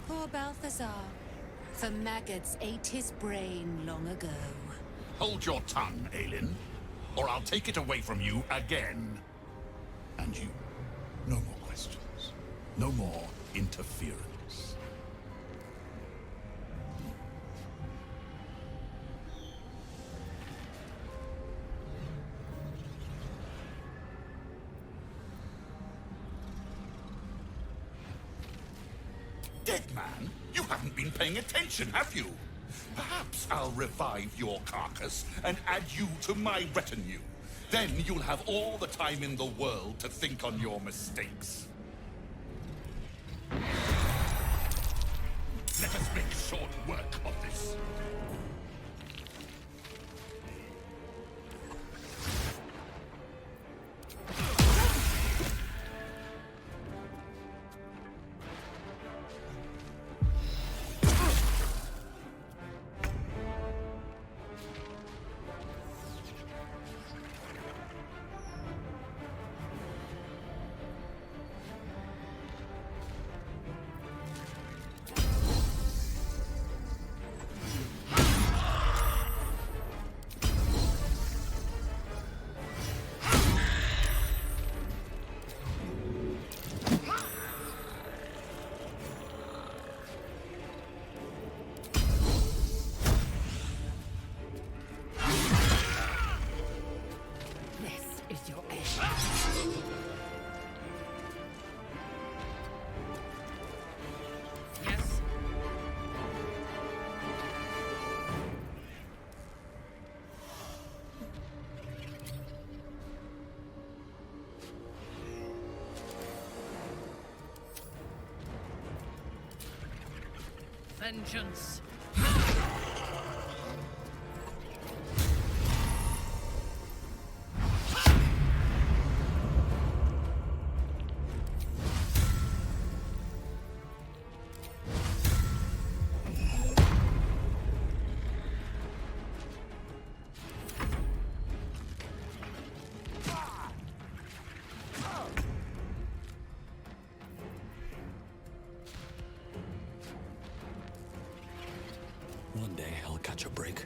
Poor Balthazar. The maggots ate his brain long ago. Hold your tongue, Aelin, or I'll take it away from you again. And you, no more questions. No more interference. Dead man, you haven't been paying attention, have you? Perhaps I'll revive your carcass and add you to my retinue. Then you'll have all the time in the world to think on your mistakes. Let us make short work of this. Vengeance. One day I'll catch a break.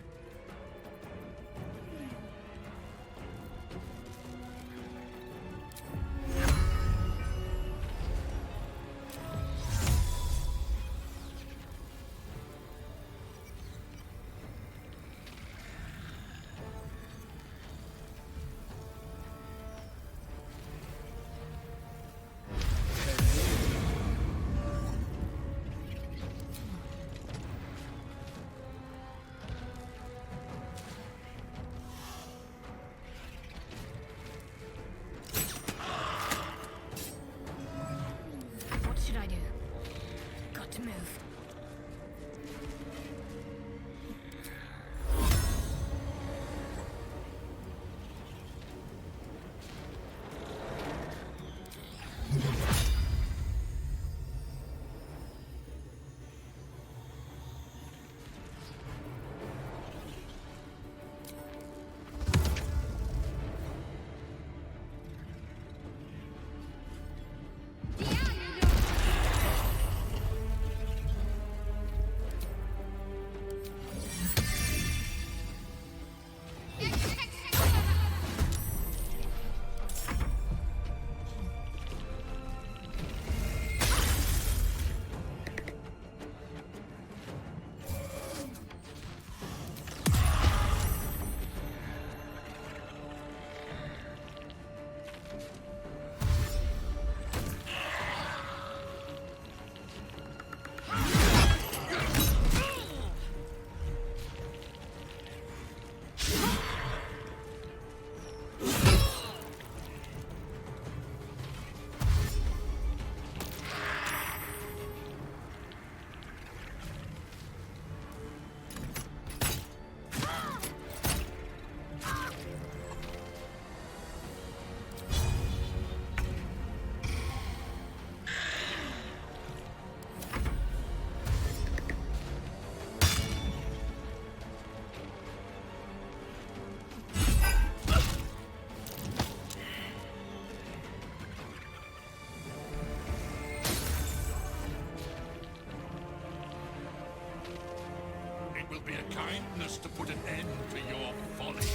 would be a kindness to put an end to your folly.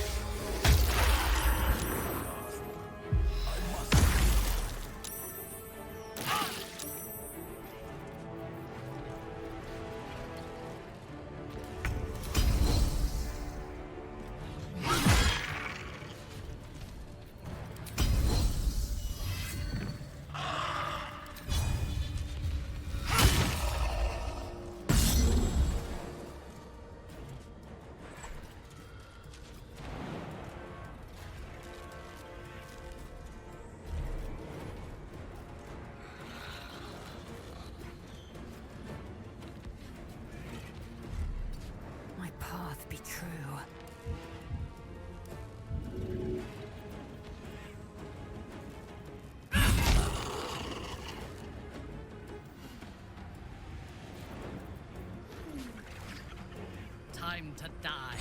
Path be true. Time to die.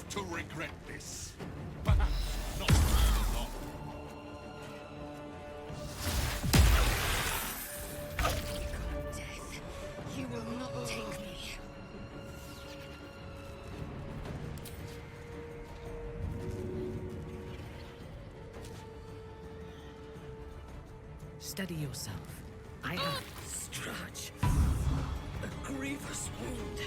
To regret this. Perhaps not very long. Death, you will not take me. Steady yourself. I have Strach. A grievous wound.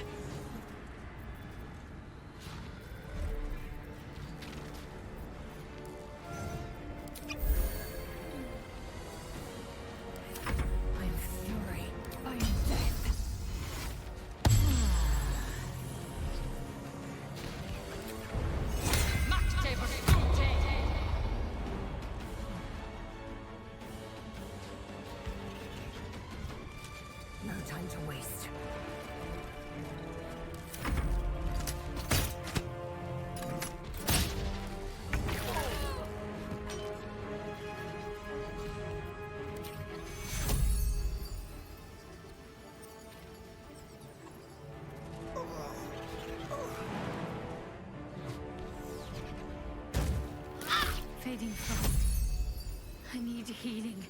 No time to waste. Fading fast. I need healing.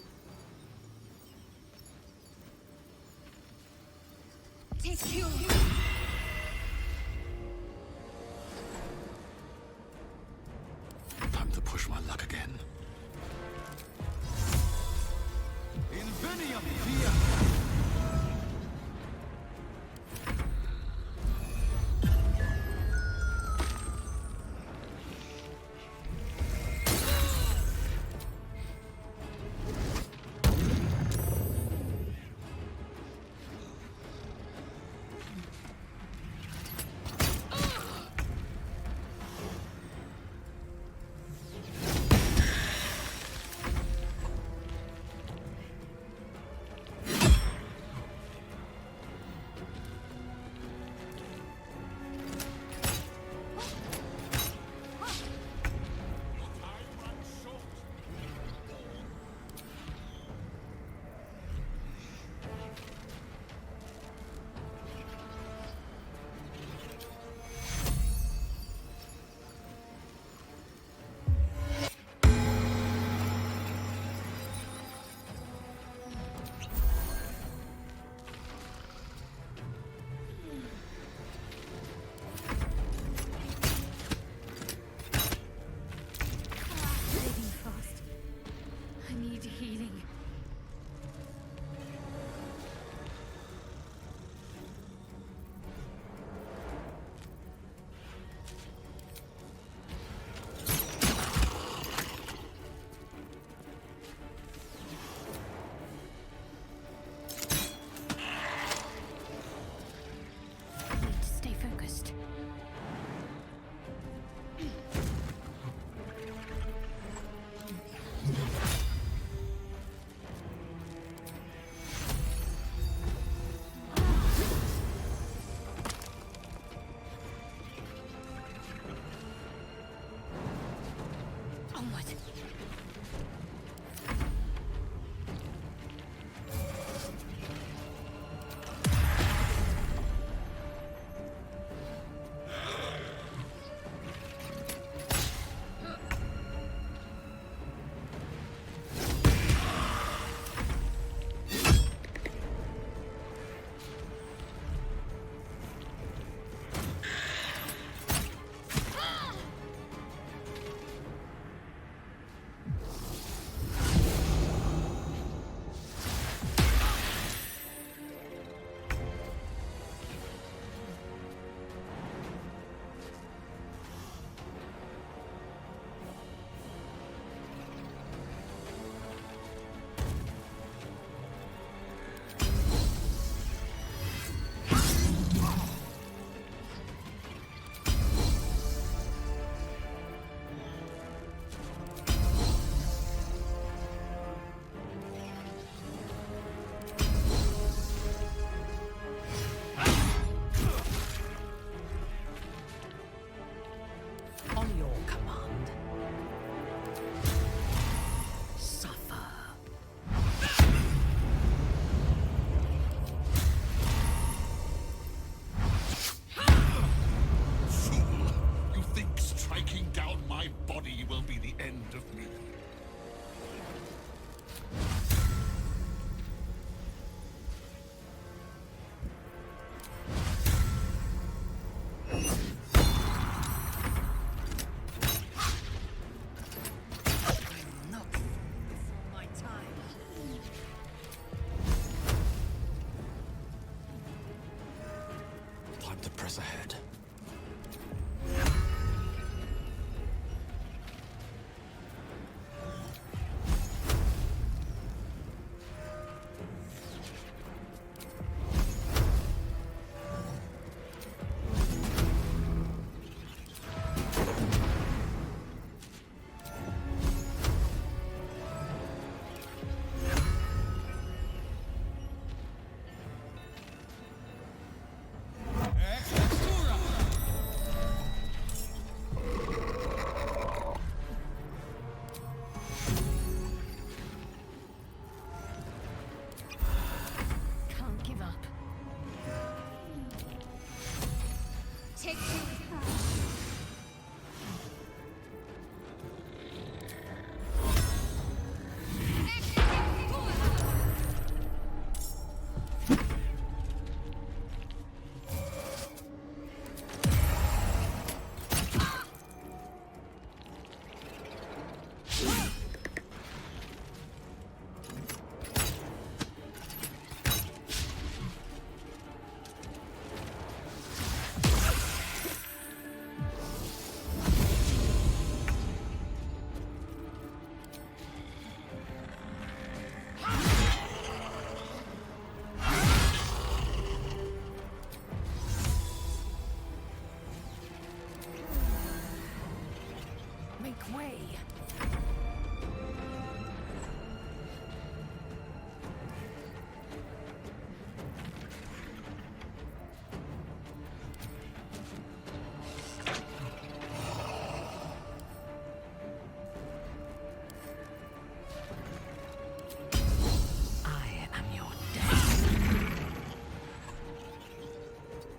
Take you. Time to push my luck again. Inveniam via. us ahead. Can't give up. Take make way. I am your death.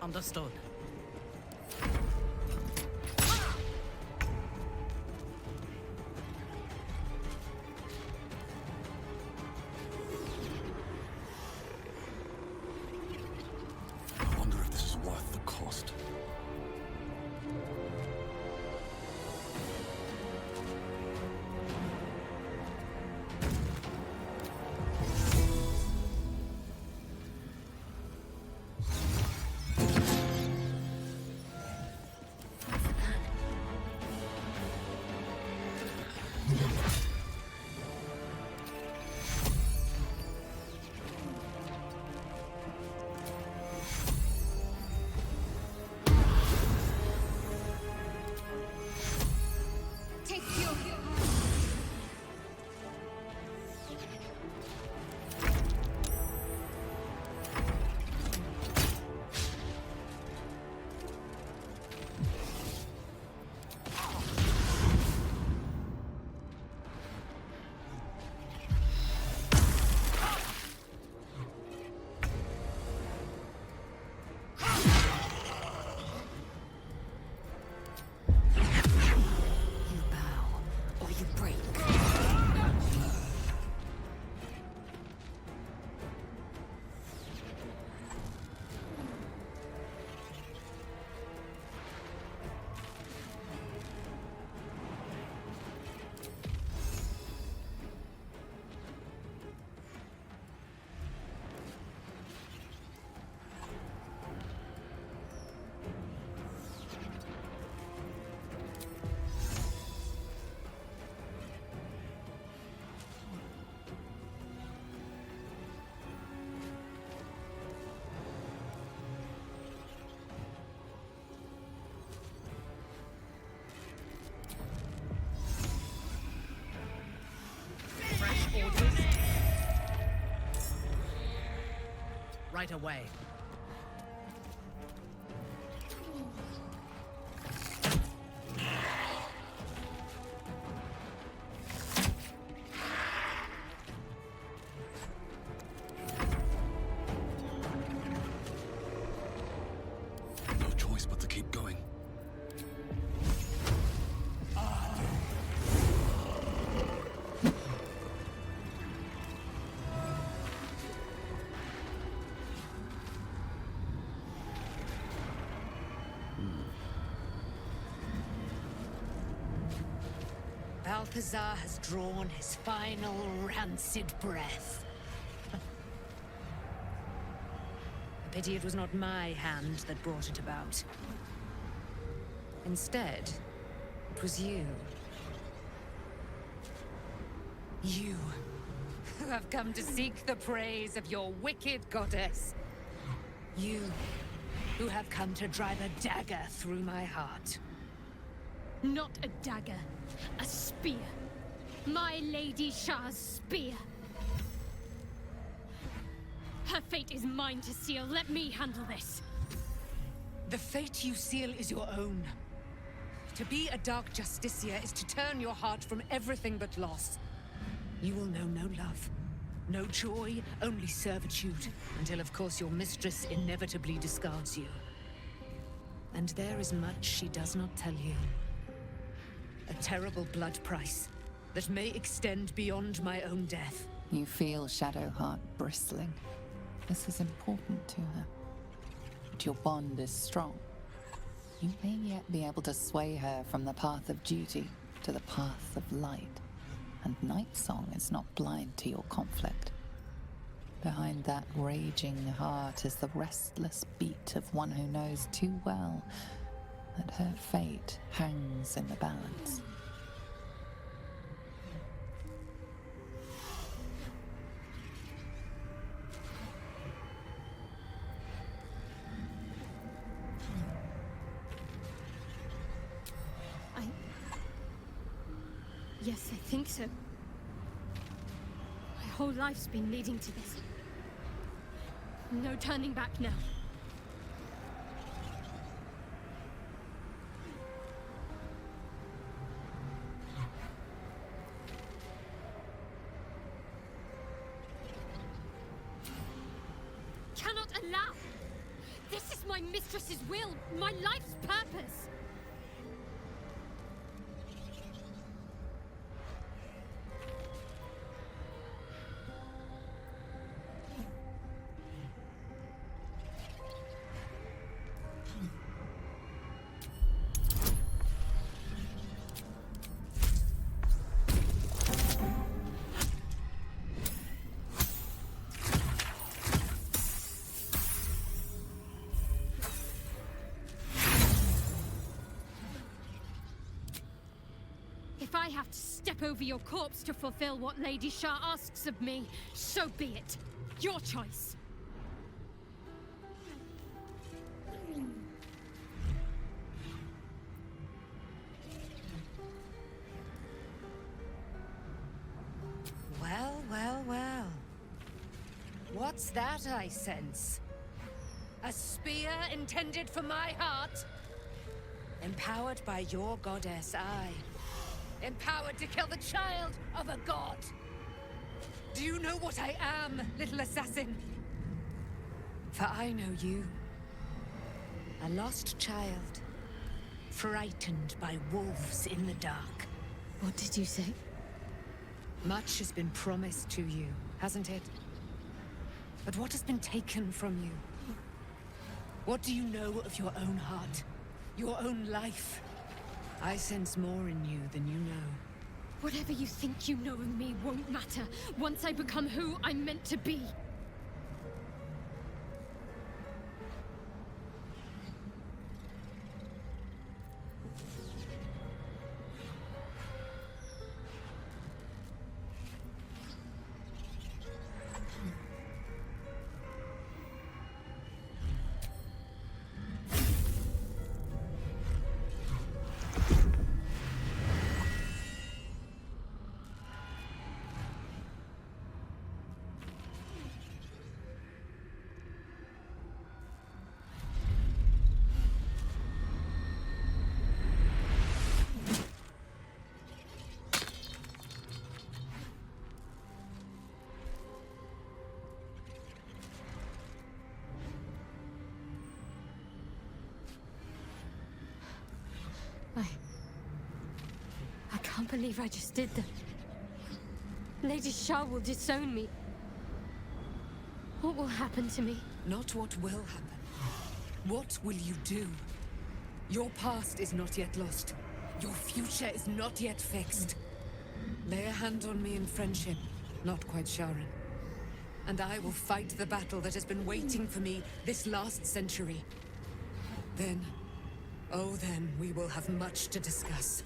Understood. I wonder if this is worth the cost. Take your Or you break. Fresh orders? Right away. No choice but to keep going. Balthazar has drawn his final rancid breath. A Pity it was not my hand that brought it about. Instead, it was you. You, who have come to seek the praise of your wicked goddess. You, who have come to drive a dagger through my heart. Not a dagger, a spear. My Lady Shah's spear. Her fate is mine to seal. Let me handle this. The fate you seal is your own. To be a dark justiciar is to turn your heart from everything but loss. You will know no love, no joy, only servitude, until of course your mistress inevitably discards you. And there is much she does not tell you. A terrible blood price that may extend beyond my own death. You feel Shadowheart bristling. This is important to her. But your bond is strong. You may yet be able to sway her from the path of duty to the path of light. And Nightsong is not blind to your conflict. Behind that raging heart is the restless beat of one who knows too well that her fate hangs in the balance. Yes, I think so. My whole life's been leading to this. No turning back now. Cannot allow! This is my mistress's will, my life's purpose! If I have to step over your corpse to fulfill what Lady Shah asks of me, so be it. Your choice. Well, well, well. What's that I sense? A spear intended for my heart? Empowered by your goddess, I. Empowered to kill the child of a god. Do you know what I am, little assassin? For I know you. A lost child. Frightened by wolves in the dark. What did you say? Much has been promised to you, hasn't it? But what has been taken from you? What do you know of your own heart? Your own life? I sense more in you than you know. Whatever you think you know of me won't matter once I become who I'm meant to be. I can't believe I just did that. Lady Shah will disown me. What will happen to me? Not what will happen. What will you do? Your past is not yet lost. Your future is not yet fixed. Lay a hand on me in friendship, not quite Sharon. and I will fight the battle that has been waiting for me this last century. Then, oh then, we will have much to discuss.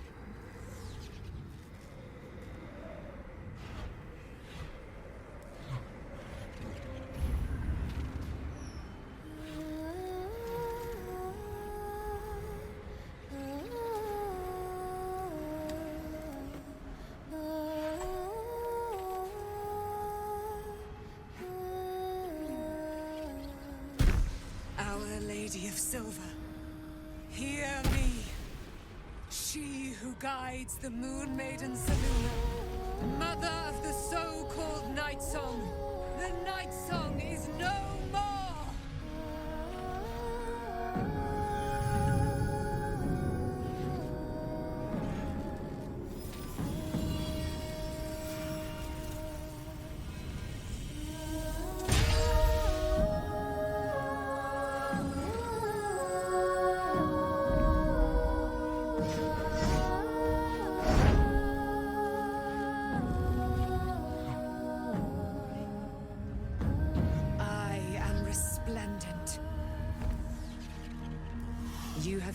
Guides the Moon Maiden Selûne, mother of the so-called Night Song. The Night Song is no more!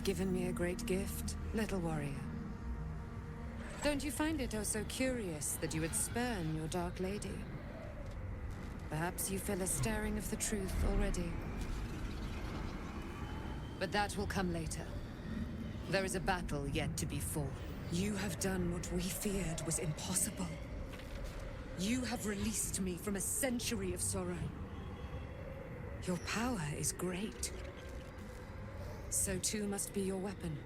Given me a great gift, little warrior. Don't you find it oh so curious that you would spurn your dark lady? Perhaps you feel a stirring of the truth already. But that will come later. There is a battle yet to be fought. You have done what we feared was impossible. You have released me from a century of sorrow. Your power is great. So too must be your weapon.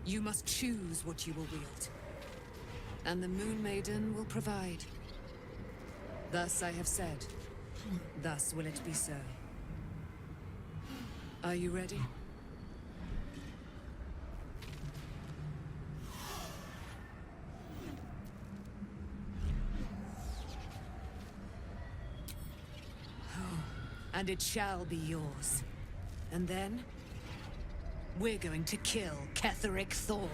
You must choose what you will wield. And the Moon Maiden will provide. Thus I have said. Thus will it be so. Are you ready? Oh, and it shall be yours. And then we're going to kill Ketheric Thorm.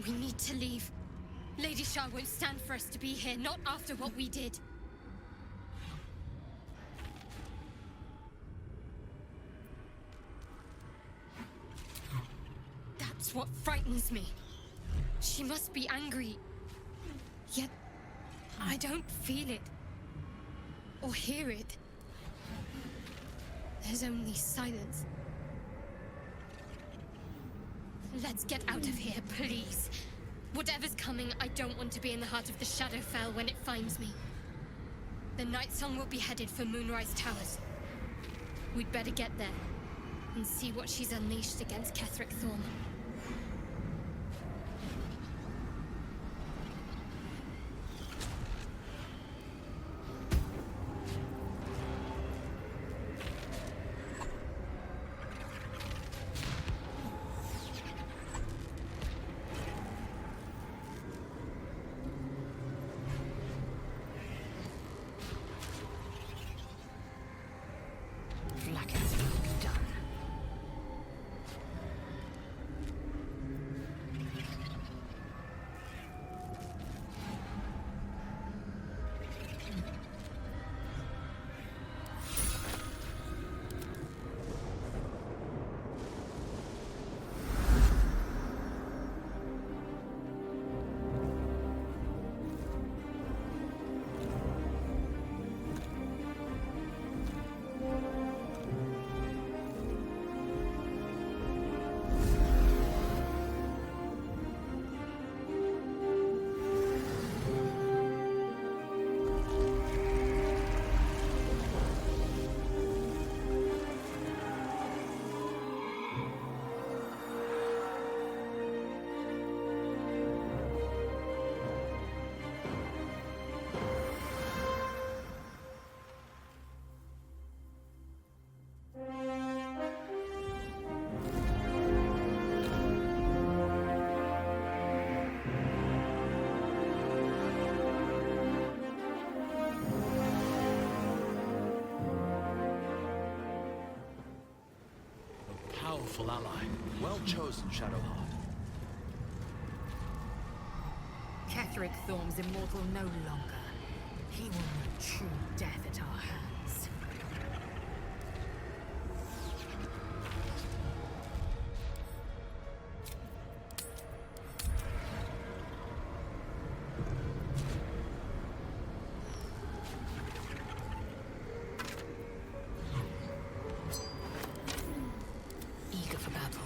We need to leave. Lady Shah won't stand for us to be here, not after what we did. That's what frightens me. She must be angry. Yet, I don't feel it. Or hear it. There's only silence. Let's get out of here, please. Whatever's coming, I don't want to be in the heart of the Shadowfell when it finds me. The Night Song will be headed for Moonrise Towers. We'd better get there and see what she's unleashed against Ketheric Thorm. useful ally. Well chosen, Shadowheart. Ketheric Thorm's immortal no longer. He will meet true death at our hands. Eager for battle.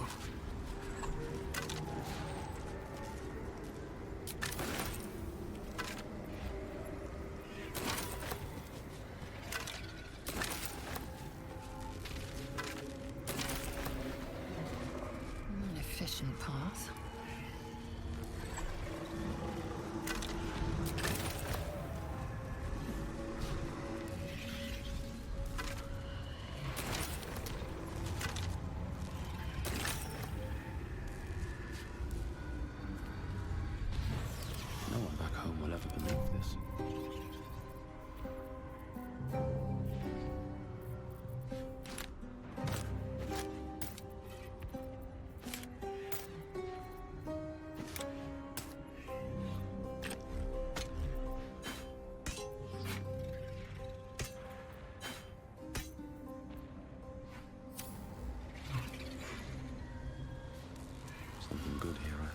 An efficient path. No one back home will ever believe this. Something good here, I hope.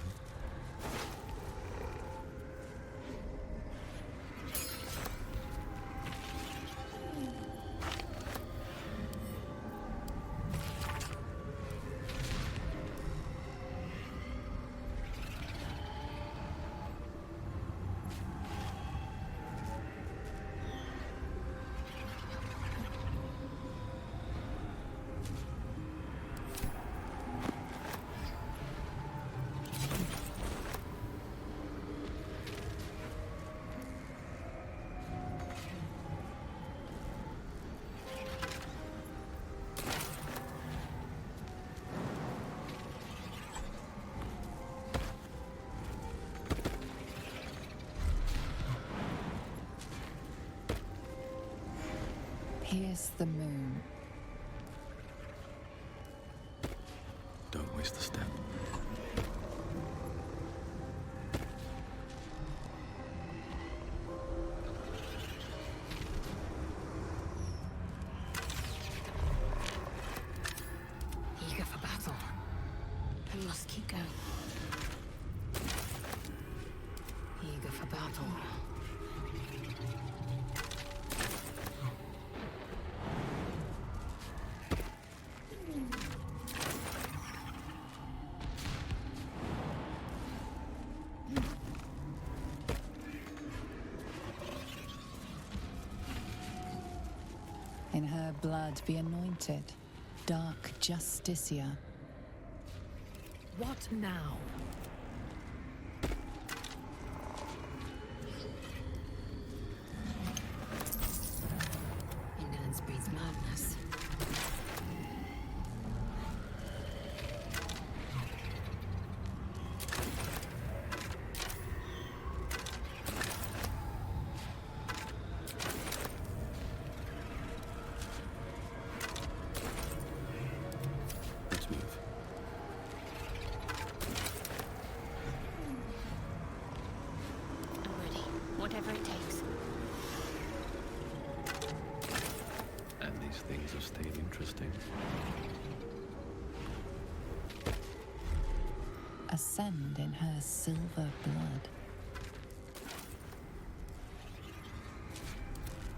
Here's the moon. Don't waste a step. Eager for battle. We must keep going. Eager for battle. In her blood be anointed, dark justiciar. What now? Indolence breeds madness. Let's move. I'm ready. Whatever it takes. And these things have stayed interesting. Ascend in her silver blood.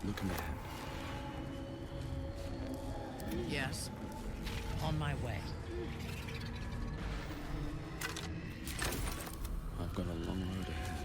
Looking ahead. Yes. On my way. I've got a long road ahead.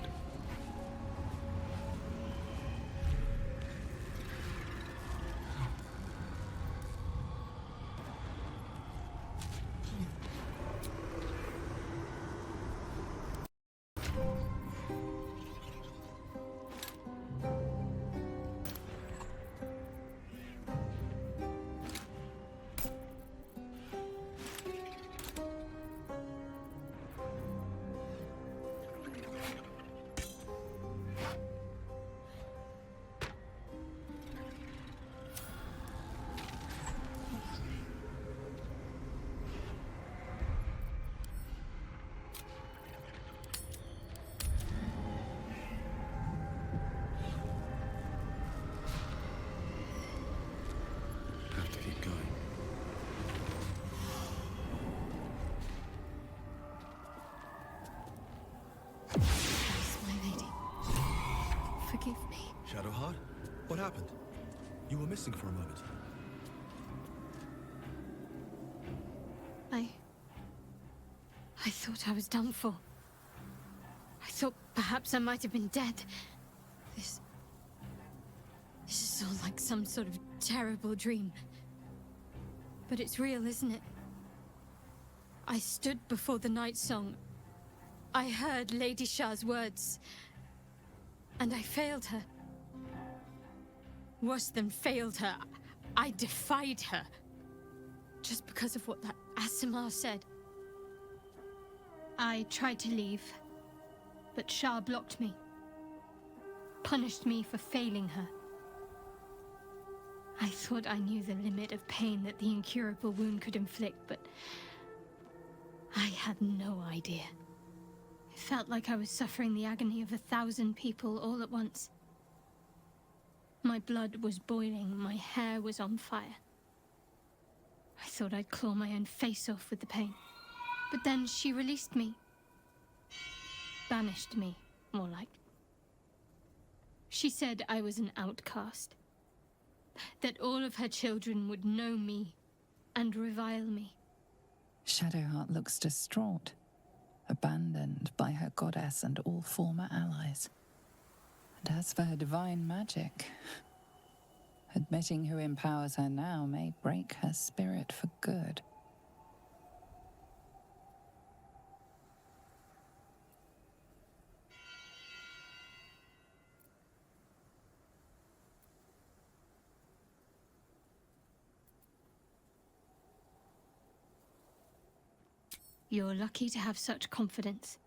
Please, my lady. Forgive me. Shadowheart? What happened? You were missing for a moment. I thought I was done for. I thought perhaps I might have been dead. This is all like some sort of terrible dream. But it's real, isn't it? I stood before the night song. I heard Lady Shah's words. And I failed her. Worse than failed her, I defied her. Just because of what that Asimar said. I tried to leave, but Shah blocked me. Punished me for failing her. I thought I knew the limit of pain that the incurable wound could inflict, but I had no idea. It felt like I was suffering the agony of 1,000 people all at once. My blood was boiling, my hair was on fire. I thought I'd claw my own face off with the pain. But then she released me. Banished me, more like. She said I was an outcast. That all of her children would know me and revile me. Shadowheart looks distraught, abandoned by her goddess and all former allies. And as for her divine magic, admitting who empowers her now may break her spirit for good. You're lucky to have such confidence.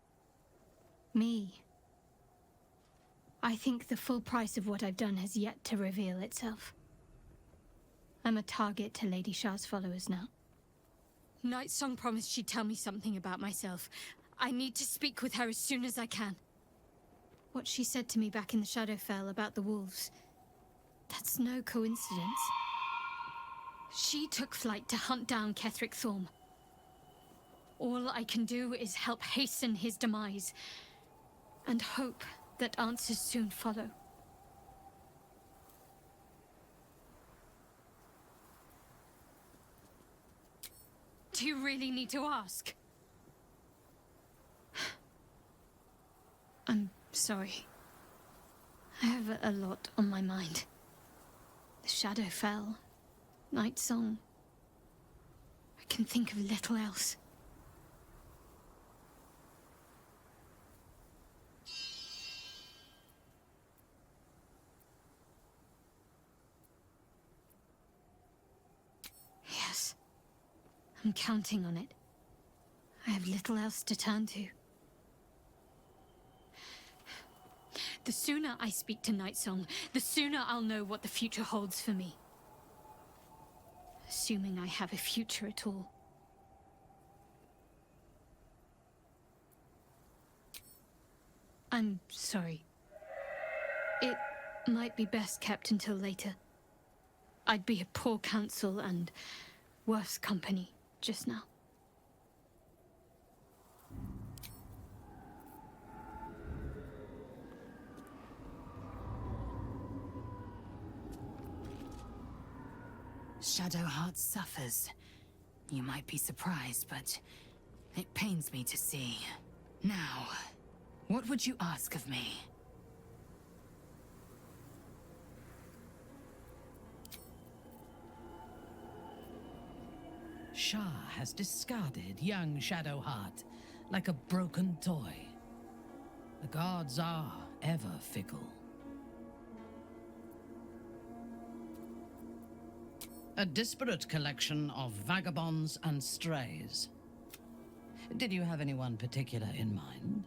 Me. I think the full price of what I've done has yet to reveal itself. I'm a target to Lady Shah's followers now. Nightsong promised she'd tell me something about myself. I need to speak with her as soon as I can. What she said to me back in the Shadowfell about the wolves, that's no coincidence. She took flight to hunt down Ketheric Thorm. All I can do is help hasten his demise, and hope that answers soon follow. Do you really need to ask? I'm sorry. I have a lot on my mind. The Shadowfell, Nightsong. I can think of little else. Yes. I'm counting on it. I have little else to turn to. The sooner I speak to Nightsong, the sooner I'll know what the future holds for me. Assuming I have a future at all. I'm sorry. It might be best kept until later. I'd be a poor counsel and worse company just now. Shadowheart suffers. You might be surprised, but it pains me to see. Now, what would you ask of me? Shah has discarded young Shadowheart like a broken toy. The gods are ever fickle. A disparate collection of vagabonds and strays. Did you have anyone particular in mind?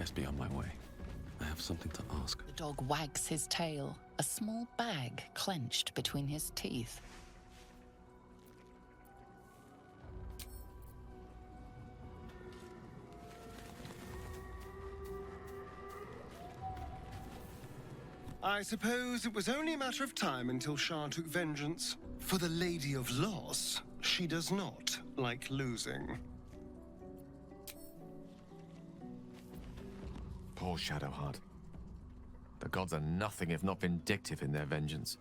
best be on my way. I have something to ask. The dog wags his tail, a small bag clenched between his teeth. I suppose it was only a matter of time until Shah took vengeance. For the Lady of Loss, she does not like losing. Poor Shadowheart. The gods are nothing if not vindictive in their vengeance.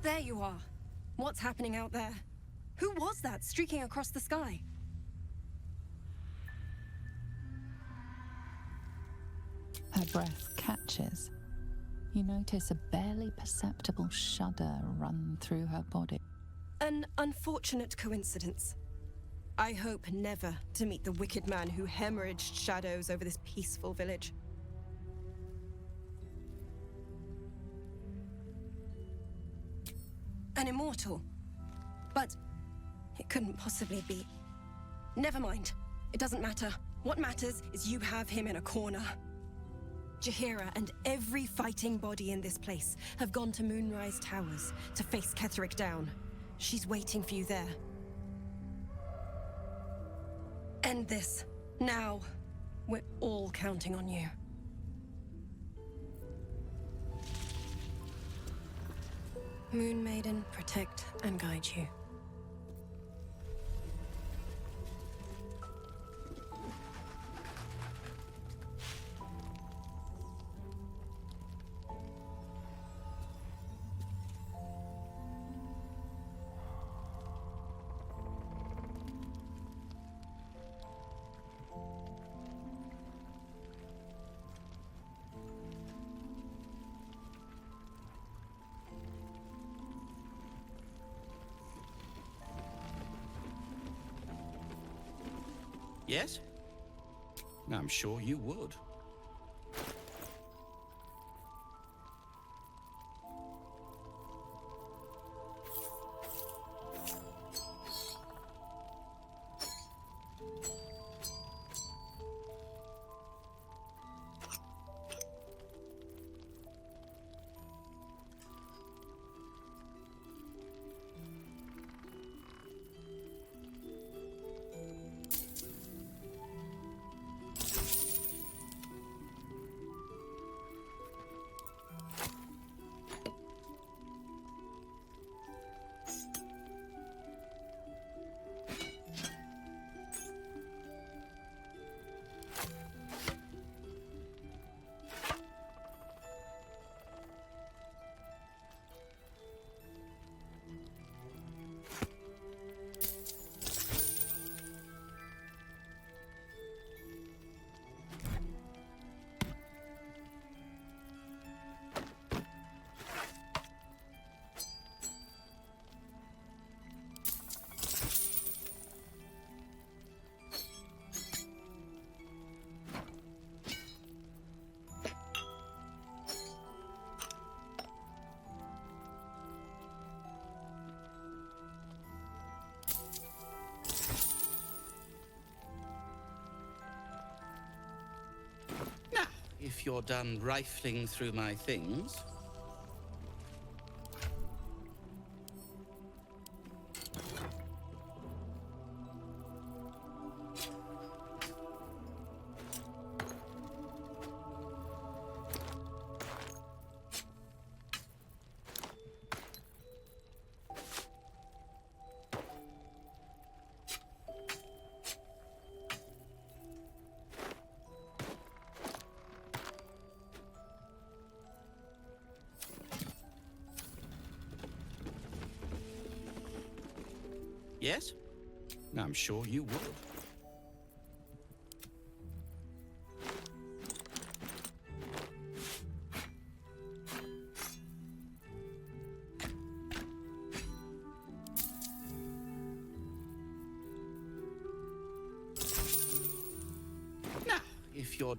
There you are. What's happening out there? Who was that streaking across the sky? Her breath catches. You notice a barely perceptible shudder run through her body. An unfortunate coincidence. I hope never to meet the wicked man who hemorrhaged shadows over this peaceful village. An immortal. But it couldn't possibly be. Never mind. It doesn't matter. What matters is you have him in a corner. Jaheira and every fighting body in this place have gone to Moonrise Towers to face Ketheric down. She's waiting for you there. End this. Now. We're all counting on you. Moon Maiden, protect and guide you. Yes? I'm sure you would. if you're done rifling through my things. Yes? I'm sure you would. Now, if you're...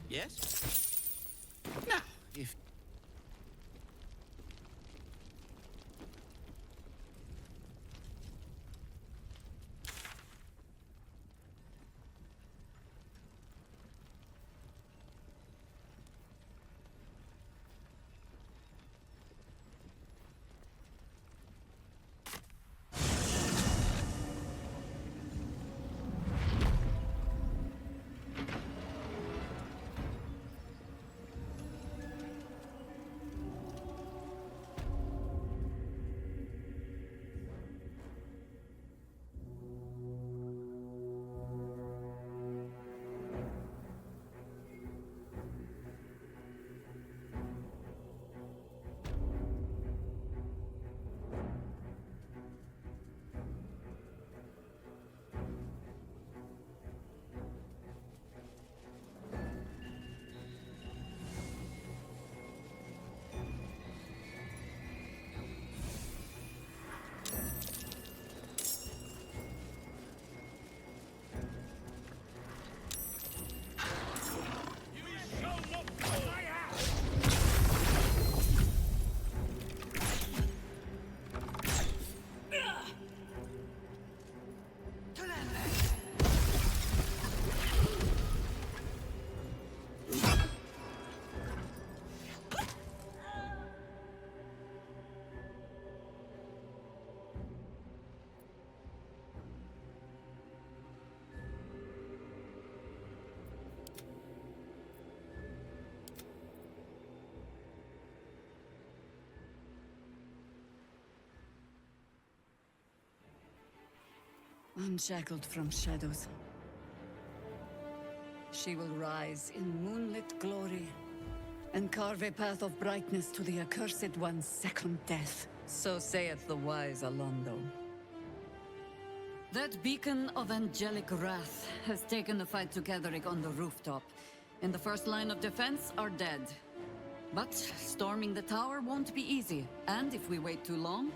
Yes? Now, if... Unshackled from shadows, she will rise in moonlit glory and carve a path of brightness to the accursed one's second death. So saith the wise Alondo. That beacon of angelic wrath has taken the fight to Ketheric on the rooftop, and the first line of defense are dead. But storming the tower won't be easy, and if we wait too long,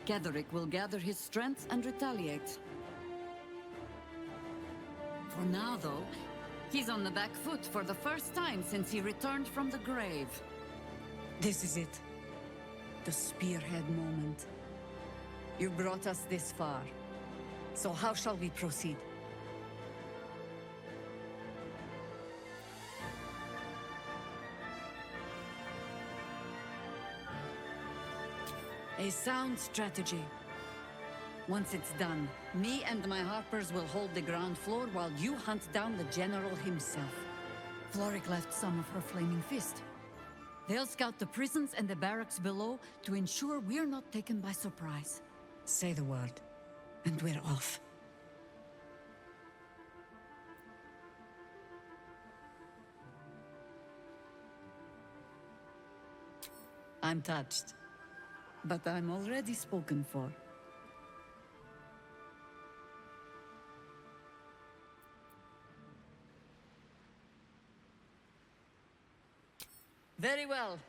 Ketheric will gather his strength and retaliate. For now, though, he's on the back foot for the first time since he returned from the grave. This is it. The spearhead moment. You brought us this far. So how shall we proceed? A sound strategy. Once it's done, me and my harpers will hold the ground floor while you hunt down the general himself. Floric left some of her flaming fist. They'll scout the prisons and the barracks below to ensure we're not taken by surprise. Say the word, and we're off. I'm touched, but I'm already spoken for. Very well.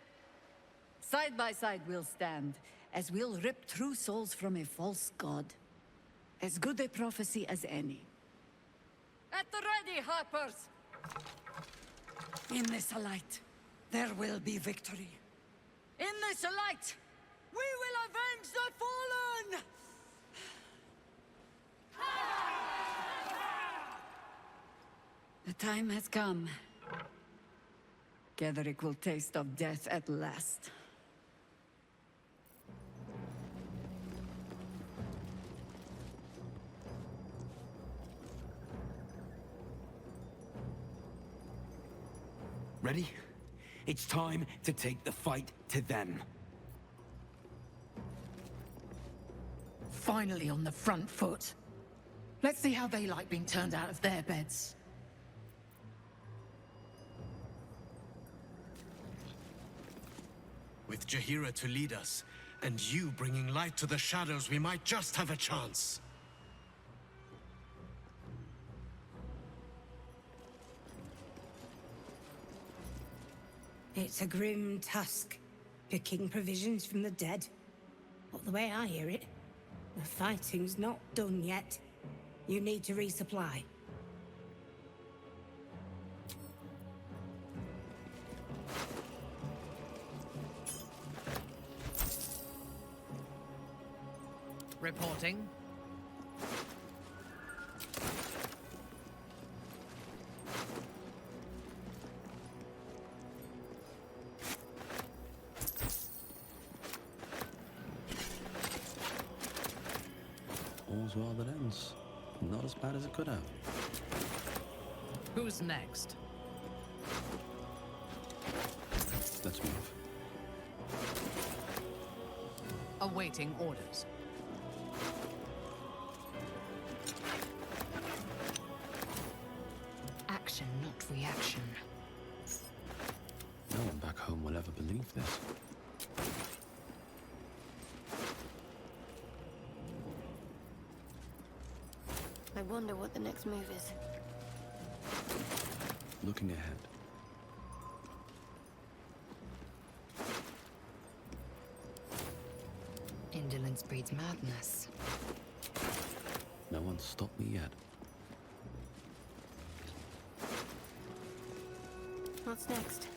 Side by side we'll stand, as we'll rip true souls from a false god. As good a prophecy as any. At the ready, Harpers! In this light, there will be victory. In this light, we will avenge the fallen! The time has come. Ketheric will taste of death at last. Ready? It's time to take the fight to them. Finally on the front foot. Let's see how they like being turned out of their beds. With Jaheira to lead us, and you bringing light to the shadows, we might just have a chance. It's a grim task, picking provisions from the dead. But the way I hear it, the fighting's not done yet. You need to resupply. Reporting. All's well that ends. Not as bad as it could have. Who's next? Let's move. Awaiting orders. Action, not reaction. No one back home will ever believe this. I wonder what the next move is. Looking ahead. Indolence breeds madness. No one's stopped me yet. What's next?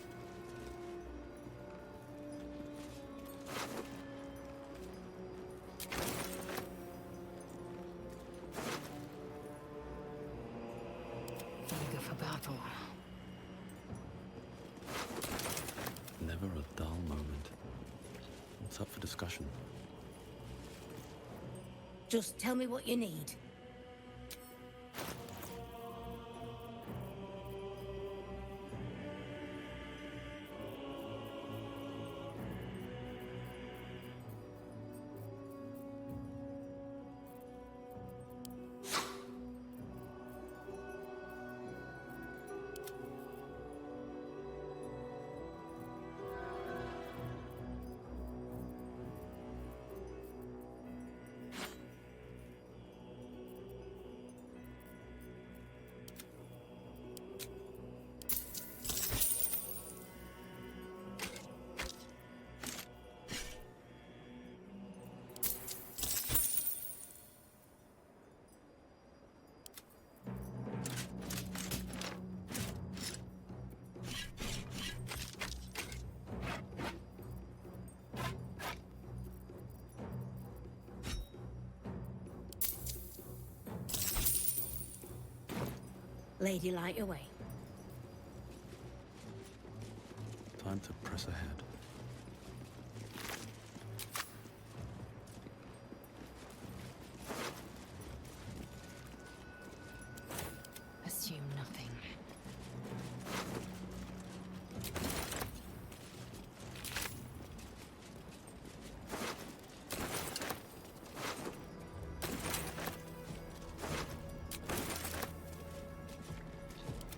Eager for battle. Never a dull moment. It's up for discussion. Just tell me what you need. Lady, light away. Time to press ahead. Assume nothing.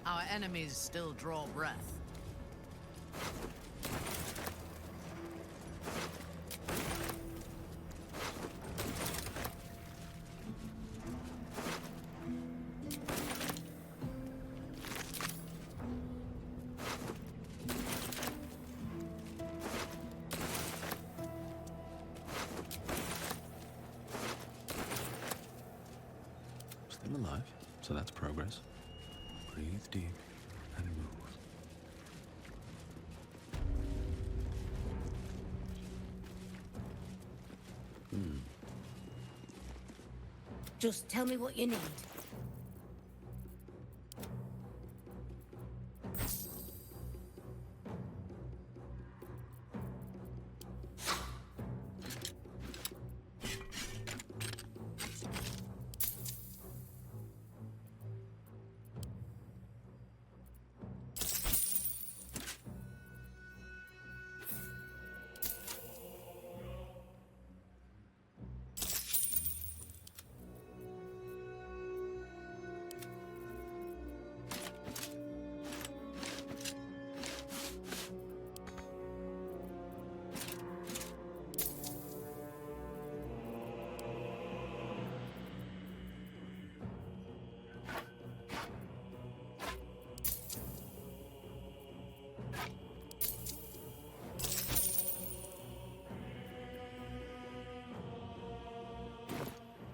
Our enemies still draw breath. I'm alive, so that's progress. Breathe deep and move. Just tell me what you need.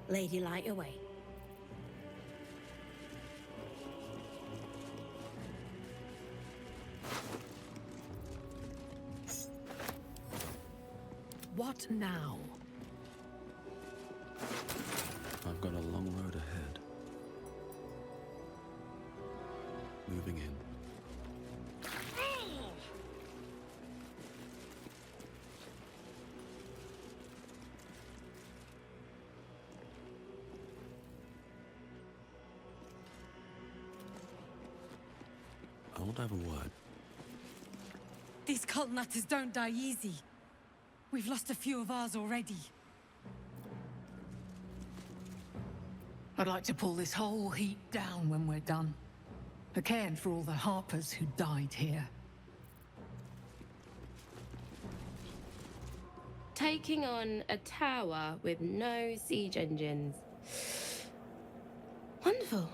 Lady, light away. What now? I've got a long road ahead. Moving in. I want to have a word. These cult nutters don't die easy. We've lost a few of ours already. I'd like to pull this whole heap down when we're done. I cared for all the harpers who died here. Taking on a tower with no siege engines. Wonderful.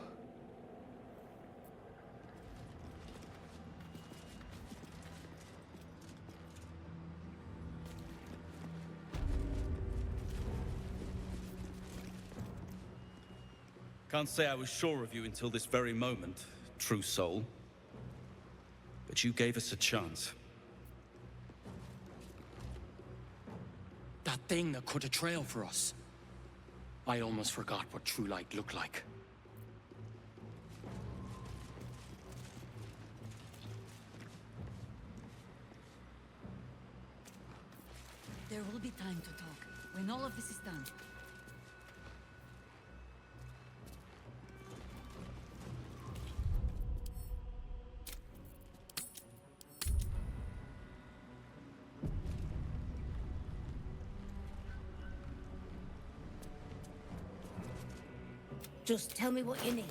Can't say I was sure of you until this very moment, true soul. But you gave us a chance. That thing that cut a trail for us. I almost forgot what true light looked like. There will be time to talk when all of this is done. Just tell me what you need.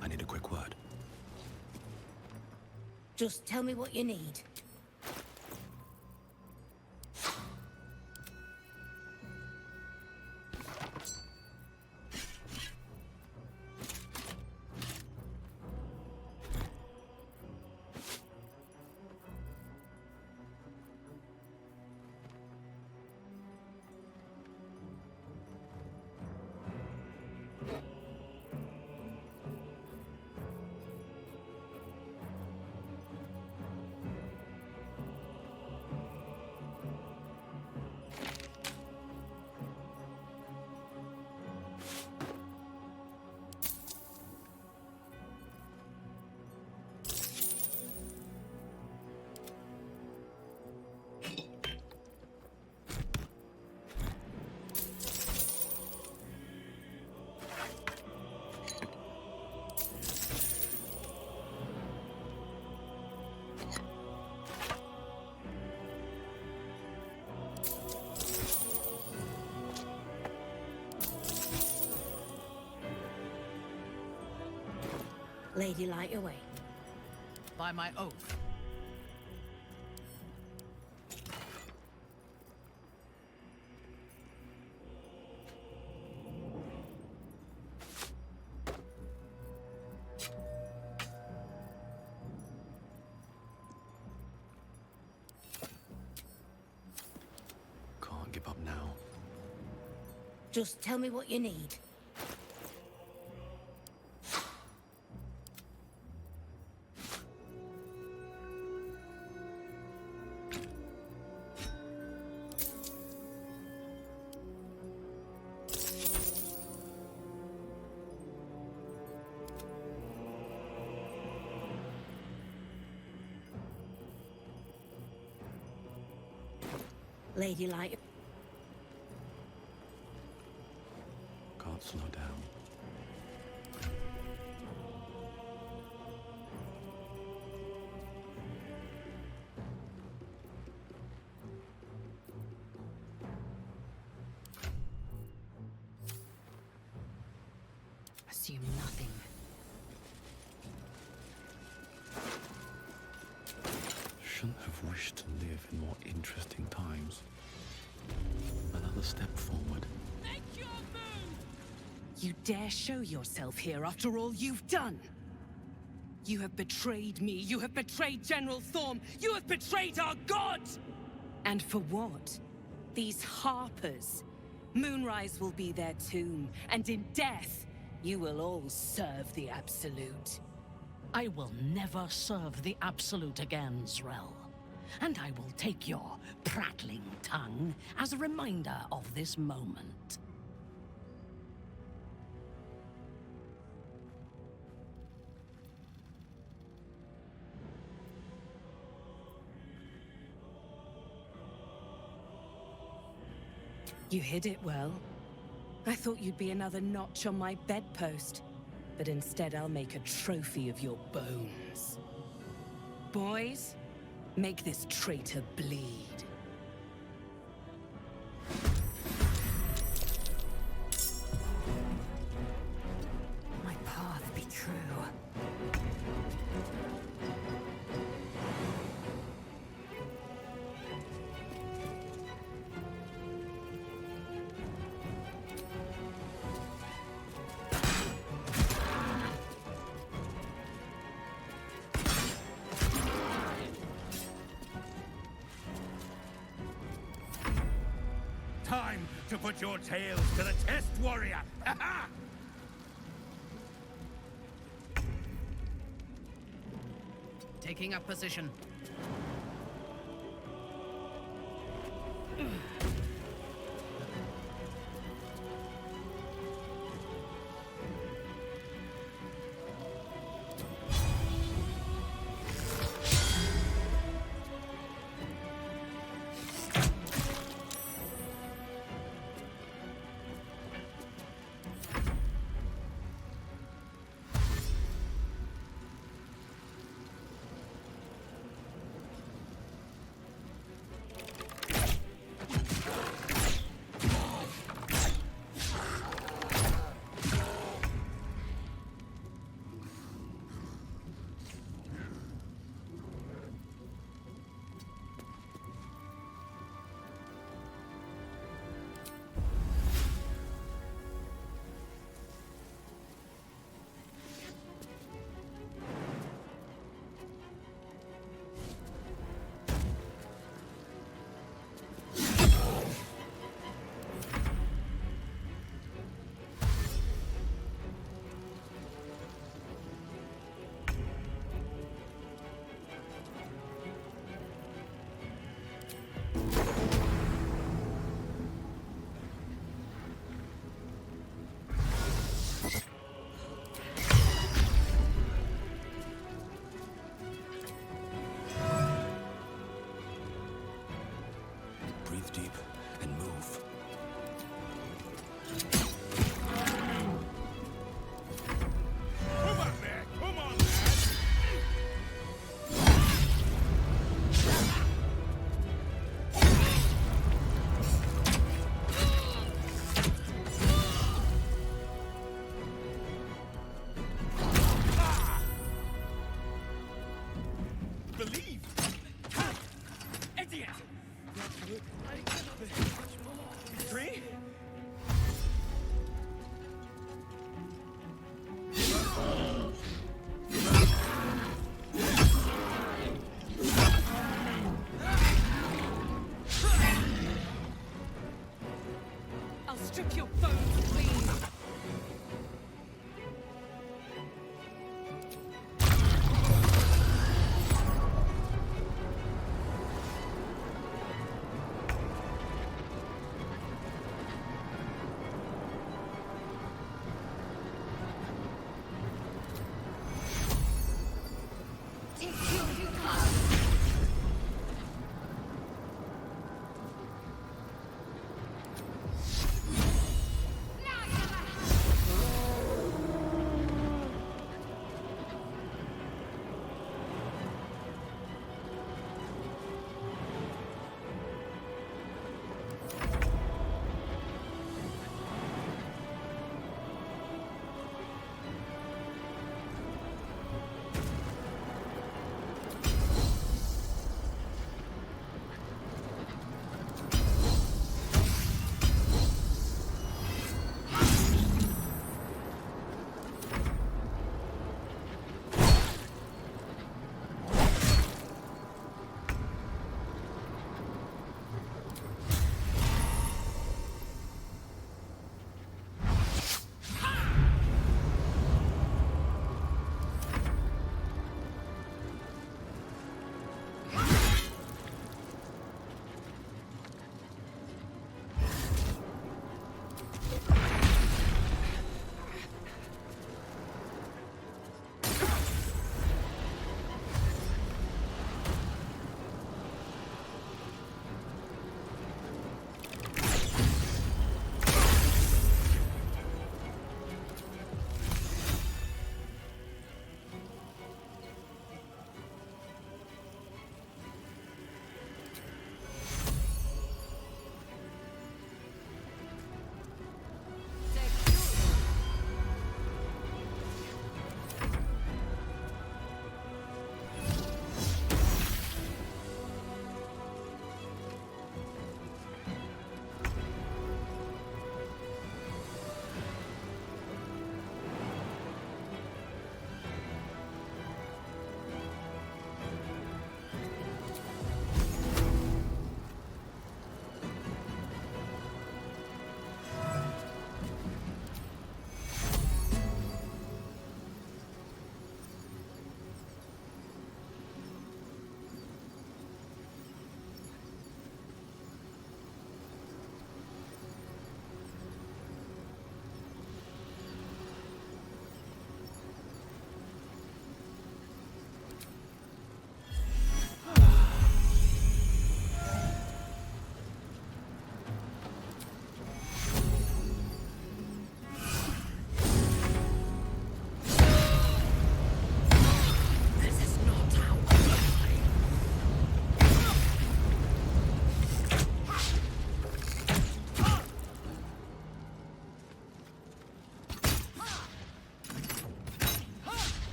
I need a quick word. Just tell me what you need. Lady, light away. By my oath. Just tell me what you need. Lady Light. Can't slow down. Assume nothing. Shouldn't have wished to live in more interesting times. Another step forward. Make your move! You dare show yourself here after all you've done? You have betrayed me. You have betrayed General Thorm. You have betrayed our gods! And for what? These harpers. Moonrise will be their tomb, and in death, you will all serve the Absolute. I will never serve the Absolute again, Zrel. And I will take your prattling tongue as a reminder of this moment. You hid it well. I thought you'd be another notch on my bedpost, but instead I'll make a trophy of your bones. Boys, make this traitor bleed. My path be true. Time to put your tails to the test, warrior! Ha-ha! Taking up position.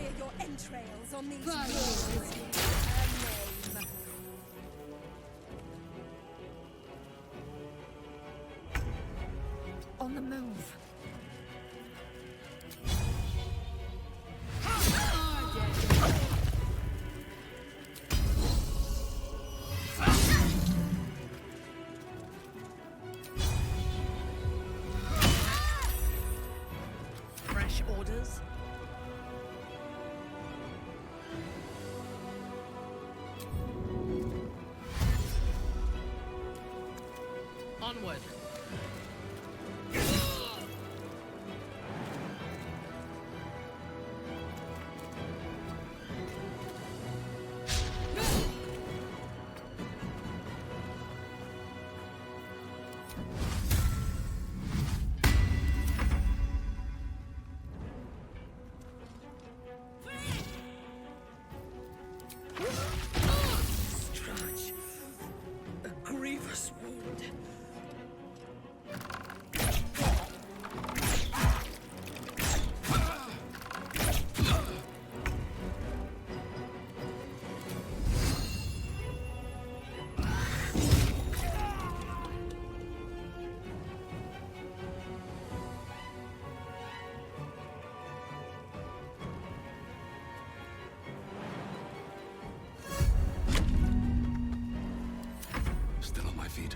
smear your entrails on these walls. Her name. On the move. Fresh orders? Onward. Strudge. A grievous wound. Still on my feet.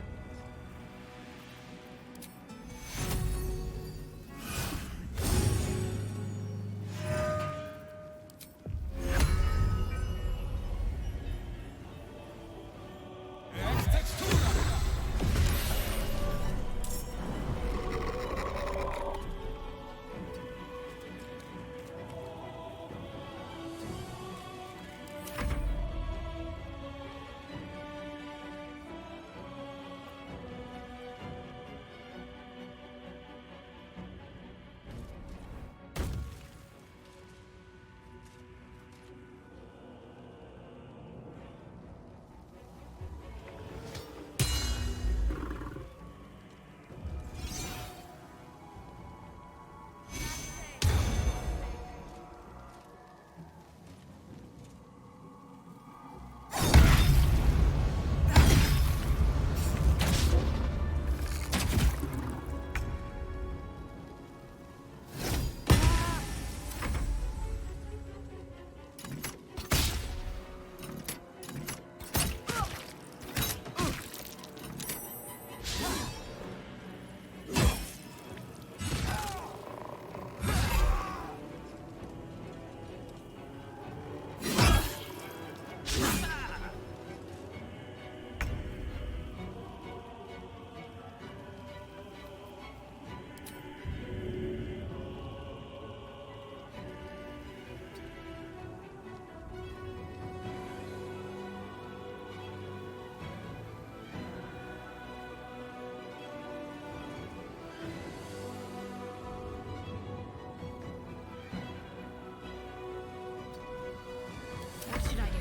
What should I do?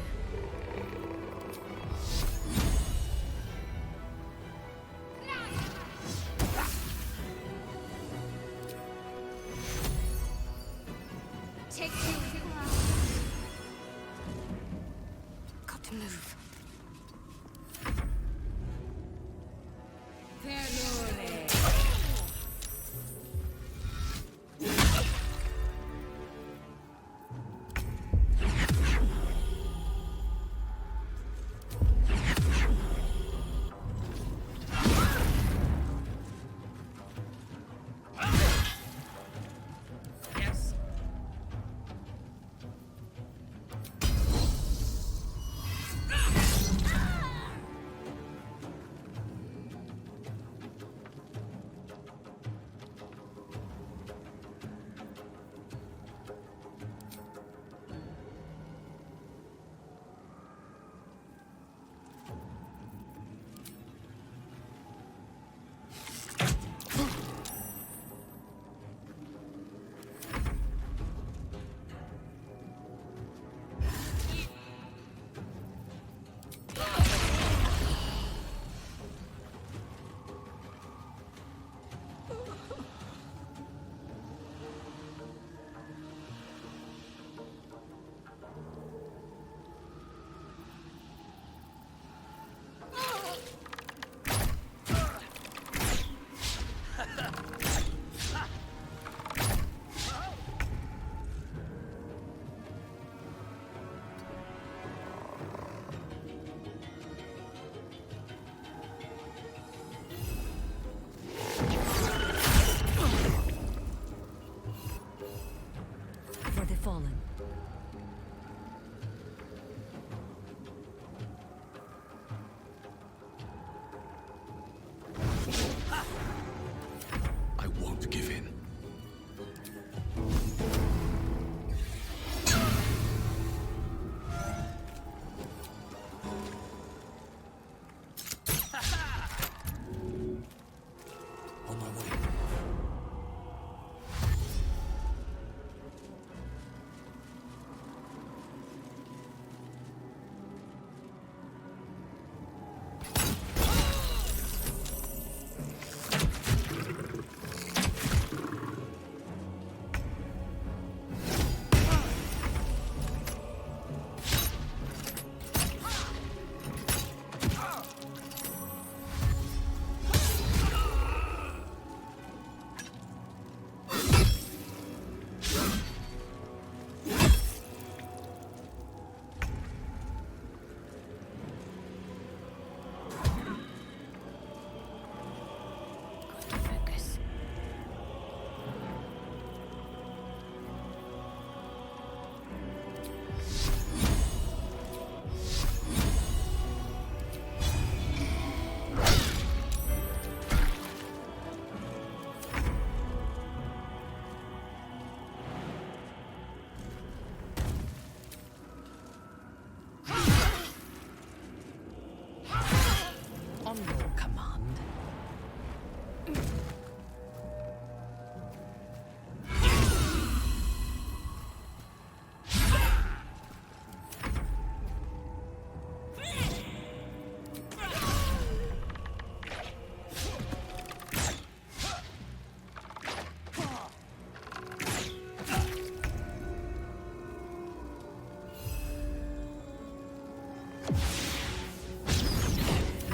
Take two. Got to move. Yes. fallen. I won't give in. On my way. On your command.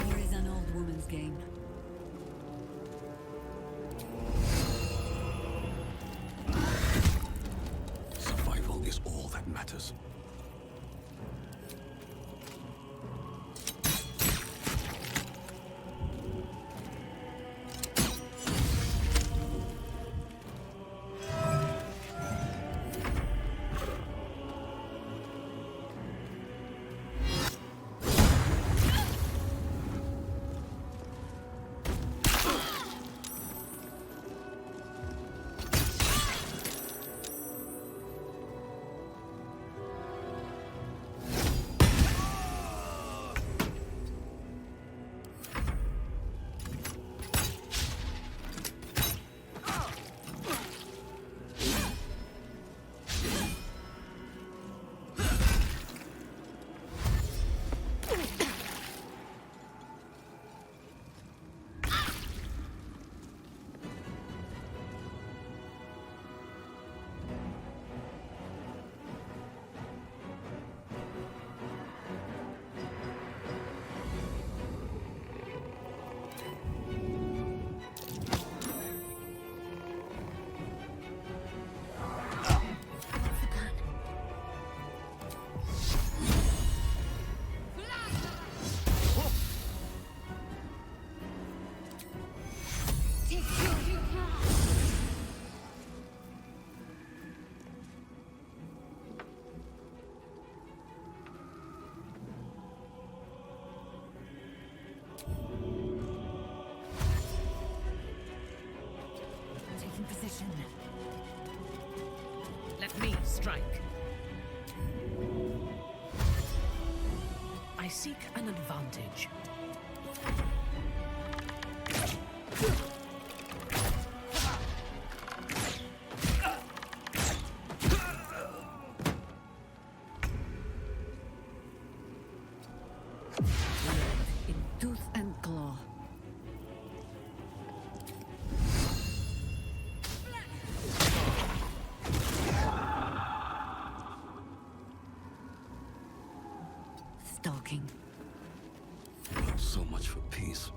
War is an old woman's game. Survival is all that matters. Taking position. Let me strike. I seek an advantage. In tooth and claw. Stalking. So much for peace.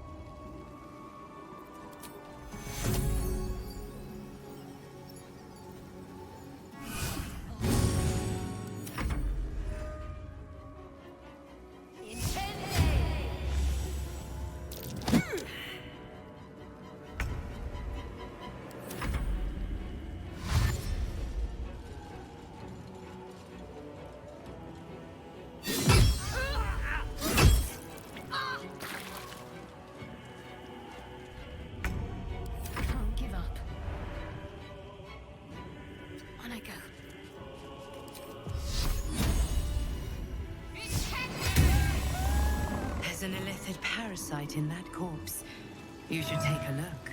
illithid parasite in that corpse. You should take a look.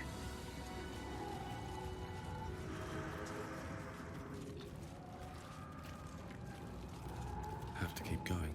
Have to keep going.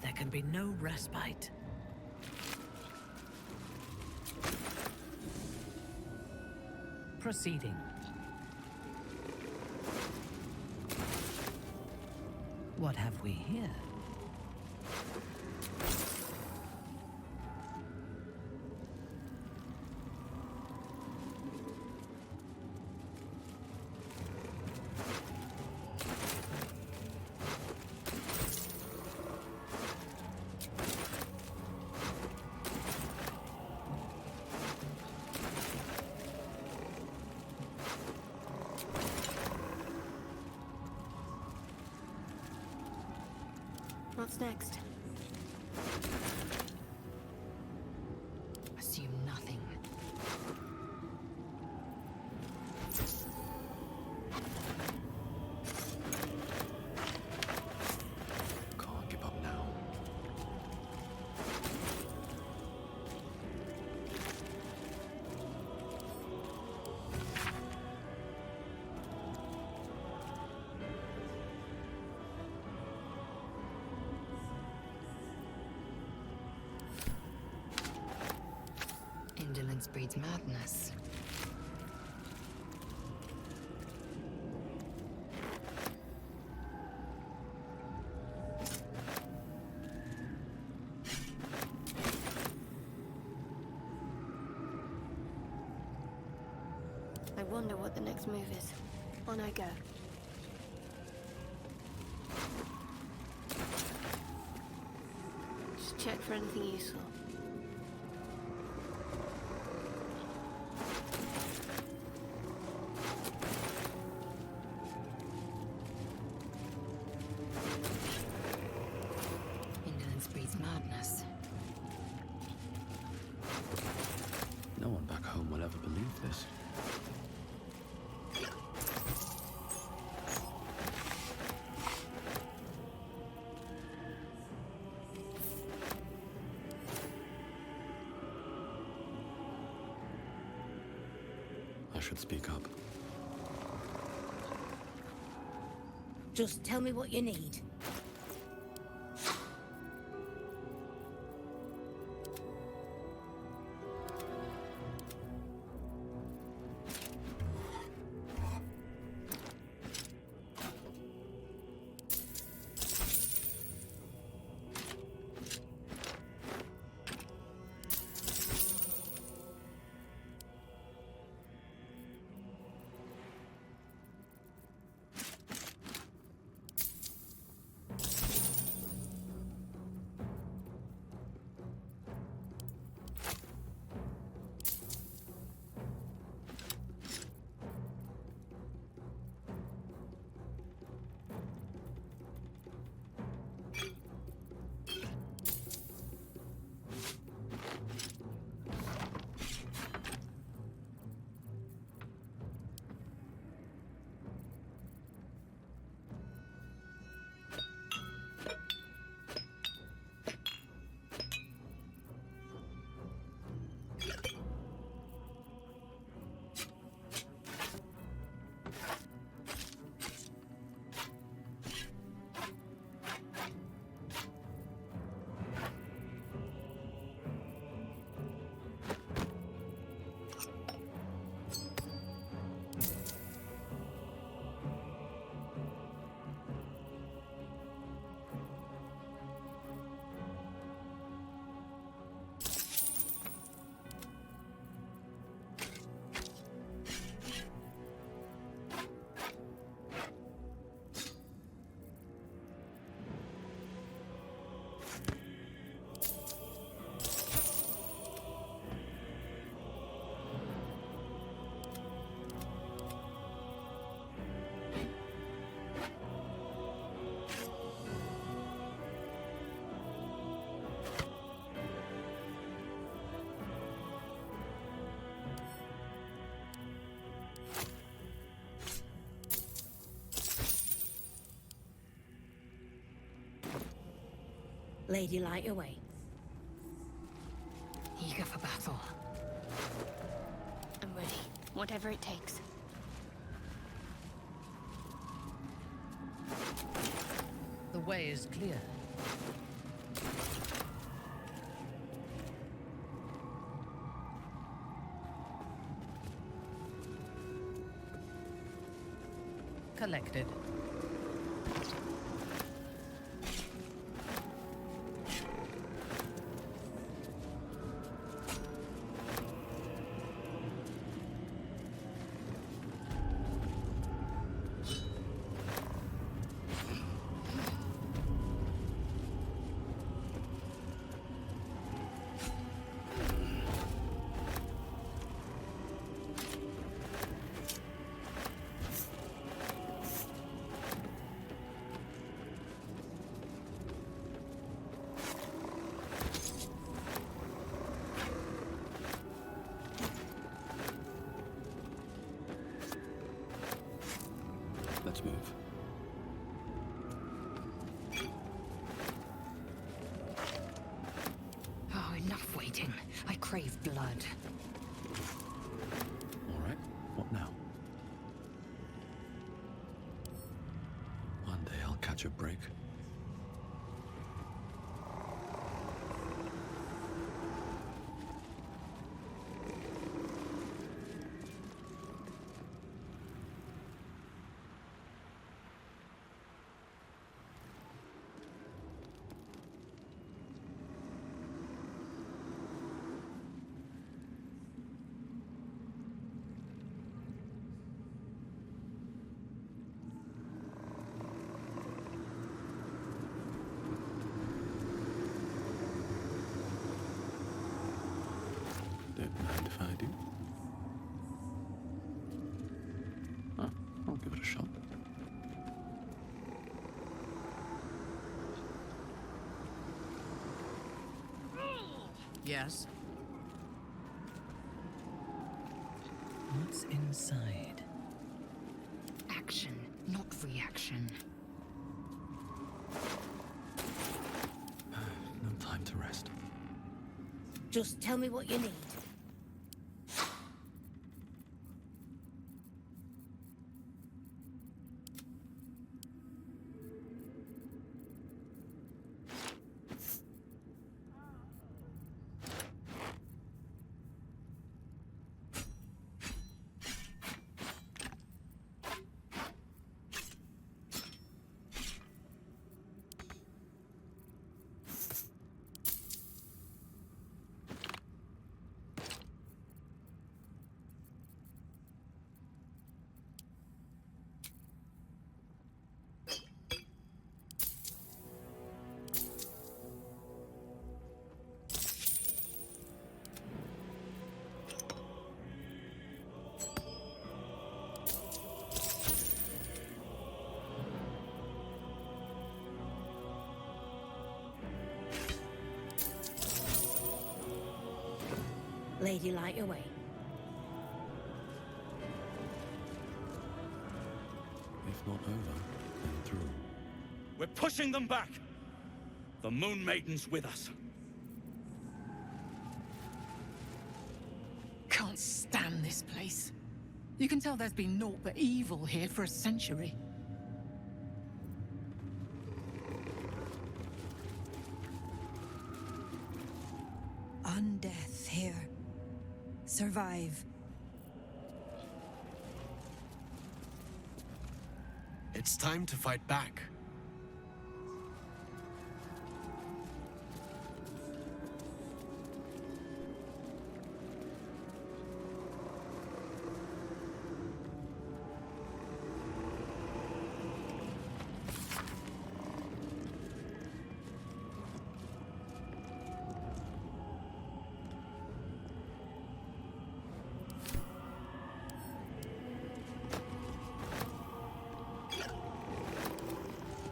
There can be no respite. Proceeding. What have we here? What's next? Assume nothing. Can't give up now. Indolence breeds madness. I wonder what the next move is. On I go. Just check for anything useful. Indolence breeds madness. No one back home will ever believe this. I should speak up. Just tell me what you need. Lady, light away. Eager for battle. I'm ready. Whatever it takes. The way is clear. Collected. Let's move. Oh, enough waiting. I crave blood. All right, what now? One day I'll catch a break. Don't mind if I do. Oh, I'll give it a shot. Yes? What's inside? Action, not reaction. No time to rest. Just tell me what you need. Lady, light away. If not over, then through. We're pushing them back! The Moon Maiden's with us. Can't stand this place. You can tell there's been naught but evil here for a century. Undeath here. Survive. It's time to fight back.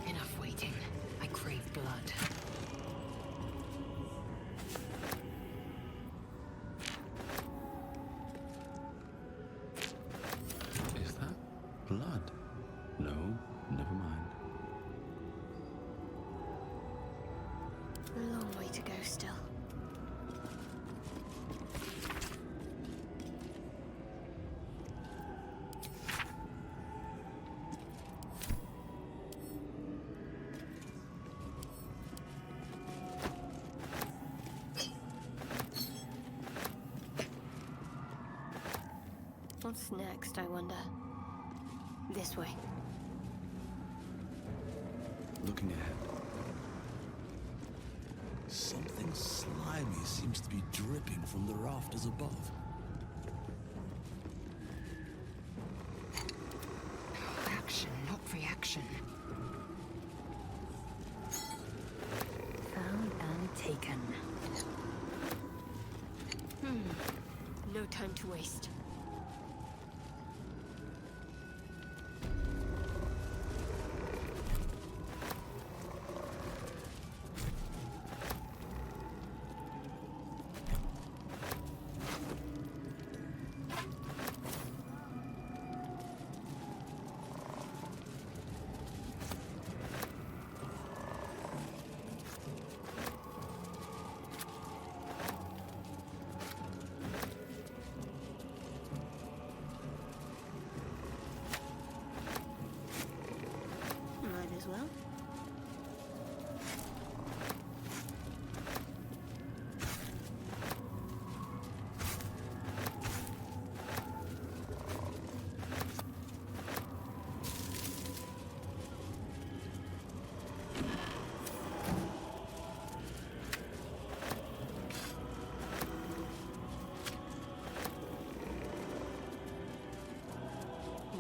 Enough waiting. I crave blood. Is that blood? No, never mind. still. What's next, I wonder? This way. Looking ahead. Something slimy seems to be dripping from the rafters above. Action, not reaction. Found and taken. No time to waste. Well.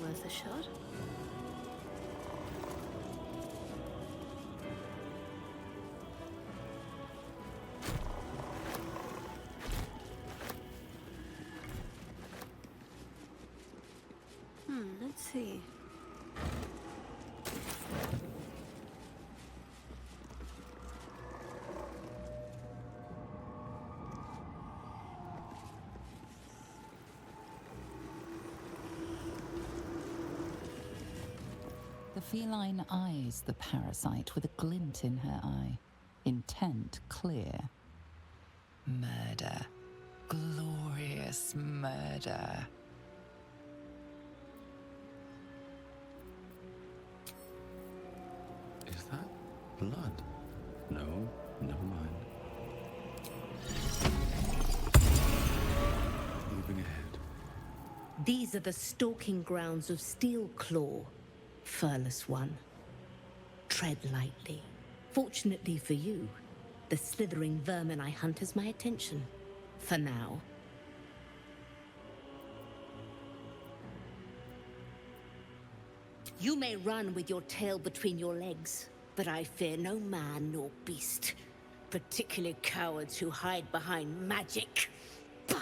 Worth a shot? Let's see. The feline eyes the parasite with a glint in her eye, intent clear. Murder. Glorious murder. Is that blood? No, never mind. Moving ahead. These are the stalking grounds of Steelclaw, furless one. Tread lightly. Fortunately for you, the slithering vermin I hunt has my attention. For now. You may run with your tail between your legs, but I fear no man nor beast, particularly cowards who hide behind magic. Bah!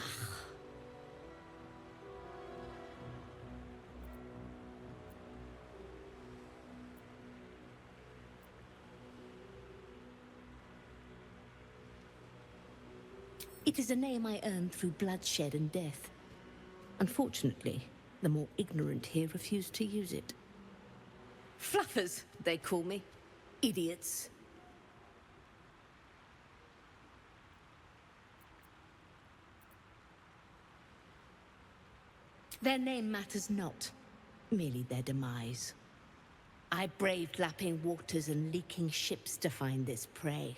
It is a name I earned through bloodshed and death. Unfortunately, the more ignorant here refuse to use it. Fluffers, they call me. Idiots. Their name matters not, merely their demise. I braved lapping waters and leaking ships to find this prey.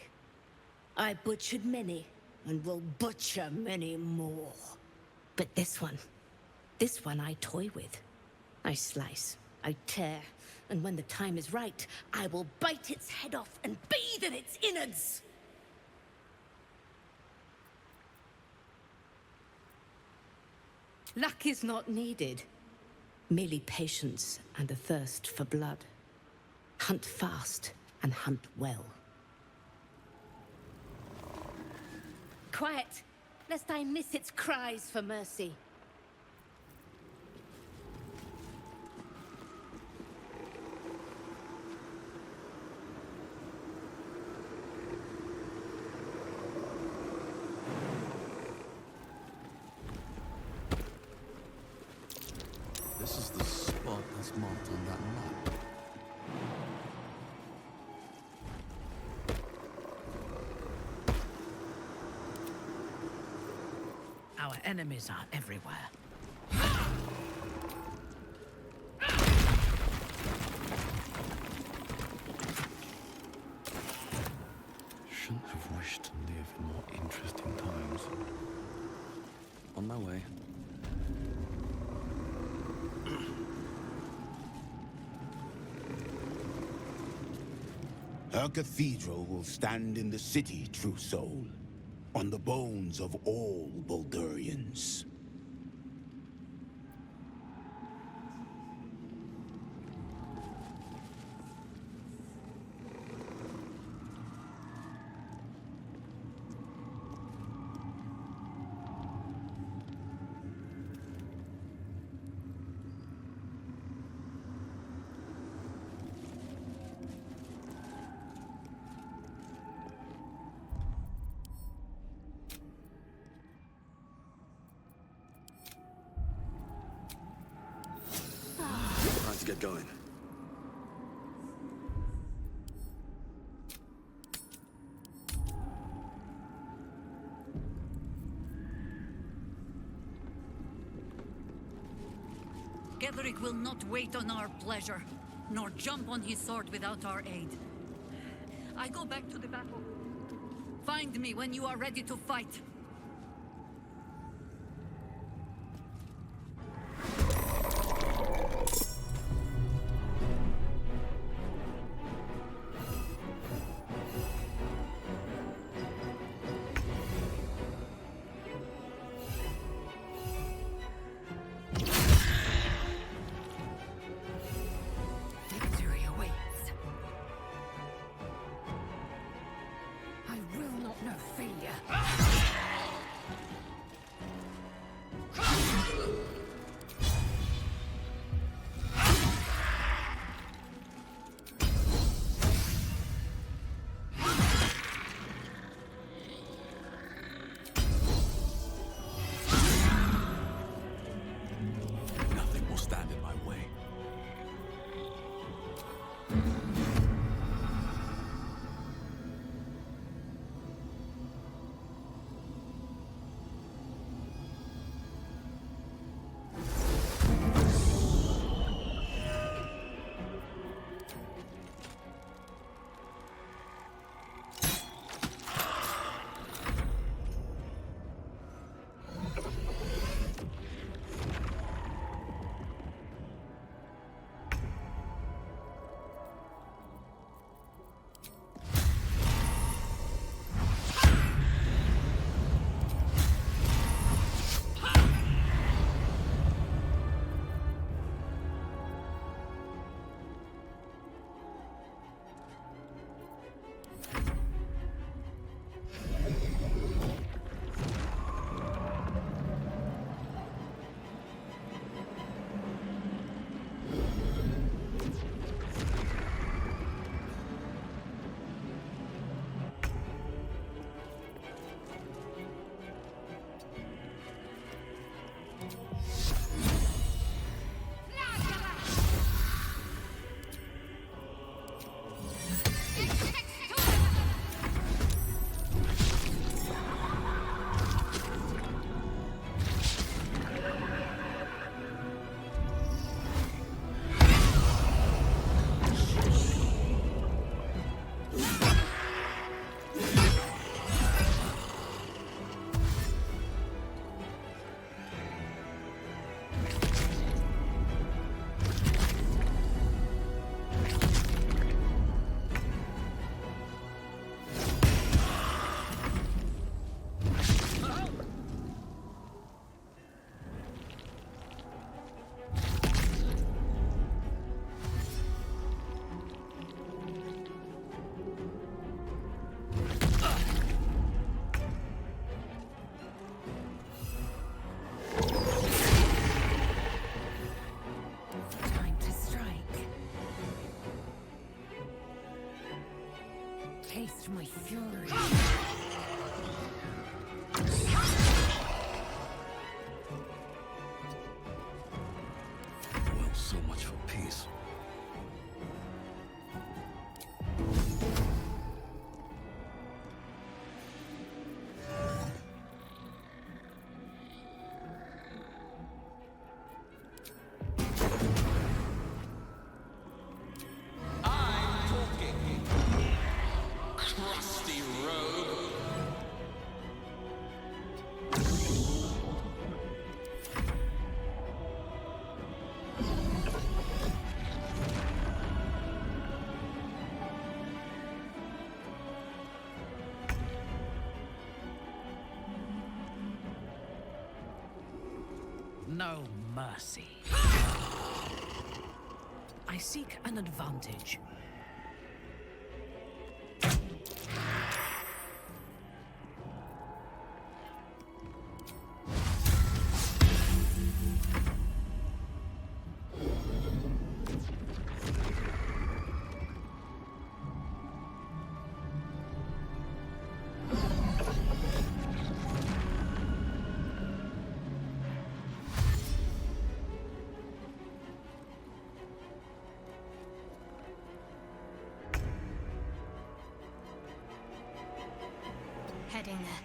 I butchered many, and will butcher many more. But this one I toy with. I slice, I tear, and when the time is right, I will bite its head off and bathe in its innards! Luck is not needed. Merely patience and a thirst for blood. Hunt fast and hunt well. Quiet, lest I miss its cries for mercy. This is the spot that's marked on that map. enemies are everywhere. Shouldn't have wished to live in more interesting times. On my way. Her cathedral will stand in the city, true soul, on the bones of all Baldurians. Let's get going. Ketheric will not wait on our pleasure, nor jump on his sword without our aid. I go back to the battle. Find me when you are ready to fight. Victory awaits. I will not know failure. Nothing will stand in my way. Taste my fury. Well, so much for peace. No mercy. I seek an advantage. Heading there.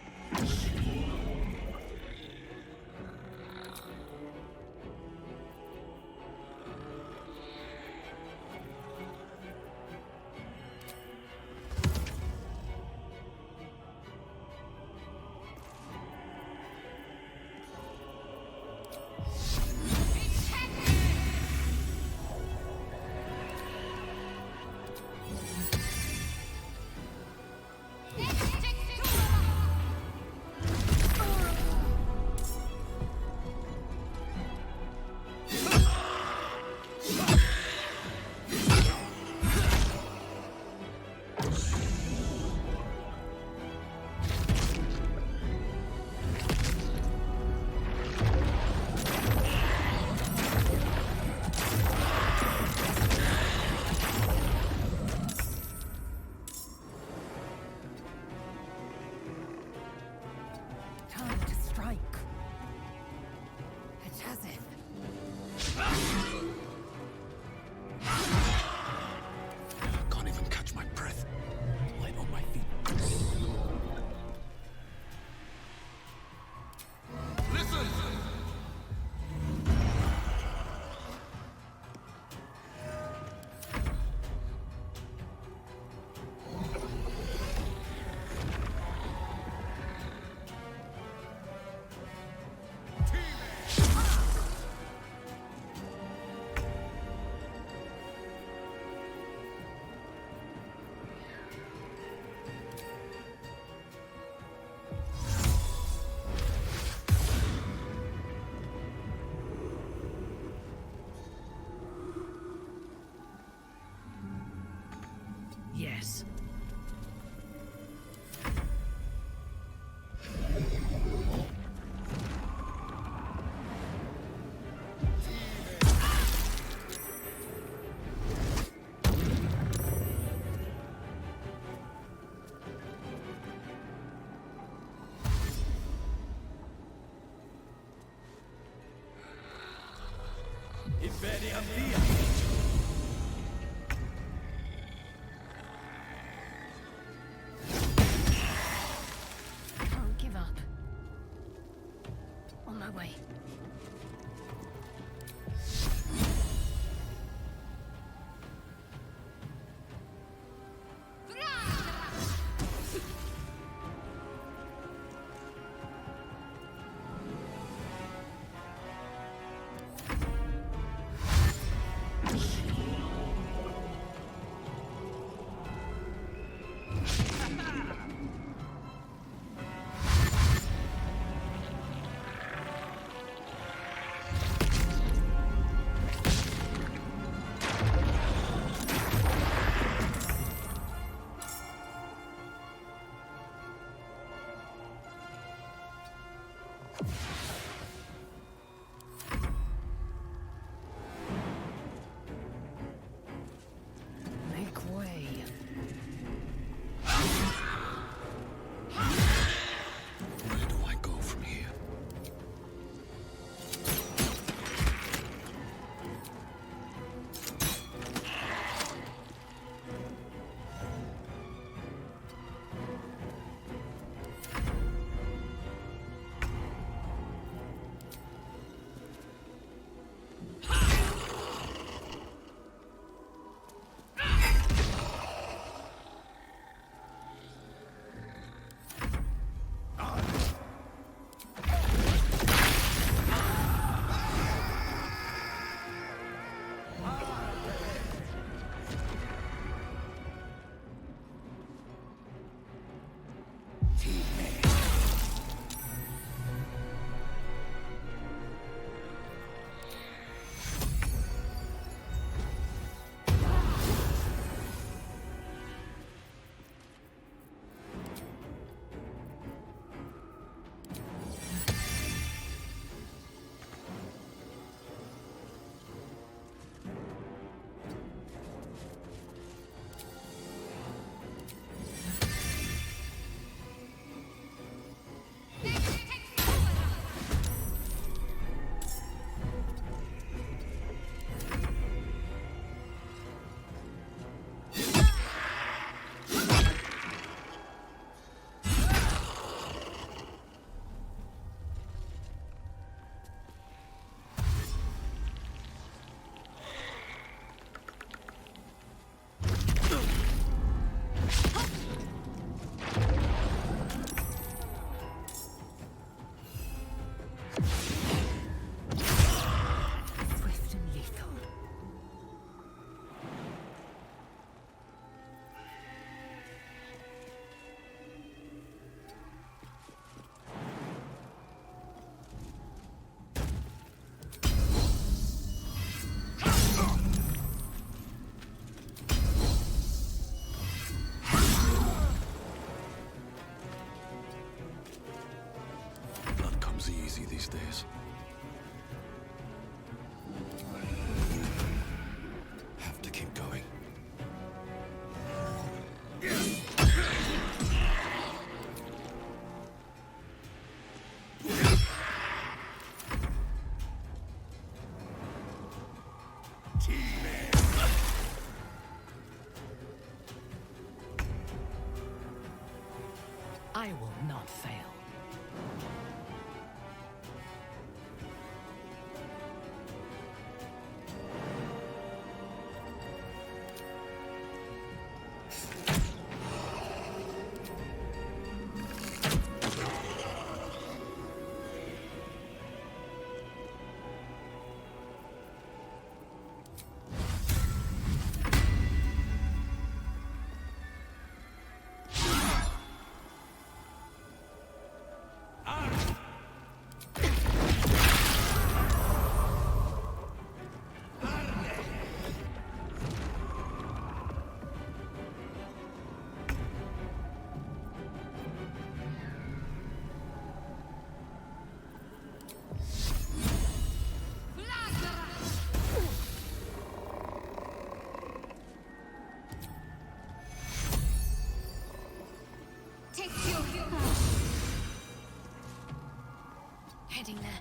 Can't even catch my breath. Light on my feet. Listen! Yes. Can't give up. On my way. I will not fail. Heading there.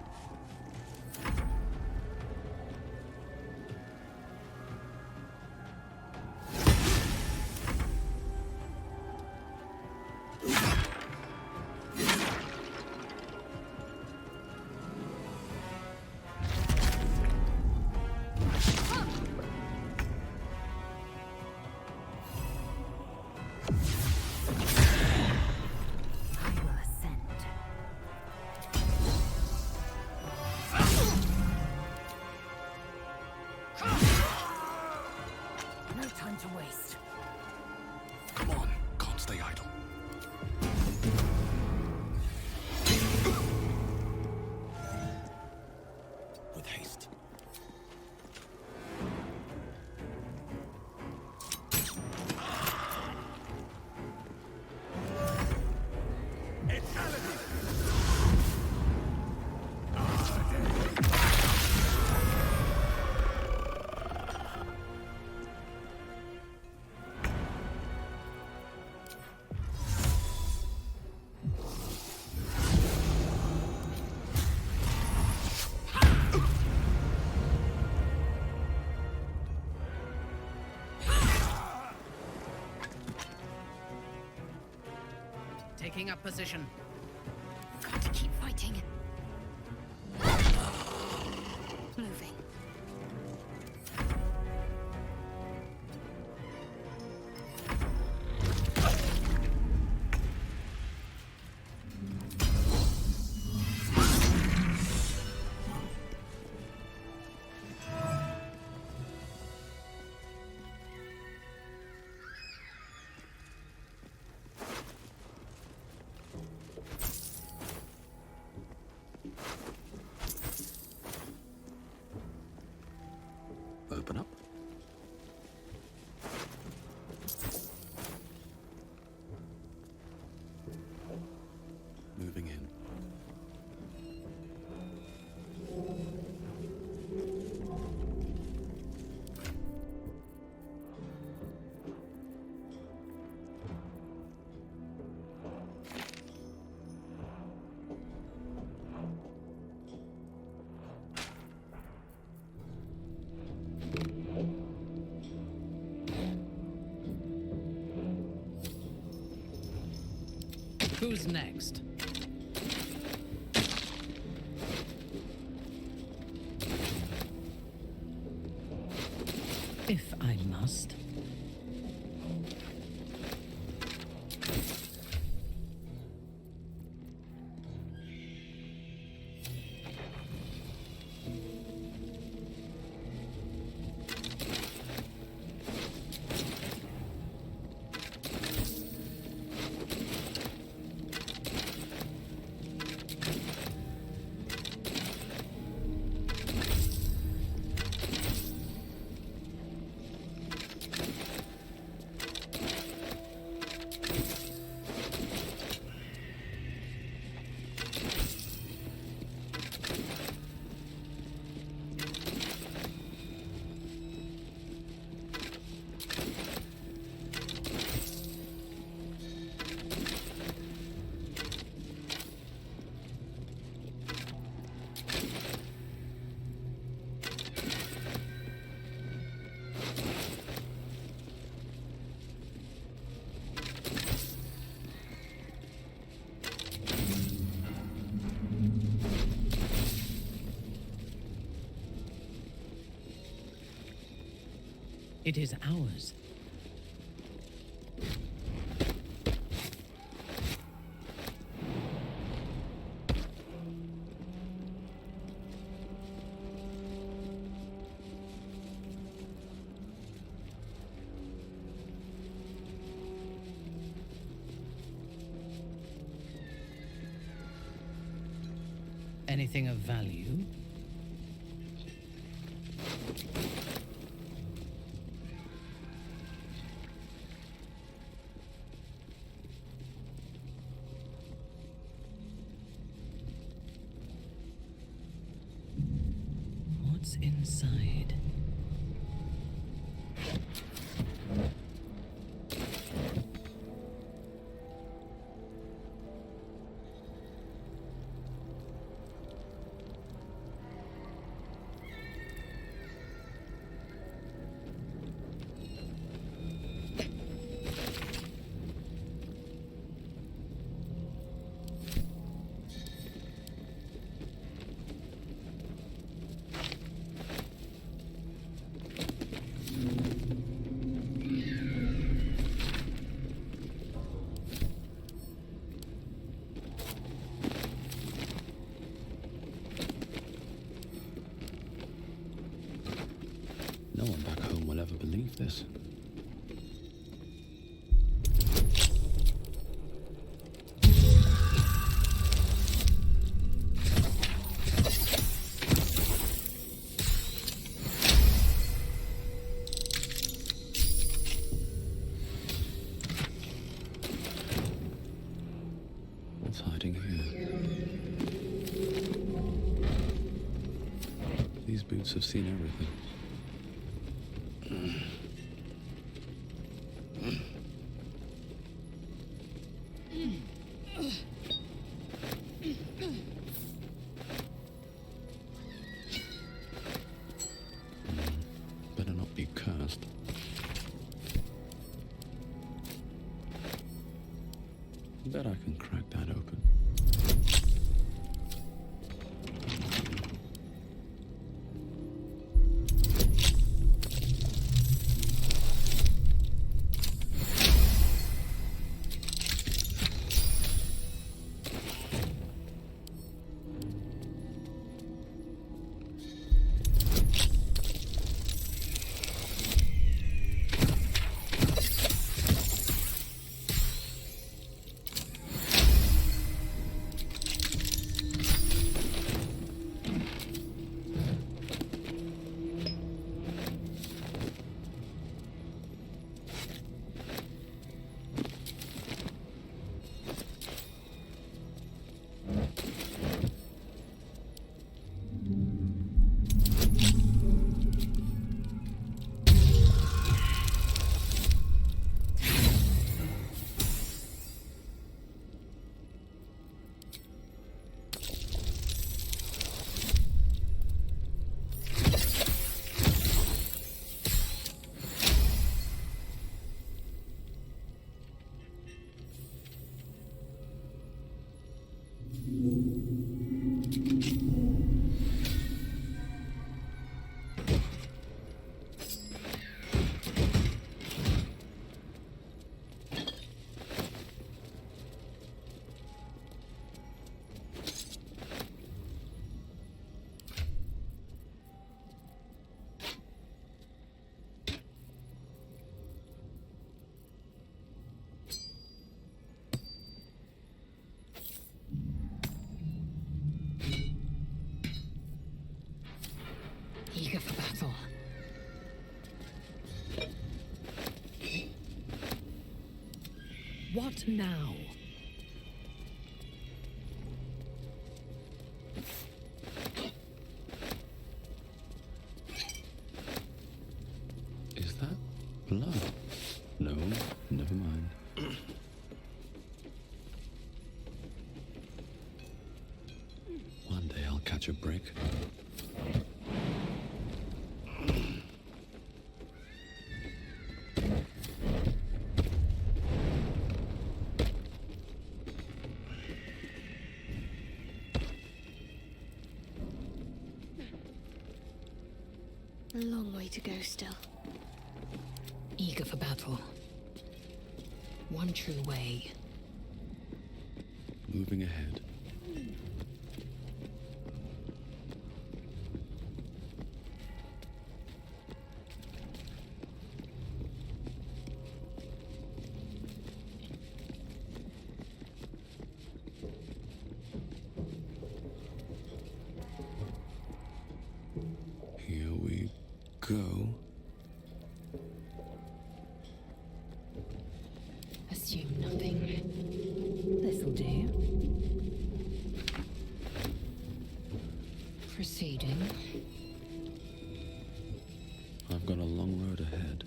Taking up position. Got to keep fighting. Moving. Open up. Moving in. Who's next? If I must. It is ours. Anything of value? What's inside? No one back home will ever believe this. What's hiding here? These boots have seen everything. Better not be cursed. Bet I can crack that open. Eager for battle. What now? Is that blood? No, never mind. One day I'll catch a brick. A long way to go still. Eager for battle. One true way. Moving ahead. Here we go. Assume nothing. This'll do. Proceeding. I've got a long road ahead.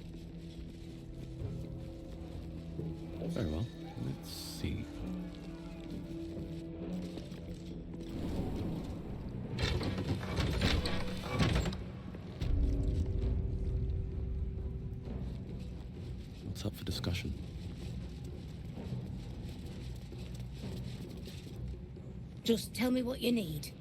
Very well. Let's see. What's up for discussion? Just tell me what you need.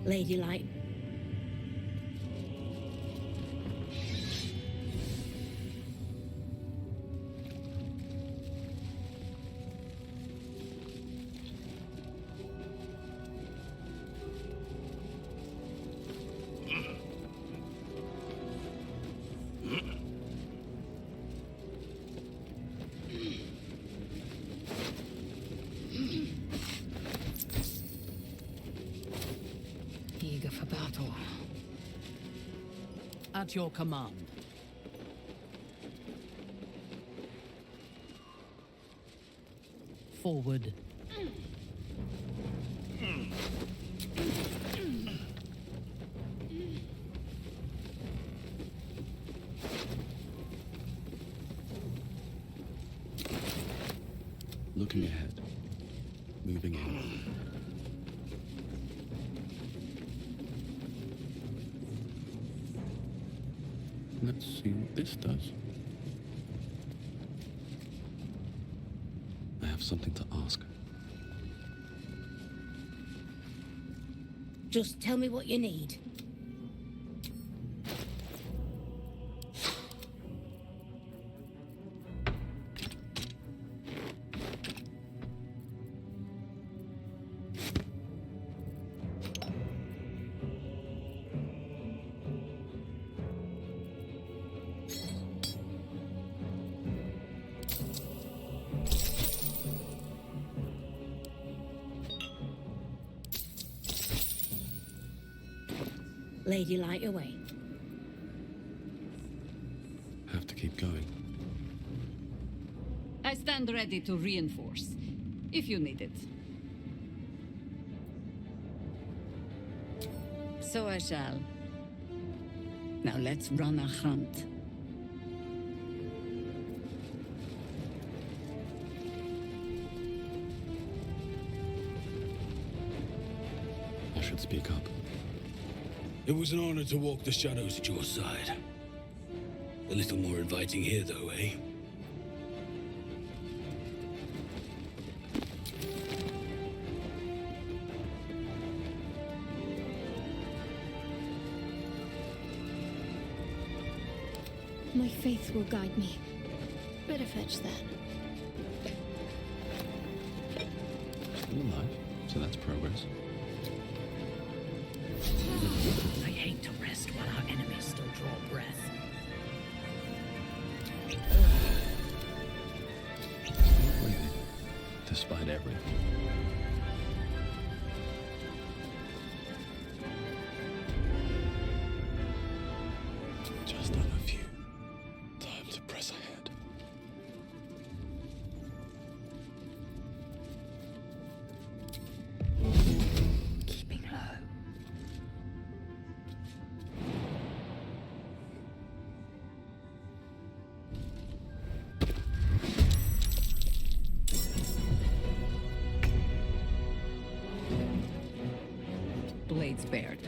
Ladylike. Eager for battle. At your command. Forward. Looking ahead. Moving in. Let's see what this does. I have something to ask. Just tell me what you need. Lady light away. stand ready to reinforce, if you need it. So I shall. Now let's run a hunt. I should speak up. It was an honor to walk the shadows at your side. A little more inviting here, though, eh? My faith will guide me. Better fetch that. Still alive, so that's progress. I hate to rest while our enemies still draw breath. Still breathing, despite everything. Just done a few. Time to press ahead. Keeping low. Blades bared.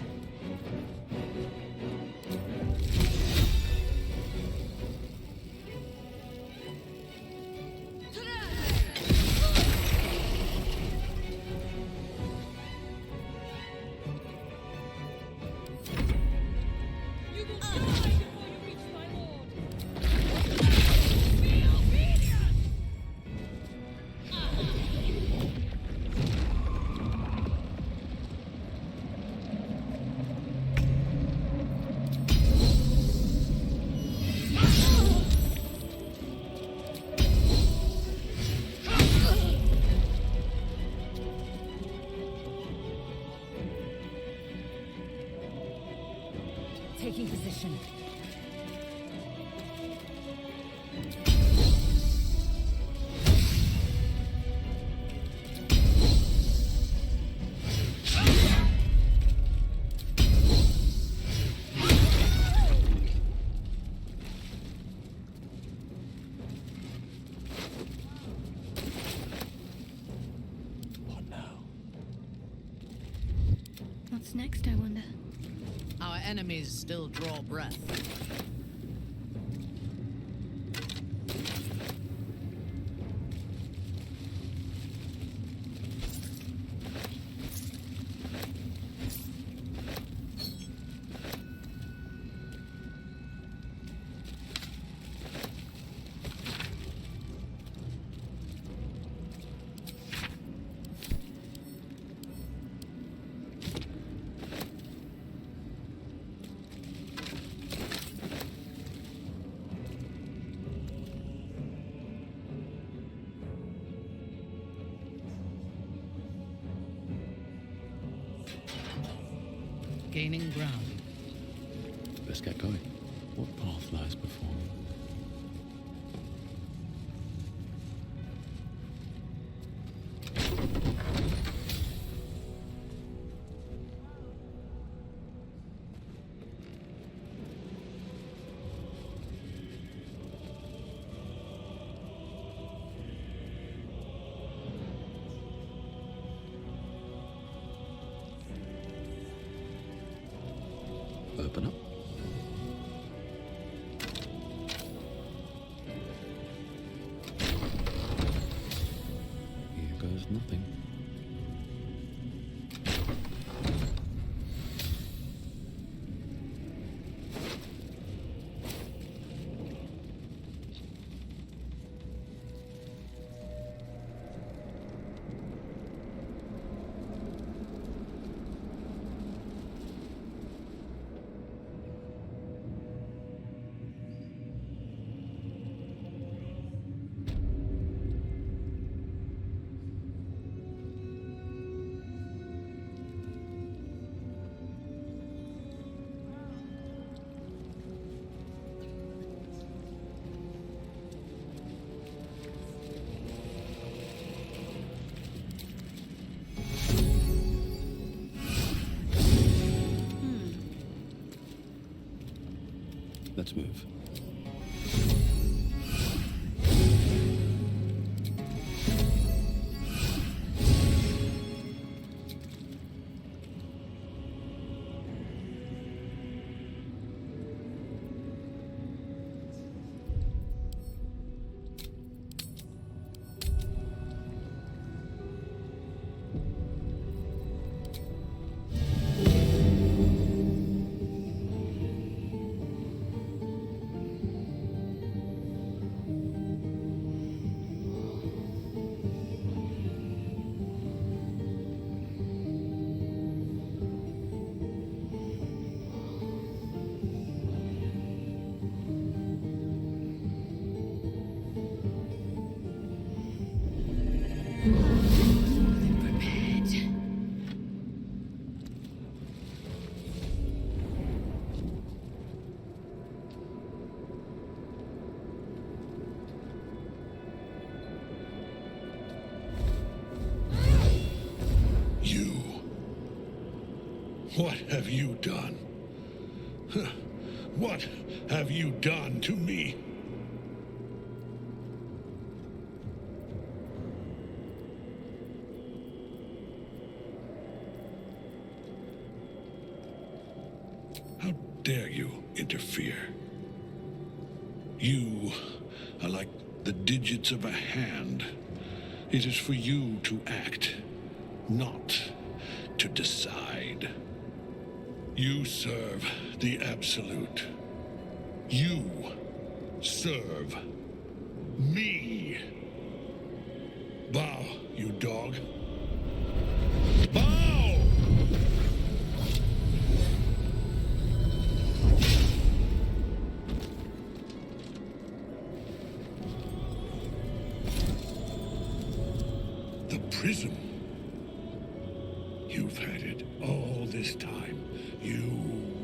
Taking position. What now? What's next, I wonder? Our enemies still draw breath. Gaining ground. Let's get going. What path lies before me? Open up. Here goes nothing. Let's move. What have you done? What have you done to me? How dare you interfere? You are like the digits of a hand. It is for you to act, not to decide. You serve the Absolute. You serve me. Bow, you dog. Bow! The prism. You've had it all this time. You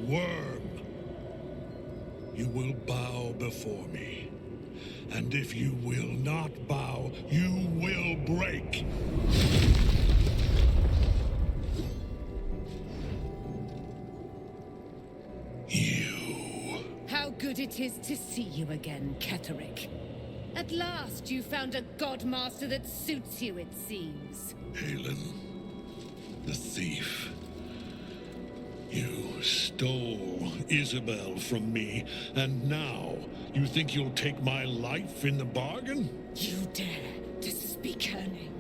worm. You will bow before me. And if you will not bow, you will break. How good it is to see you again, Ketheric. At last you found a godmaster that suits you, it seems. Halen, the thief. You stole Isobel from me, and now you think you'll take my life in the bargain? You dare to speak her name?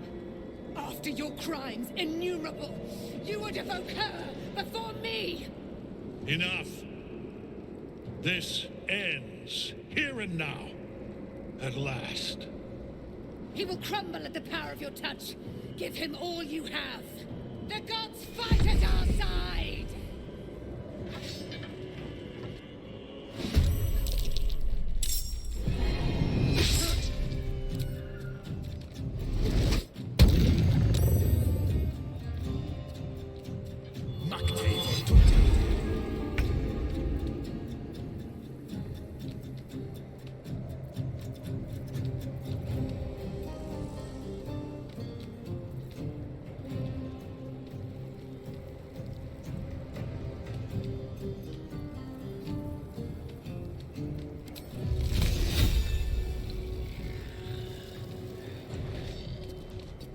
After your crimes innumerable, you would evoke her before me! Enough! This ends here and now. At last. He will crumble at the power of your touch. Give him all you have. The gods fight at our side!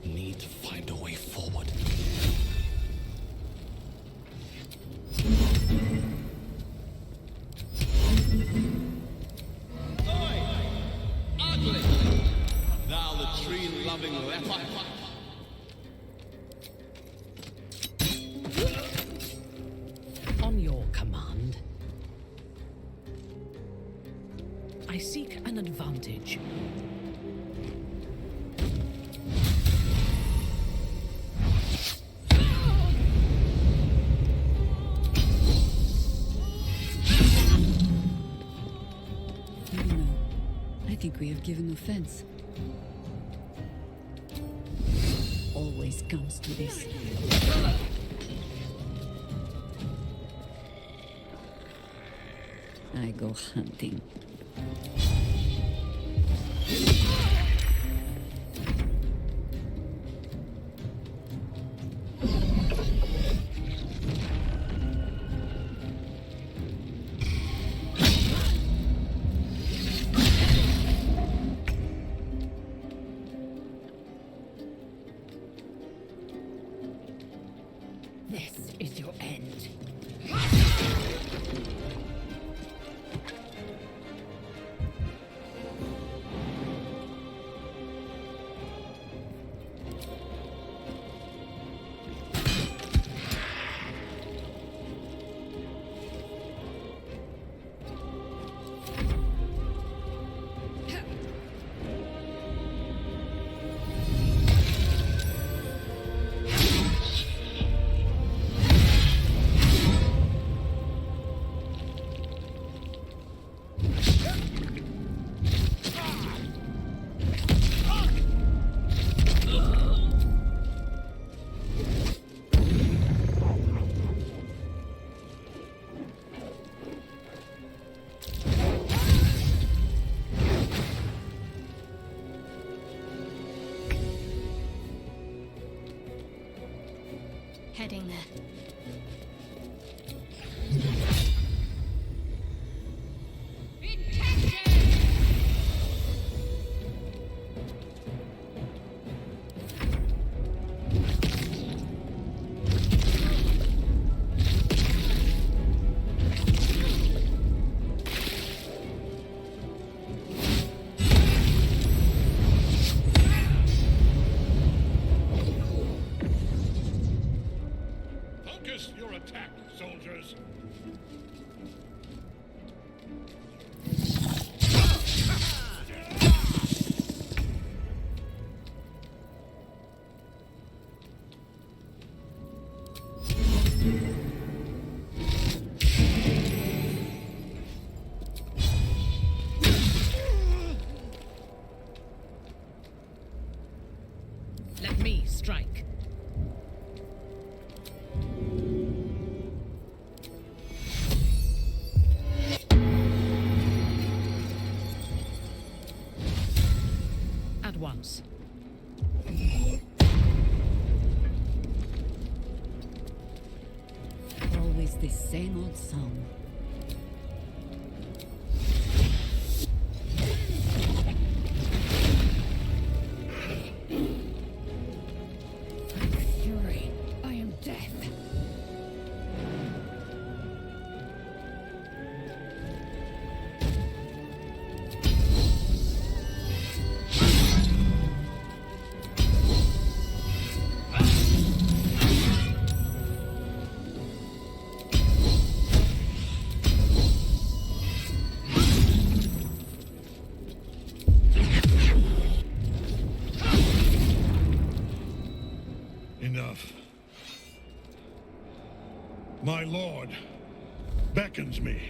Need to find a way forward. Oi! Ugly! Thou the tree-loving leper! On your command, I seek an advantage. I think we have given offense. Always comes to this. I go hunting. to end. Heading there. Focus your attack, soldiers. Let me strike. At once. Always this same old song. I'm fury. I am death. Enough. My lord beckons me.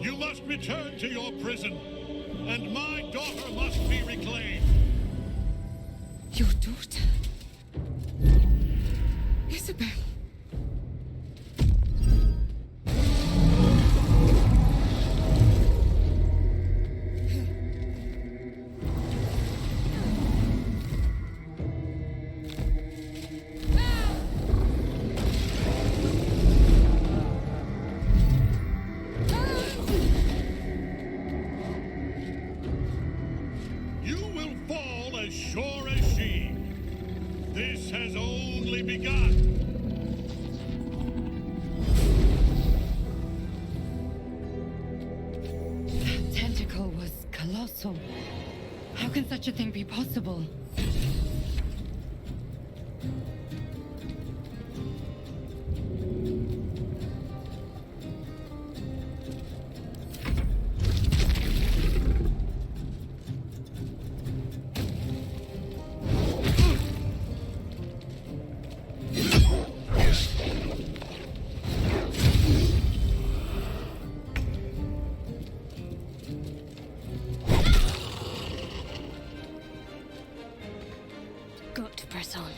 You must return to your prison, and my daughter must be reclaimed. Your daughter? Isobel. You will fall as sure as she. This has only begun. That tentacle was colossal. How can such a thing be possible? Got to press on.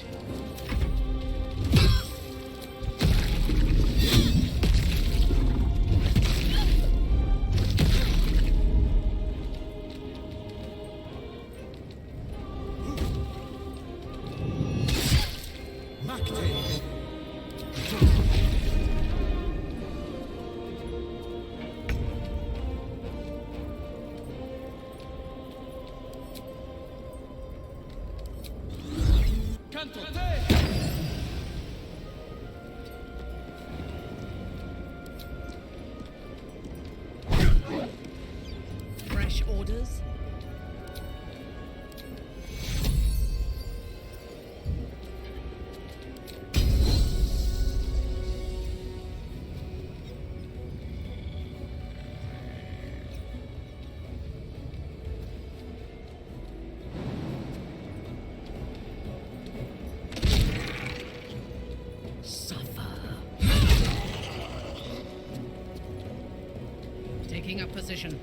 Consultation! position.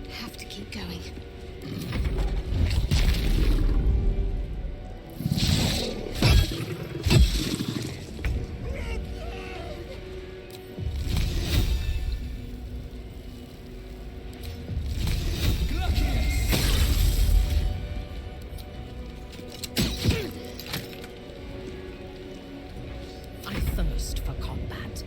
Have to keep going. I thirst for combat.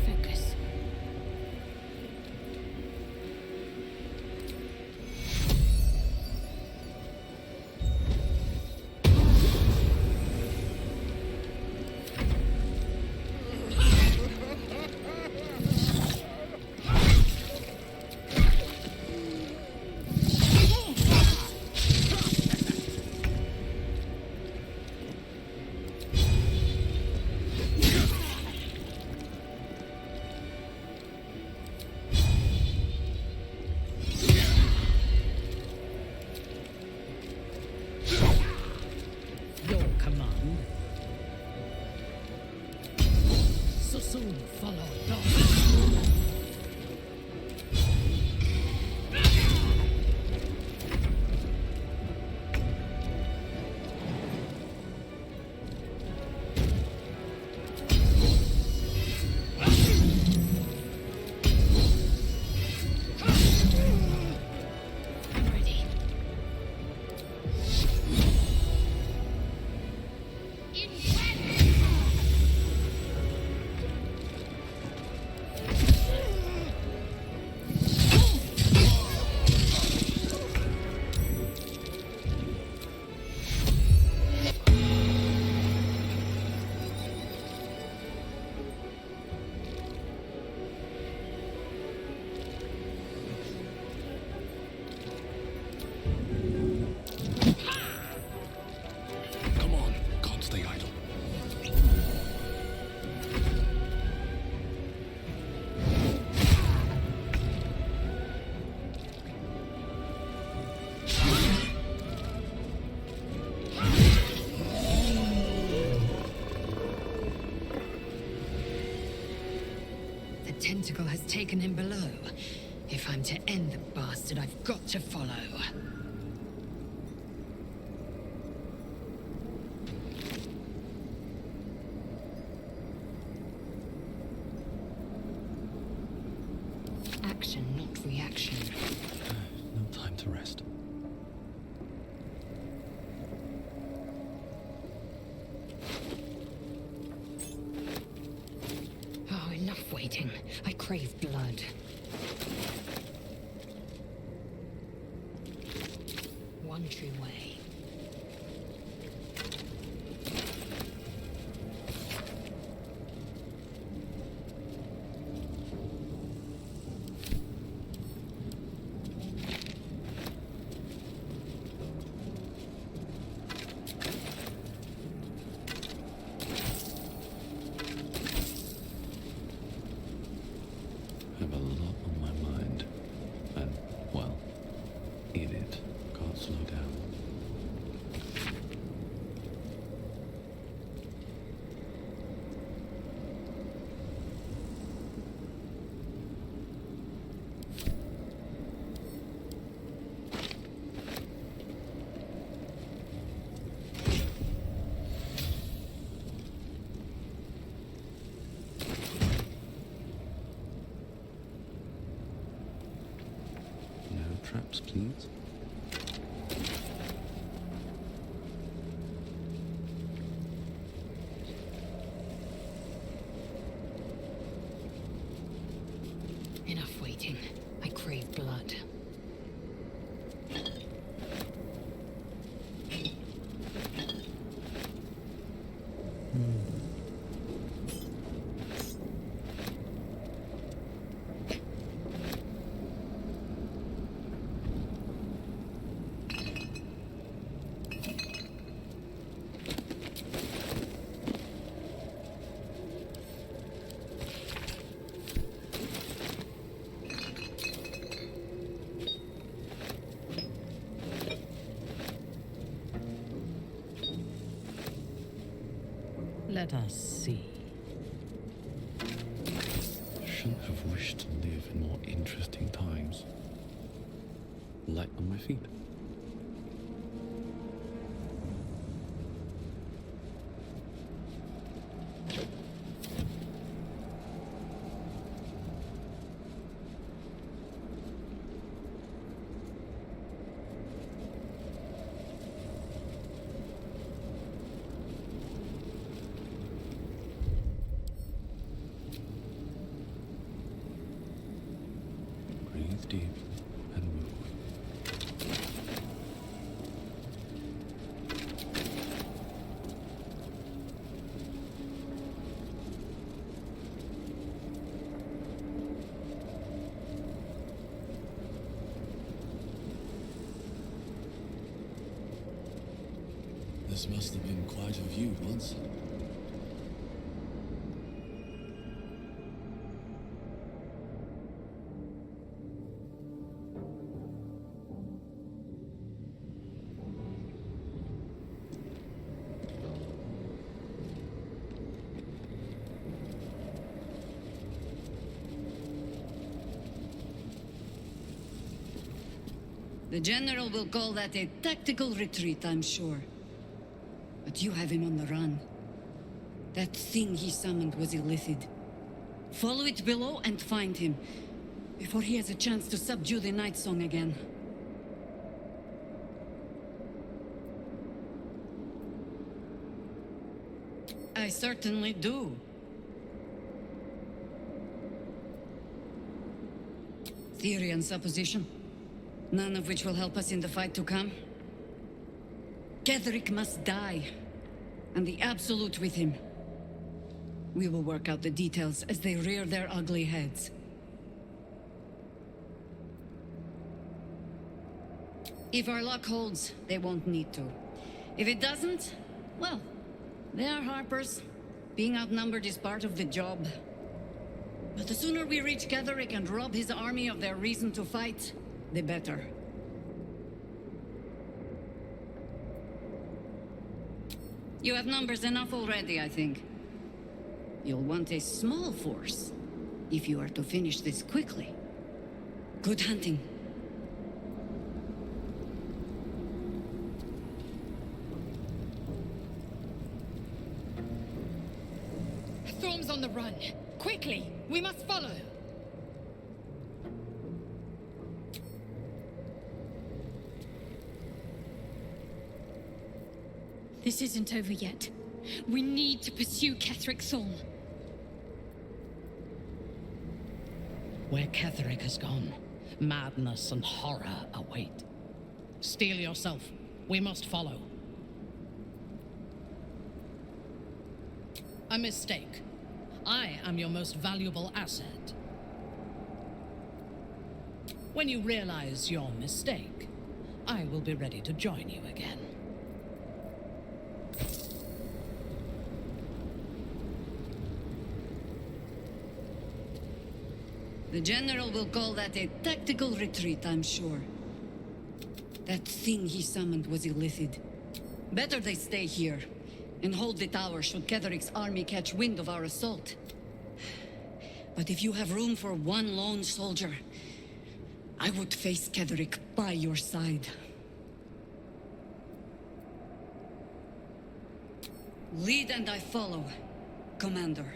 Focus. Your command. So soon follow Dawn. Ready. Come on, can't stay idle. The tentacle has taken him below. If I'm to end the bastard, I've got to follow. Action, not reaction. No time to rest. Oh, enough waiting. I crave blood. One true way. Have a lot on my mind. And, well, in it. Can't slow down. traps, please? Enough waiting. I crave blood. Let us see. Shouldn't have wished to live in more interesting times. Light on my feet. Breathe deep and move. This must have been quite a view once. The General will call that a tactical retreat, I'm sure. But you have him on the run. That thing he summoned was illithid. Follow it below and find him, before he has a chance to subdue the Night Song again. I certainly do. Theory and supposition, none of which will help us in the fight to come. Ketheric must die, and the Absolute with him. We will work out the details as they rear their ugly heads. If our luck holds, they won't need to. If it doesn't, well, they are Harpers. Being outnumbered is part of the job. But the sooner we reach Ketheric and rob his army of their reason to fight, the better. You have numbers enough already, I think. You'll want a small force, if you are to finish this quickly. Good hunting. Thorm's on the run. Quickly! We must follow! This isn't over yet. We need to pursue Ketheric Thorm. Where Ketheric has gone, madness and horror await. Steel yourself. We must follow. A mistake. I am your most valuable asset. When you realize your mistake, I will be ready to join you again. The General will call that a tactical retreat, I'm sure. That thing he summoned was illithid. Better they stay here, and hold the tower should Ketheric's army catch wind of our assault. But if you have room for one lone soldier, I would face Ketheric by your side. Lead and I follow, Commander.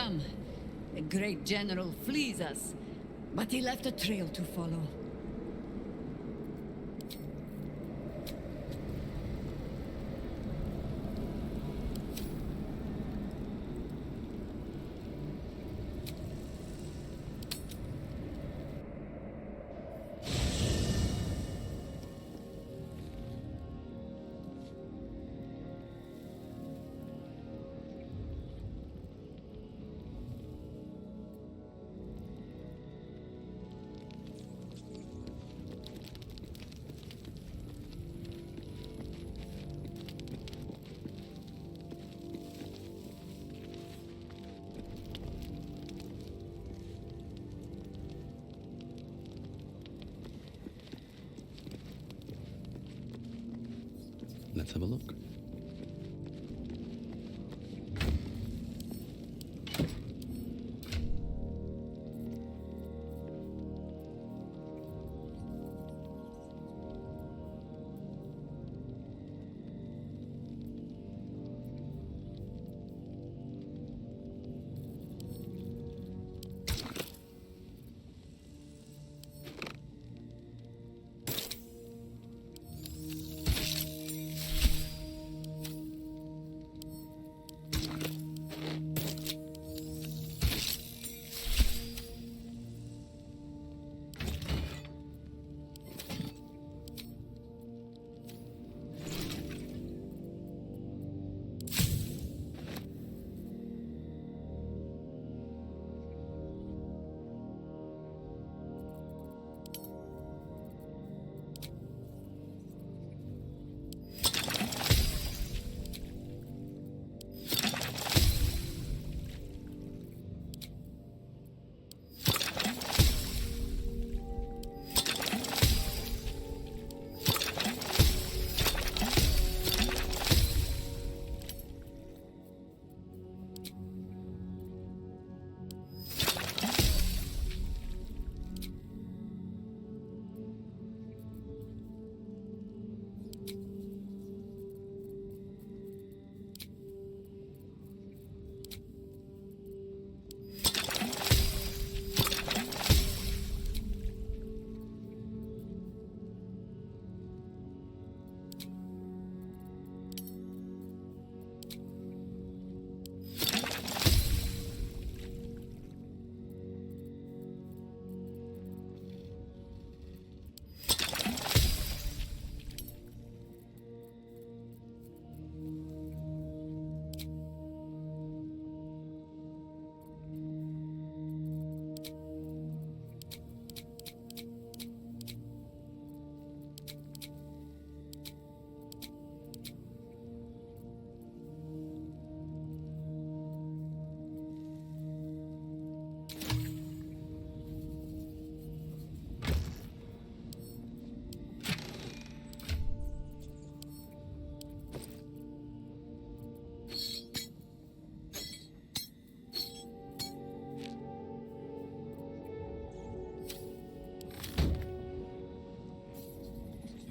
Come. The great general flees us, but he left a trail to follow. Let's have a look.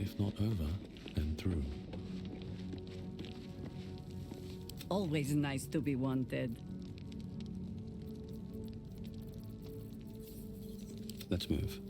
If not over, then through. Always nice to be wanted. Let's move.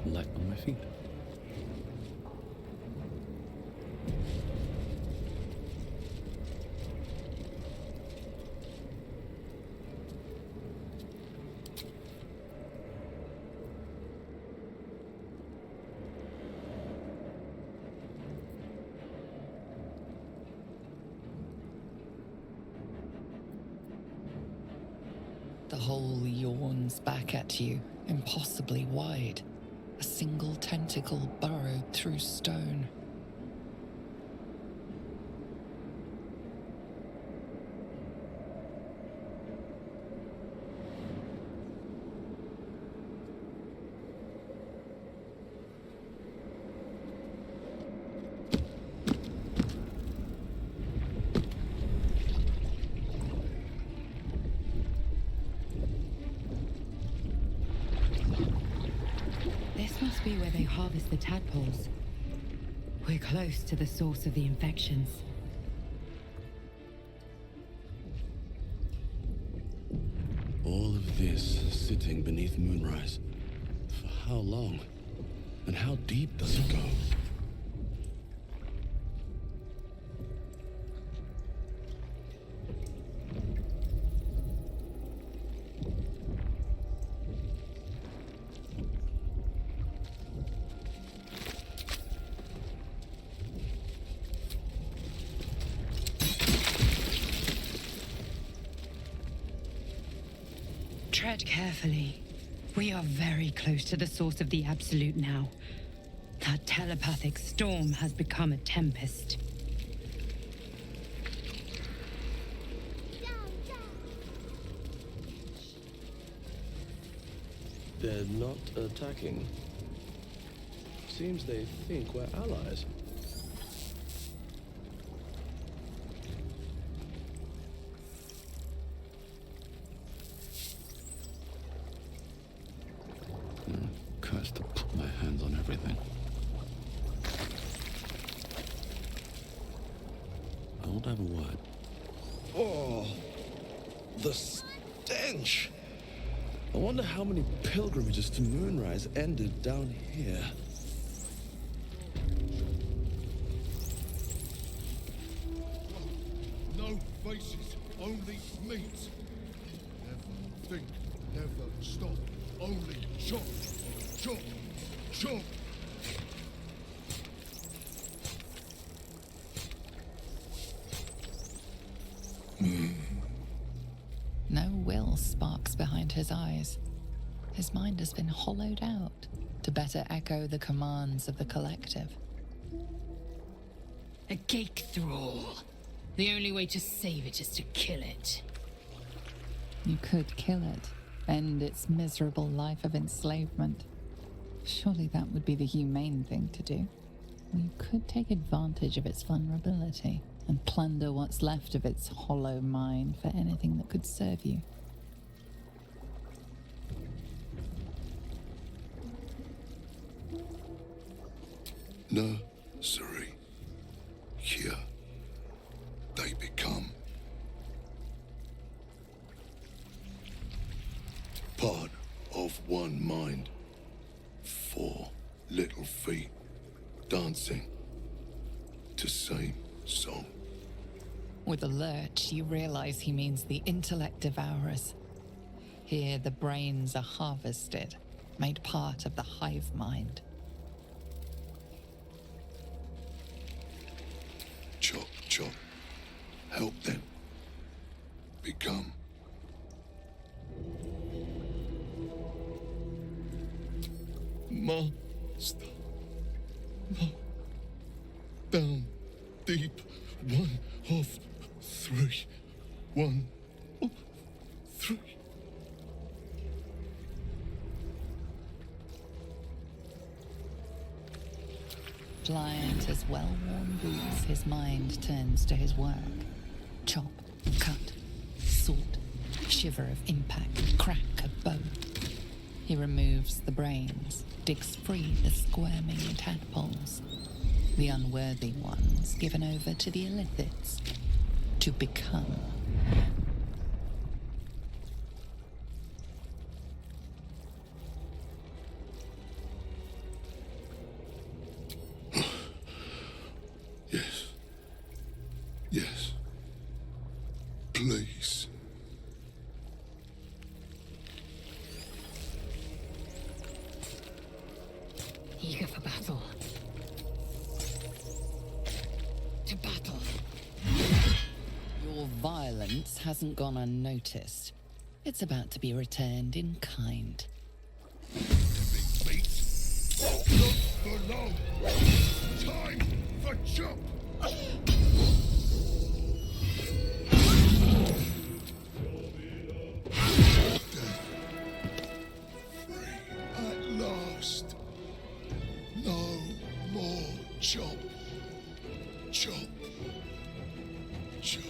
Light on my feet. The hole yawns back at you, impossibly wide. A single tentacle burrowed through stone. be where they harvest the tadpoles. We're close to the source of the infections. All of this sitting beneath moonrise. For how long? And how deep does it go? Tread carefully. We are very close to the source of the Absolute now. That telepathic storm has become a tempest. They're not attacking. Seems they think we're allies. Cursed to put my hands on everything. I won't have a word. Oh, the stench! I wonder how many pilgrimages to Moonrise ended down here. No faces, only meat. Never think, never stop. Only chop, chop, chop. No will sparks behind his eyes. His mind has been hollowed out to better echo the commands of the collective. A geek thrall. The only way to save it is to kill it. You could kill it, end its miserable life of enslavement. Surely that would be the humane thing to do. Or you could take advantage of its vulnerability and plunder what's left of its hollow mind for anything that could serve you. Nursery. Here they become part of one mind. 4 little feet dancing to same song. With a lurch, you realize he means the intellect devourers. Here, the brains are harvested, made part of the hive mind. Chop, chop. Help them become. Master. No. Down deep. 1 of 3. 1 of 3. Pliant as well-worn boots, his mind turns to his work. Chop, cut, sort, shiver of impact, crack of bone. He removes the brains, digs free the squirming tadpoles. The unworthy ones given over to the illithids to become. Yes. Yes. Please. Eager for battle. To battle. Your violence hasn't gone unnoticed. It's about to be returned in kind. Not for long. Time for chop. At last. No more chop. Chop. Chop.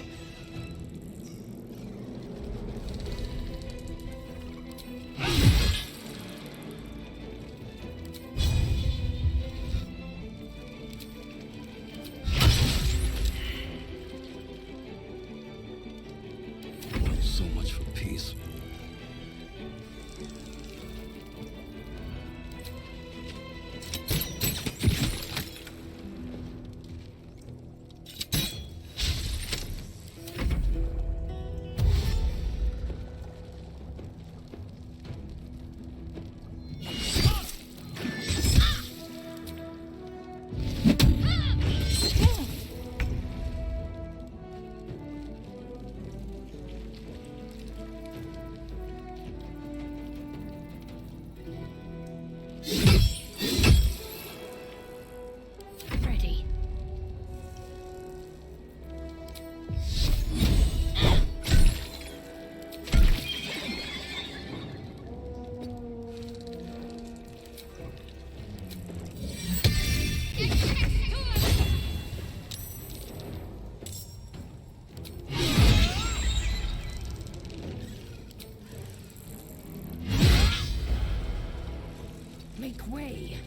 Make way!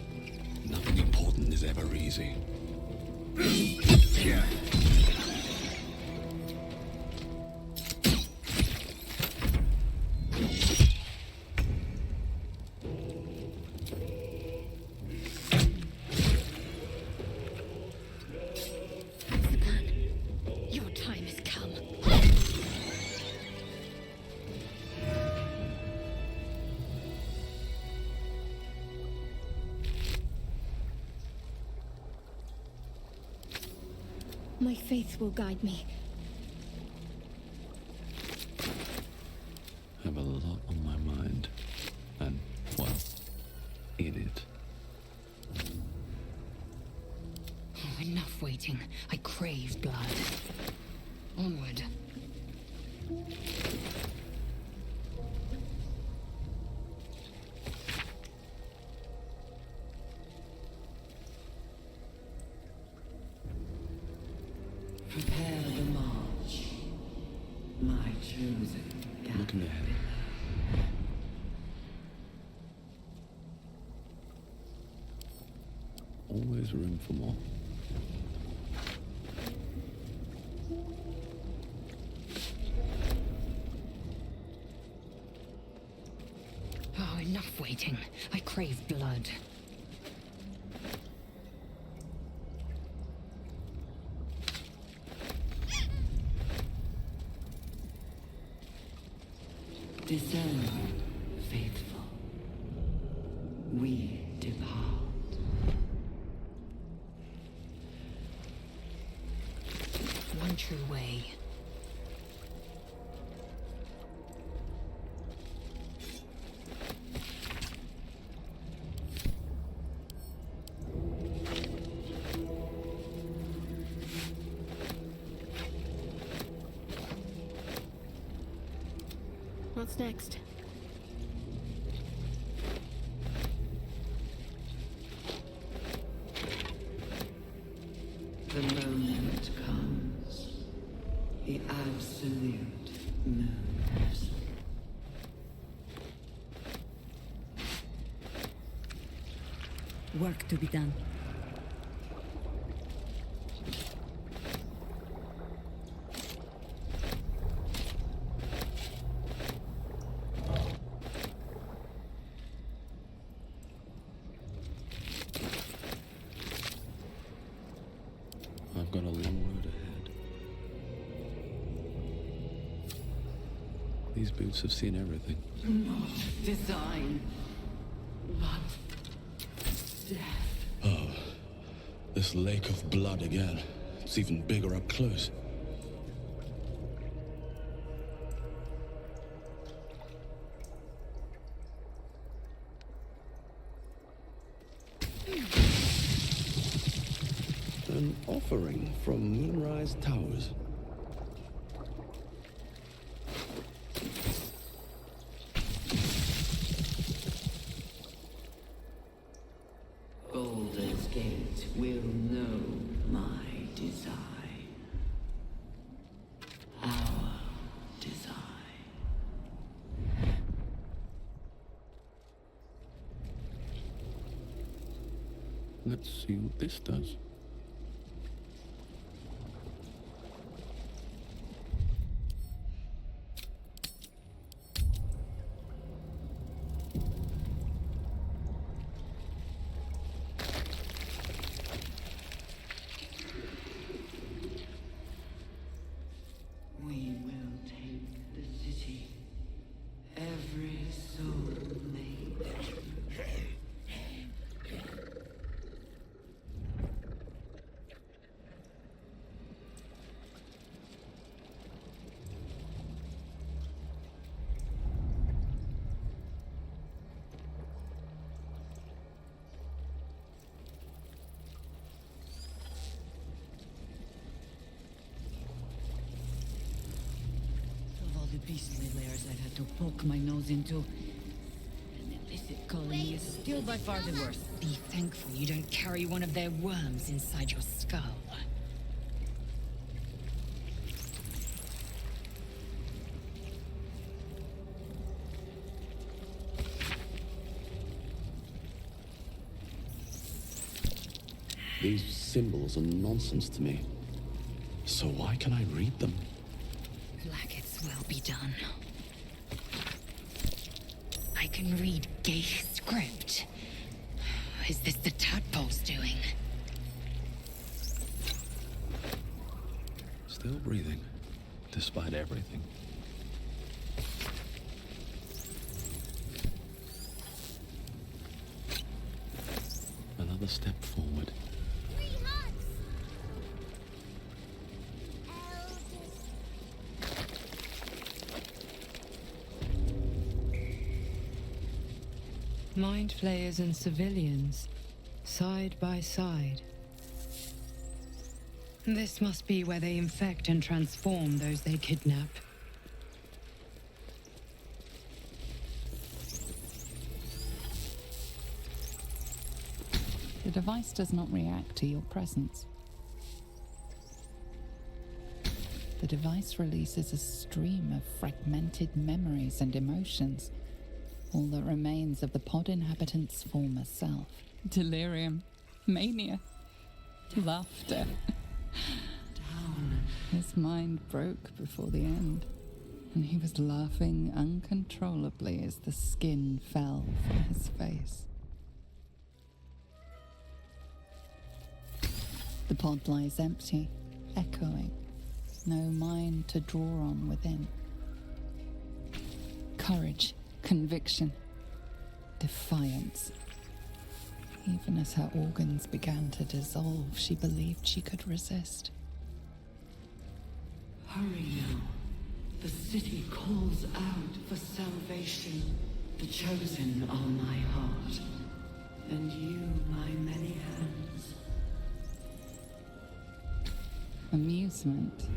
Nothing important is ever easy. Your time has come. My faith will guide me. I have a lot on my mind. And, well, in it. Oh, enough waiting. I crave blood. Onward. Prepare the march. My chosen captain. Looking ahead. Always room for more. Oh, enough waiting. I crave blood. Discern, faithful. We depart. One true way. What's next? The moment comes. The absolute moves. Work to be done. I've got a long road ahead. These boots have seen everything. Not design, but death. Oh, this lake of blood again. It's even bigger up close. An offering from Moonrise Towers. Baldur's Gate will know my design. Our design. Let's see what this does. We will take the city. Every soul made. Of all the beastly layers I've had to poke my nose into, an illicit colony is still by far the worst. Be thankful you don't carry one of their worms inside your skull. These symbols are nonsense to me. So why can I read them? Blacket's will be done. I can read Geich script. Is this the tadpole's doing? Still breathing, despite everything. Another step forward. Mind flayers and civilians, side by side. This must be where they infect and transform those they kidnap. The device does not react to your presence. The device releases a stream of fragmented memories and emotions, all that remains of the pod inhabitant's former self. Delirium, mania, laughter. His mind broke before the end, and he was laughing uncontrollably as the skin fell from his face. The pod lies empty, echoing, no mind to draw on within. Courage, conviction, defiance. Even as her organs began to dissolve, she believed she could resist. Hurry now. The city calls out for salvation. The chosen are my heart, and you my many hands. Amusement,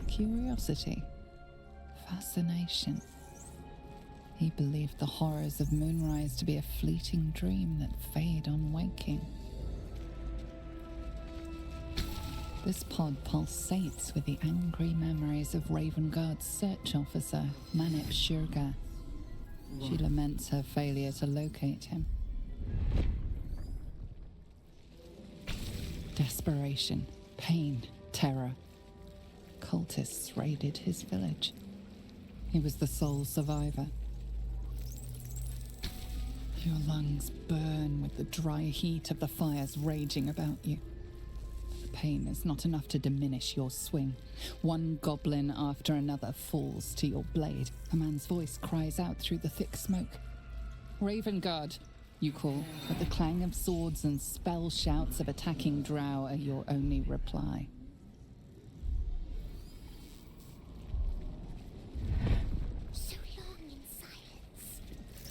curiosity, fascination. He believed the horrors of moonrise to be a fleeting dream that fade on waking. This pod pulsates with the angry memories of Ravenguard's search officer, Manip Shurga. She laments her failure to locate him. Desperation, pain, terror. Cultists raided his village. He was the sole survivor. Your lungs burn with the dry heat of the fires raging about you. The pain is not enough to diminish your swing. One goblin after another falls to your blade. A man's voice cries out through the thick smoke. Ravenguard, you call, but the clang of swords and spell shouts of attacking drow are your only reply. So long in silence.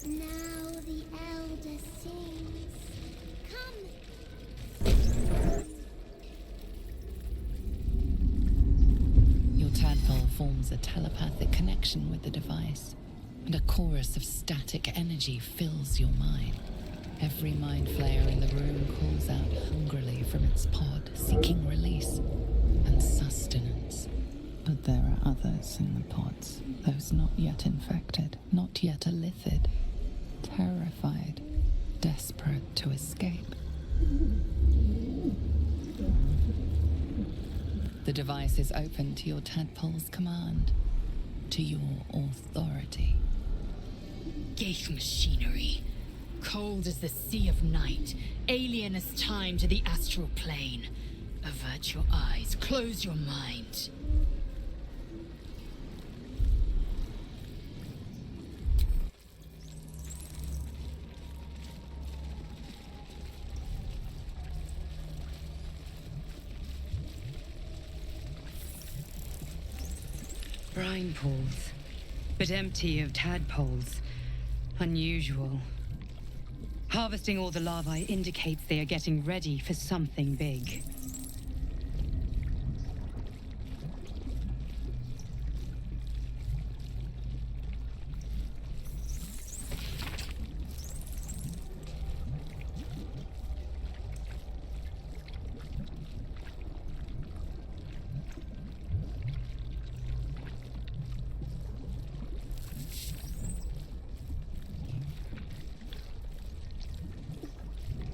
Now the elder sings. Come. Your tadpole forms a telepathic connection with the device, and a chorus of static energy fills your mind. Every mind flayer in the room calls out hungrily from its pod, seeking release and sustenance. But there are others in the pods, those not yet infected, not yet elithid, terrified, desperate to escape. The device is open to your tadpole's command, to your authority. Geich machinery. Cold as the sea of night, alien as time to the astral plane. Avert your eyes, close your mind. Brine pools, but empty of tadpoles. Unusual. Harvesting all the larvae indicates they are getting ready for something big.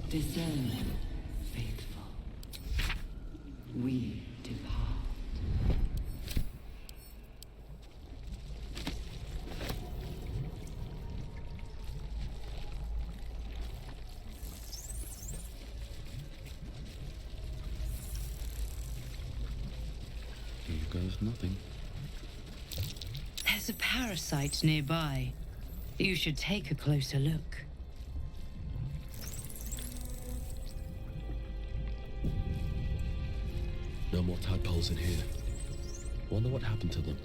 Discern, faithful. we depart. Here goes nothing. There's a parasite nearby. You should take a closer look. No more tadpoles in here. Wonder what happened to them.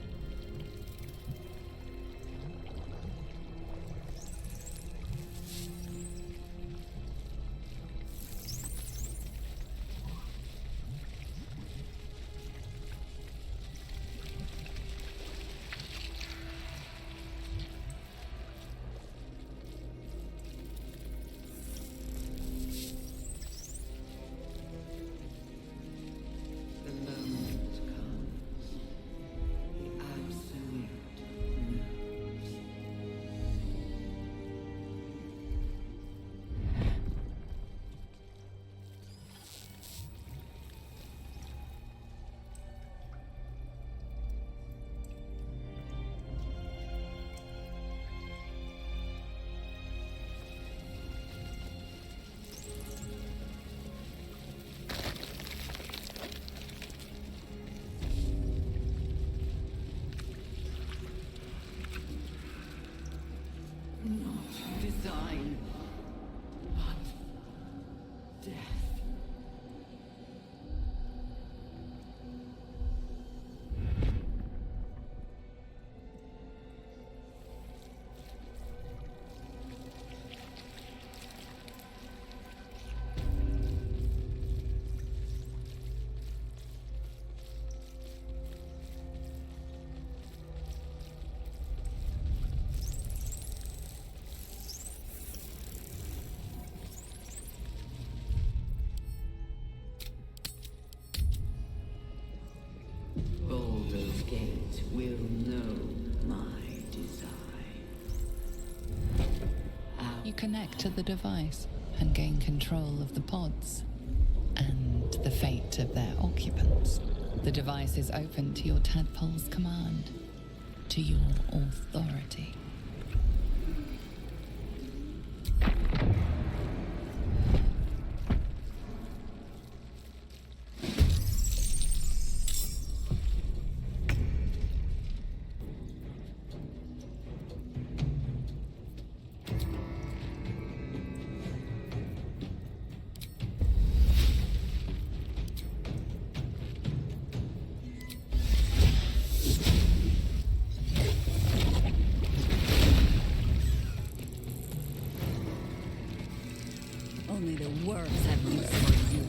Design, but death. Baldur's Gate will know my design. You connect to the device and gain control of the pods and the fate of their occupants. The device is open to your tadpole's command, to your authority. Only the worms have use for you.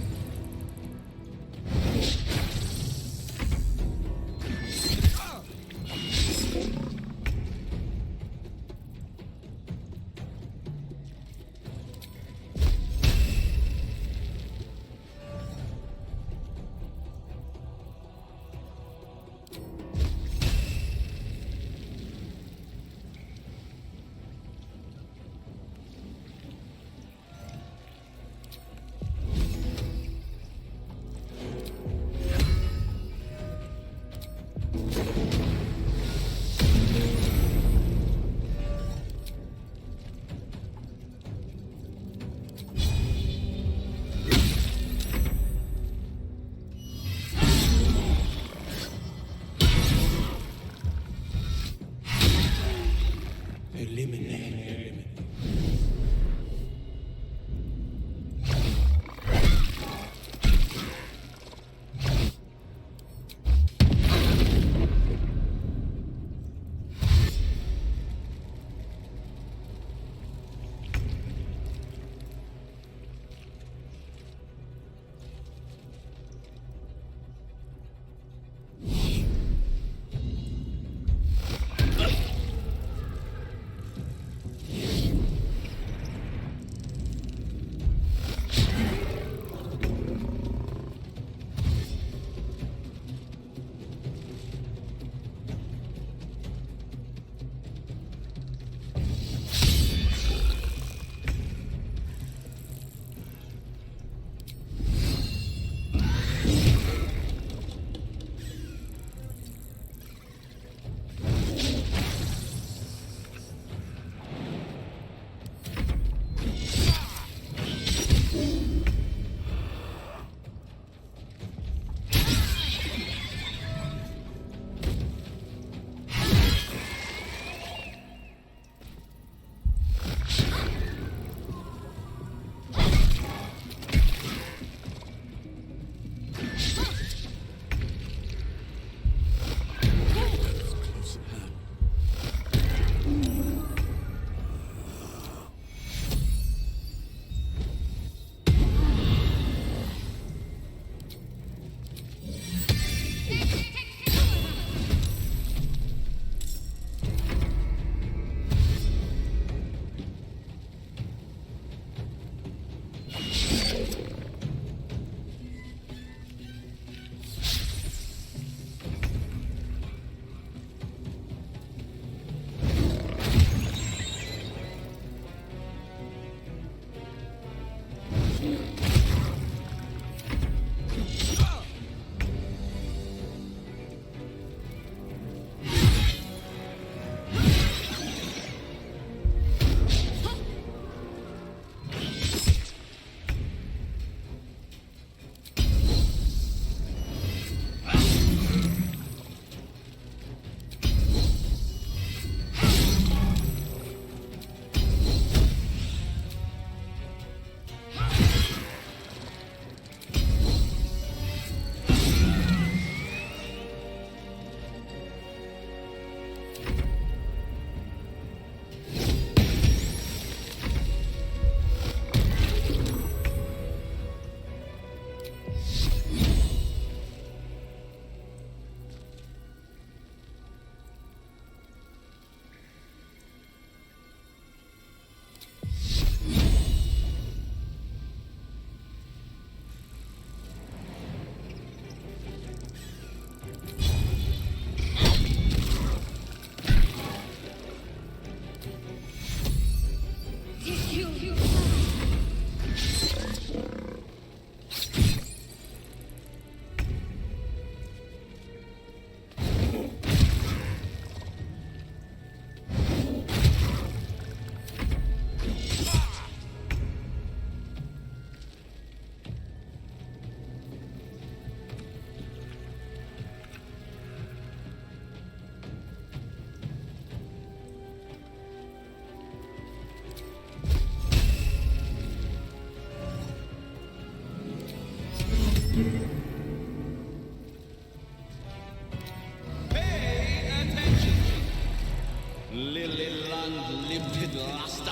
limpid luster.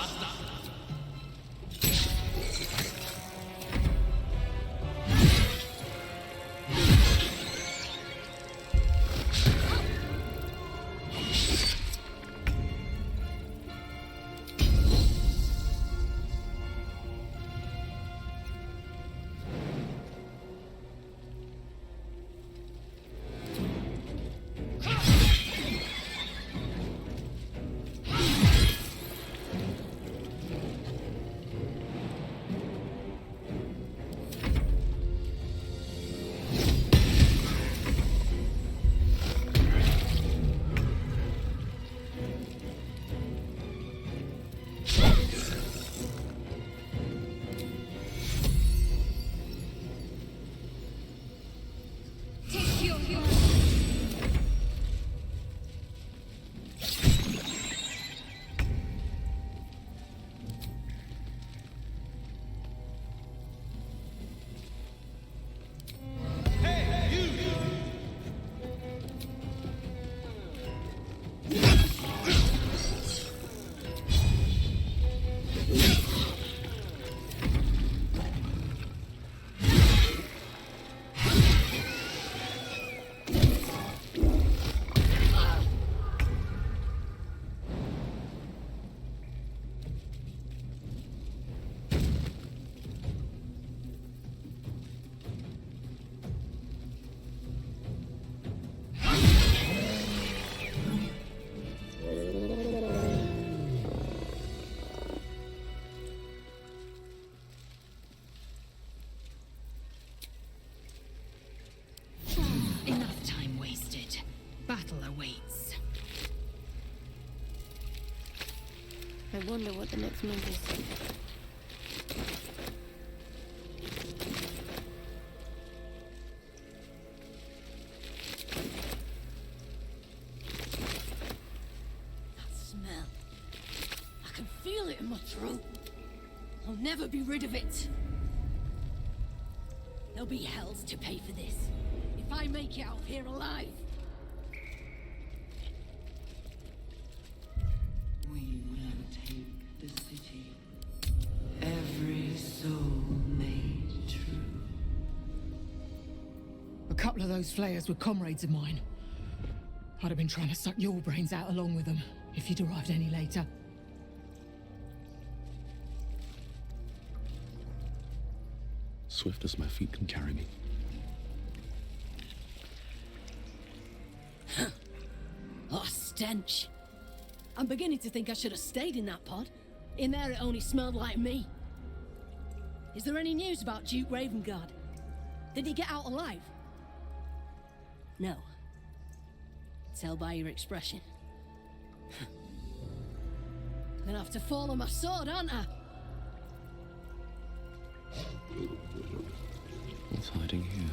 Enough time wasted. Battle awaits. I wonder what the next move is. That smell. I can feel it in my throat. I'll never be rid of it. There'll be hells to pay for this. If I make it out of here alive. We will take the city. Every soul made true. A couple of those flayers were comrades of mine. I'd have been trying to suck your brains out along with them, if you'd arrived any later. Swift as my feet can carry me. Oh, stench. I'm beginning to think I should have stayed in that pod. In there it only smelled like me. Is there any news about Duke Ravengard? Did he get out alive? No. Tell by your expression. Gonna have to fall on my sword, aren't I? What's hiding here?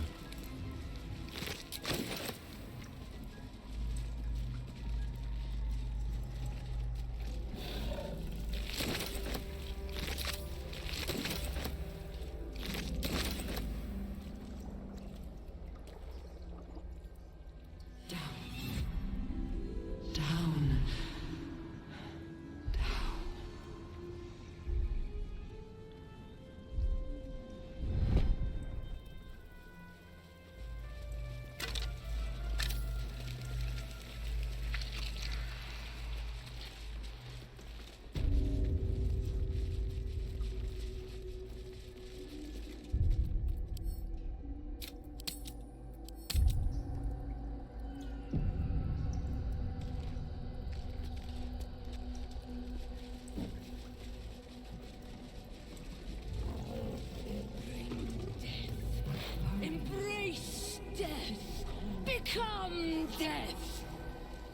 Embrace death! Become death!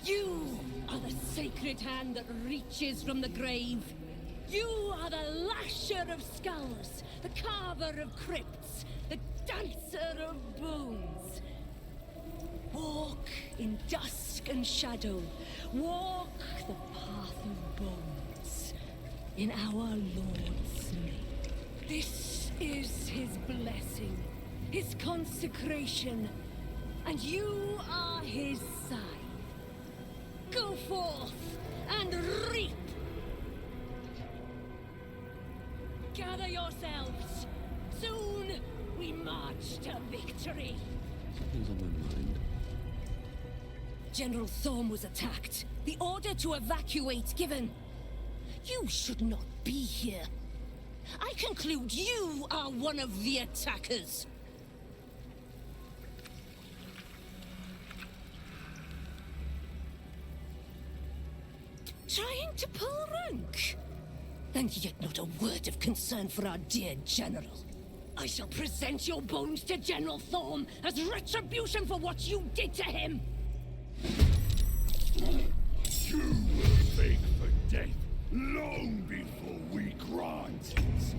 You are the sacred hand that reaches from the grave. You are the lasher of skulls, the carver of crypts, the dancer of bones. Walk in dusk and shadow. Walk the path of bones. In our Lord's name. This is his blessing, his consecration, and you are his sign. Go forth and reap yourselves. Soon we march to victory. Something's on my mind. General Thorm was attacked. The order to evacuate given. You should not be here. I conclude you are one of the attackers. Trying to pull rank? And yet not a word of concern for our dear General. I shall present your bones to General Thorm as retribution for what you did to him. You will beg for death long before we grant it.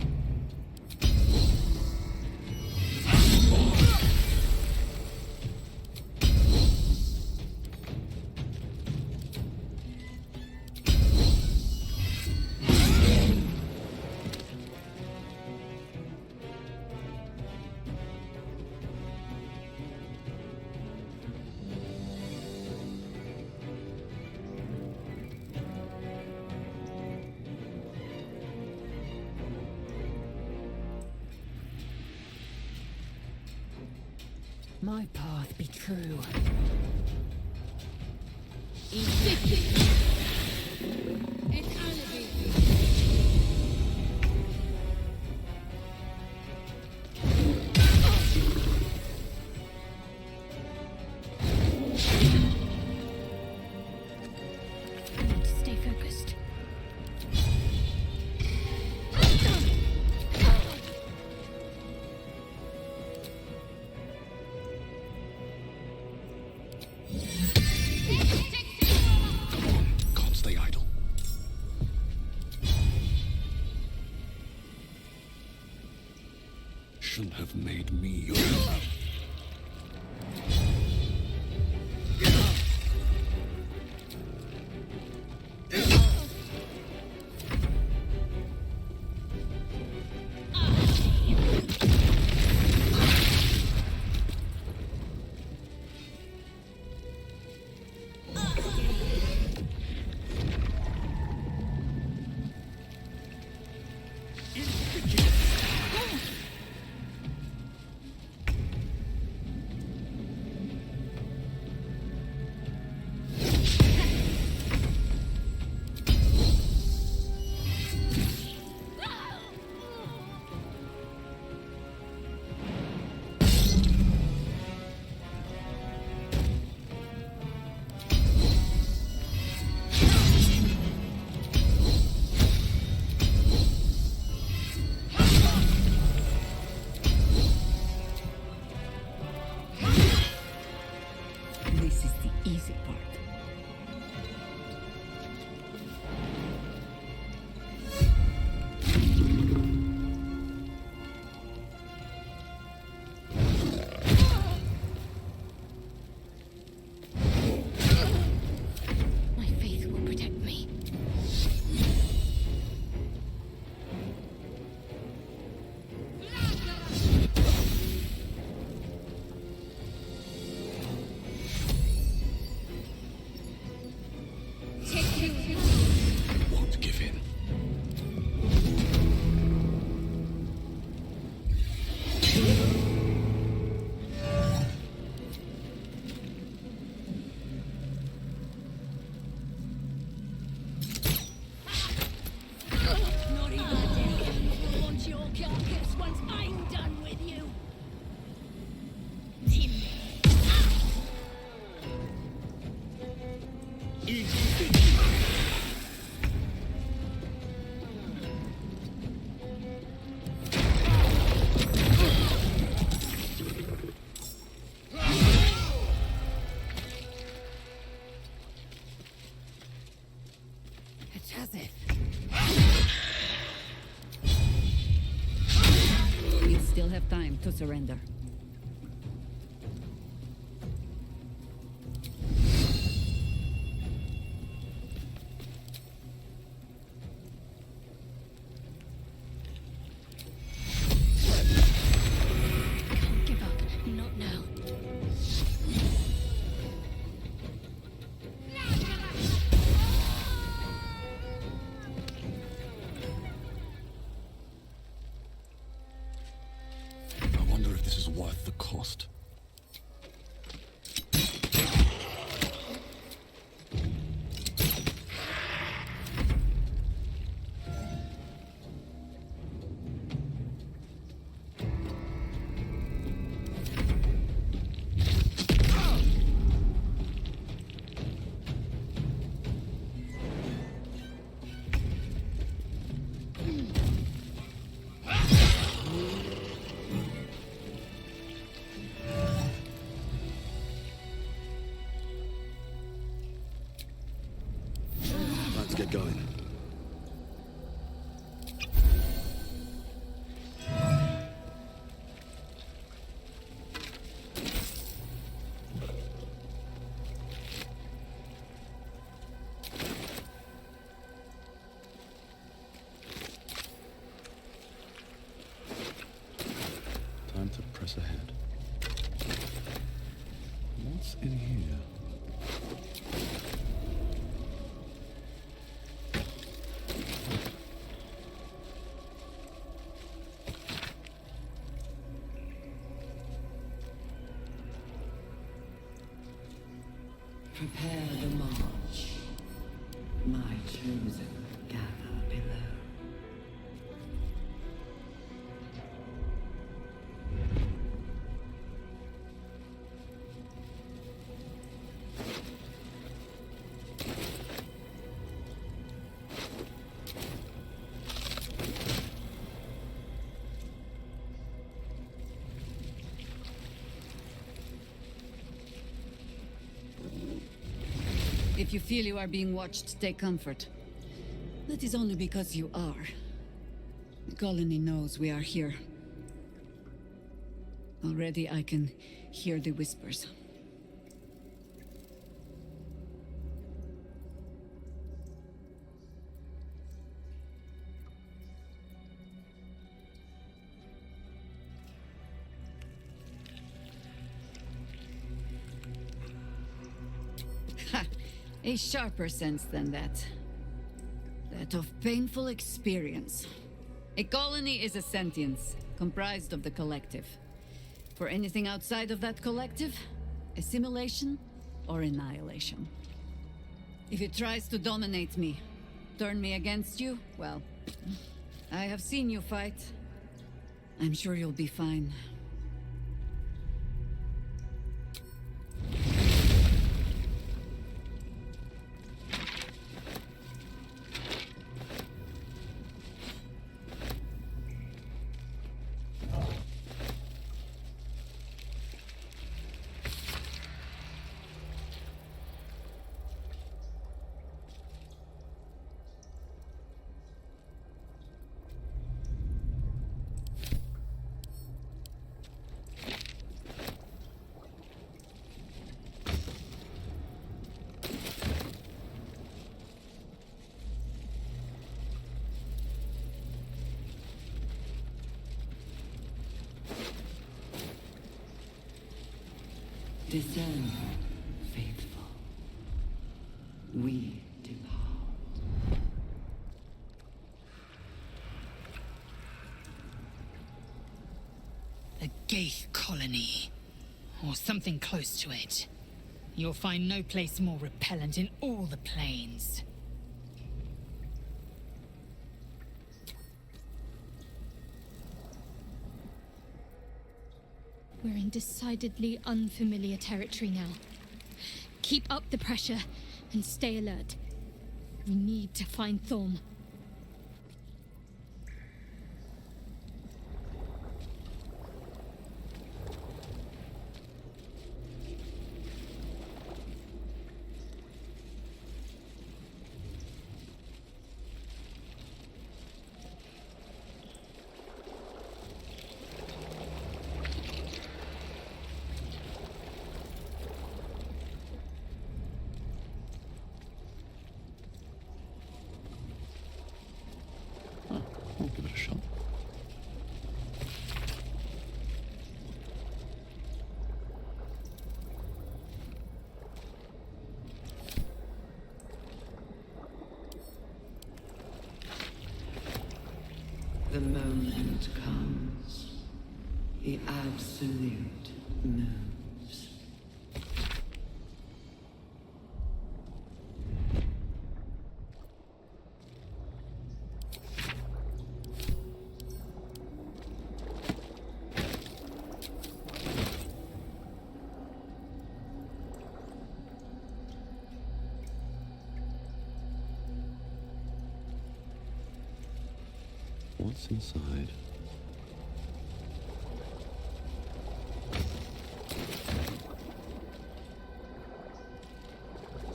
My path be true. Stay focused. Can't stay idle. Shouldn't have made me your enemy. This is the easy part. My faith will protect me. Won't give in. Not even the Dead will want your carcass once I'm done with you. It's as if. You still have time to surrender. Can't give up. Not now. worth the cost. Get going. Time to press ahead. What's in here? Prepare the march. My chosen gather below. If you feel you are being watched, take comfort. That is only because you are. The colony knows we are here. Already I can hear the whispers. A sharper sense than that. That of painful experience. A colony is a sentience, comprised of the collective. For anything outside of that collective, assimilation or annihilation. If it tries to dominate me, turn me against you, well, I have seen you fight. I'm sure you'll be fine. Discern, faithful. We depart. The Gaith colony, or something close to it. You'll find no place more repellent in all the plains. We're in decidedly unfamiliar territory now. Keep up the pressure and stay alert. We need to find Thorm. We'll give it a shot. The moment comes. The absolute moves. What's inside?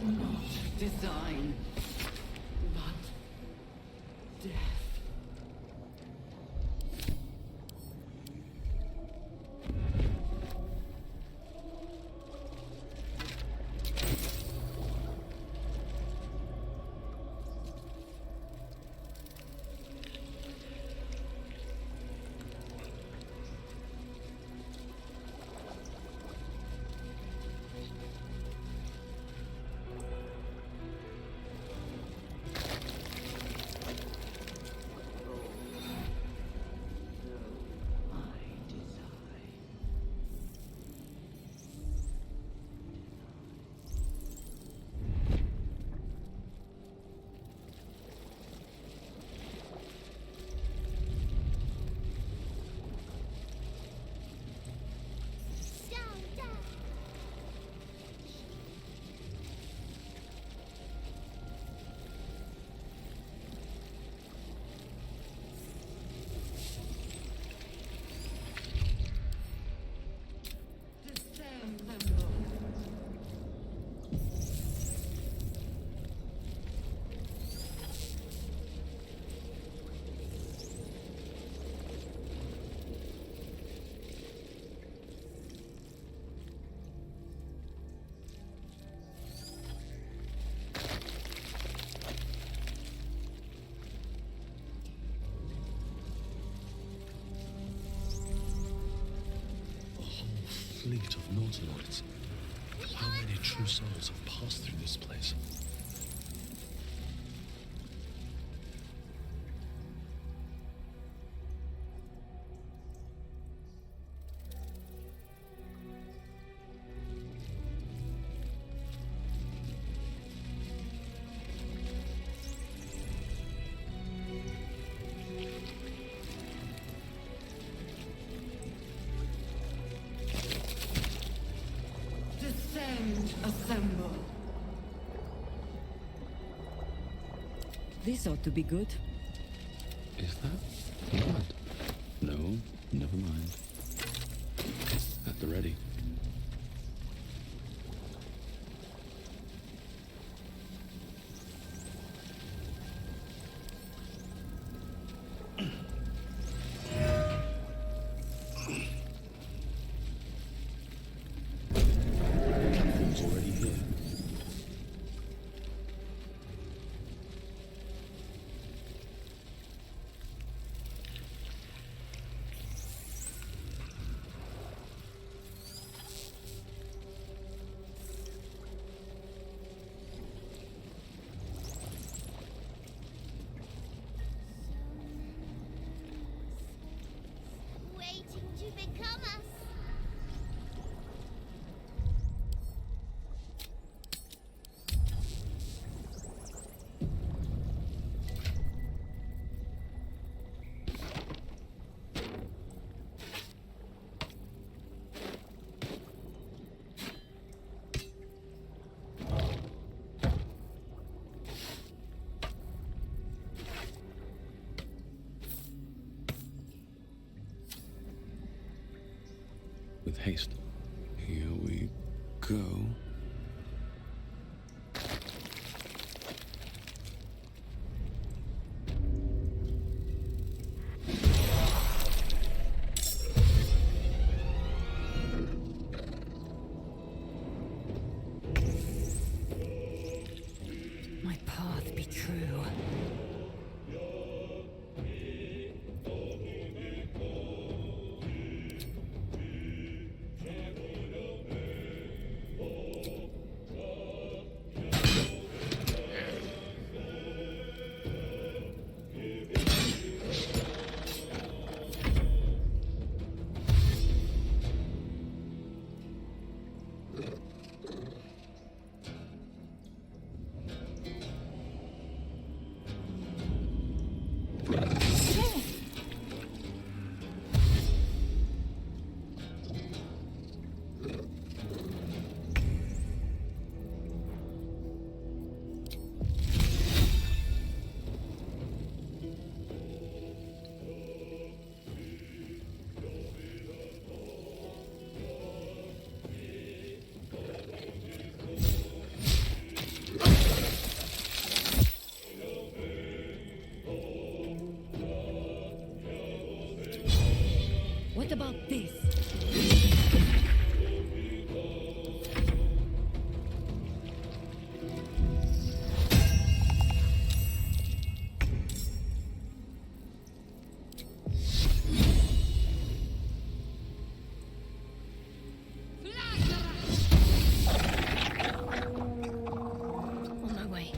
Not design, but death. Fleet of Nautiloids. How many true souls have passed through this place? Assemble. This ought to be good. Is that blood? No, never mind. At the ready. Waiting to become us. With haste. Here we go. My path be true. What about this? On my way.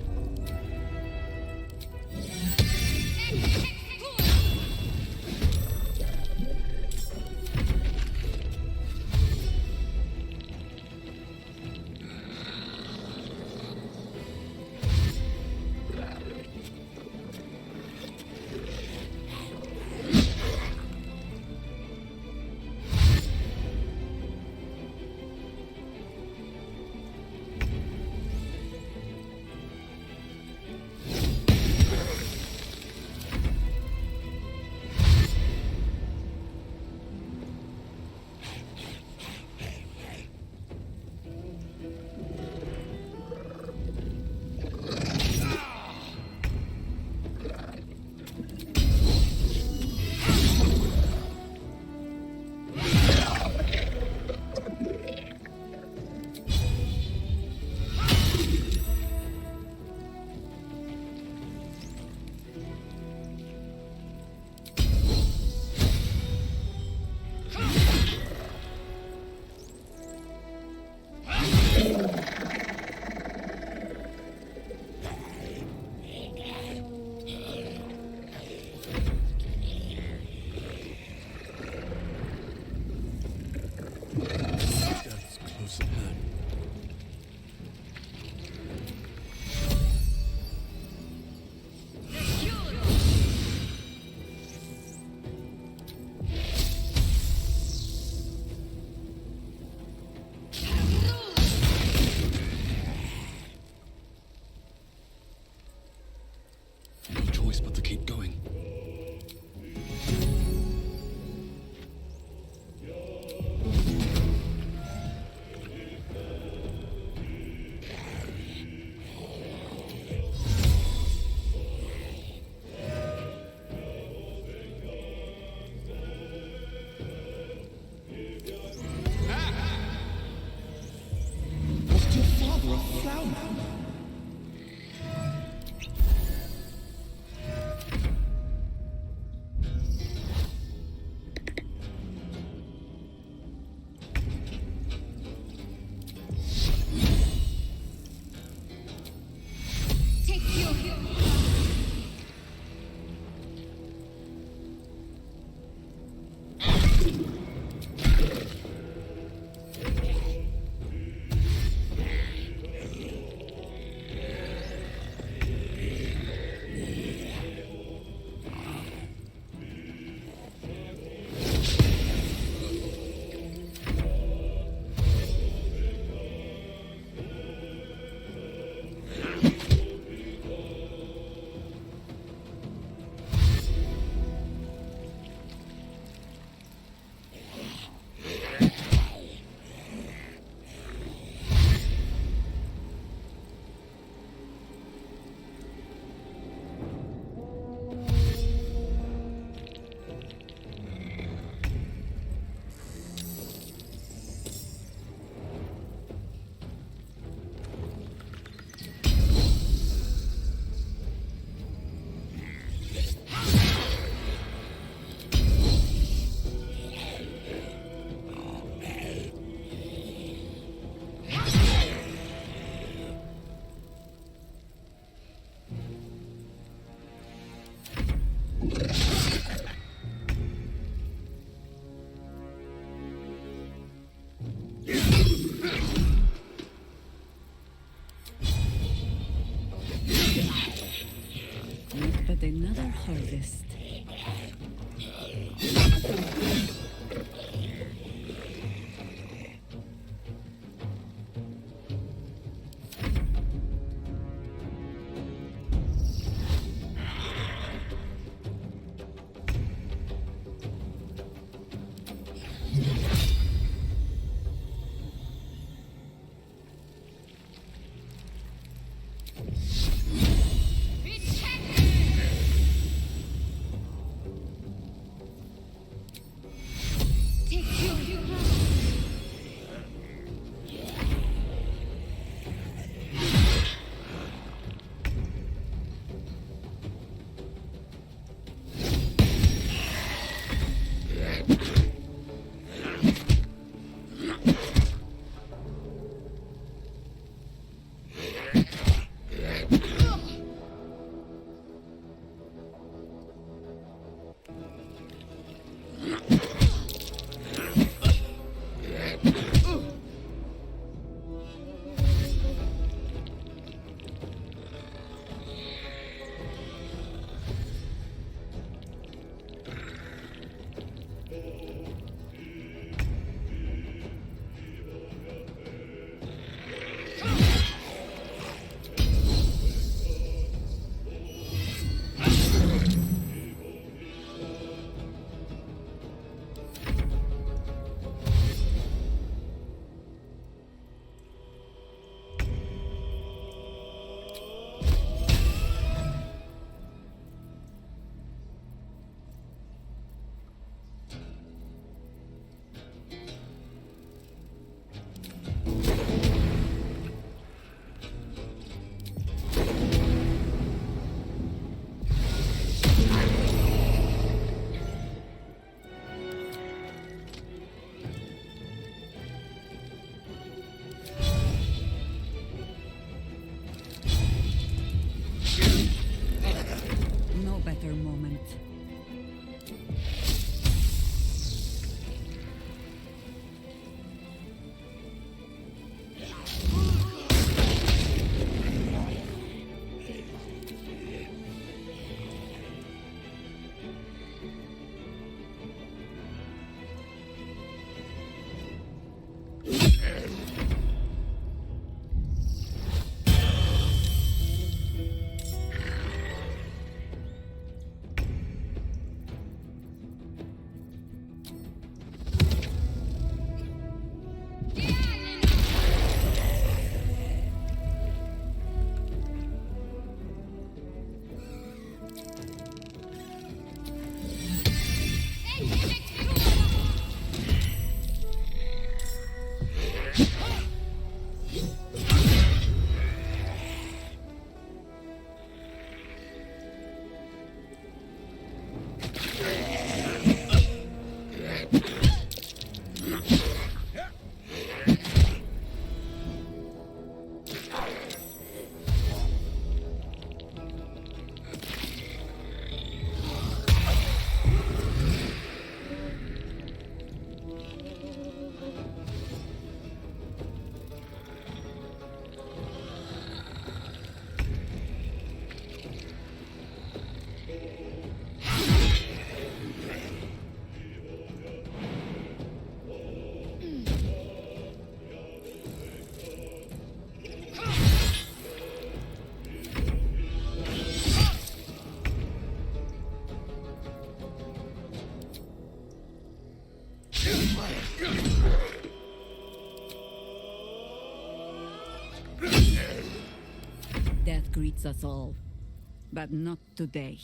Death greets us all, but not today.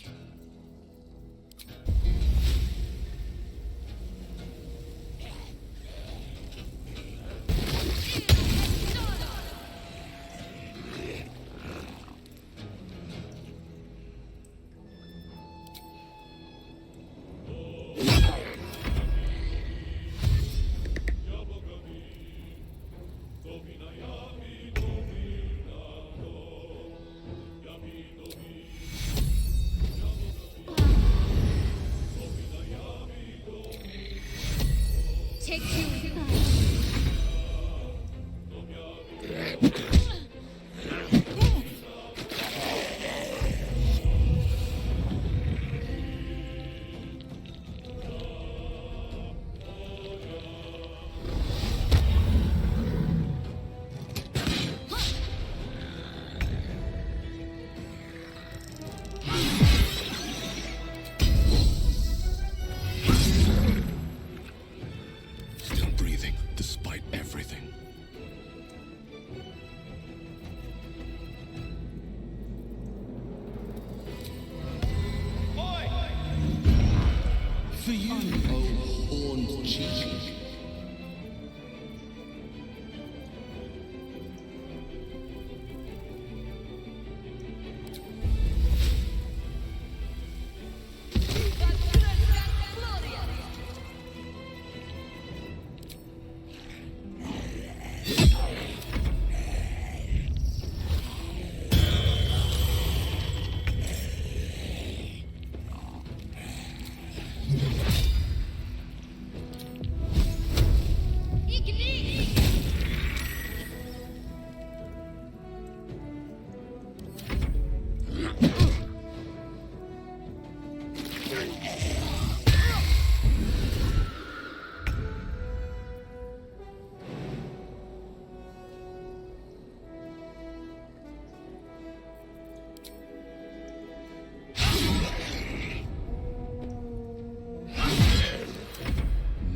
For you, oh horned cheek.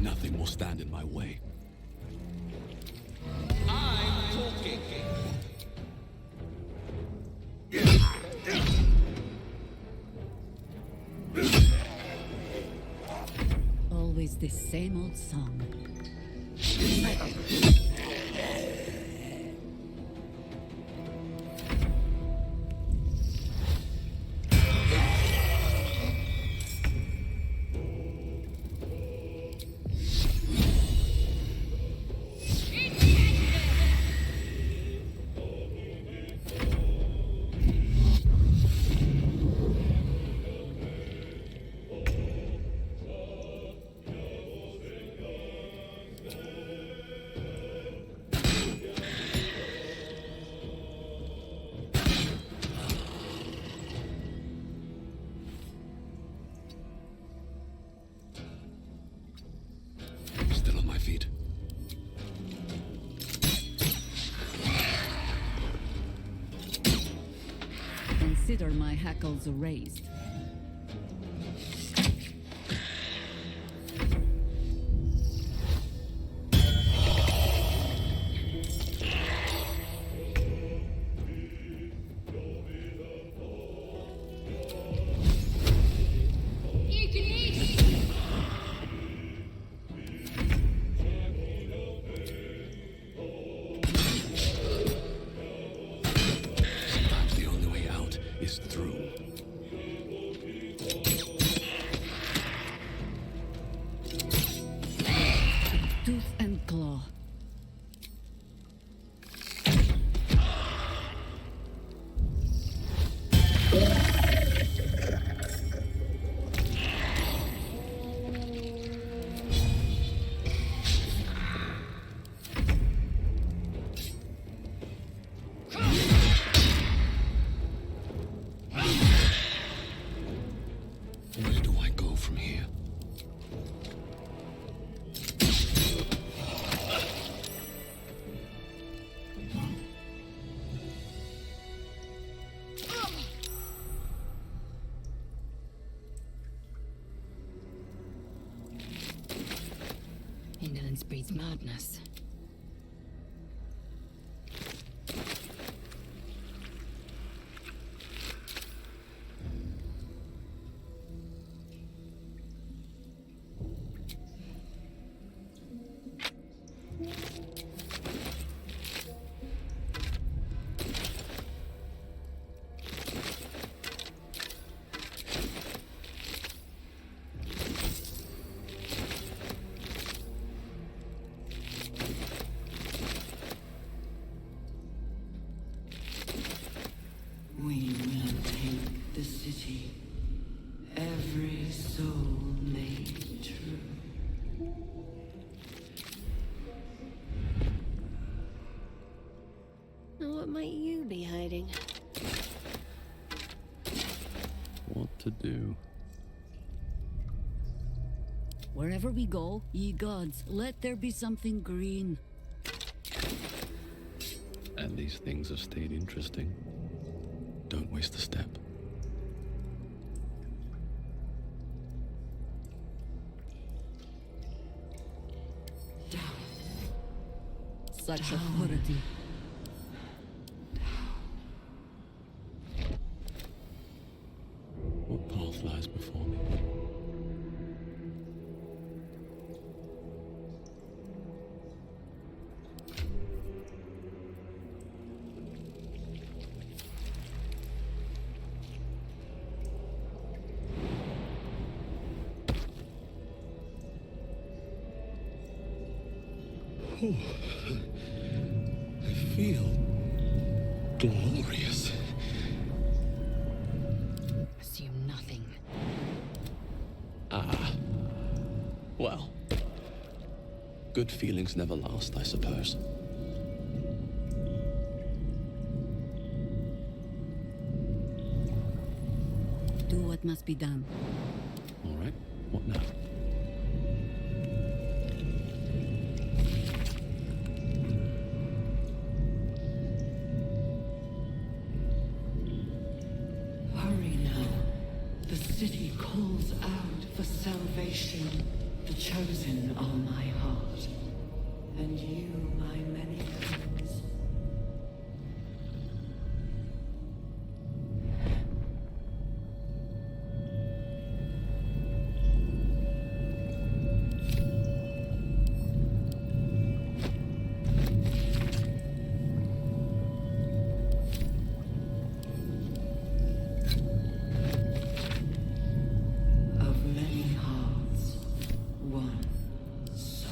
Nothing will stand in my way. I'm talking. Always the same old song. Still on my feet. Consider my hackles raised. Sometimes the only way out is through. Tooth and claw. Where do I go from here? silence breeds madness. We will take the city, every soul made true. What might you be hiding? What to do? Wherever we go, ye gods, let there be something green. And these things have stayed interesting. Don't waste a step. Such authority. What path lies before me? I feel glorious. Assume nothing. Well, good feelings never last, I suppose. Do what must be done. All right, what now? Hurry now. The city calls out for salvation. The chosen are my heart, and you my many hands. Of many hearts, one soul.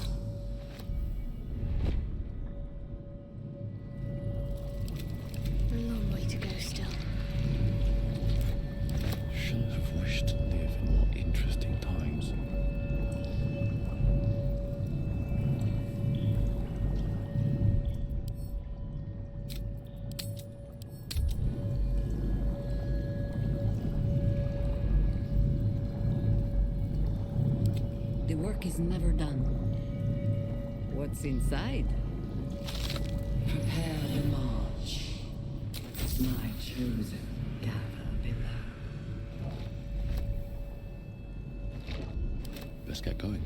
A long way to go still. Shouldn't have wished to live in more interesting times. The work is never done. What's inside? Prepare the march. My chosen gather below. Let's get going.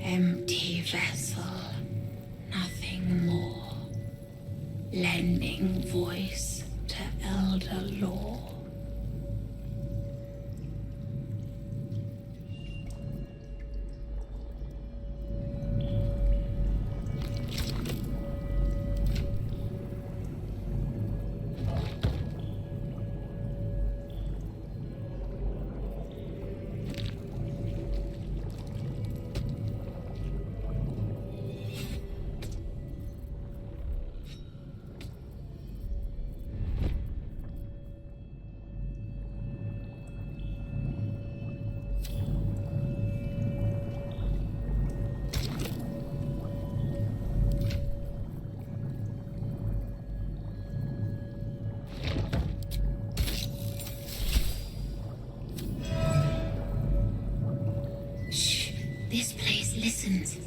Empty vessel, nothing more. Lending voice to elder law. This place listens.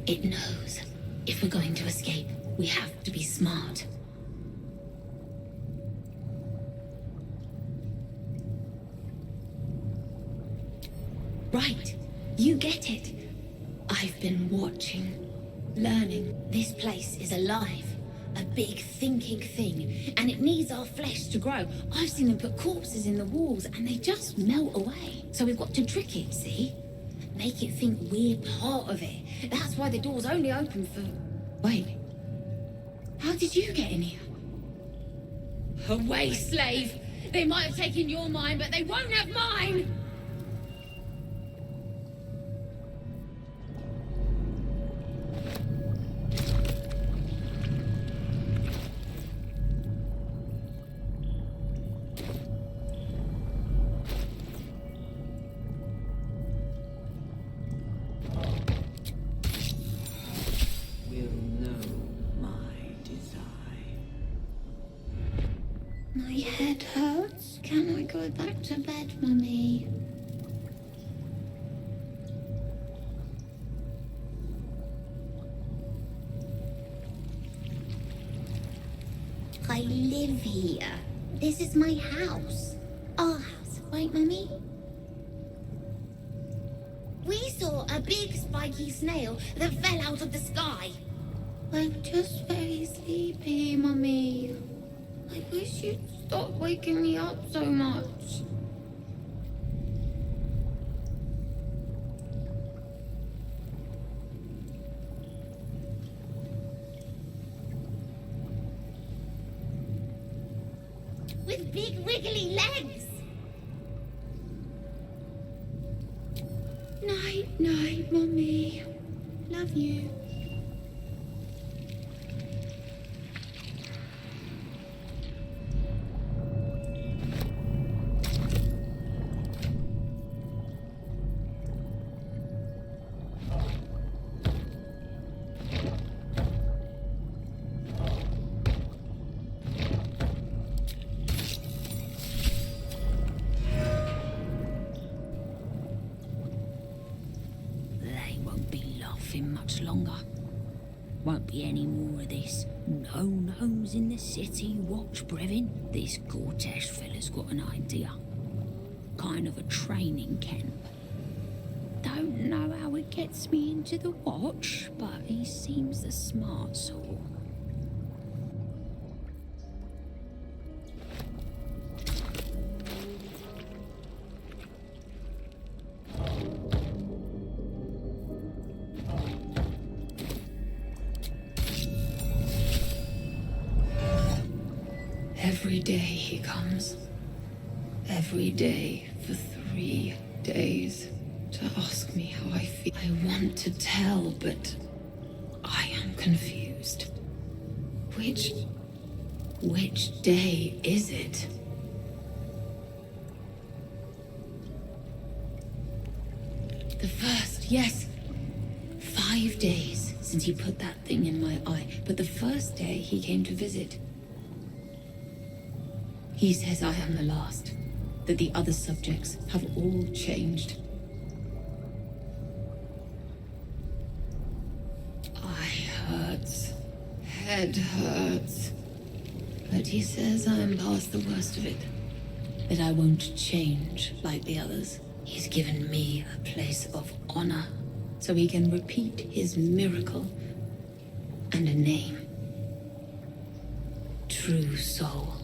It knows. If we're going to escape, we have to be smart. Right. You get it. I've been watching, learning. This place is alive. A big thinking thing, and it needs our flesh to grow. I've seen them put corpses in the walls, and they just melt away. So we've got to trick it, see? Make it think we're part of it. That's why the door's only open for... Wait. How did you get in here? Away, slave! They might have taken your mind, but they won't have mine! My head hurts. Can I go back to bed, Mummy? I live here. This is my house. Our house, right, Mummy? We saw a big spiky snail that fell out of the sky. I'm just very sleepy, Mummy. I wish you'd stop waking me up so much. With big wiggly legs. Night, night, Mummy. Love you. Much longer. Won't be any more of this. No gnomes in the city watch, Brevin. This Gortash fella's got an idea. Kind of a training camp. Don't know how it gets me into the watch, but he seems the smart sort. Every day he comes. Every day for 3 days to ask me how I feel. I want to tell, but I am confused. Which day is it? The first, yes. 5 days since he put that thing in my eye, but the first day he came to visit. He says I am the last, that the other subjects have all changed. Eye hurts, head hurts, but he says I am past the worst of it, that I won't change like the others. He's given me a place of honor, so he can repeat his miracle and a name. True Soul.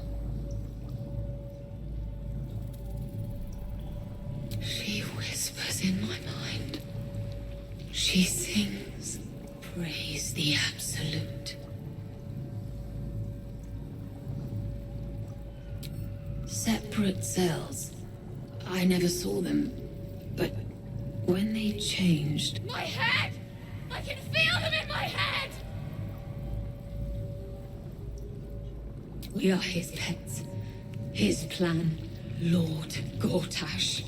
She whispers in my mind. She sings, praise the Absolute. Separate cells. I never saw them, but when they changed... My head! I can feel them in my head! We are his pets. His plan, Lord Gortash.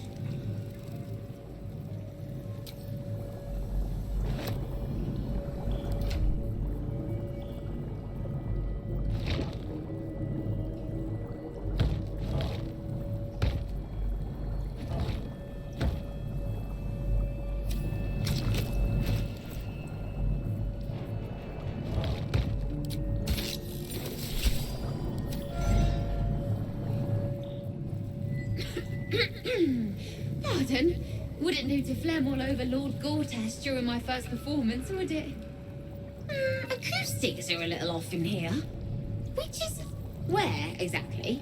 Pardon? Wouldn't do to phlegm all over Lord Gortash during my first performance, would it? Acoustics are a little off in here. Which is where, exactly?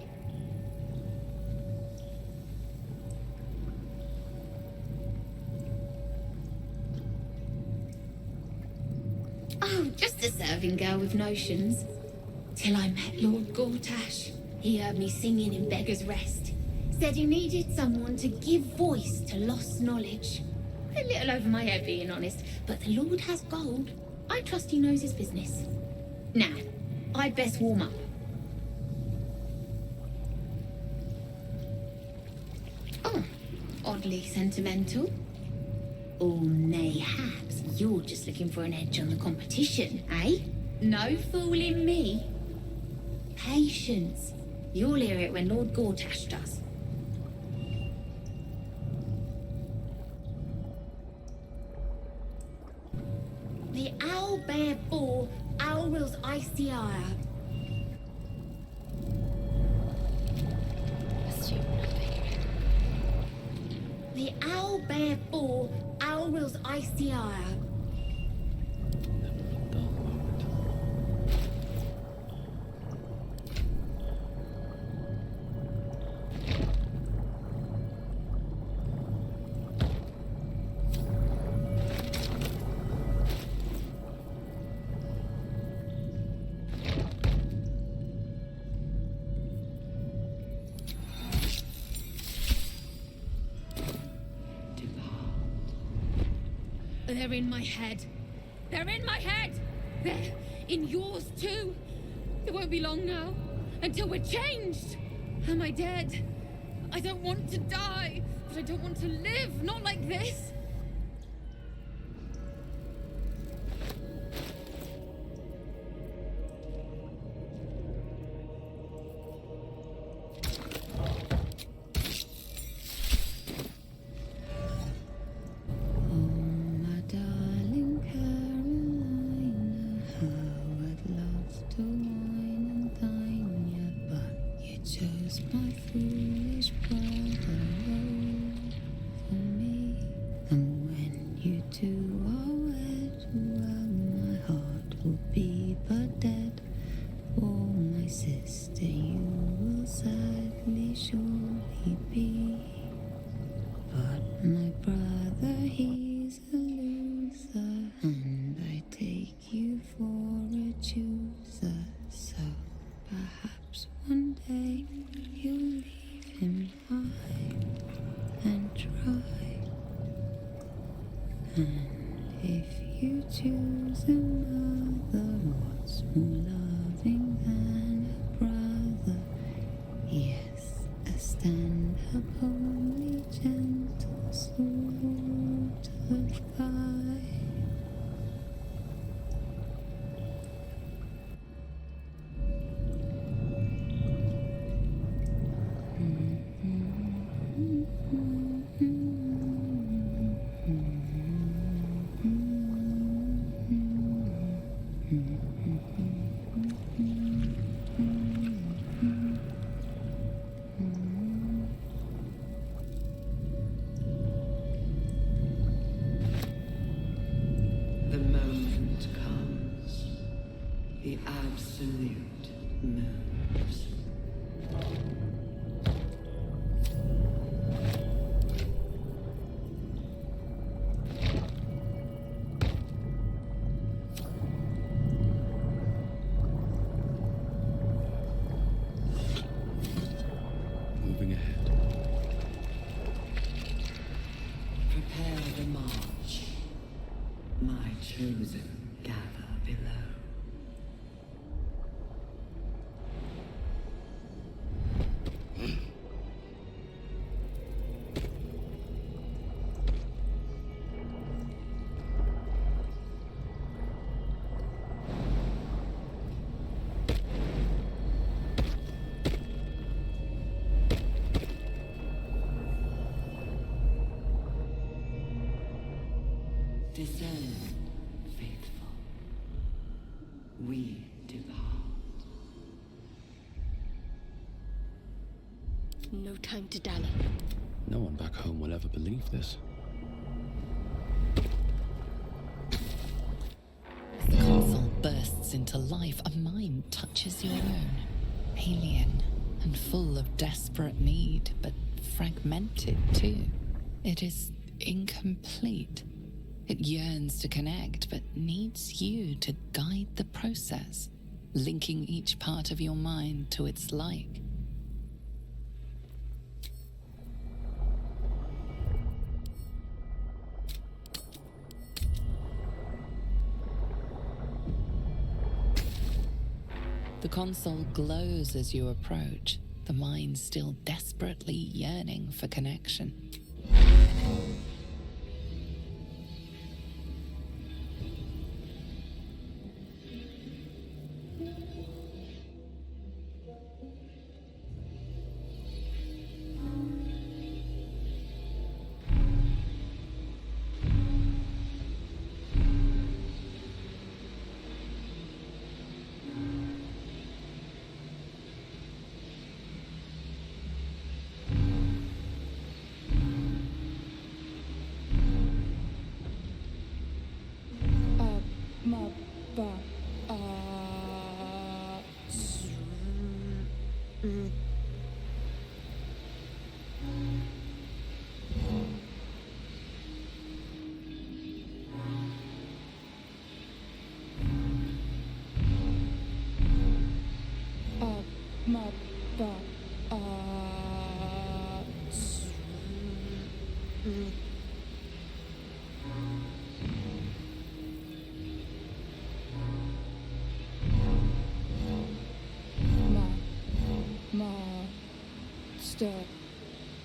Oh, just a serving girl with notions. Till I met Lord Gortash. He heard me singing in Beggar's Rest. Said he needed someone to give voice to lost knowledge. A little over my head, being honest, but the Lord has gold. I trust he knows his business. Now, I'd best warm up. Oh, oddly sentimental. Or mayhaps you're just looking for an edge on the competition, eh? No fooling me. Patience. You'll hear it when Lord Gortash does. The owl bear bore Owl's icy ire. Assume nothing. The owl bear bore Owl's icy ire. They're in my head. They're in my head! They're in yours too. It won't be long now until we're changed. Am I dead? I don't want to die, but I don't want to live. Not like this. Discern, faithful. We depart. No time to dally. No one back home will ever believe this. bursts into life, a mind touches your own. Alien and full of desperate need, but fragmented too. It is incomplete. It yearns to connect, but needs you to guide the process, linking each part of your mind to its like. The console glows as you approach, the mind still desperately yearning for connection.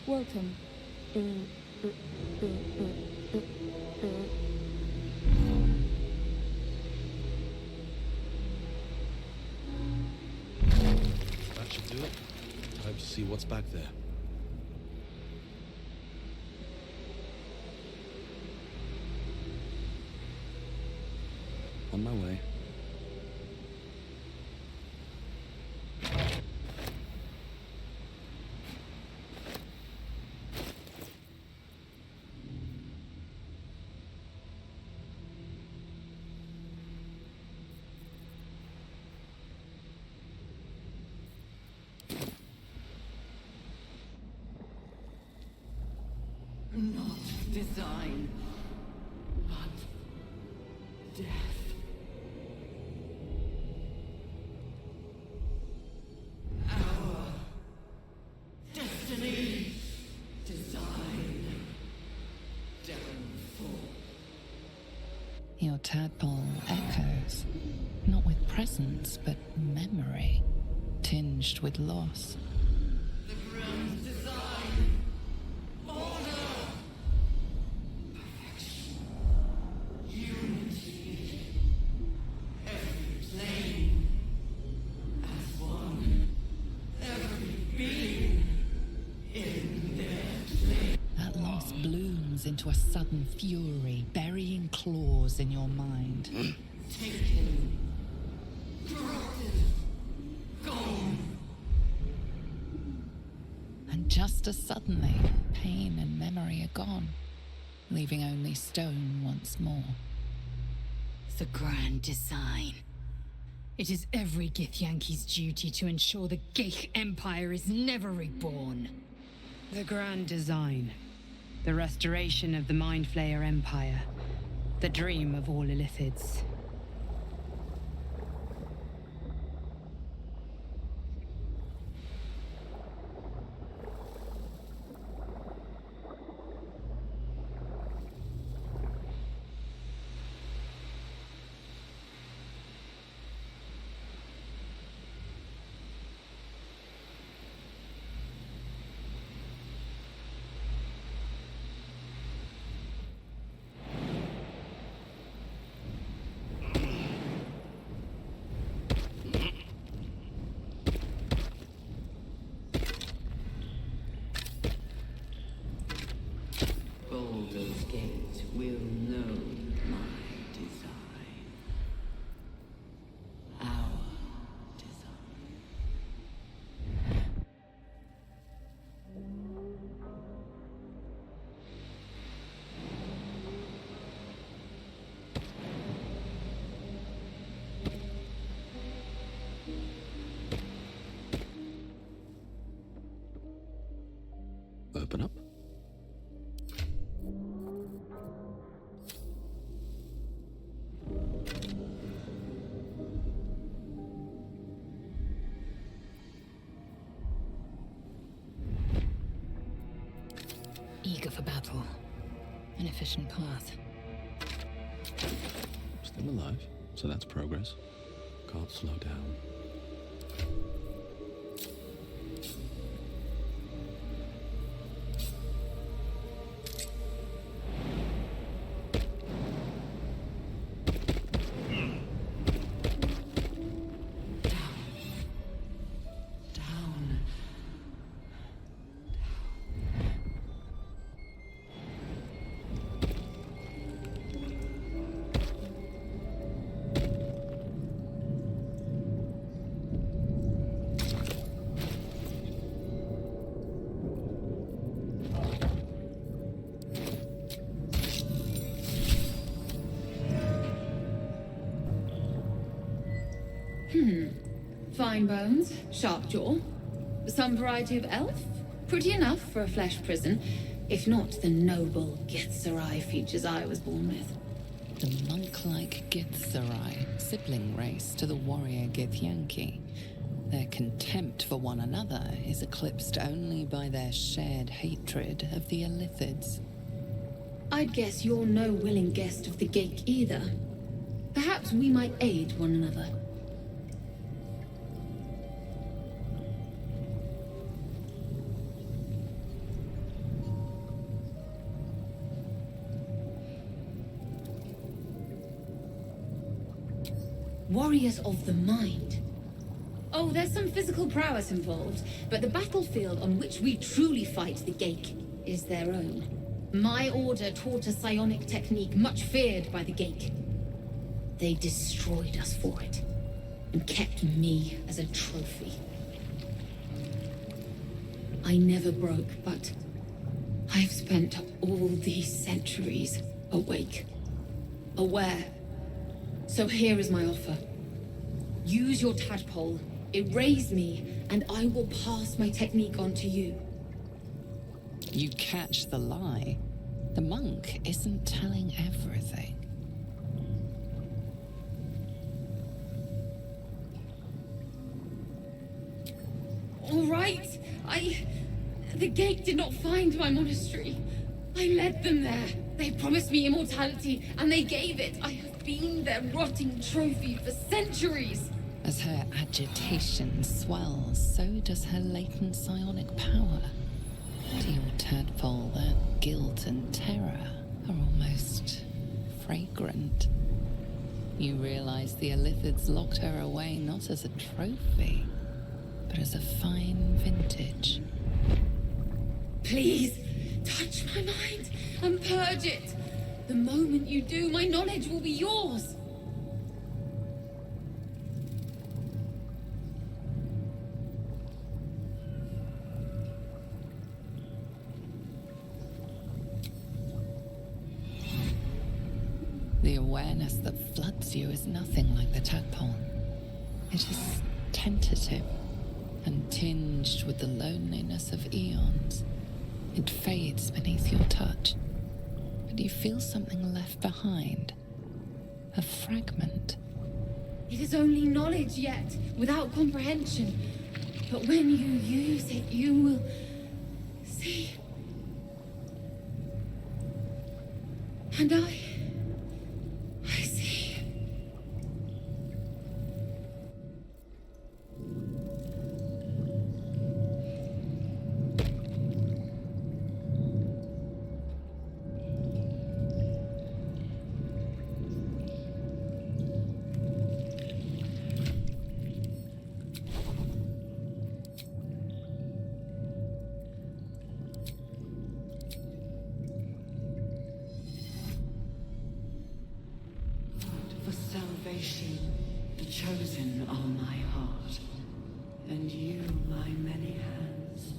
Welcome. That should do it. Time to see what's back there. On my way. Not design, but death. Our destiny, design, downfall. Your tadpole echoes, not with presence, but memory, tinged with loss. The grand design. Order! Perfection. Unity. Every plane. As one. Every being. In their place. That loss blooms into a sudden fury, burying claws in your mind. Taken. Corrupted. Gone. And just as suddenly, pain and memory are gone, leaving only stone once more. The grand design. It is every Githyanki's duty to ensure the Gith Empire is never reborn. The grand design. The restoration of the Mind Flayer Empire. The dream of all Illithids. path. Still alive, so that's progress. Can't slow down. Fine bones, sharp jaw, some variety of elf. Pretty enough for a flesh prison, if not the noble Githzerai features I was born with. The monk-like Githzerai, sibling race to the warrior Githyanki. Their contempt for one another is eclipsed only by their shared hatred of the Illithids. I'd guess you're no willing guest of the Gake either. Perhaps we might aid one another. Warriors of the mind. Oh, there's some physical prowess involved, but the battlefield on which we truly fight the Gake is their own. My order taught a psionic technique much feared by the Gake. They destroyed us for it, and kept me as a trophy. I never broke, but I've spent all these centuries awake, aware. So here is my offer. Use your tadpole, erase me, and I will pass my technique on to you. You catch the lie. The monk isn't telling everything. All right. The Gate did not find my monastery. I led them there. They promised me immortality, and they gave it. I have been their rotting trophy for centuries. As her agitation swells, so does her latent psionic power. To your tadpole, that guilt and terror are almost fragrant. You realize the Illithids locked her away not as a trophy, but as a fine vintage. Please, touch my mind and purge it. The moment you do, my knowledge will be yours. The awareness that floods you is nothing like the tadpole. It is tentative and tinged with the loneliness of eons. It fades beneath your touch, but you feel something left behind. A fragment. It is only knowledge yet, without comprehension. But when you use it, you will see. And I see. For salvation, the chosen are my heart, and you my many hands.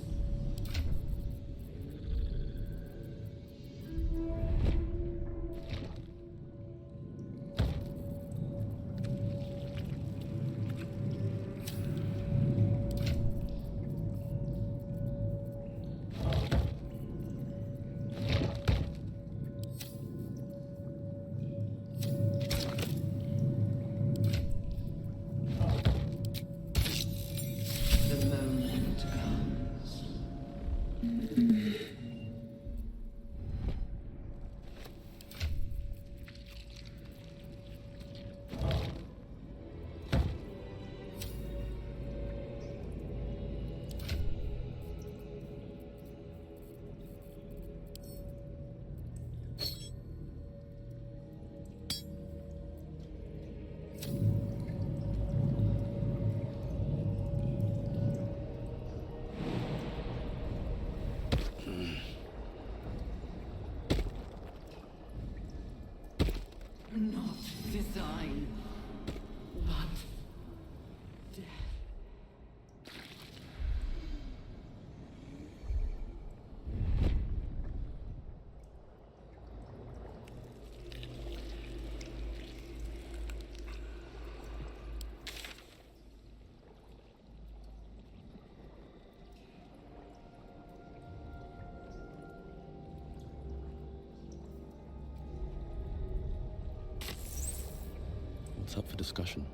It's up for discussion.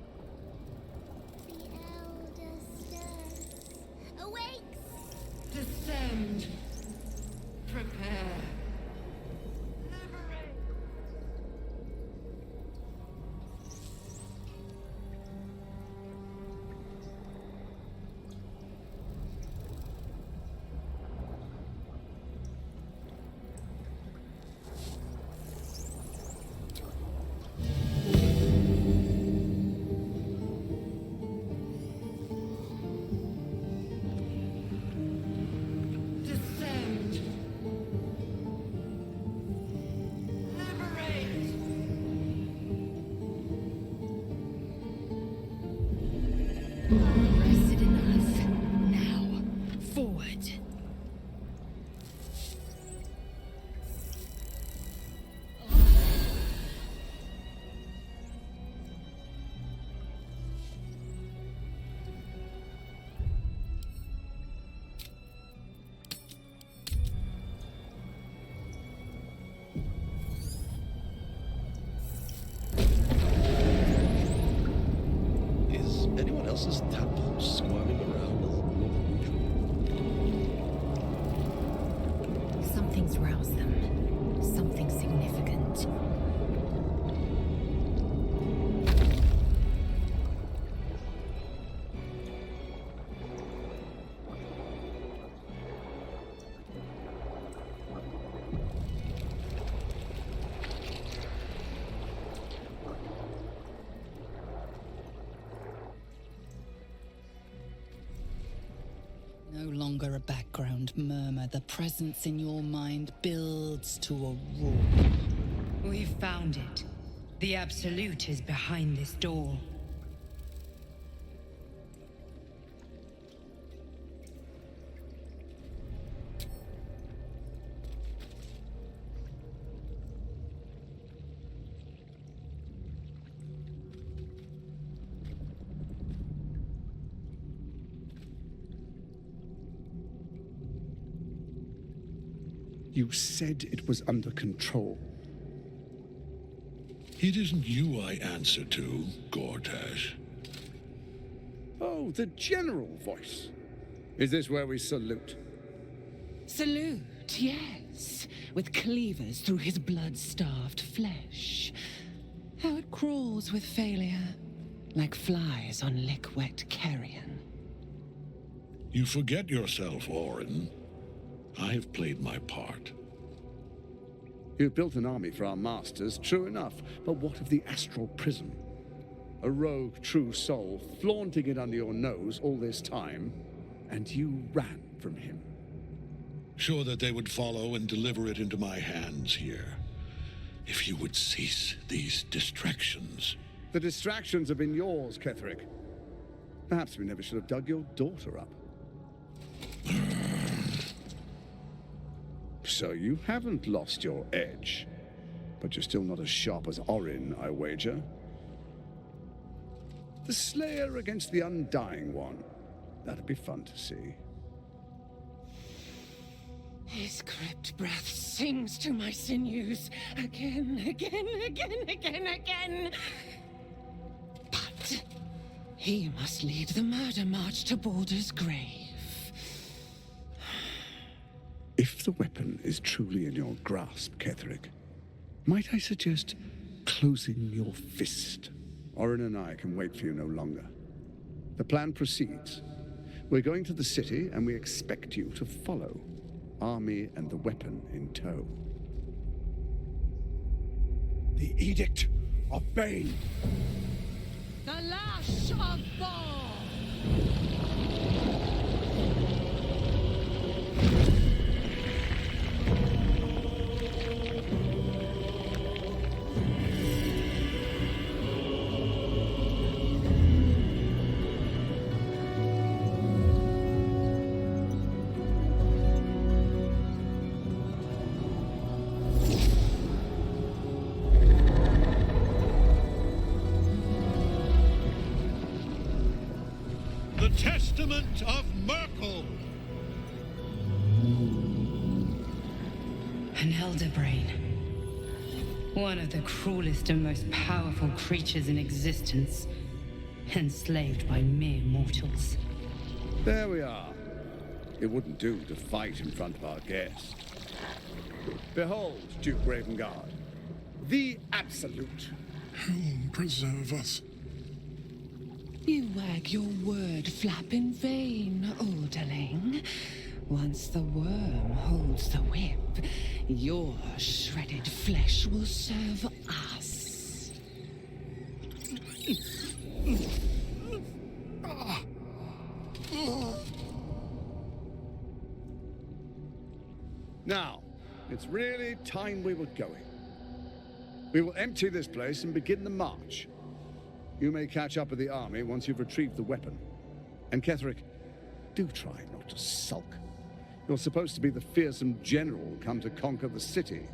The elder stirs. Awakes! Descend. Prepare. Rested enough. Now, forward. Is anyone else's tadpole squirming around more than usual? Something's roused them. Something significant. No longer a background murmur. The presence in your mind builds to a roar. We've found it. The Absolute is behind this door. You said it was under control. It isn't you I answer to, Gortash. Oh, the general voice. Is this where we salute? Salute, yes, with cleavers through his blood-starved flesh. How it crawls with failure, like flies on lick-wet carrion. You forget yourself, Orin. I have played my part. You've built an army for our masters, true enough, but what of the astral prism? A rogue true soul flaunting it under your nose all this time, and you ran from him. Sure that they would follow and deliver it into my hands here. If you would cease these distractions. The distractions have been yours, Ketheric. Perhaps we never should have dug your daughter up. So you haven't lost your edge, but you're still not as sharp as Orin, I wager. The Slayer against the Undying One. That'd be fun to see. His crypt breath sings to my sinews again, again. But he must lead the murder march to Baldur's grave. If the weapon is truly in your grasp, Ketheric, might I suggest closing your fist? Orin and I can wait for you no longer. The plan proceeds. We're going to the city, and we expect you to follow. Army and the weapon in tow. The Edict of Bane! The Lash of Thorm! The Testament of Merkel! An elder brain. One of the cruelest and most powerful creatures in existence, enslaved by mere mortals. There we are. It wouldn't do to fight in front of our guest. Behold, Duke Ravengard, the Absolute. Whom preserve us? You wag your word flap in vain, Alderling. Once the worm holds the whip, your shredded flesh will serve us. Now, it's really time we were going. We will empty this place and begin the march. You may catch up with the army once you've retrieved the weapon. And Ketheric, do try not to sulk. You're supposed to be the fearsome general come to conquer the city.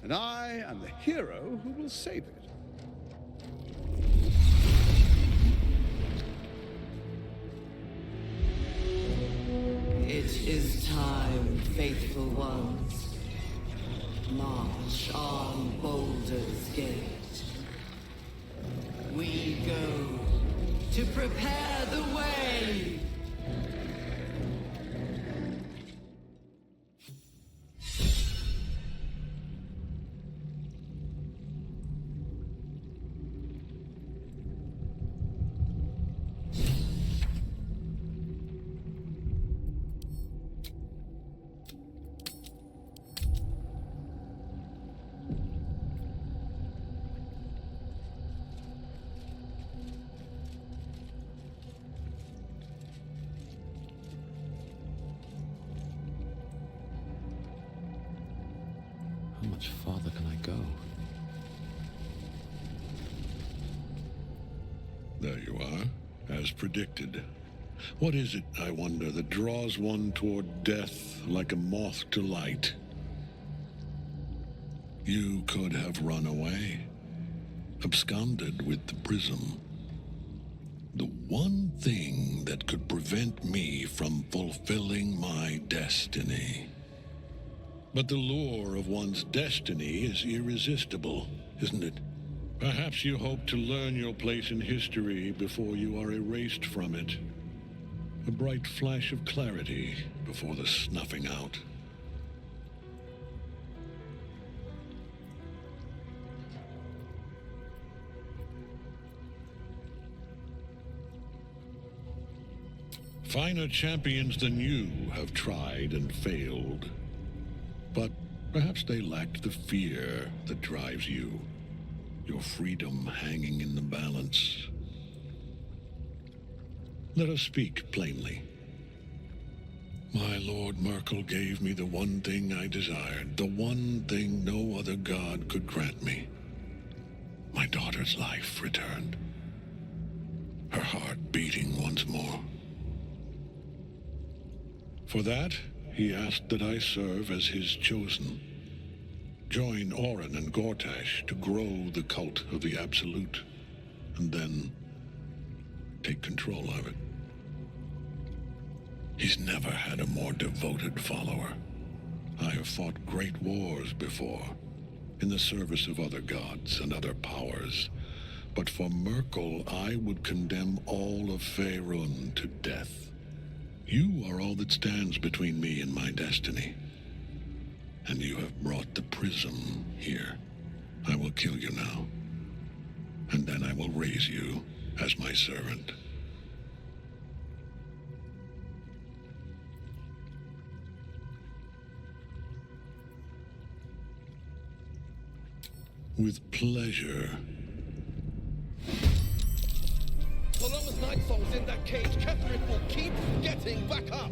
And I am the hero who will save it. It is time, faithful ones. March on Baldur's Gate. We go to prepare the way. How much farther can I go? There you are, as predicted. What is it, I wonder, that draws one toward death like a moth to light? You could have run away, absconded with the prism. The one thing that could prevent me from fulfilling my destiny. But the lure of one's destiny is irresistible, isn't it? Perhaps you hope to learn your place in history before you are erased from it. A bright flash of clarity before the snuffing out. Finer champions than you have tried and failed. But perhaps they lacked the fear that drives you. Your freedom hanging in the balance. Let us speak plainly. My Lord Merkel gave me the one thing I desired, the one thing no other god could grant me. My daughter's life returned. Her heart beating once more. For that, he asked that I serve as his chosen. Join Orin and Gortash to grow the cult of the Absolute, and then take control of it. He's never had a more devoted follower. I have fought great wars before, in the service of other gods and other powers, but for Merkel I would condemn all of Faerun to death. You are all that stands between me and my destiny. And you have brought the prism here. I will kill you now. And then I will raise you as my servant. With pleasure. So long as Night Soul's in that cage, Ketheric will keep getting back up.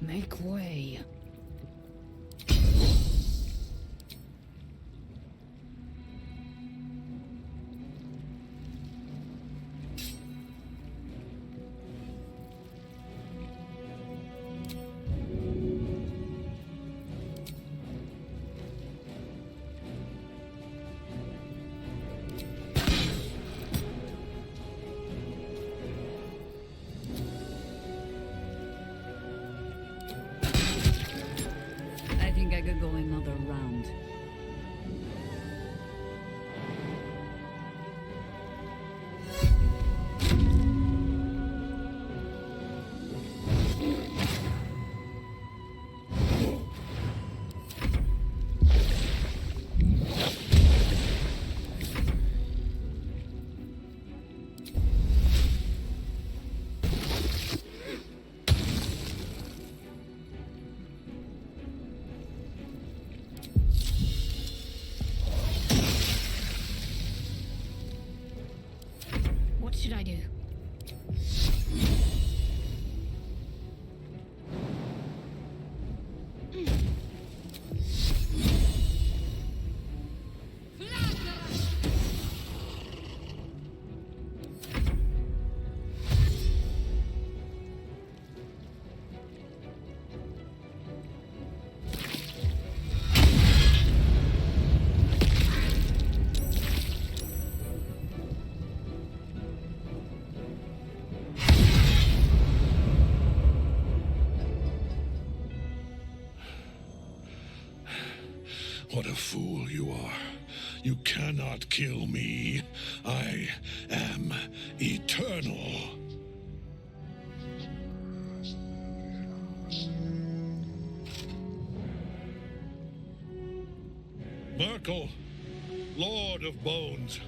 Make way. I think I could go another round. What should I do? What a fool you are. You cannot kill me. I am eternal. Merkel, Lord of Bones,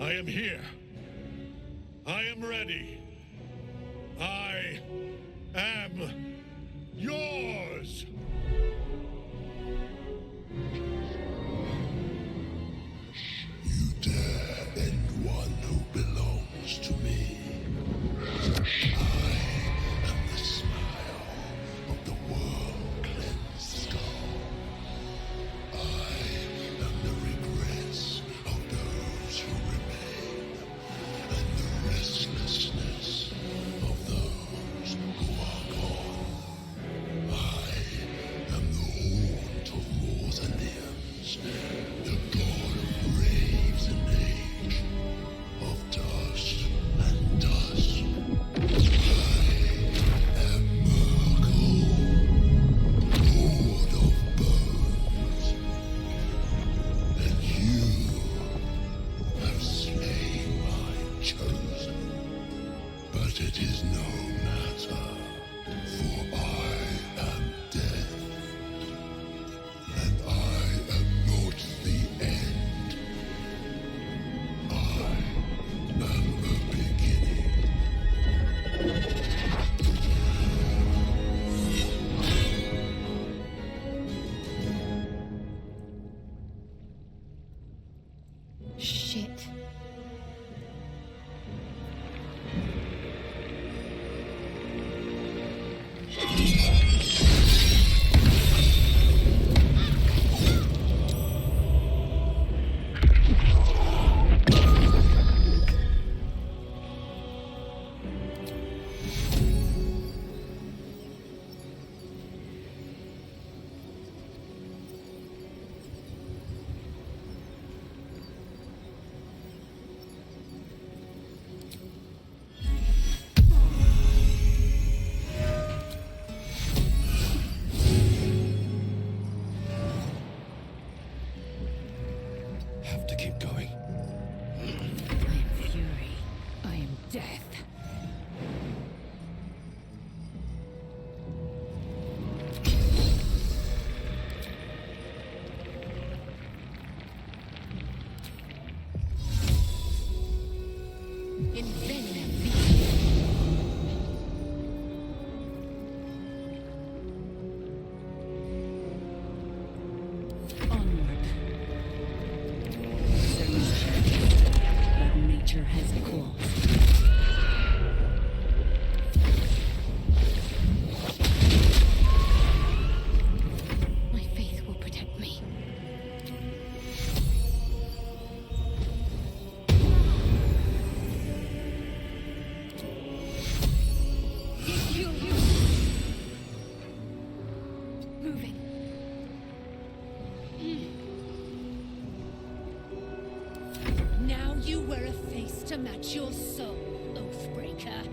I am here. I am ready. I am yours. You dare end one who belongs to me. I am the smile of the world-cleansed skull. I am the regrets of those who remain, and the restlessness of those who are gone. I am the haunt of Mausoleums, the god of graves and age, of dust and dust. I am Merkel, lord of bones, and you have slain my chosen. But it is no matter, for I am death, and I am not the end. I am the beginning. Shit. at your soul, Oathbreaker.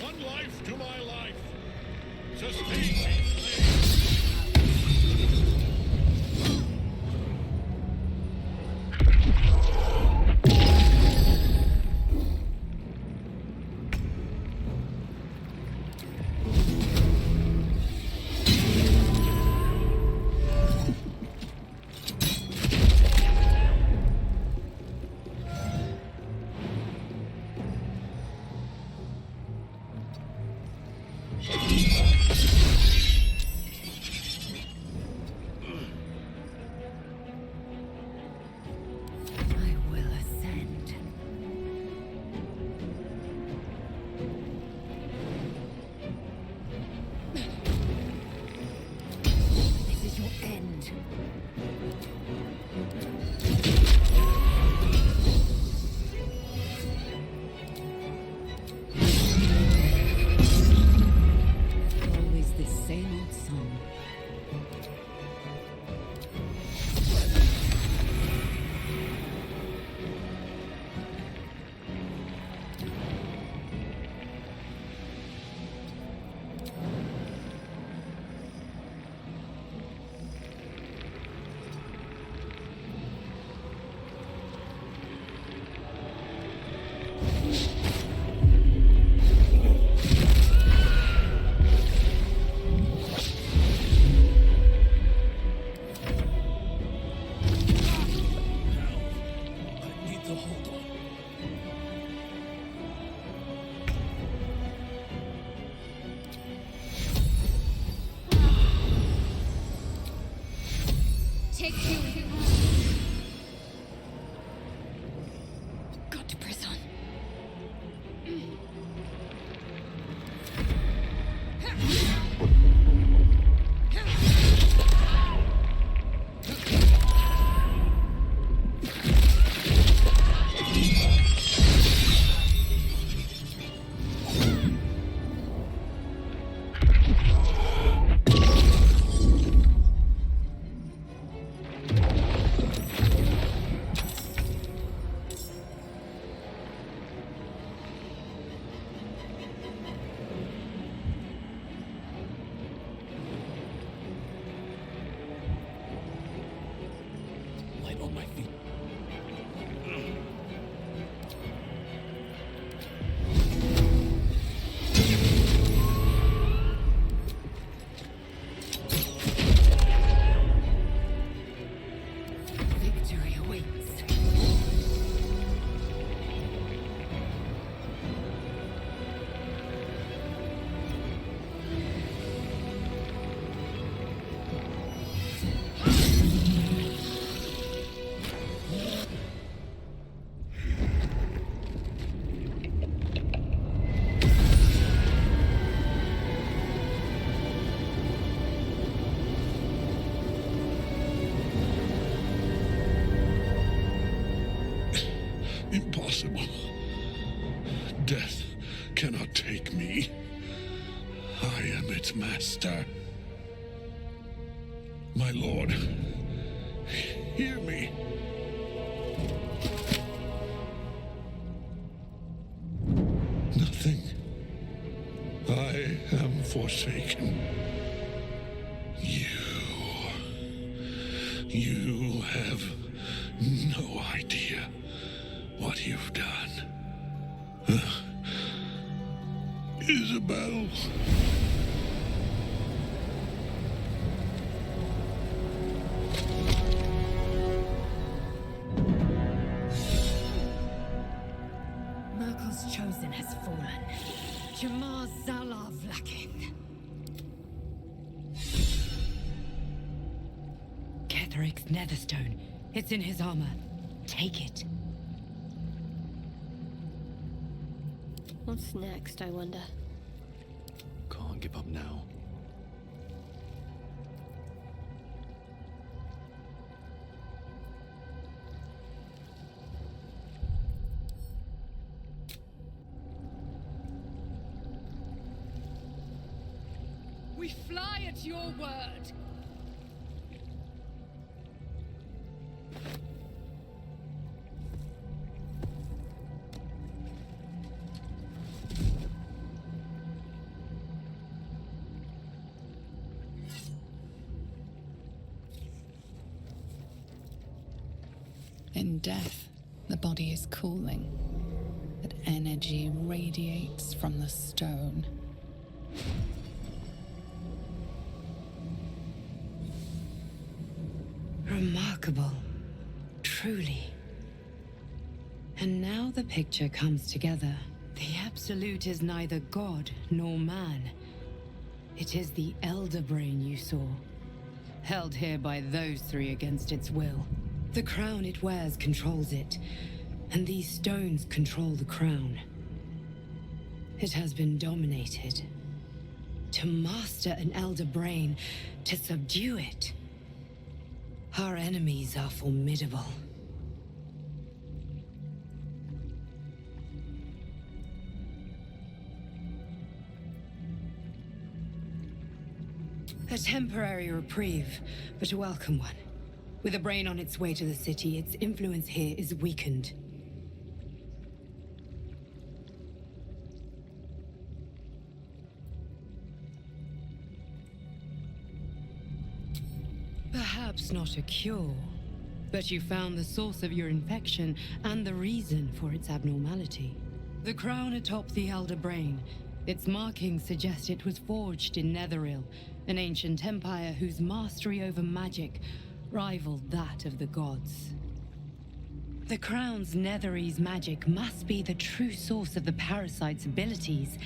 One life to my life. Sustain me. Got to press on. Impossible. Death cannot take me. I am its master. My lord, hear me. Nothing. I am forsaken. You have no idea what you've done. Isobel. Merkel's chosen has fallen. Jamar Zalav lacking. Ketheric's netherstone. It's in his armor. Take it. What's next, I wonder? Can't give up now. We fly at your word. In death, the body is cooling, but energy radiates from the stone. Remarkable. Truly. And now the picture comes together. The Absolute is neither god nor man. It is the Elder Brain you saw, held here by those three against its will. The crown it wears controls it, and these stones control the crown. It has been dominated. To master an Elder Brain, to subdue it. Our enemies are formidable. A temporary reprieve, but a welcome one. With a brain on its way to the city, its influence here is weakened. Perhaps not a cure, but you found the source of your infection and the reason for its abnormality. The crown atop the Elder Brain. Its markings suggest it was forged in Netheril, an ancient empire whose mastery over magic rivaled that of the gods. The crown's Netherese magic must be the true source of the parasite's abilities.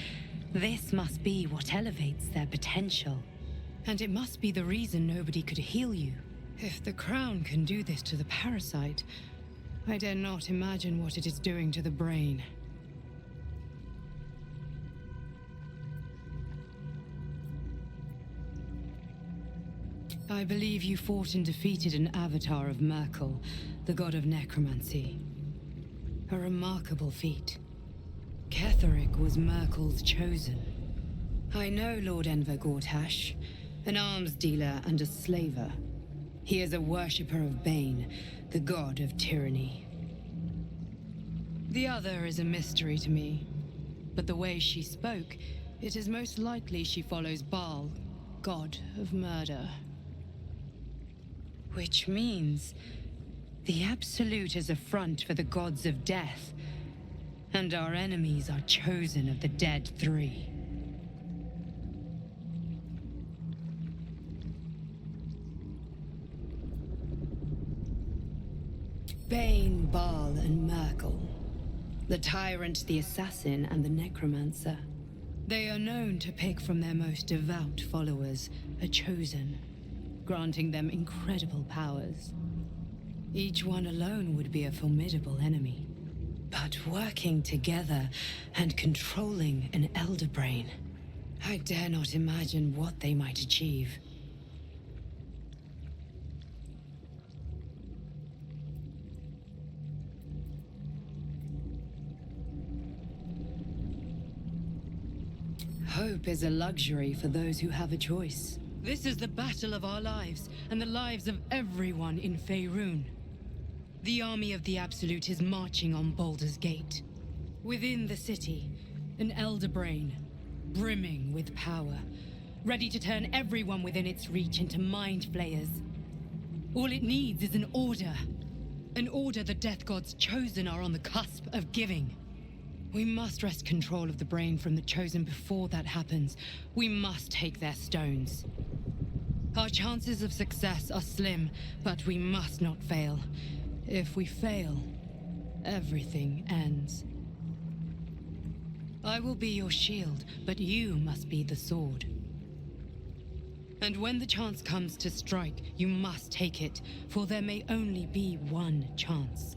This must be what elevates their potential. And it must be the reason nobody could heal you. If the crown can do this to the parasite, I dare not imagine what it is doing to the brain. I believe you fought and defeated an avatar of Merkel, the god of necromancy. A remarkable feat. Ketheric was Merkel's chosen. I know Lord Enver Gortash, an arms dealer and a slaver. He is a worshipper of Bane, the god of tyranny. The other is a mystery to me, but the way she spoke, it is most likely she follows Baal, god of murder. Which means the Absolute is a front for the gods of death, and our enemies are chosen of the dead three. Bane, Baal, and Merkel. The tyrant, the assassin, and the necromancer. They are known to pick from their most devout followers a chosen, granting them incredible powers. Each one alone would be a formidable enemy. But working together and controlling an Elder Brain, I dare not imagine what they might achieve. Hope is a luxury for those who have a choice. This is the battle of our lives, and the lives of everyone in Faerun. The army of the Absolute is marching on Baldur's Gate. Within the city, an Elder Brain, brimming with power, ready to turn everyone within its reach into mind flayers. All it needs is an order the Death God's chosen are on the cusp of giving. We must wrest control of the brain from the chosen before that happens. We must take their stones. Our chances of success are slim, but we must not fail. If we fail, everything ends. I will be your shield, but you must be the sword. And when the chance comes to strike, you must take it, for there may only be one chance.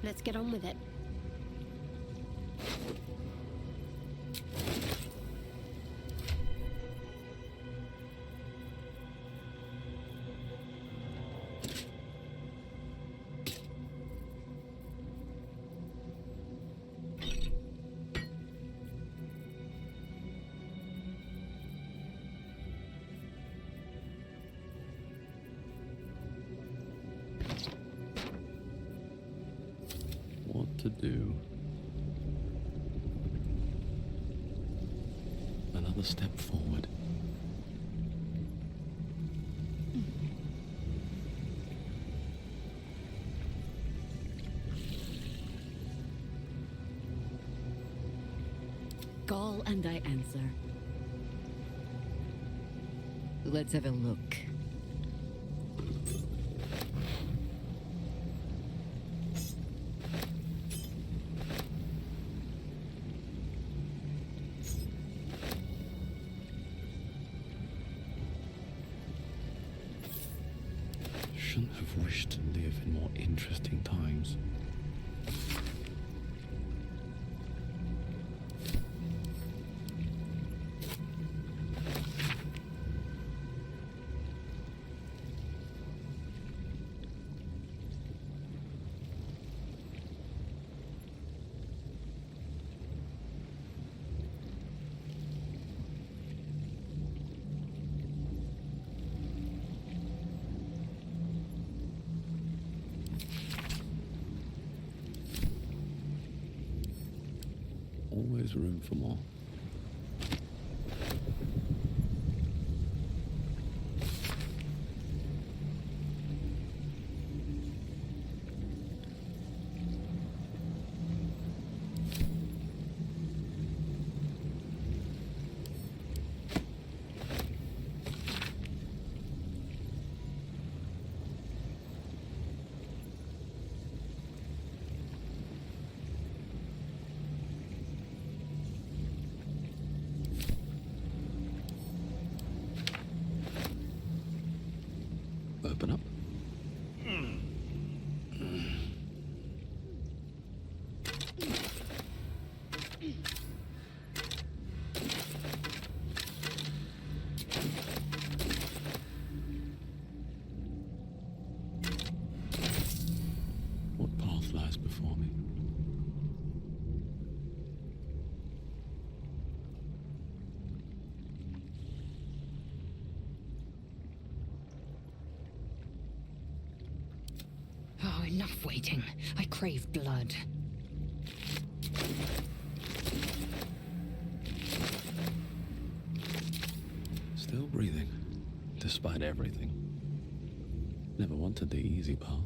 Let's get on with it. What to do? Another step forward. Call and I answer. Let's have a look. Shouldn't have wished to live in more interesting times. Always room for more. Open up. What path lies before me? Oh, enough waiting. I crave blood. Still breathing, despite everything. Never wanted the easy path.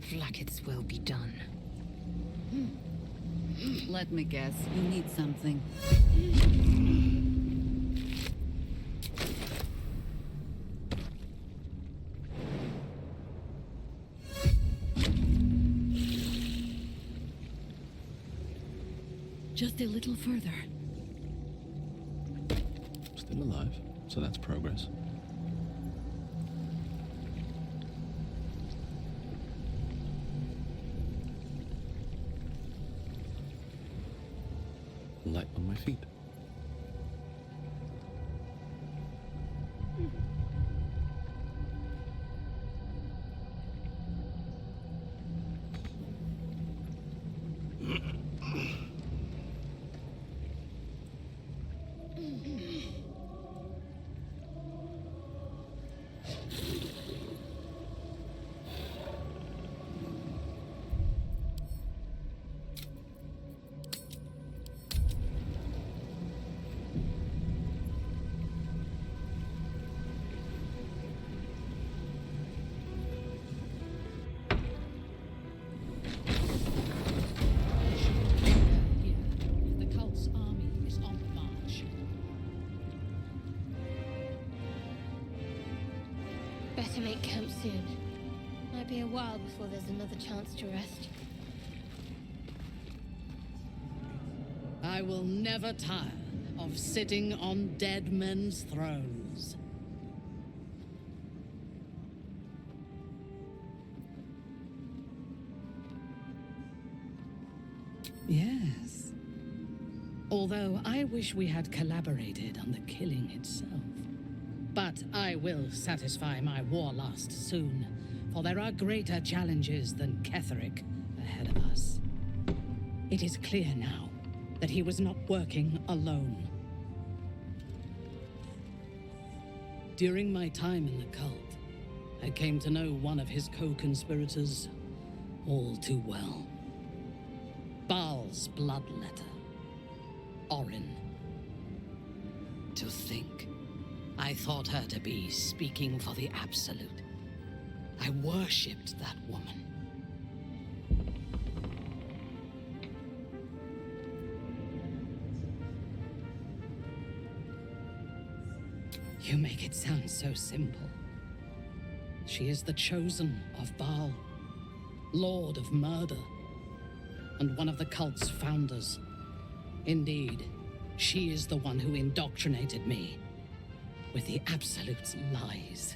Flacket's will be done. Let me guess, you need something. Just a little further. Still alive, so that's progress. Light on my feet. Better make camp soon. Might be a while before there's another chance to rest. I will never tire of sitting on dead men's thrones. Yes. Although I wish we had collaborated on the killing itself. But I will satisfy my warlust soon, for there are greater challenges than Ketheric ahead of us. It is clear now that he was not working alone. During my time in the cult, I came to know one of his co-conspirators all too well. Baal's bloodletter, Orin. To think, I thought her to be speaking for the Absolute. I worshipped that woman. You make it sound so simple. She is the chosen of Baal, Lord of Murder, and one of the cult's founders. Indeed, she is the one who indoctrinated me with the Absolute's lies.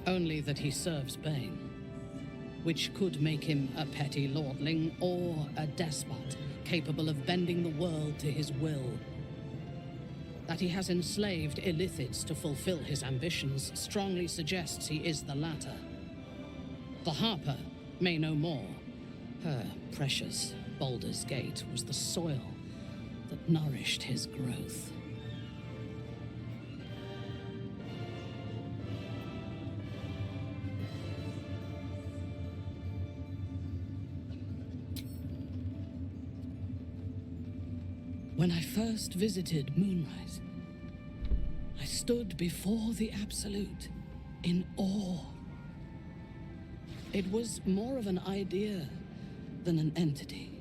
Only that he serves Bane, which could make him a petty lordling or a despot capable of bending the world to his will. That he has enslaved illithids to fulfill his ambitions strongly suggests he is the latter. The Harper may know more. Her precious Baldur's Gate was the soil that nourished his growth. When I first visited Moonrise, I stood before the Absolute in awe. It was more of an idea than an entity.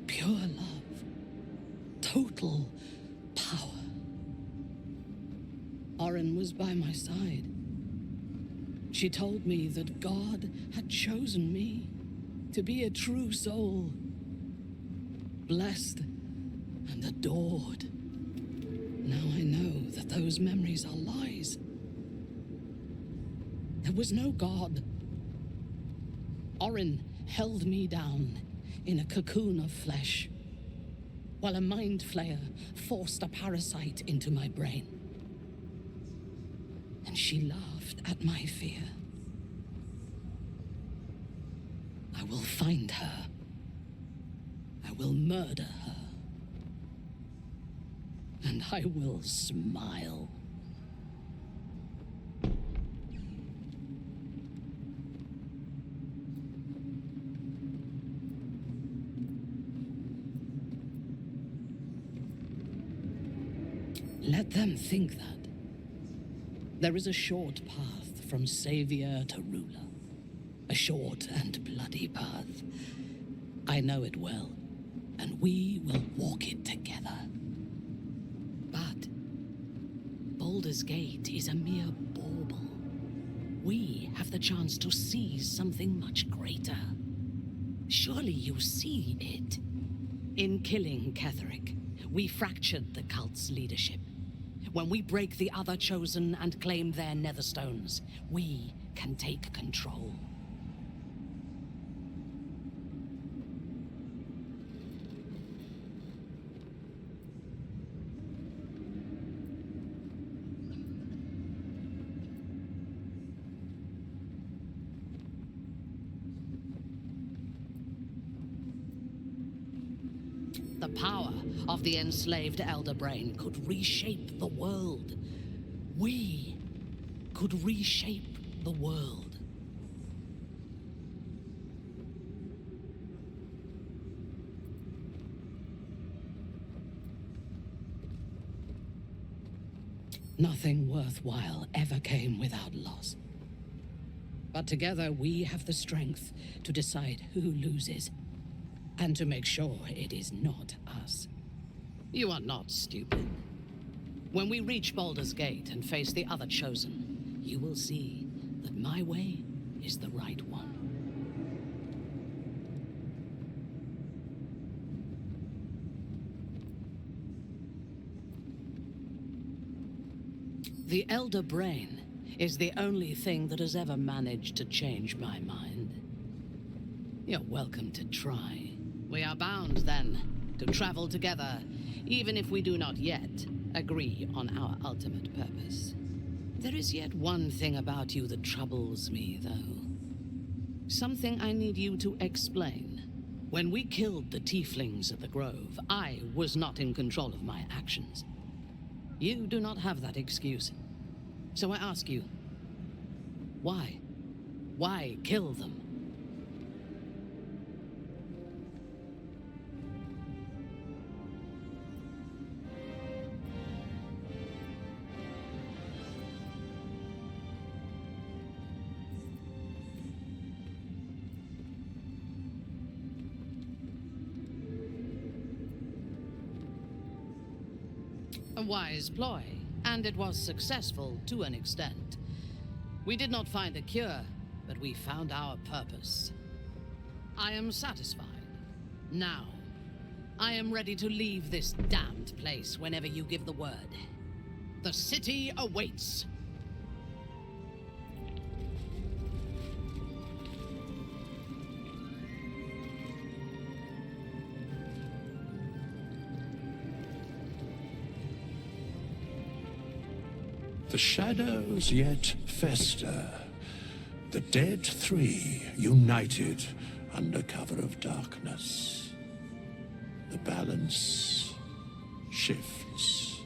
Pure love. Total power. Orin was by my side. She told me that God had chosen me to be a true soul. Blessed and adored. Now I know that those memories are lies. There was no God. Orin held me down in a cocoon of flesh, while a mind flayer forced a parasite into my brain. And she laughed at my fear. I will find her. I will murder her. And I will smile. Let them think that. There is a short path from savior to ruler. A short and bloody path. I know it well, and we will walk it together. But Baldur's Gate is a mere bauble. We have the chance to seize something much greater. Surely you see it. In killing Ketheric, we fractured the cult's leadership. When we break the other chosen and claim their netherstones, we can take control. The power of the enslaved Elder Brain could reshape the world. We could reshape the world. Nothing worthwhile ever came without loss. But together we have the strength to decide who loses. And to make sure it is not us. You are not stupid. When we reach Baldur's Gate and face the other chosen, you will see that my way is the right one. The Elder Brain is the only thing that has ever managed to change my mind. You're welcome to try. We are bound, then, to travel together, even if we do not yet agree on our ultimate purpose. There is yet one thing about you that troubles me, though. Something I need you to explain. When we killed the tieflings at the Grove, I was not in control of my actions. You do not have that excuse. So I ask you, why? Why kill them? A wise ploy, and it was successful to an extent. We did not find a cure, but we found our purpose. I am satisfied. Now, I am ready to leave this damned place whenever you give the word. The city awaits. The shadows yet fester. The dead three united under cover of darkness. The balance shifts.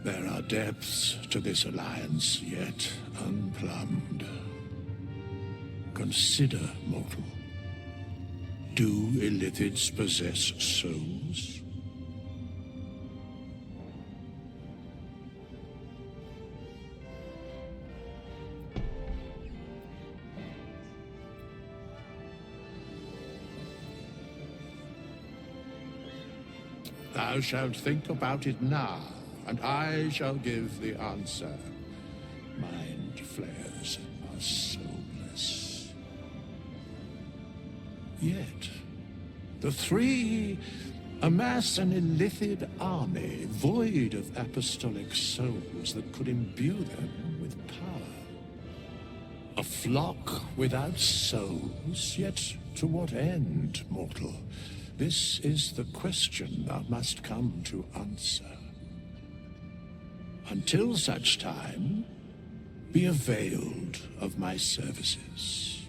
There are depths to this alliance yet unplumbed. Consider, mortal. Do illithids possess souls? Thou shalt think about it now, and I shall give the answer. Mind flayers are soulless. Yet, the three amass an illithid army void of apostolic souls that could imbue them with power. A flock without souls, yet to what end, mortal? This is the question thou must come to answer. Until such time, be availed of my services.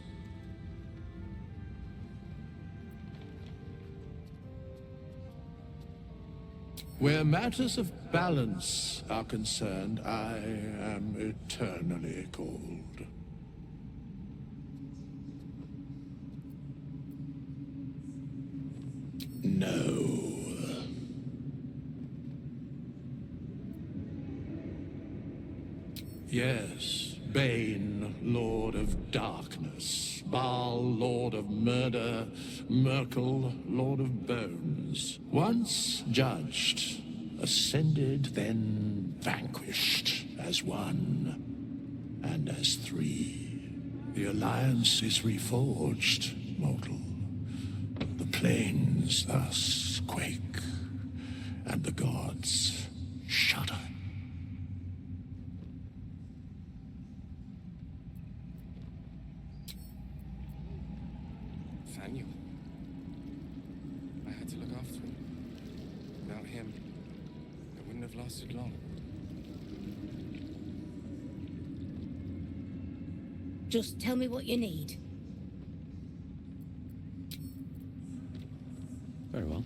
Where matters of balance are concerned, I am eternally cold. No. Yes, Bane, Lord of Darkness, Baal, Lord of Murder, Merkel, Lord of Bones. Once judged, ascended, then vanquished as one, and as three. The alliance is reforged, mortal. The plains thus quake, and the gods shudder. Nathaniel. I had to look after him. Without him, it wouldn't have lasted long. Just tell me what you need. Very well.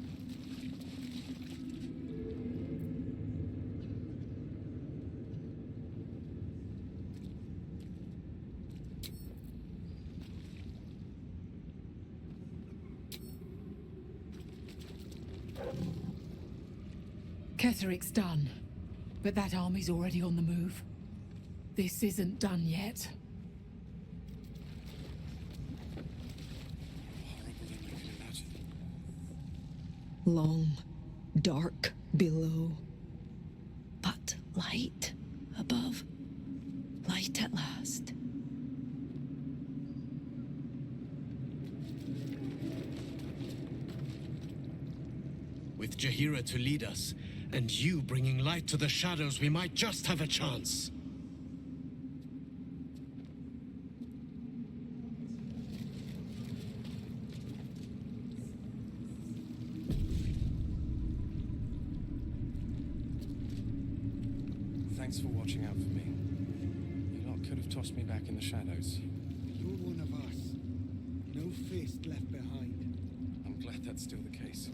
Ketheric's done, but that army's already on the move. This isn't done yet. Long, dark below, but light above. Light light at last. With Jaheira to lead us, and you bringing light to the shadows, we might just have a chance. Thanks for watching out for me. You lot could have tossed me back in the shadows. You're one of us. No fist left behind. I'm glad that's still the case.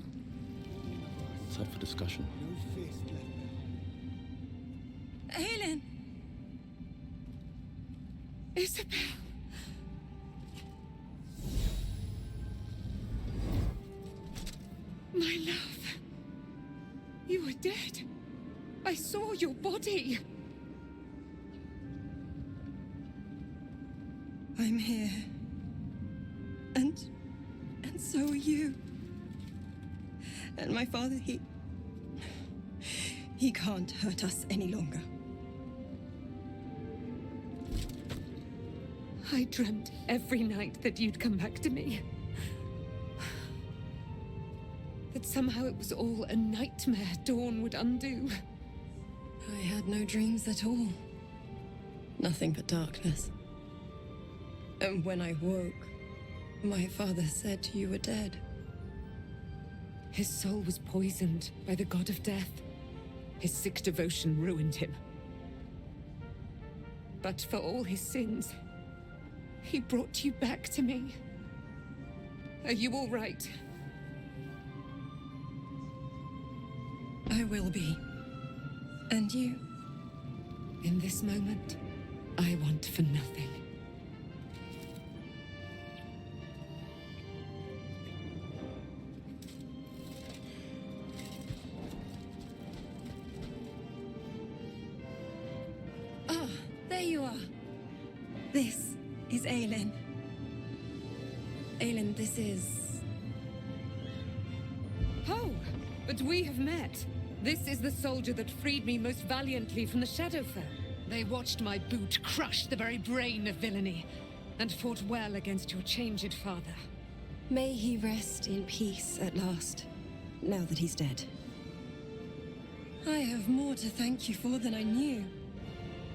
It's up for discussion. No fist left behind. Aelin! Isobel! My love! You were dead. I saw your body. I'm here. And so are you. And my father, he can't hurt us any longer. I dreamt every night that you'd come back to me. That somehow it was all a nightmare Dawn would undo. I had no dreams at all. Nothing but darkness. And when I woke, my father said you were dead. His soul was poisoned by the god of death. His sick devotion ruined him. But for all his sins, he brought you back to me. Are you all right? I will be. And you? In this moment, I want for nothing. Ah, there you are. This is Aelin. Aelin, this is... Oh, but we have met. This is the soldier that freed me most valiantly from the Shadowfell. They watched my boot crush the very brain of villainy, and fought well against your changed father. May he rest in peace at last, now that he's dead. I have more to thank you for than I knew,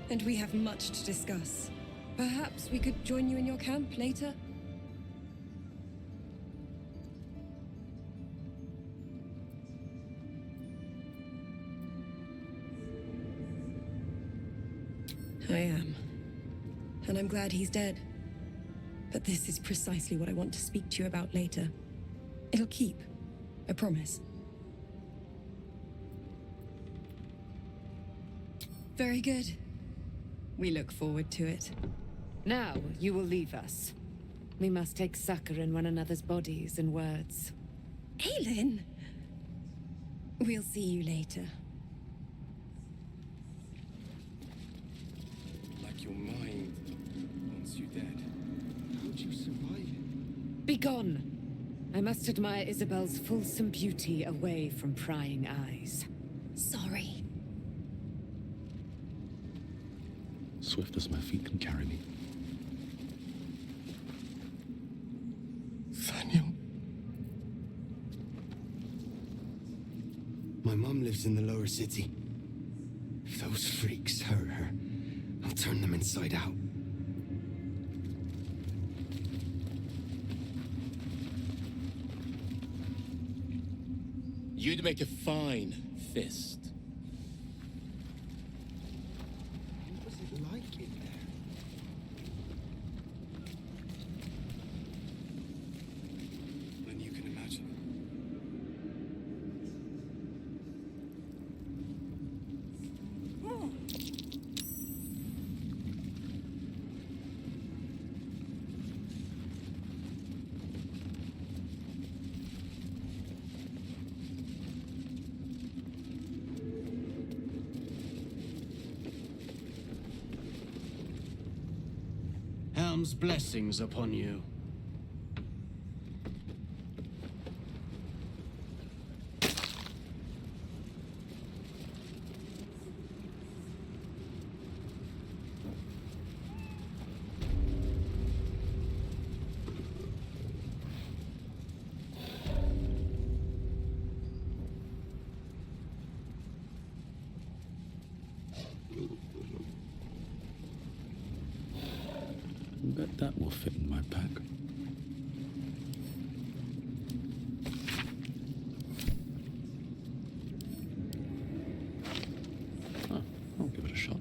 and we have much to discuss. Perhaps we could join you in your camp later? I am. And I'm glad he's dead. But this is precisely what I want to speak to you about later. It'll keep. I promise. Very good. We look forward to it. Now you will leave us. We must take succor in one another's bodies and words. Aelin! We'll see you later. Like your mind wants you dead. How'd you survive it? Begone! I must admire Isabel's fulsome beauty away from prying eyes. Sorry. Swift as my feet can carry me. Daniel. My mom lives in the lower city. If those freaks hurt her, I'll turn them inside out. You'd make a fine fist. What was it like in there? Than you can imagine. Helm's blessings upon you. Bet that will fit in my pack. Oh, I'll give it a shot.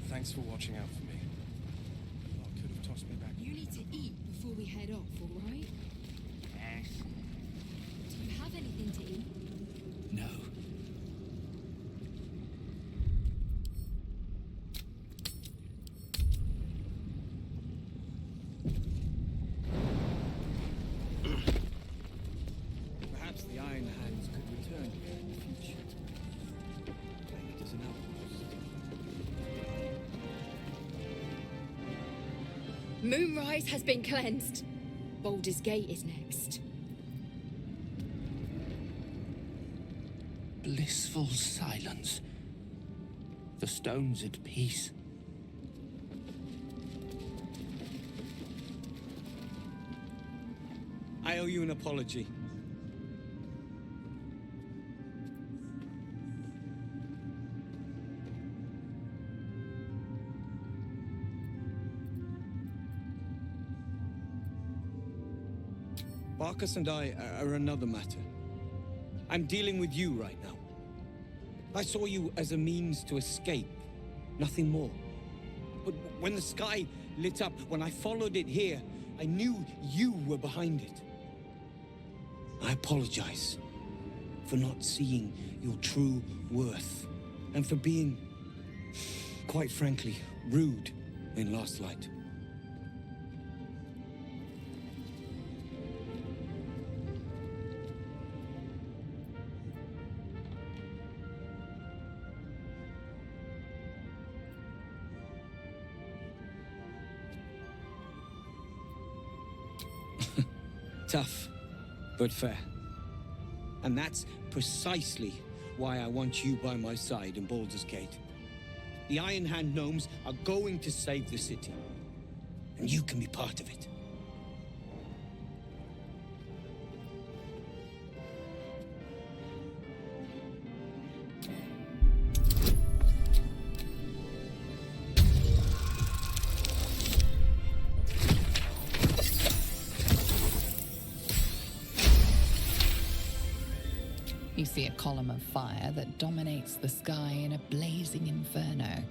Thanks for watching out for me. I could have tossed me back. You need to eat before we head off, all right? Yes. Do you have anything to eat? No. Perhaps the Iron Hands could return here in the future. Claim it as an outpost. Moonrise has been cleansed. Baldur's Gate is next. Blissful silence. The stone's at peace. I owe you an apology. Barkus and I are another matter. I'm dealing with you right now. I saw you as a means to escape, nothing more. But when the sky lit up, when I followed it here, I knew you were behind it. I apologize for not seeing your true worth, and for being, quite frankly, rude in Last Light. Tough, but fair. And that's precisely why I want you by my side in Baldur's Gate. The Iron Hand Gnomes are going to save the city, and you can be part of it. You see a column of fire that dominates the sky in a blazing inferno.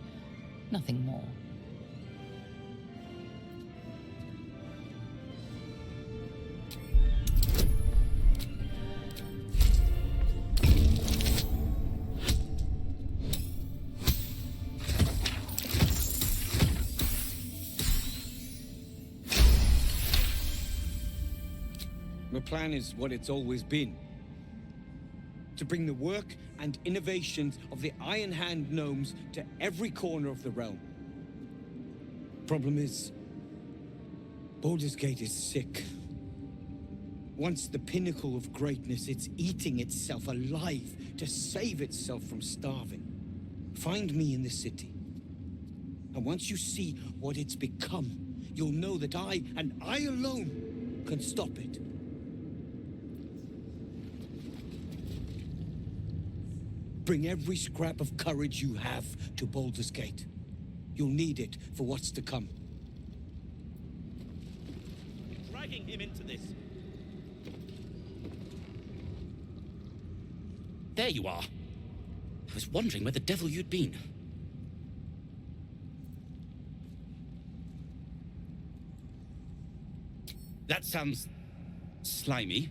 Nothing more. The plan is what it's always been. To bring the work and innovations of the Iron Hand Gnomes to every corner of the realm. Problem is, Baldur's Gate is sick. Once the pinnacle of greatness, it's eating itself alive to save itself from starving. Find me in the city. And once you see what it's become, you'll know that I, and I alone, can stop it. Bring every scrap of courage you have to Baldur's Gate. You'll need it for what's to come. Dragging him into this. There you are. I was wondering where the devil you'd been. That sounds slimy.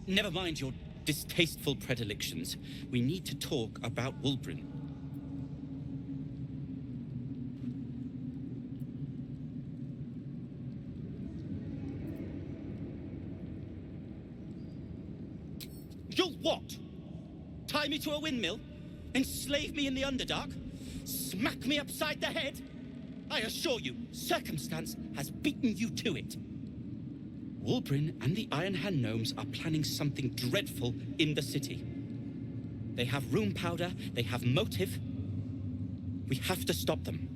Never mind your distasteful predilections. We need to talk about Wulbren. You'll what? Tie me to a windmill? Enslave me in the Underdark? Smack me upside the head? I assure you, circumstance has beaten you to it. Wulbren and the Iron Hand Gnomes are planning something dreadful in the city. They have room powder, they have motive. We have to stop them.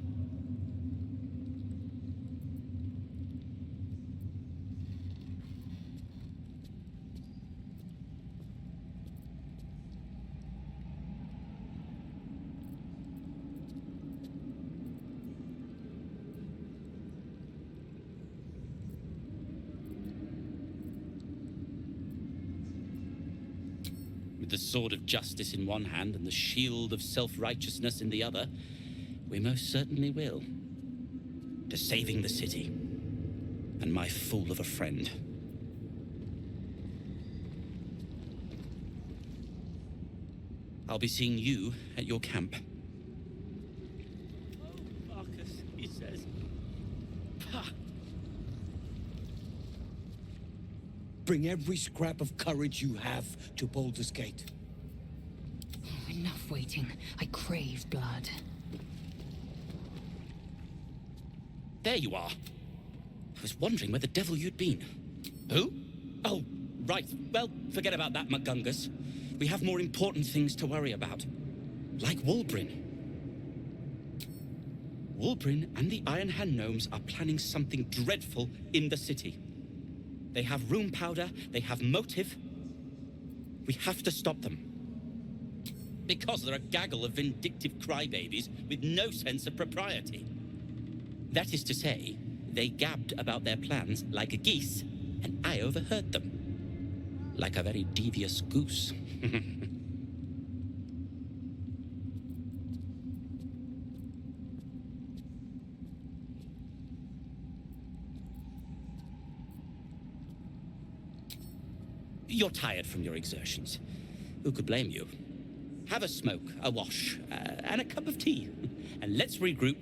With the sword of justice in one hand and the shield of self-righteousness in the other, we most certainly will. To saving the city, and my fool of a friend. I'll be seeing you at your camp. Oh, Marcus, he says. Pah! Bring every scrap of courage you have to Baldur's Gate. Oh, enough waiting. I crave blood. There you are. I was wondering where the devil you'd been. Who? Oh, right. Well, forget about that, McGungus. We have more important things to worry about. Like Wulbren. Wulbren and the Iron Hand Gnomes are planning something dreadful in the city. They have room powder, they have motive. We have to stop them. Because they're a gaggle of vindictive crybabies with no sense of propriety. That is to say, they gabbed about their plans like a geese, and I overheard them. Like a very devious goose. You're tired from your exertions. Who could blame you? Have a smoke, a wash, and a cup of tea. And let's regroup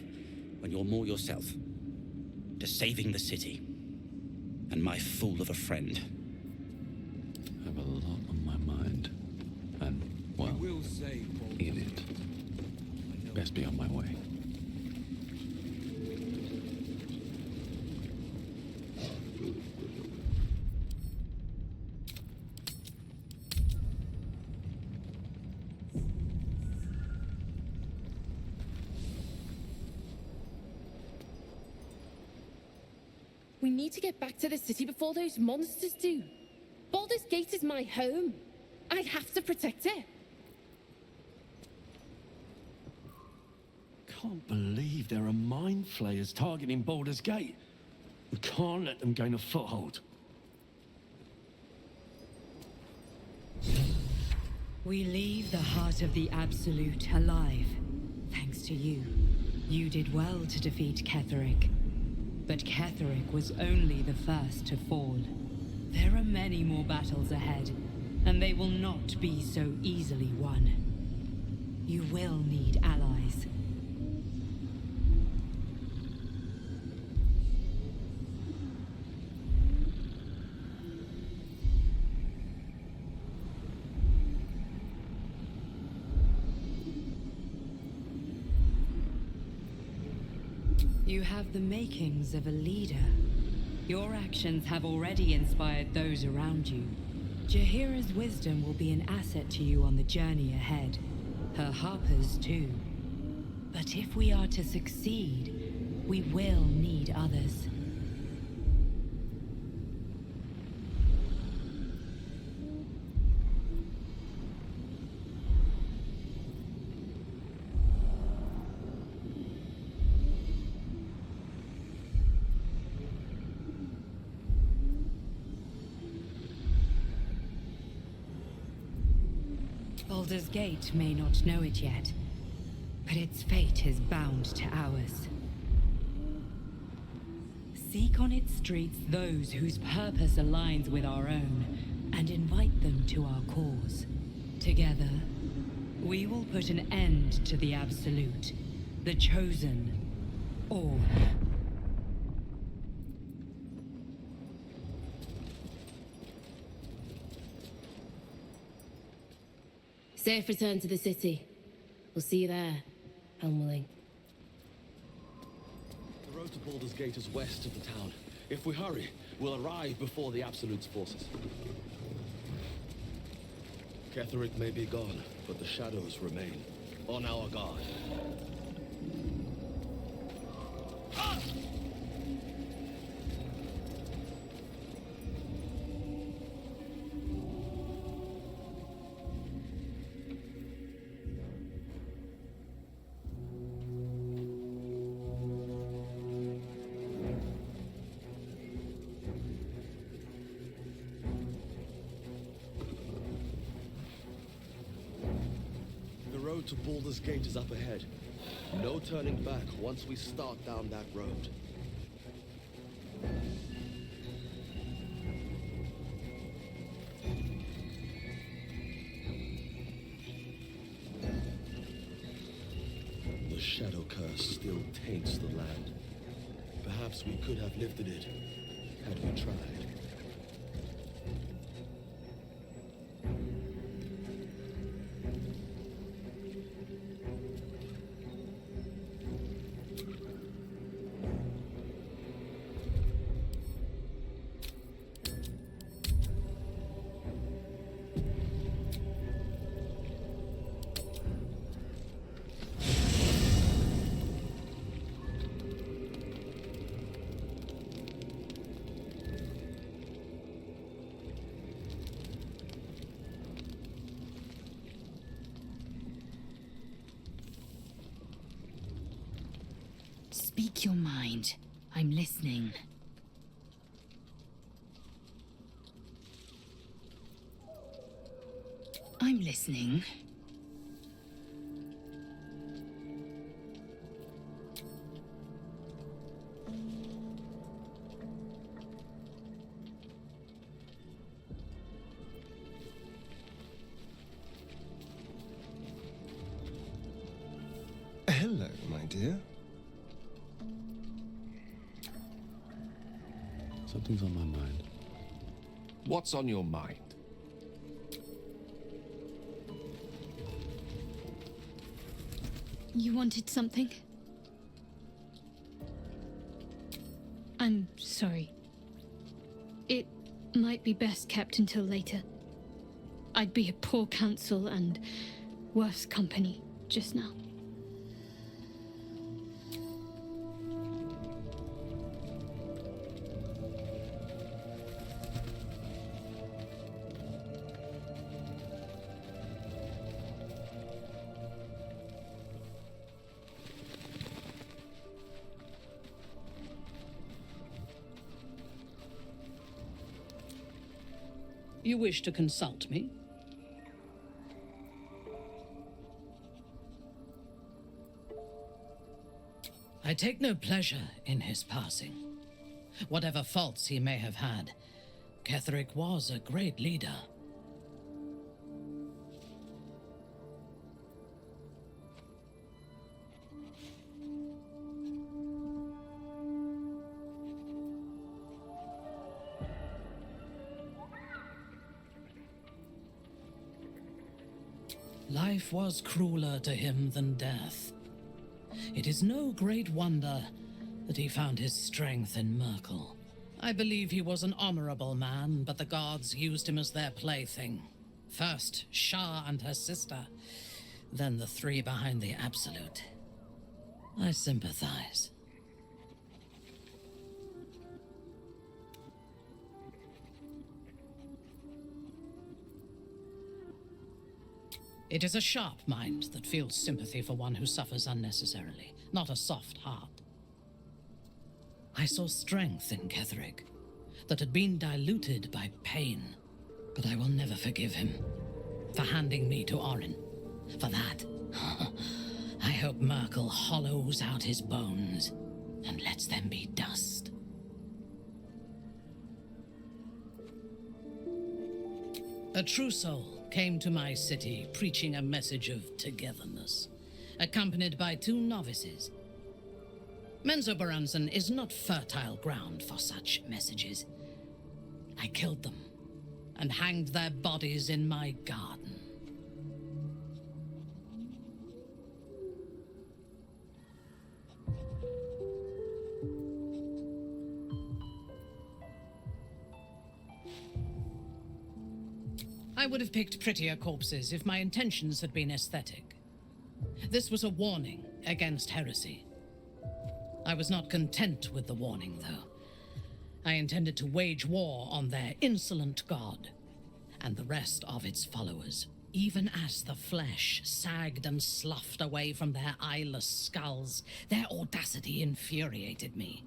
when you're more yourself. To saving the city. And my fool of a friend. I have a lot on my mind. And, well, in it. Best be on my way. We need to get back to the city before those monsters do. Baldur's Gate is my home. I have to protect it. Can't believe there are mind flayers targeting Baldur's Gate. We can't let them gain a foothold. We leave the heart of the Absolute alive, thanks to you. You did well to defeat Ketheric. But Ketheric was only the first to fall. There are many more battles ahead, and they will not be so easily won. You will need allies. You have the makings of a leader. Your actions have already inspired those around you. Jaheira's wisdom will be an asset to you on the journey ahead. Her harpers too. But if we are to succeed, we will need others. Baldur's Gate may not know it yet, but its fate is bound to ours. Seek on its streets those whose purpose aligns with our own, and invite them to our cause. Together, we will put an end to the Absolute, the Chosen, all. Safe return to the city. We'll see you there, Unveiling. The road to Baldur's Gate is west of the town. If we hurry, we'll arrive before the Absolute's forces. Ketheric may be gone, but the shadows remain. On our guard. The road to Baldur's Gate is up ahead. No turning back once we start down that road. The Shadow Curse still taints the land. Perhaps we could have lifted it, had we tried. Speak your mind. I'm listening. I'm listening. Hello, my dear. Something's on my mind. What's on your mind? You wanted something? I'm sorry. It might be best kept until later. I'd be a poor counsel and worse company just now. You wish to consult me? I take no pleasure in his passing. Whatever faults he may have had, Ketheric was a great leader. Life was crueler to him than death. It is no great wonder that he found his strength in Merkel. I believe he was an honorable man, but the gods used him as their plaything. First, Shah and her sister, then the three behind the Absolute. I sympathize. It is a sharp mind that feels sympathy for one who suffers unnecessarily, not a soft heart. I saw strength in Ketheric that had been diluted by pain, but I will never forgive him for handing me to Orin. For that, I hope Merkel hollows out his bones and lets them be dust. A true soul came to my city preaching a message of togetherness, accompanied by 2 novices. Menzoberranzan is not fertile ground for such messages. I killed them and hanged their bodies in my garden. I would have picked prettier corpses if my intentions had been aesthetic. This was a warning against heresy. I was not content with the warning, though. I intended to wage war on their insolent god and the rest of its followers. Even as the flesh sagged and sloughed away from their eyeless skulls, their audacity infuriated me.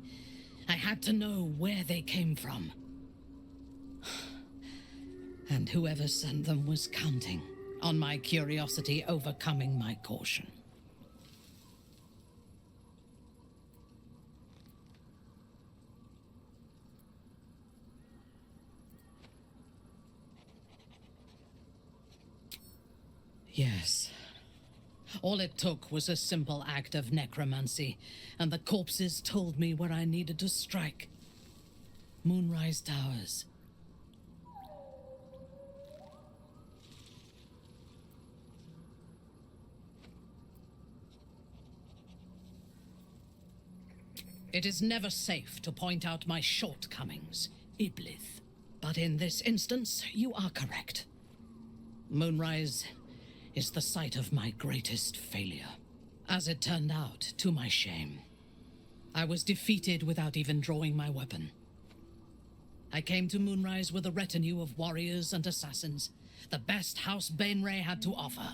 I had to know where they came from. And whoever sent them was counting on my curiosity overcoming my caution. Yes. All it took was a simple act of necromancy, and the corpses told me where I needed to strike. Moonrise Towers. It is never safe to point out my shortcomings, Iblith. But in this instance, you are correct. Moonrise is the site of my greatest failure. As it turned out, to my shame, I was defeated without even drawing my weapon. I came to Moonrise with a retinue of warriors and assassins, the best House Bainray had to offer.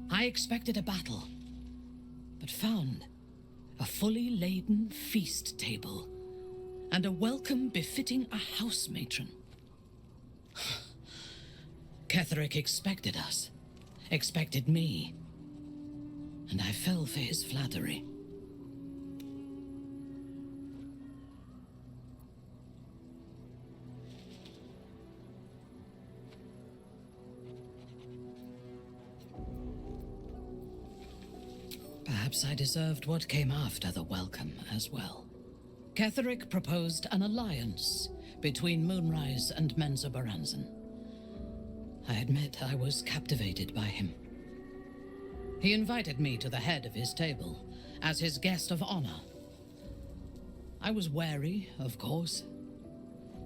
I expected a battle, but found a fully laden feast table and a welcome befitting a house matron. Ketheric expected us, expected me, and I fell for his flattery. Perhaps I deserved what came after the welcome as well. Ketheric proposed an alliance between Moonrise and Menzoberranzan. I admit I was captivated by him. He invited me to the head of his table as his guest of honor. I was wary, of course.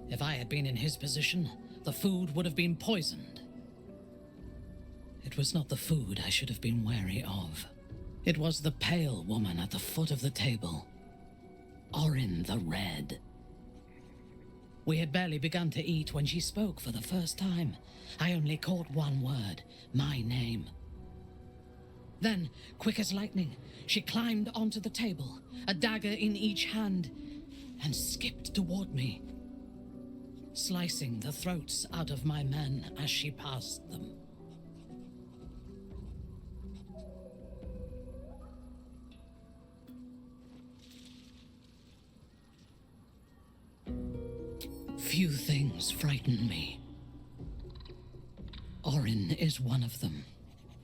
If I had been in his position, the food would have been poisoned. It was not the food I should have been wary of. It was the pale woman at the foot of the table. Orin the Red. We had barely begun to eat when she spoke for the first time. I only caught one word, my name. Then, quick as lightning, she climbed onto the table, a dagger in each hand, and skipped toward me, slicing the throats out of my men as she passed them. Few things frighten me. Orin is one of them.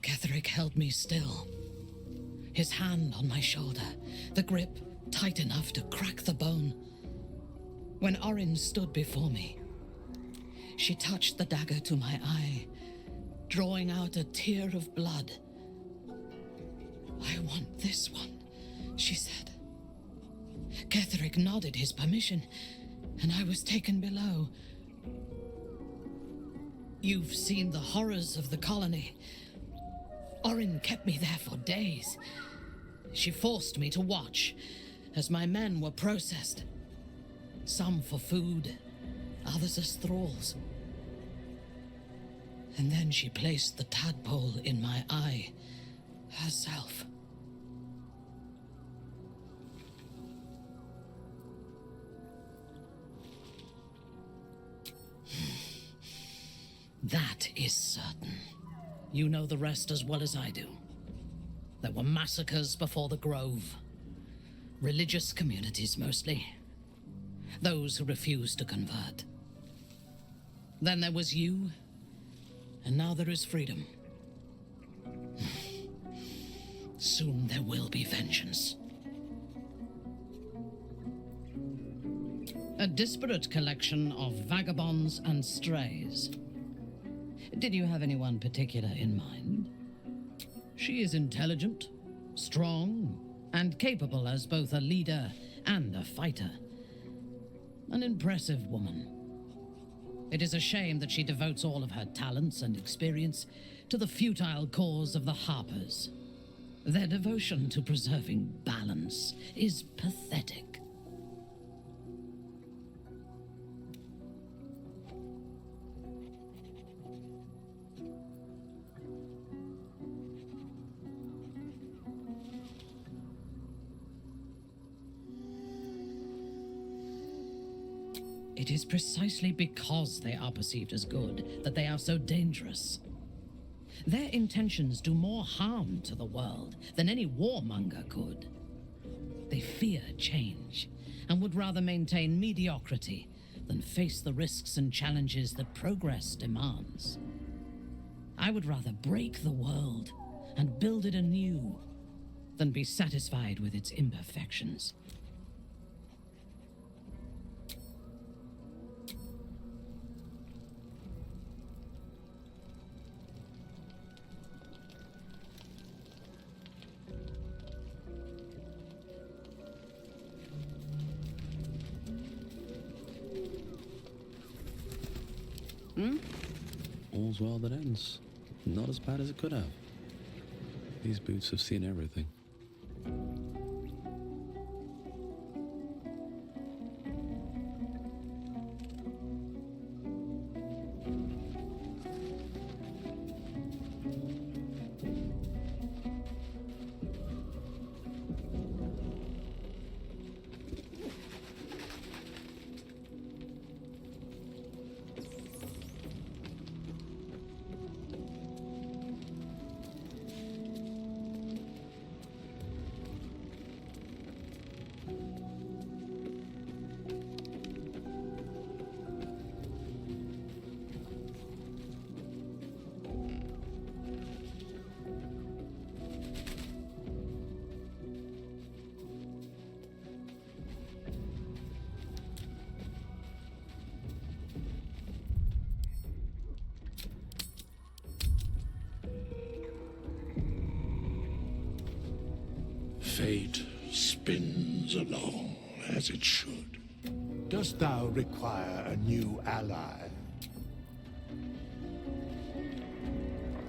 Ketheric held me still, his hand on my shoulder, the grip tight enough to crack the bone. When Orin stood before me, she touched the dagger to my eye, drawing out a tear of blood. "I want this one," she said. Ketheric nodded his permission, and I was taken below. You've seen the horrors of the colony. Orin kept me there for days. She forced me to watch as my men were processed. Some for food, others as thralls. And then she placed the tadpole in my eye herself. That is certain. You know the rest as well as I do. There were massacres before the Grove. Religious communities, mostly. Those who refused to convert. Then there was you, and now there is freedom. Soon there will be vengeance. A disparate collection of vagabonds and strays. Did you have anyone particular in mind? She is intelligent, strong, and capable as both a leader and a fighter. An impressive woman. It is a shame that she devotes all of her talents and experience to the futile cause of the Harpers. Their devotion to preserving balance is pathetic. It is precisely because they are perceived as good that they are so dangerous. Their intentions do more harm to the world than any warmonger could. They fear change and would rather maintain mediocrity than face the risks and challenges that progress demands. I would rather break the world and build it anew than be satisfied with its imperfections. All's well that ends. Not as bad as it could have. These boots have seen everything. Fate spins along as it should. Dost thou require a new ally?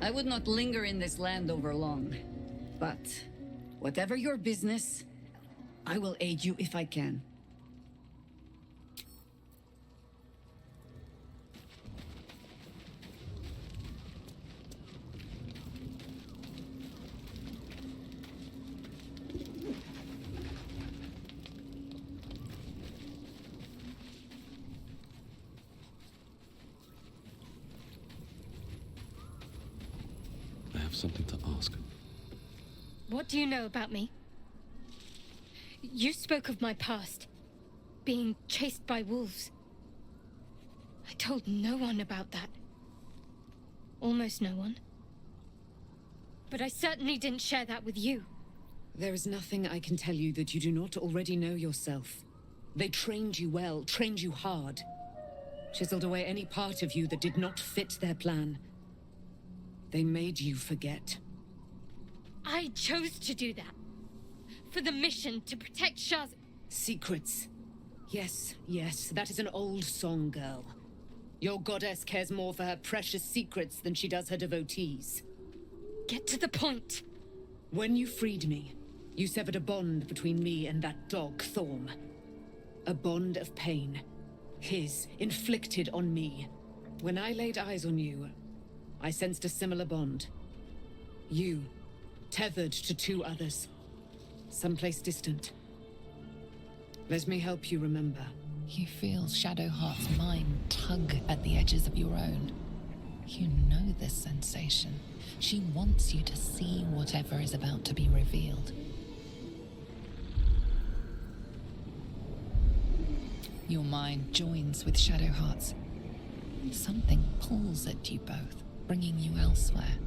I would not linger in this land over long. But whatever your business, I will aid you if I can. Something to ask. What do you know about me? You spoke of my past, being chased by wolves. I told no one about that. Almost no one. But I certainly didn't share that with you. There is nothing I can tell you that you do not already know yourself. They trained you well, trained you hard. Chiseled away any part of you that did not fit their plan. They made you forget. I chose to do that. For the mission to protect Shaz... Secrets. Yes, yes, that is an old song, girl. Your goddess cares more for her precious secrets than she does her devotees. Get to the point. When you freed me, you severed a bond between me and that dog, Thorm. A bond of pain. His, inflicted on me. When I laid eyes on you, I sensed a similar bond. You, tethered to two others. Someplace distant. Let me help you remember. You feel Shadowheart's mind tug at the edges of your own. You know this sensation. She wants you to see whatever is about to be revealed. Your mind joins with Shadowheart's. Something pulls at you both, bringing you elsewhere.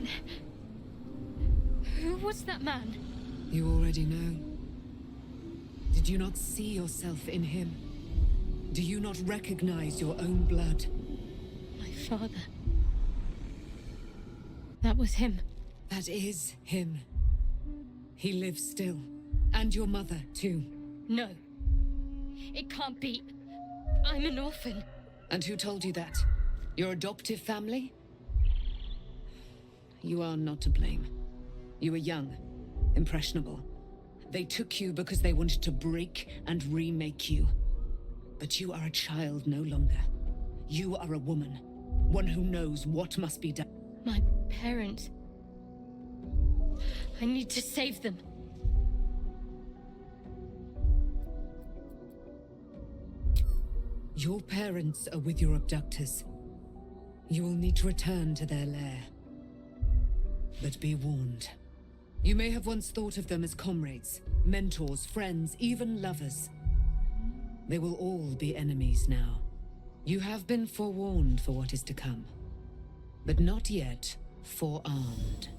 But... who was that man? You already know. Did you not see yourself in him? Do you not recognize your own blood? My father. That was him. That is him. He lives still. And your mother, too. No. It can't be. I'm an orphan. And who told you that? Your adoptive family? You are not to blame. You were young, impressionable. They took you because they wanted to break and remake you. But you are a child no longer. You are a woman. One who knows what must be done. My parents. I need to save them. Your parents are with your abductors. You will need to return to their lair. But be warned. You may have once thought of them as comrades, mentors, friends, even lovers. They will all be enemies now. You have been forewarned for what is to come, but not yet forearmed.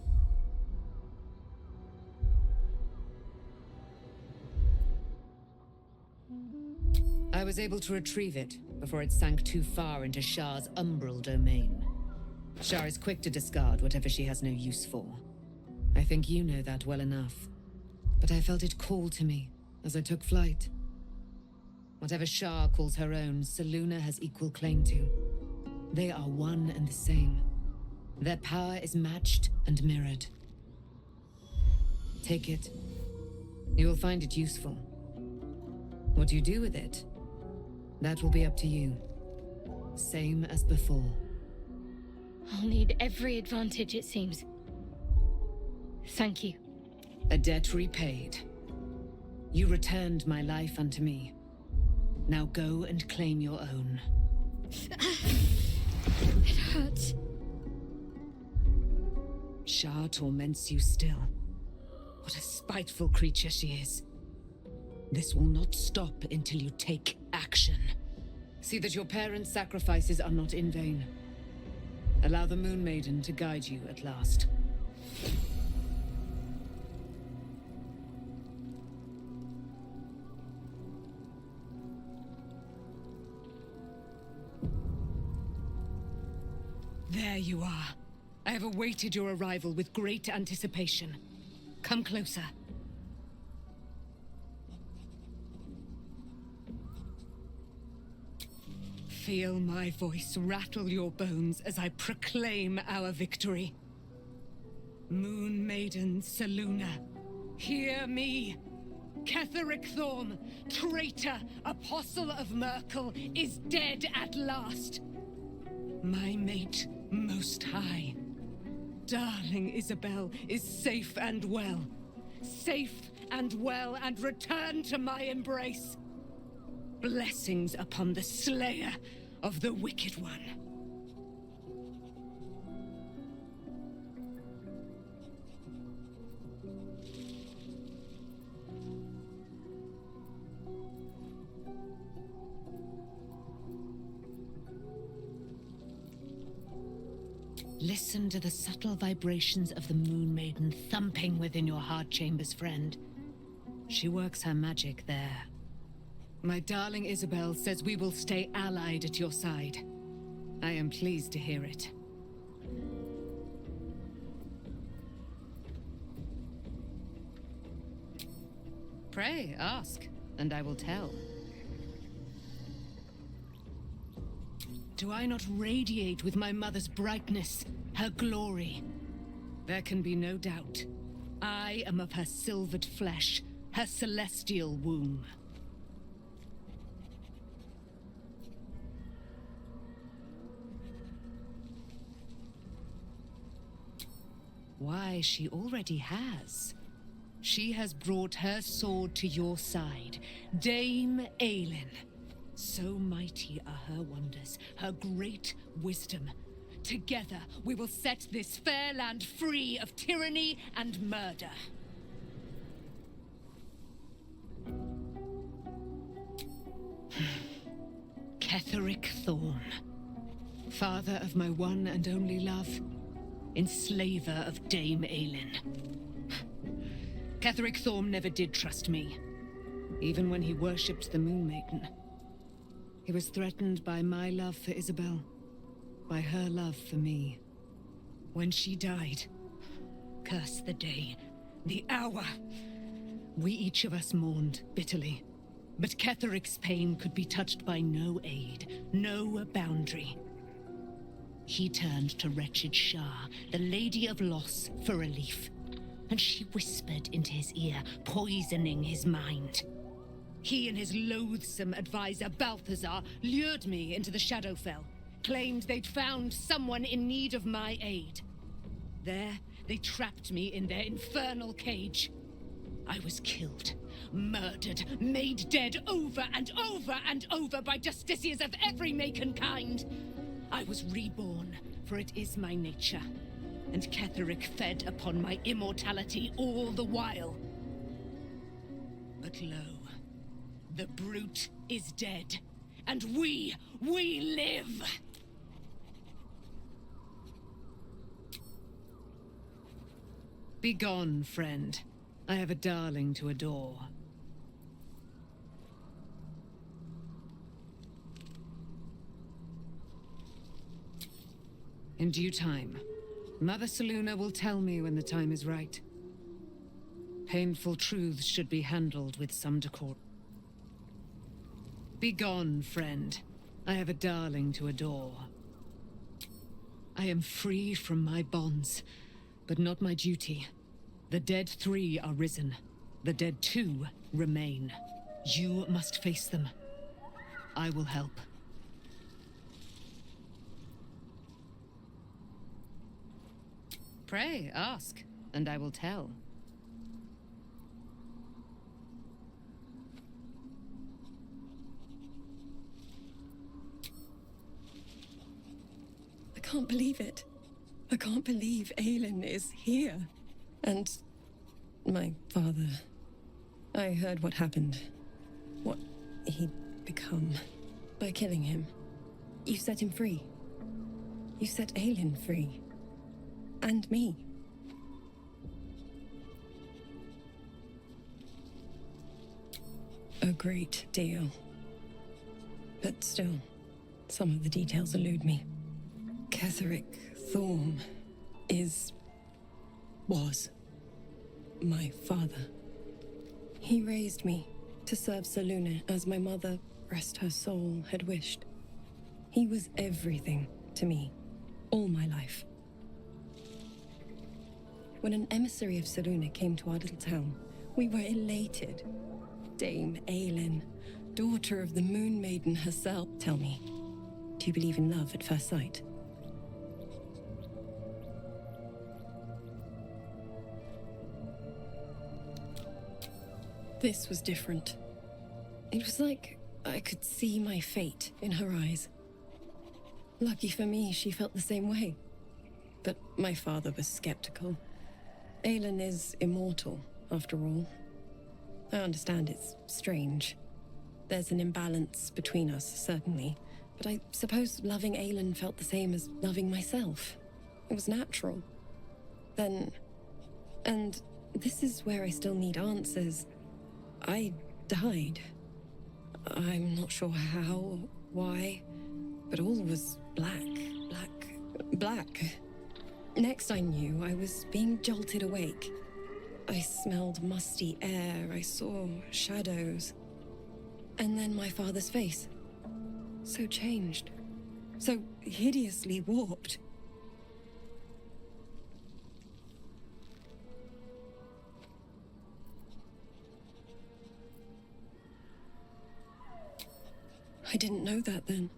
I was able to retrieve it before it sank too far into Shah's umbral domain. Shah is quick to discard whatever she has no use for. I think you know that well enough. But I felt it call to me as I took flight. Whatever Shah calls her own, Selûne has equal claim to. They are one and the same. Their power is matched and mirrored. Take it. You will find it useful. What you do with it, that will be up to you. Same as before. I'll need every advantage, it seems. Thank you. A debt repaid. You returned my life unto me. Now go and claim your own. It hurts. Shah torments you still. What a spiteful creature she is. This will not stop until you take action. See that your parents' sacrifices are not in vain. Allow the Moon Maiden to guide you at last. There you are. I have awaited your arrival with great anticipation. Come closer. Feel my voice rattle your bones as I proclaim our victory. Moon Maiden Selûne, hear me! Ketheric Thorm, traitor, apostle of Merkel, is dead at last. My mate, Most High. Darling Isobel is safe and well. Safe and well, and return to my embrace. Blessings upon the slayer of the Wicked One. Listen to the subtle vibrations of the Moon Maiden thumping within your heart chambers, friend. She works her magic there. My darling Isobel says we will stay allied at your side. I am pleased to hear it. Pray, ask, and I will tell. Do I not radiate with my mother's brightness, her glory? There can be no doubt. I am of her silvered flesh, her celestial womb. Why, she already has. She has brought her sword to your side, Dame Aelin. So mighty are her wonders, her great wisdom. Together, we will set this fair land free of tyranny and murder. Ketheric Thorm, father of my one and only love. enslaver of Dame Aelin. Ketheric Thorm never did trust me, even when he worshipped the Moon Maiden. He was threatened by my love for Isobel, by her love for me. When she died, curse the day, the hour, we each of us mourned bitterly. But Ketheric's pain could be touched by no aid, no boundary. He turned to wretched Shah, the Lady of Loss, for relief. And she whispered into his ear, poisoning his mind. He and his loathsome advisor, Balthazar, lured me into the Shadowfell, claimed they'd found someone in need of my aid. There, they trapped me in their infernal cage. I was killed, murdered, made dead over and over and over by justiciars of every make and kind. I was reborn, for it is my nature, and Ketheric fed upon my immortality all the while. But lo, the brute is dead, and we live! Begone, friend. I have a darling to adore. In due time, Mother Selûne will tell me when the time is right. Painful truths should be handled with some decorum. Begone, friend. I have a darling to adore. I am free from my bonds, but not my duty. The dead 3 are risen. The dead 2 remain. You must face them. I will help. Pray, ask, and I will tell. I can't believe it. I can't believe Aelin is here. And my father. I heard what happened. What he'd become by killing him. You set him free. You set Aelin free. And me. A great deal. But still, some of the details elude me. Ketheric Thorm was my father. He raised me to serve Selûne as my mother, rest her soul, had wished. He was everything to me, all my life. When an emissary of Selûne came to our little town, we were elated. Dame Aelin, daughter of the Moon Maiden herself. Tell me, do you believe in love at first sight? This was different. It was like I could see my fate in her eyes. Lucky for me, she felt the same way. But my father was skeptical. Aelin is immortal, after all. I understand it's strange. There's an imbalance between us, certainly. But I suppose loving Aelin felt the same as loving myself. It was natural. Then... and this is where I still need answers. I died. I'm not sure how, why, but all was black. Next I knew, I was being jolted awake. I smelled musty air, I saw shadows. And then my father's face. So changed. So hideously warped. I didn't know that then,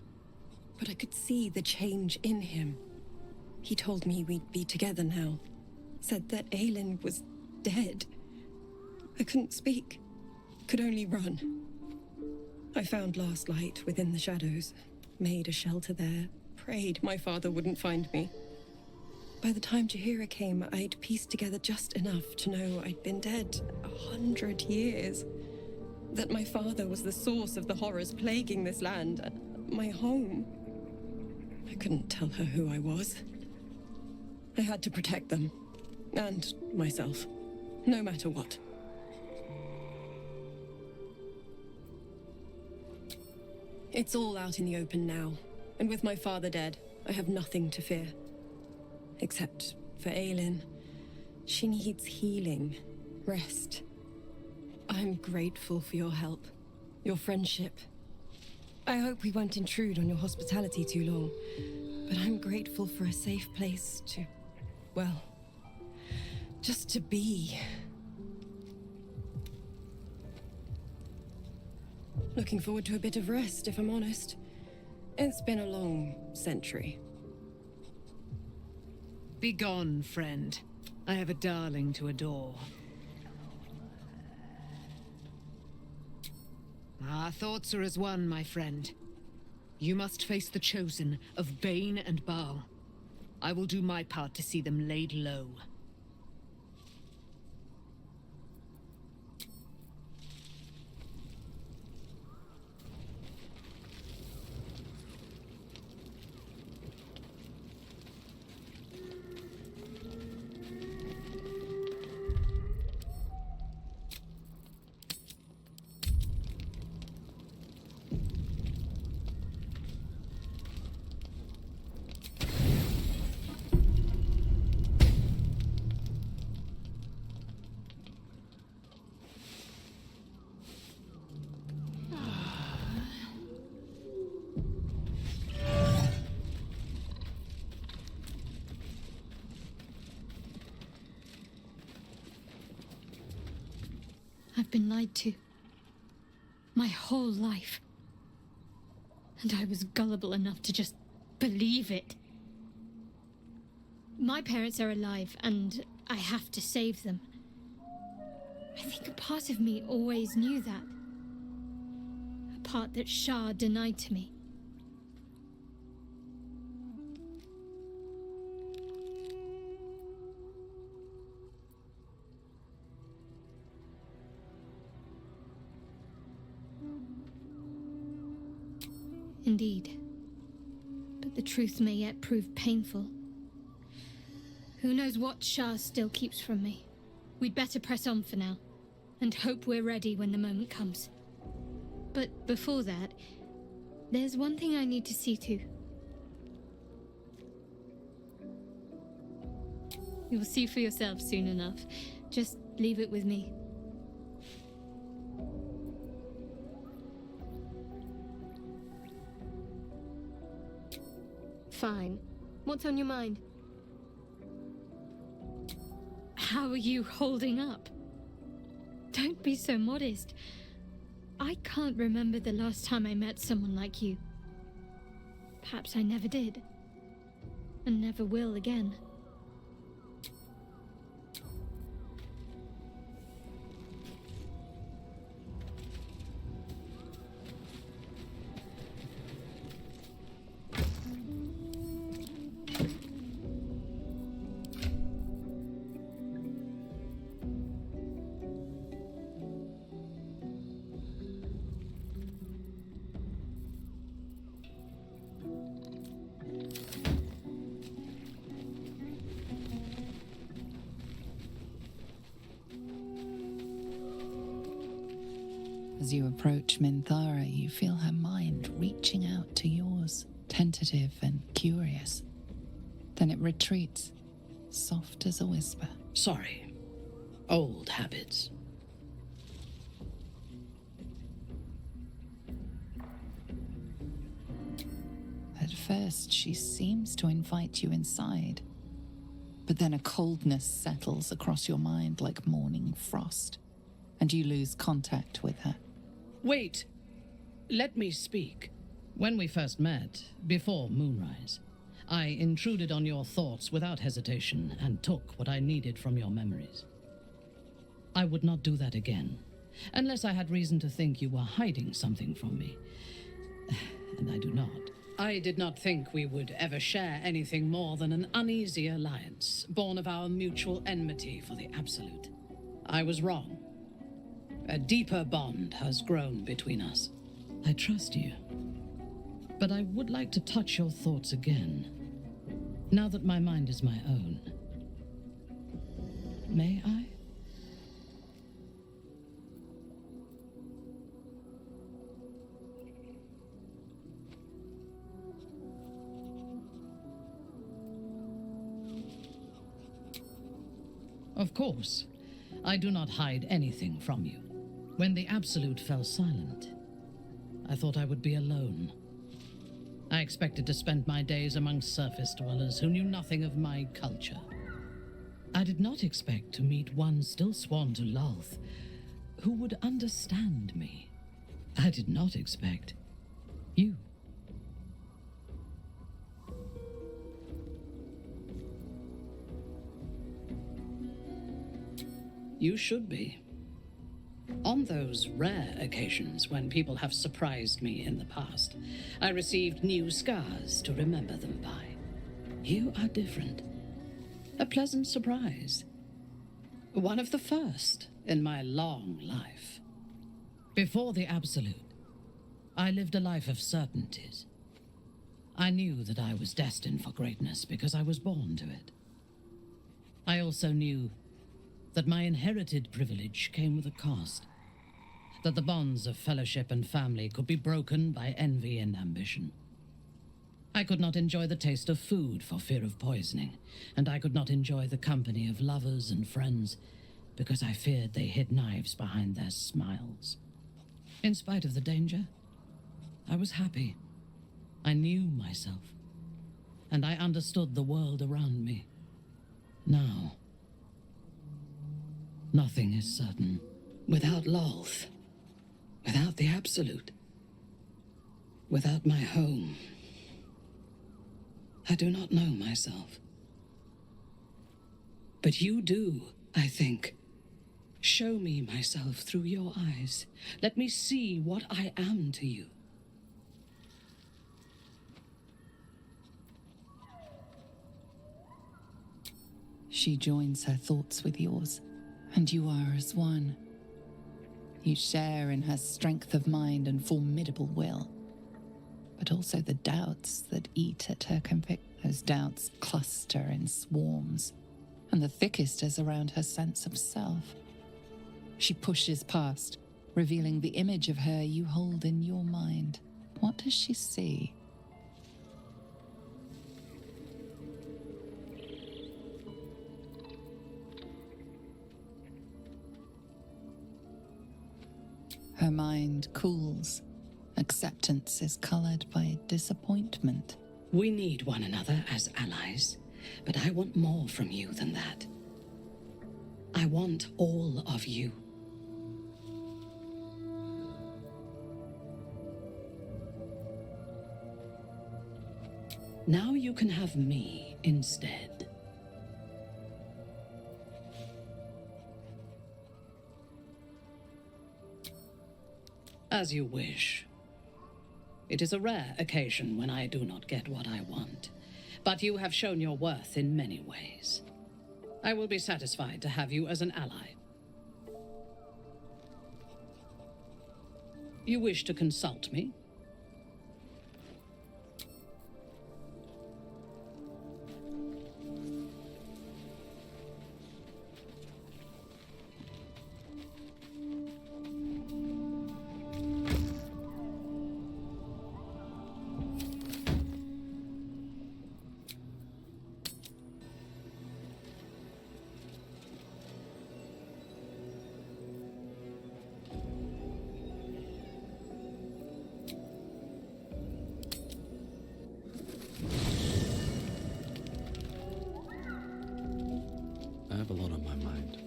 but I could see the change in him. He told me we'd be together now, said that Aelin was dead. I couldn't speak, could only run. I found last light within the shadows, made a shelter there, prayed my father wouldn't find me. By the time Jaheira came, I'd pieced together just enough to know I'd been dead 100 years. That my father was the source of the horrors plaguing this land, my home. I couldn't tell her who I was. I had to protect them. And myself. No matter what. It's all out in the open now. And with my father dead, I have nothing to fear. Except for Aelin. She needs healing. Rest. I'm grateful for your help. Your friendship. I hope we won't intrude on your hospitality too long. But I'm grateful for a safe place to... well... just to be. Looking forward to a bit of rest, if I'm honest. It's been a long century. Begone, friend. I have a darling to adore. Our thoughts are as one, my friend. You must face the chosen of Bane and Baal. I will do my part to see them laid low. I've been lied to. My whole life. And I was gullible enough to just believe it. My parents are alive, and I have to save them. I think a part of me always knew that. A part that Shah denied to me. Indeed. But the truth may yet prove painful. Who knows what Shah still keeps from me? We'd better press on for now, and hope we're ready when the moment comes. But before that, there's one thing I need to see to. You'll see for yourself soon enough. Just leave it with me. Fine. What's on your mind? How are you holding up? Don't be so modest. I can't remember the last time I met someone like you. Perhaps I never did. And never will again. As you approach Minthara, you feel her mind reaching out to yours, tentative and curious. Then it retreats, soft as a whisper. Sorry. Old habits. At first, she seems to invite you inside. But then a coldness settles across your mind like morning frost, and you lose contact with her. Wait. Let me speak. When we first met, before moonrise, I intruded on your thoughts without hesitation and took what I needed from your memories. I would not do that again, unless I had reason to think you were hiding something from me. And I do not. I did not think we would ever share anything more than an uneasy alliance, born of our mutual enmity for the Absolute. I was wrong. A deeper bond has grown between us. I trust you. But I would like to touch your thoughts again. Now that my mind is my own, may I? Of course. I do not hide anything from you. When the Absolute fell silent, I thought I would be alone. I expected to spend my days among surface dwellers who knew nothing of my culture. I did not expect to meet one still sworn to Lolth who would understand me. I did not expect you. You should be. On those rare occasions when people have surprised me in the past, I received new scars to remember them by. You are different. A pleasant surprise. One of the first in my long life. Before the Absolute, I lived a life of certainties. I knew that I was destined for greatness because I was born to it. I also knew that my inherited privilege came with a cost. That the bonds of fellowship and family could be broken by envy and ambition. I could not enjoy the taste of food for fear of poisoning, and I could not enjoy the company of lovers and friends because I feared they hid knives behind their smiles. In spite of the danger, I was happy. I knew myself, and I understood the world around me. Now, nothing is certain. Without Lolth, without the Absolute, without my home, I do not know myself. But you do, I think. Show me myself through your eyes. Let me see what I am to you. She joins her thoughts with yours, and you are as one. You share in her strength of mind and formidable will, but also the doubts that eat at her conviction. Those doubts cluster in swarms, and the thickest is around her sense of self. She pushes past, revealing the image of her you hold in your mind. What does she see? Her mind cools. Acceptance is colored by disappointment. We need one another as allies, but I want more from you than that. I want all of you. Now you can have me instead. As you wish. It is a rare occasion when I do not get what I want, but you have shown your worth in many ways. I will be satisfied to have you as an ally. You wish to consult me? I have a lot on my mind.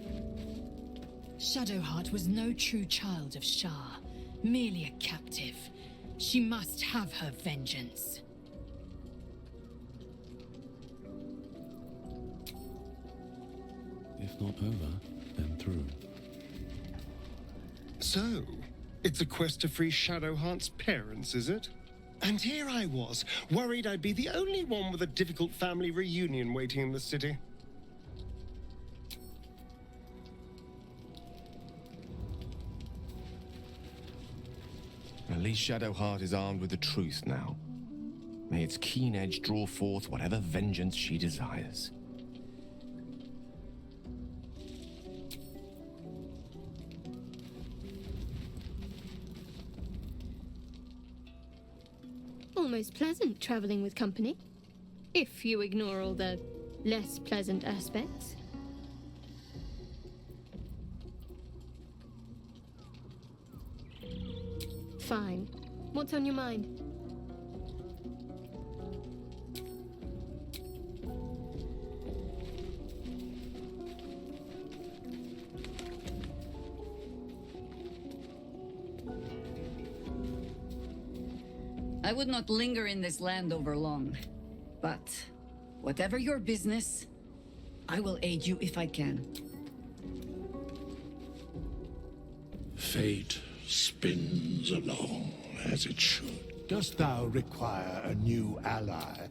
Shadowheart was no true child of Shah, merely a captive. She must have her vengeance. If not over, then through. So, it's a quest to free Shadowheart's parents, is it? And here I was, worried I'd be the only one with a difficult family reunion waiting in the city. At least Shadowheart is armed with the truth now. May its keen edge draw forth whatever vengeance she desires. Almost pleasant traveling with company, if you ignore all the less pleasant aspects. Fine. What's on your mind? I would not linger in this land over long, but whatever your business, I will aid you if I can. Fate spins along as it should. Dost thou require a new ally?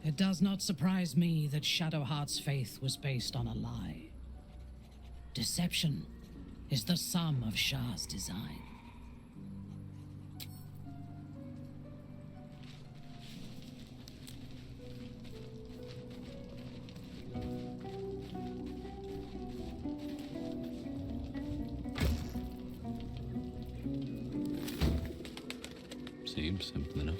It does not surprise me that Shadowheart's faith was based on a lie. Deception is the sum of Shah's design. Seems simple enough.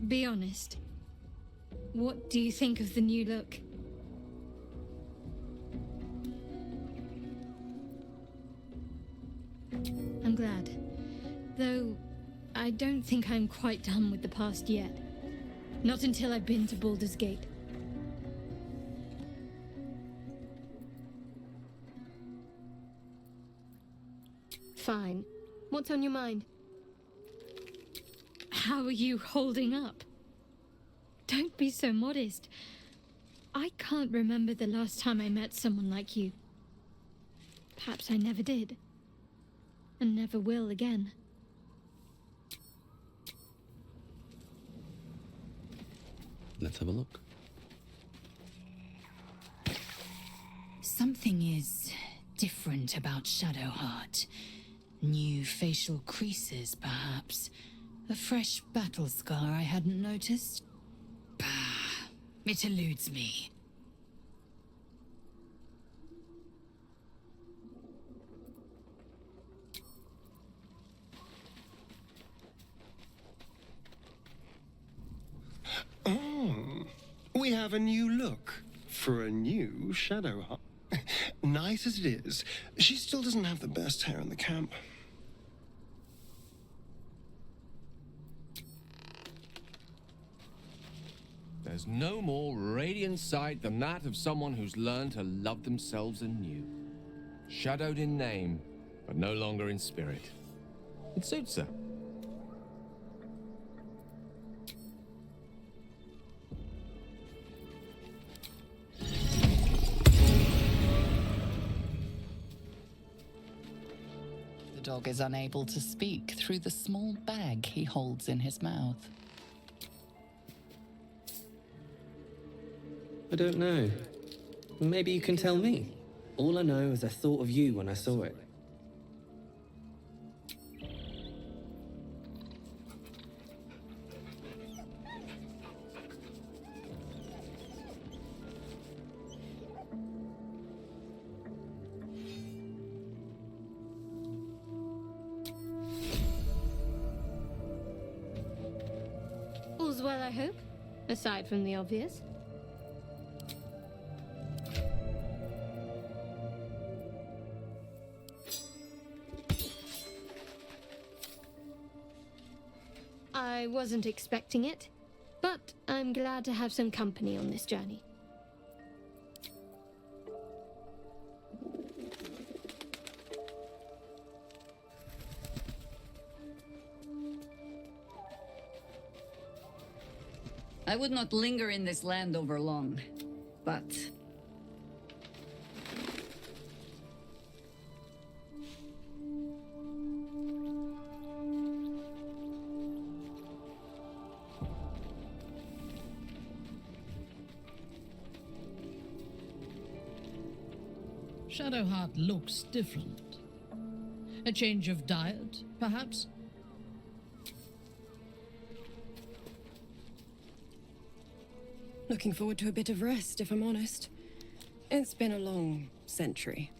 Be honest. What do you think of the new look? I'm glad. Though, I don't think I'm quite done with the past yet. Not until I've been to Baldur's Gate. Fine. What's on your mind? How are you holding up? Don't be so modest. I can't remember the last time I met someone like you. Perhaps I never did. And never will again. Let's have a look. Something is different about Shadowheart. New facial creases, perhaps. A fresh battle scar I hadn't noticed. Bah, it eludes me. Oh, we have a new look for a new Shadowheart. Nice as it is, she still doesn't have the best hair in the camp. There's no more radiant sight than that of someone who's learned to love themselves anew. Shadowed in name, but no longer in spirit. It suits her. The dog is unable to speak through the small bag he holds in his mouth. I don't know. Maybe you can tell me. All I know is I thought of you when I saw it. All's well, I hope, aside from the obvious. I wasn't expecting it, but I'm glad to have some company on this journey. I would not linger in this land over long, but... Shadowheart looks different. A change of diet, perhaps? Looking forward to a bit of rest, if I'm honest. It's been a long century.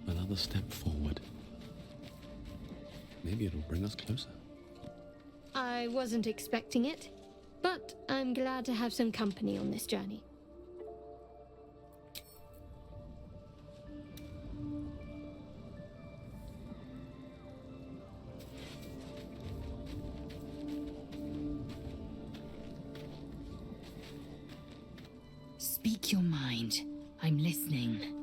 Another step forward. Maybe it'll bring us closer. I wasn't expecting it, but I'm glad to have some company on this journey. Speak your mind. I'm listening.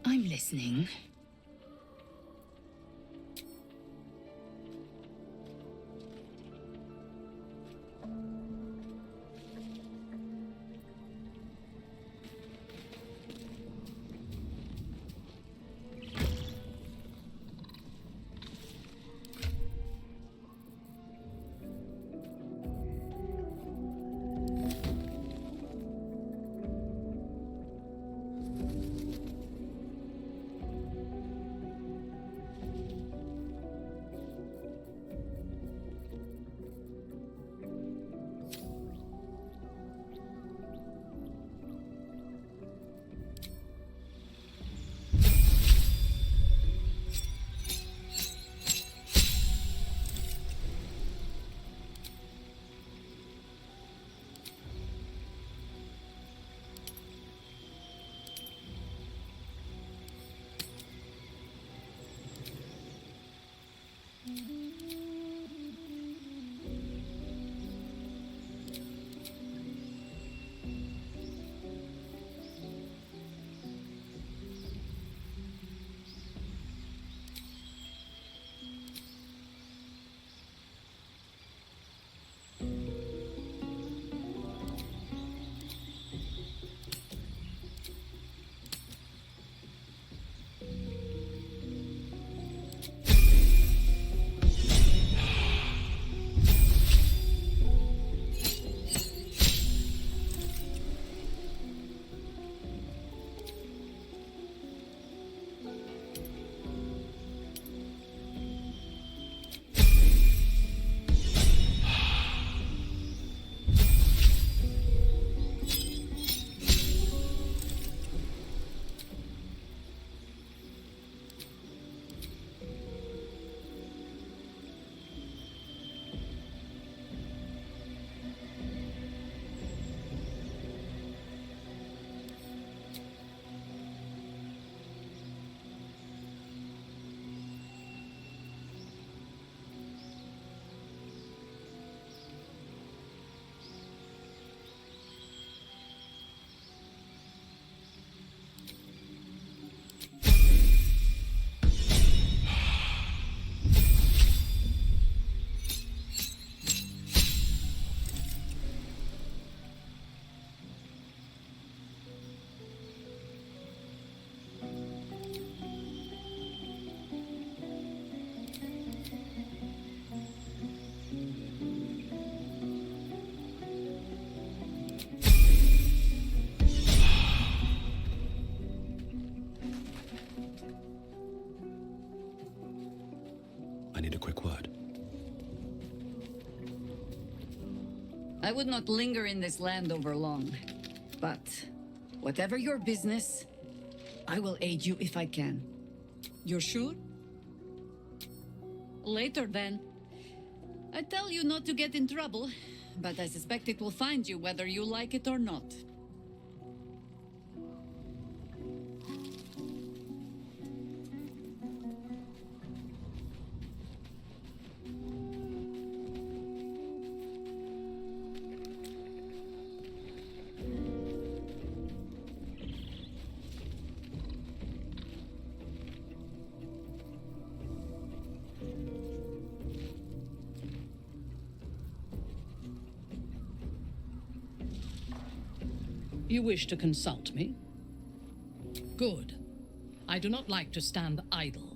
I'm listening. I would not linger in this land over long. But whatever your business, I will aid you if I can. You're sure? Later, then. I tell you not to get in trouble, but I suspect it will find you whether you like it or not. You wish to consult me? Good. I do not like to stand idle.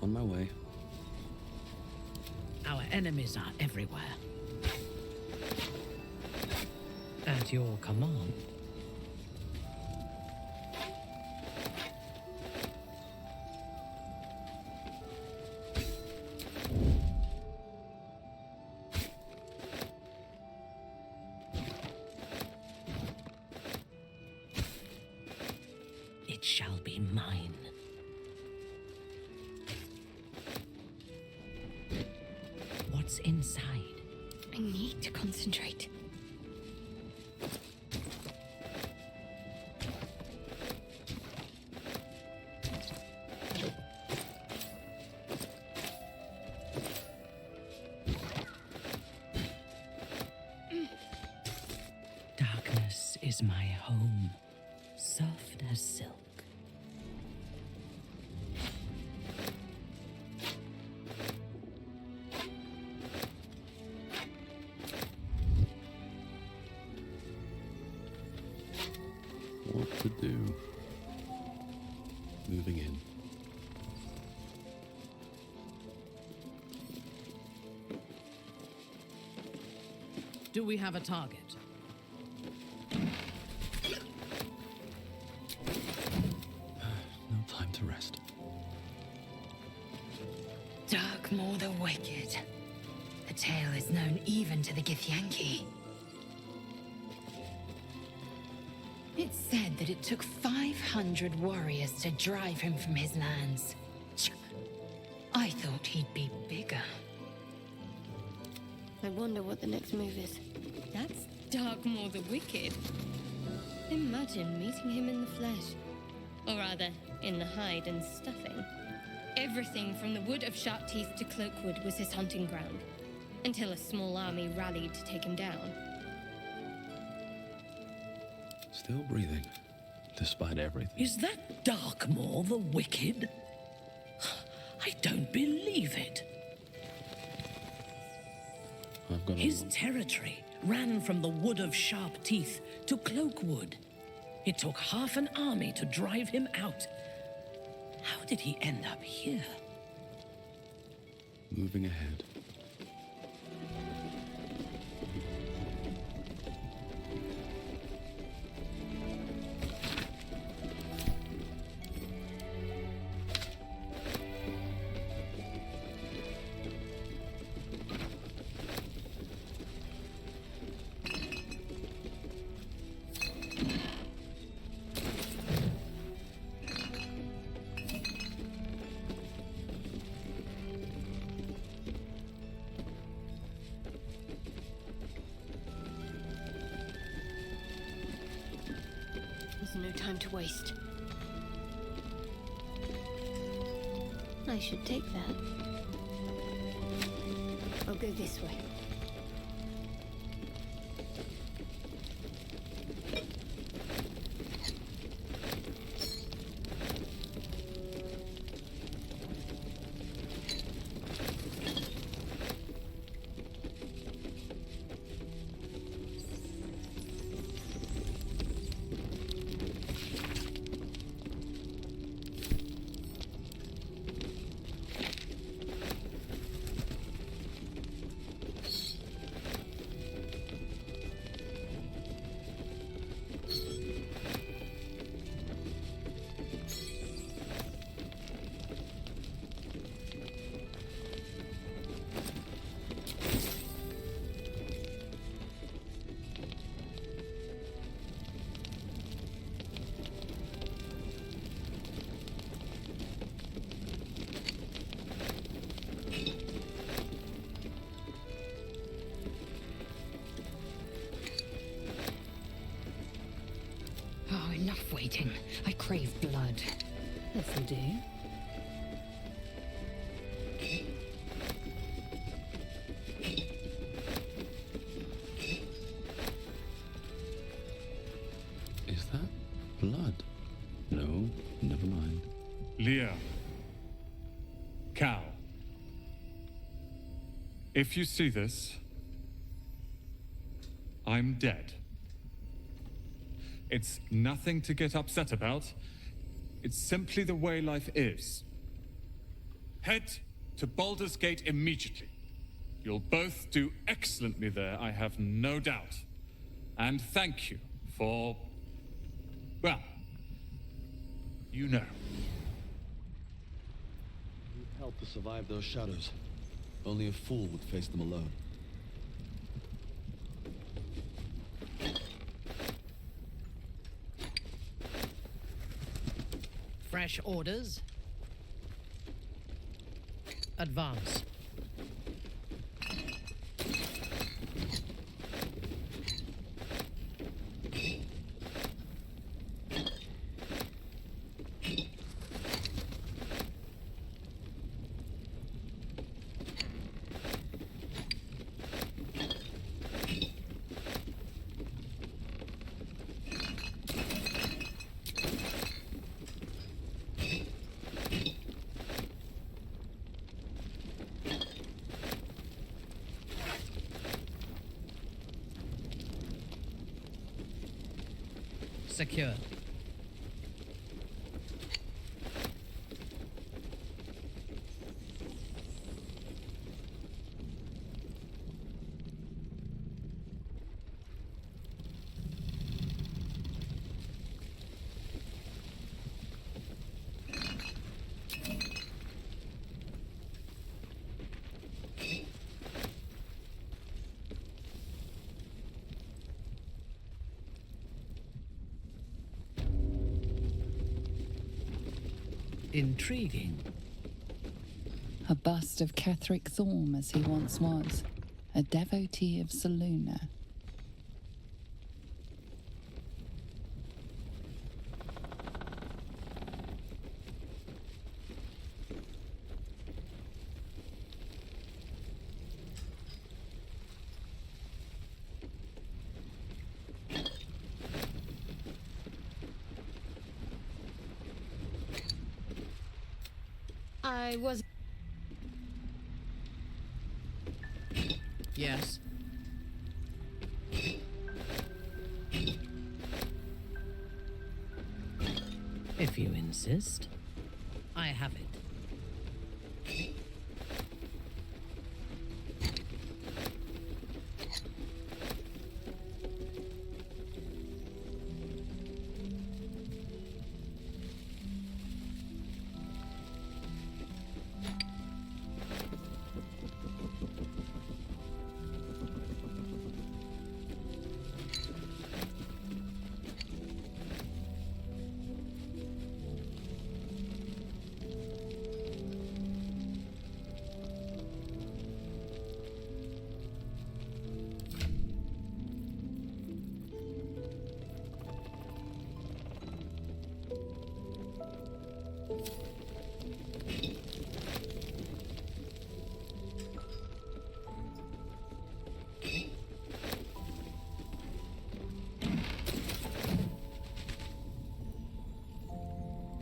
On my way. Our enemies are everywhere. At your command. It shall be mine. What's inside? I need to concentrate. Darkness is my home, soft as silk. What to do? Moving in. Do we have a target? No time to rest. Darkmoor the Wicked. The tale is known even to the Githyanki. It's said that it took 500 warriors to drive him from his lands. I thought he'd be bigger. I wonder what the next move is. That's Darkmoor the Wicked. Imagine meeting him in the flesh. Or rather, in the hide and stuffing. Everything from the Wood of Sharp Teeth to Cloakwood was his hunting ground, until a small army rallied to take him down. Still breathing, despite everything. Is that Darkmoor the Wicked? I don't believe it. I've got His territory ran from the Wood of Sharp Teeth to Cloakwood. It took half an army to drive him out. How did he end up here? Moving ahead. There's no time to waste. I should take that. I'll go this way. Oh, enough waiting. I crave blood. This'll do. Is that blood? No, never mind. Leah. Cal. If you see this, I'm dead. It's nothing to get upset about. It's simply the way life is. Head to Baldur's Gate immediately. You'll both do excellently there, I have no doubt. And thank you for... well, you know. You helped to survive those shadows. Only a fool would face them alone. Fresh orders. Advance. Secure. Intriguing. A bust of Ketheric Thorm as he once was, a devotee of Selûne. I was... If you insist, I have it.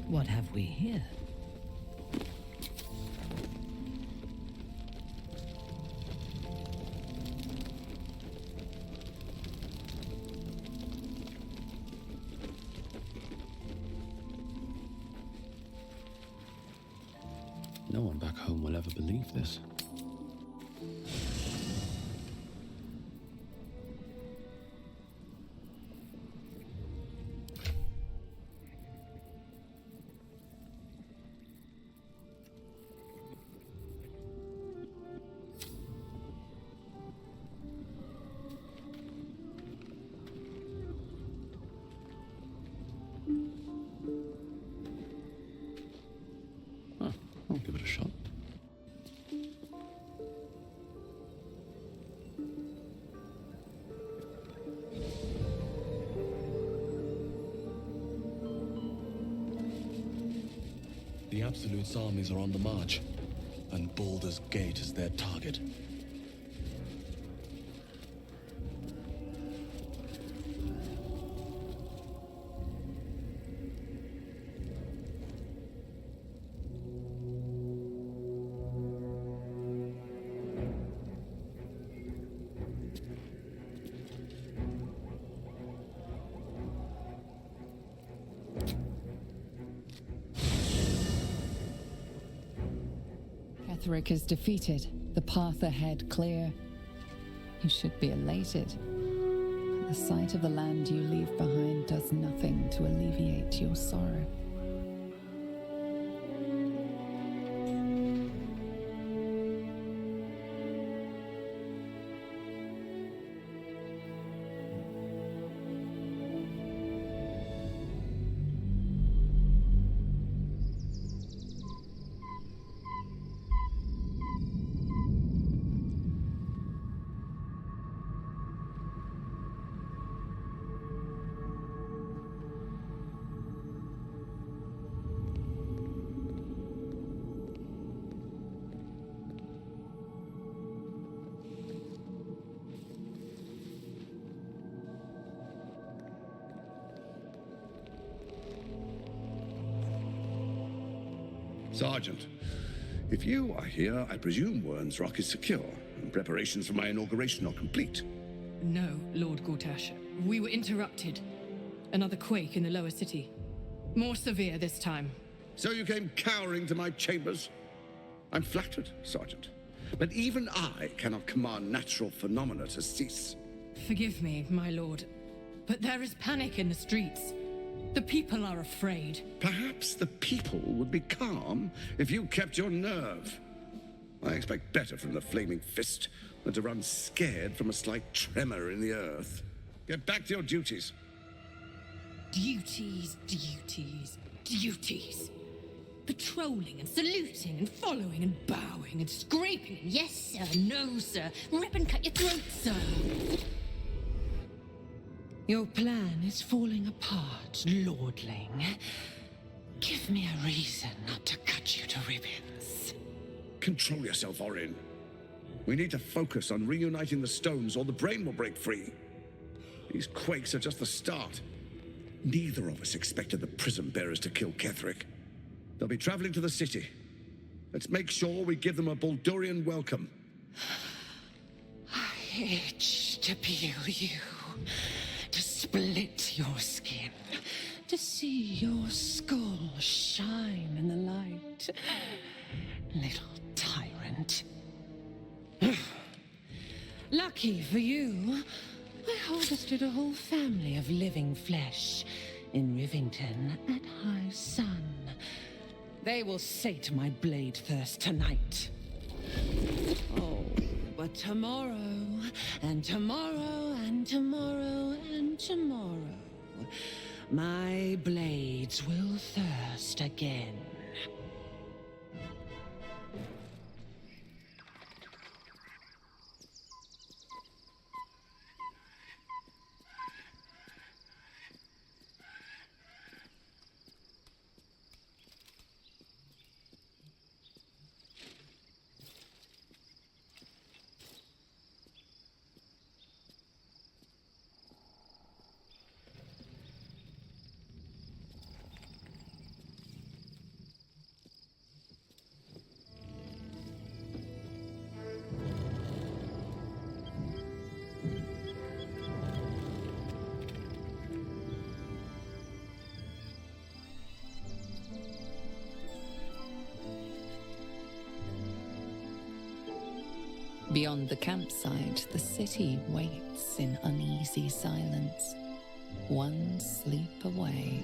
What have we here? No one back home will ever believe this. I'll give it a shot. The Absolute's armies are on the march, and Baldur's Gate is their target. Ketheric is defeated, the path ahead clear. You should be elated. But the sight of the land you leave behind does nothing to alleviate your sorrow. Sergeant, if you are here, I presume Wern's Rock is secure, and preparations for my inauguration are complete. No, Lord Gortash. We were interrupted. Another quake in the lower city. More severe this time. So you came cowering to my chambers? I'm flattered, Sergeant. But even I cannot command natural phenomena to cease. Forgive me, my lord, but there is panic in the streets. The people are afraid. Perhaps the people would be calm if you kept your nerve. I expect better from the Flaming Fist than to run scared from a slight tremor in the earth. Get back to your duties. Duties, duties, duties. Patrolling and saluting and following and bowing and scraping and yes sir, no sir, rip and cut your throat, sir. Your plan is falling apart, lordling. Give me a reason not to cut you to ribbons. Control yourself, Orin. We need to focus on reuniting the stones or the brain will break free. These quakes are just the start. Neither of us expected the Prism Bearers to kill Ketheric. They'll be traveling to the city. Let's make sure we give them a Baldurian welcome. I itch to peel you, to split your skin, to see your skull shine in the light, little tyrant. Lucky for you, I harvested a whole family of living flesh in Rivington at high sun. They will sate my blade thirst tonight. Oh, but tomorrow, and tomorrow, and tomorrow, and tomorrow, my blades will thirst again. Beyond the campsite, the city waits in uneasy silence, one sleep away.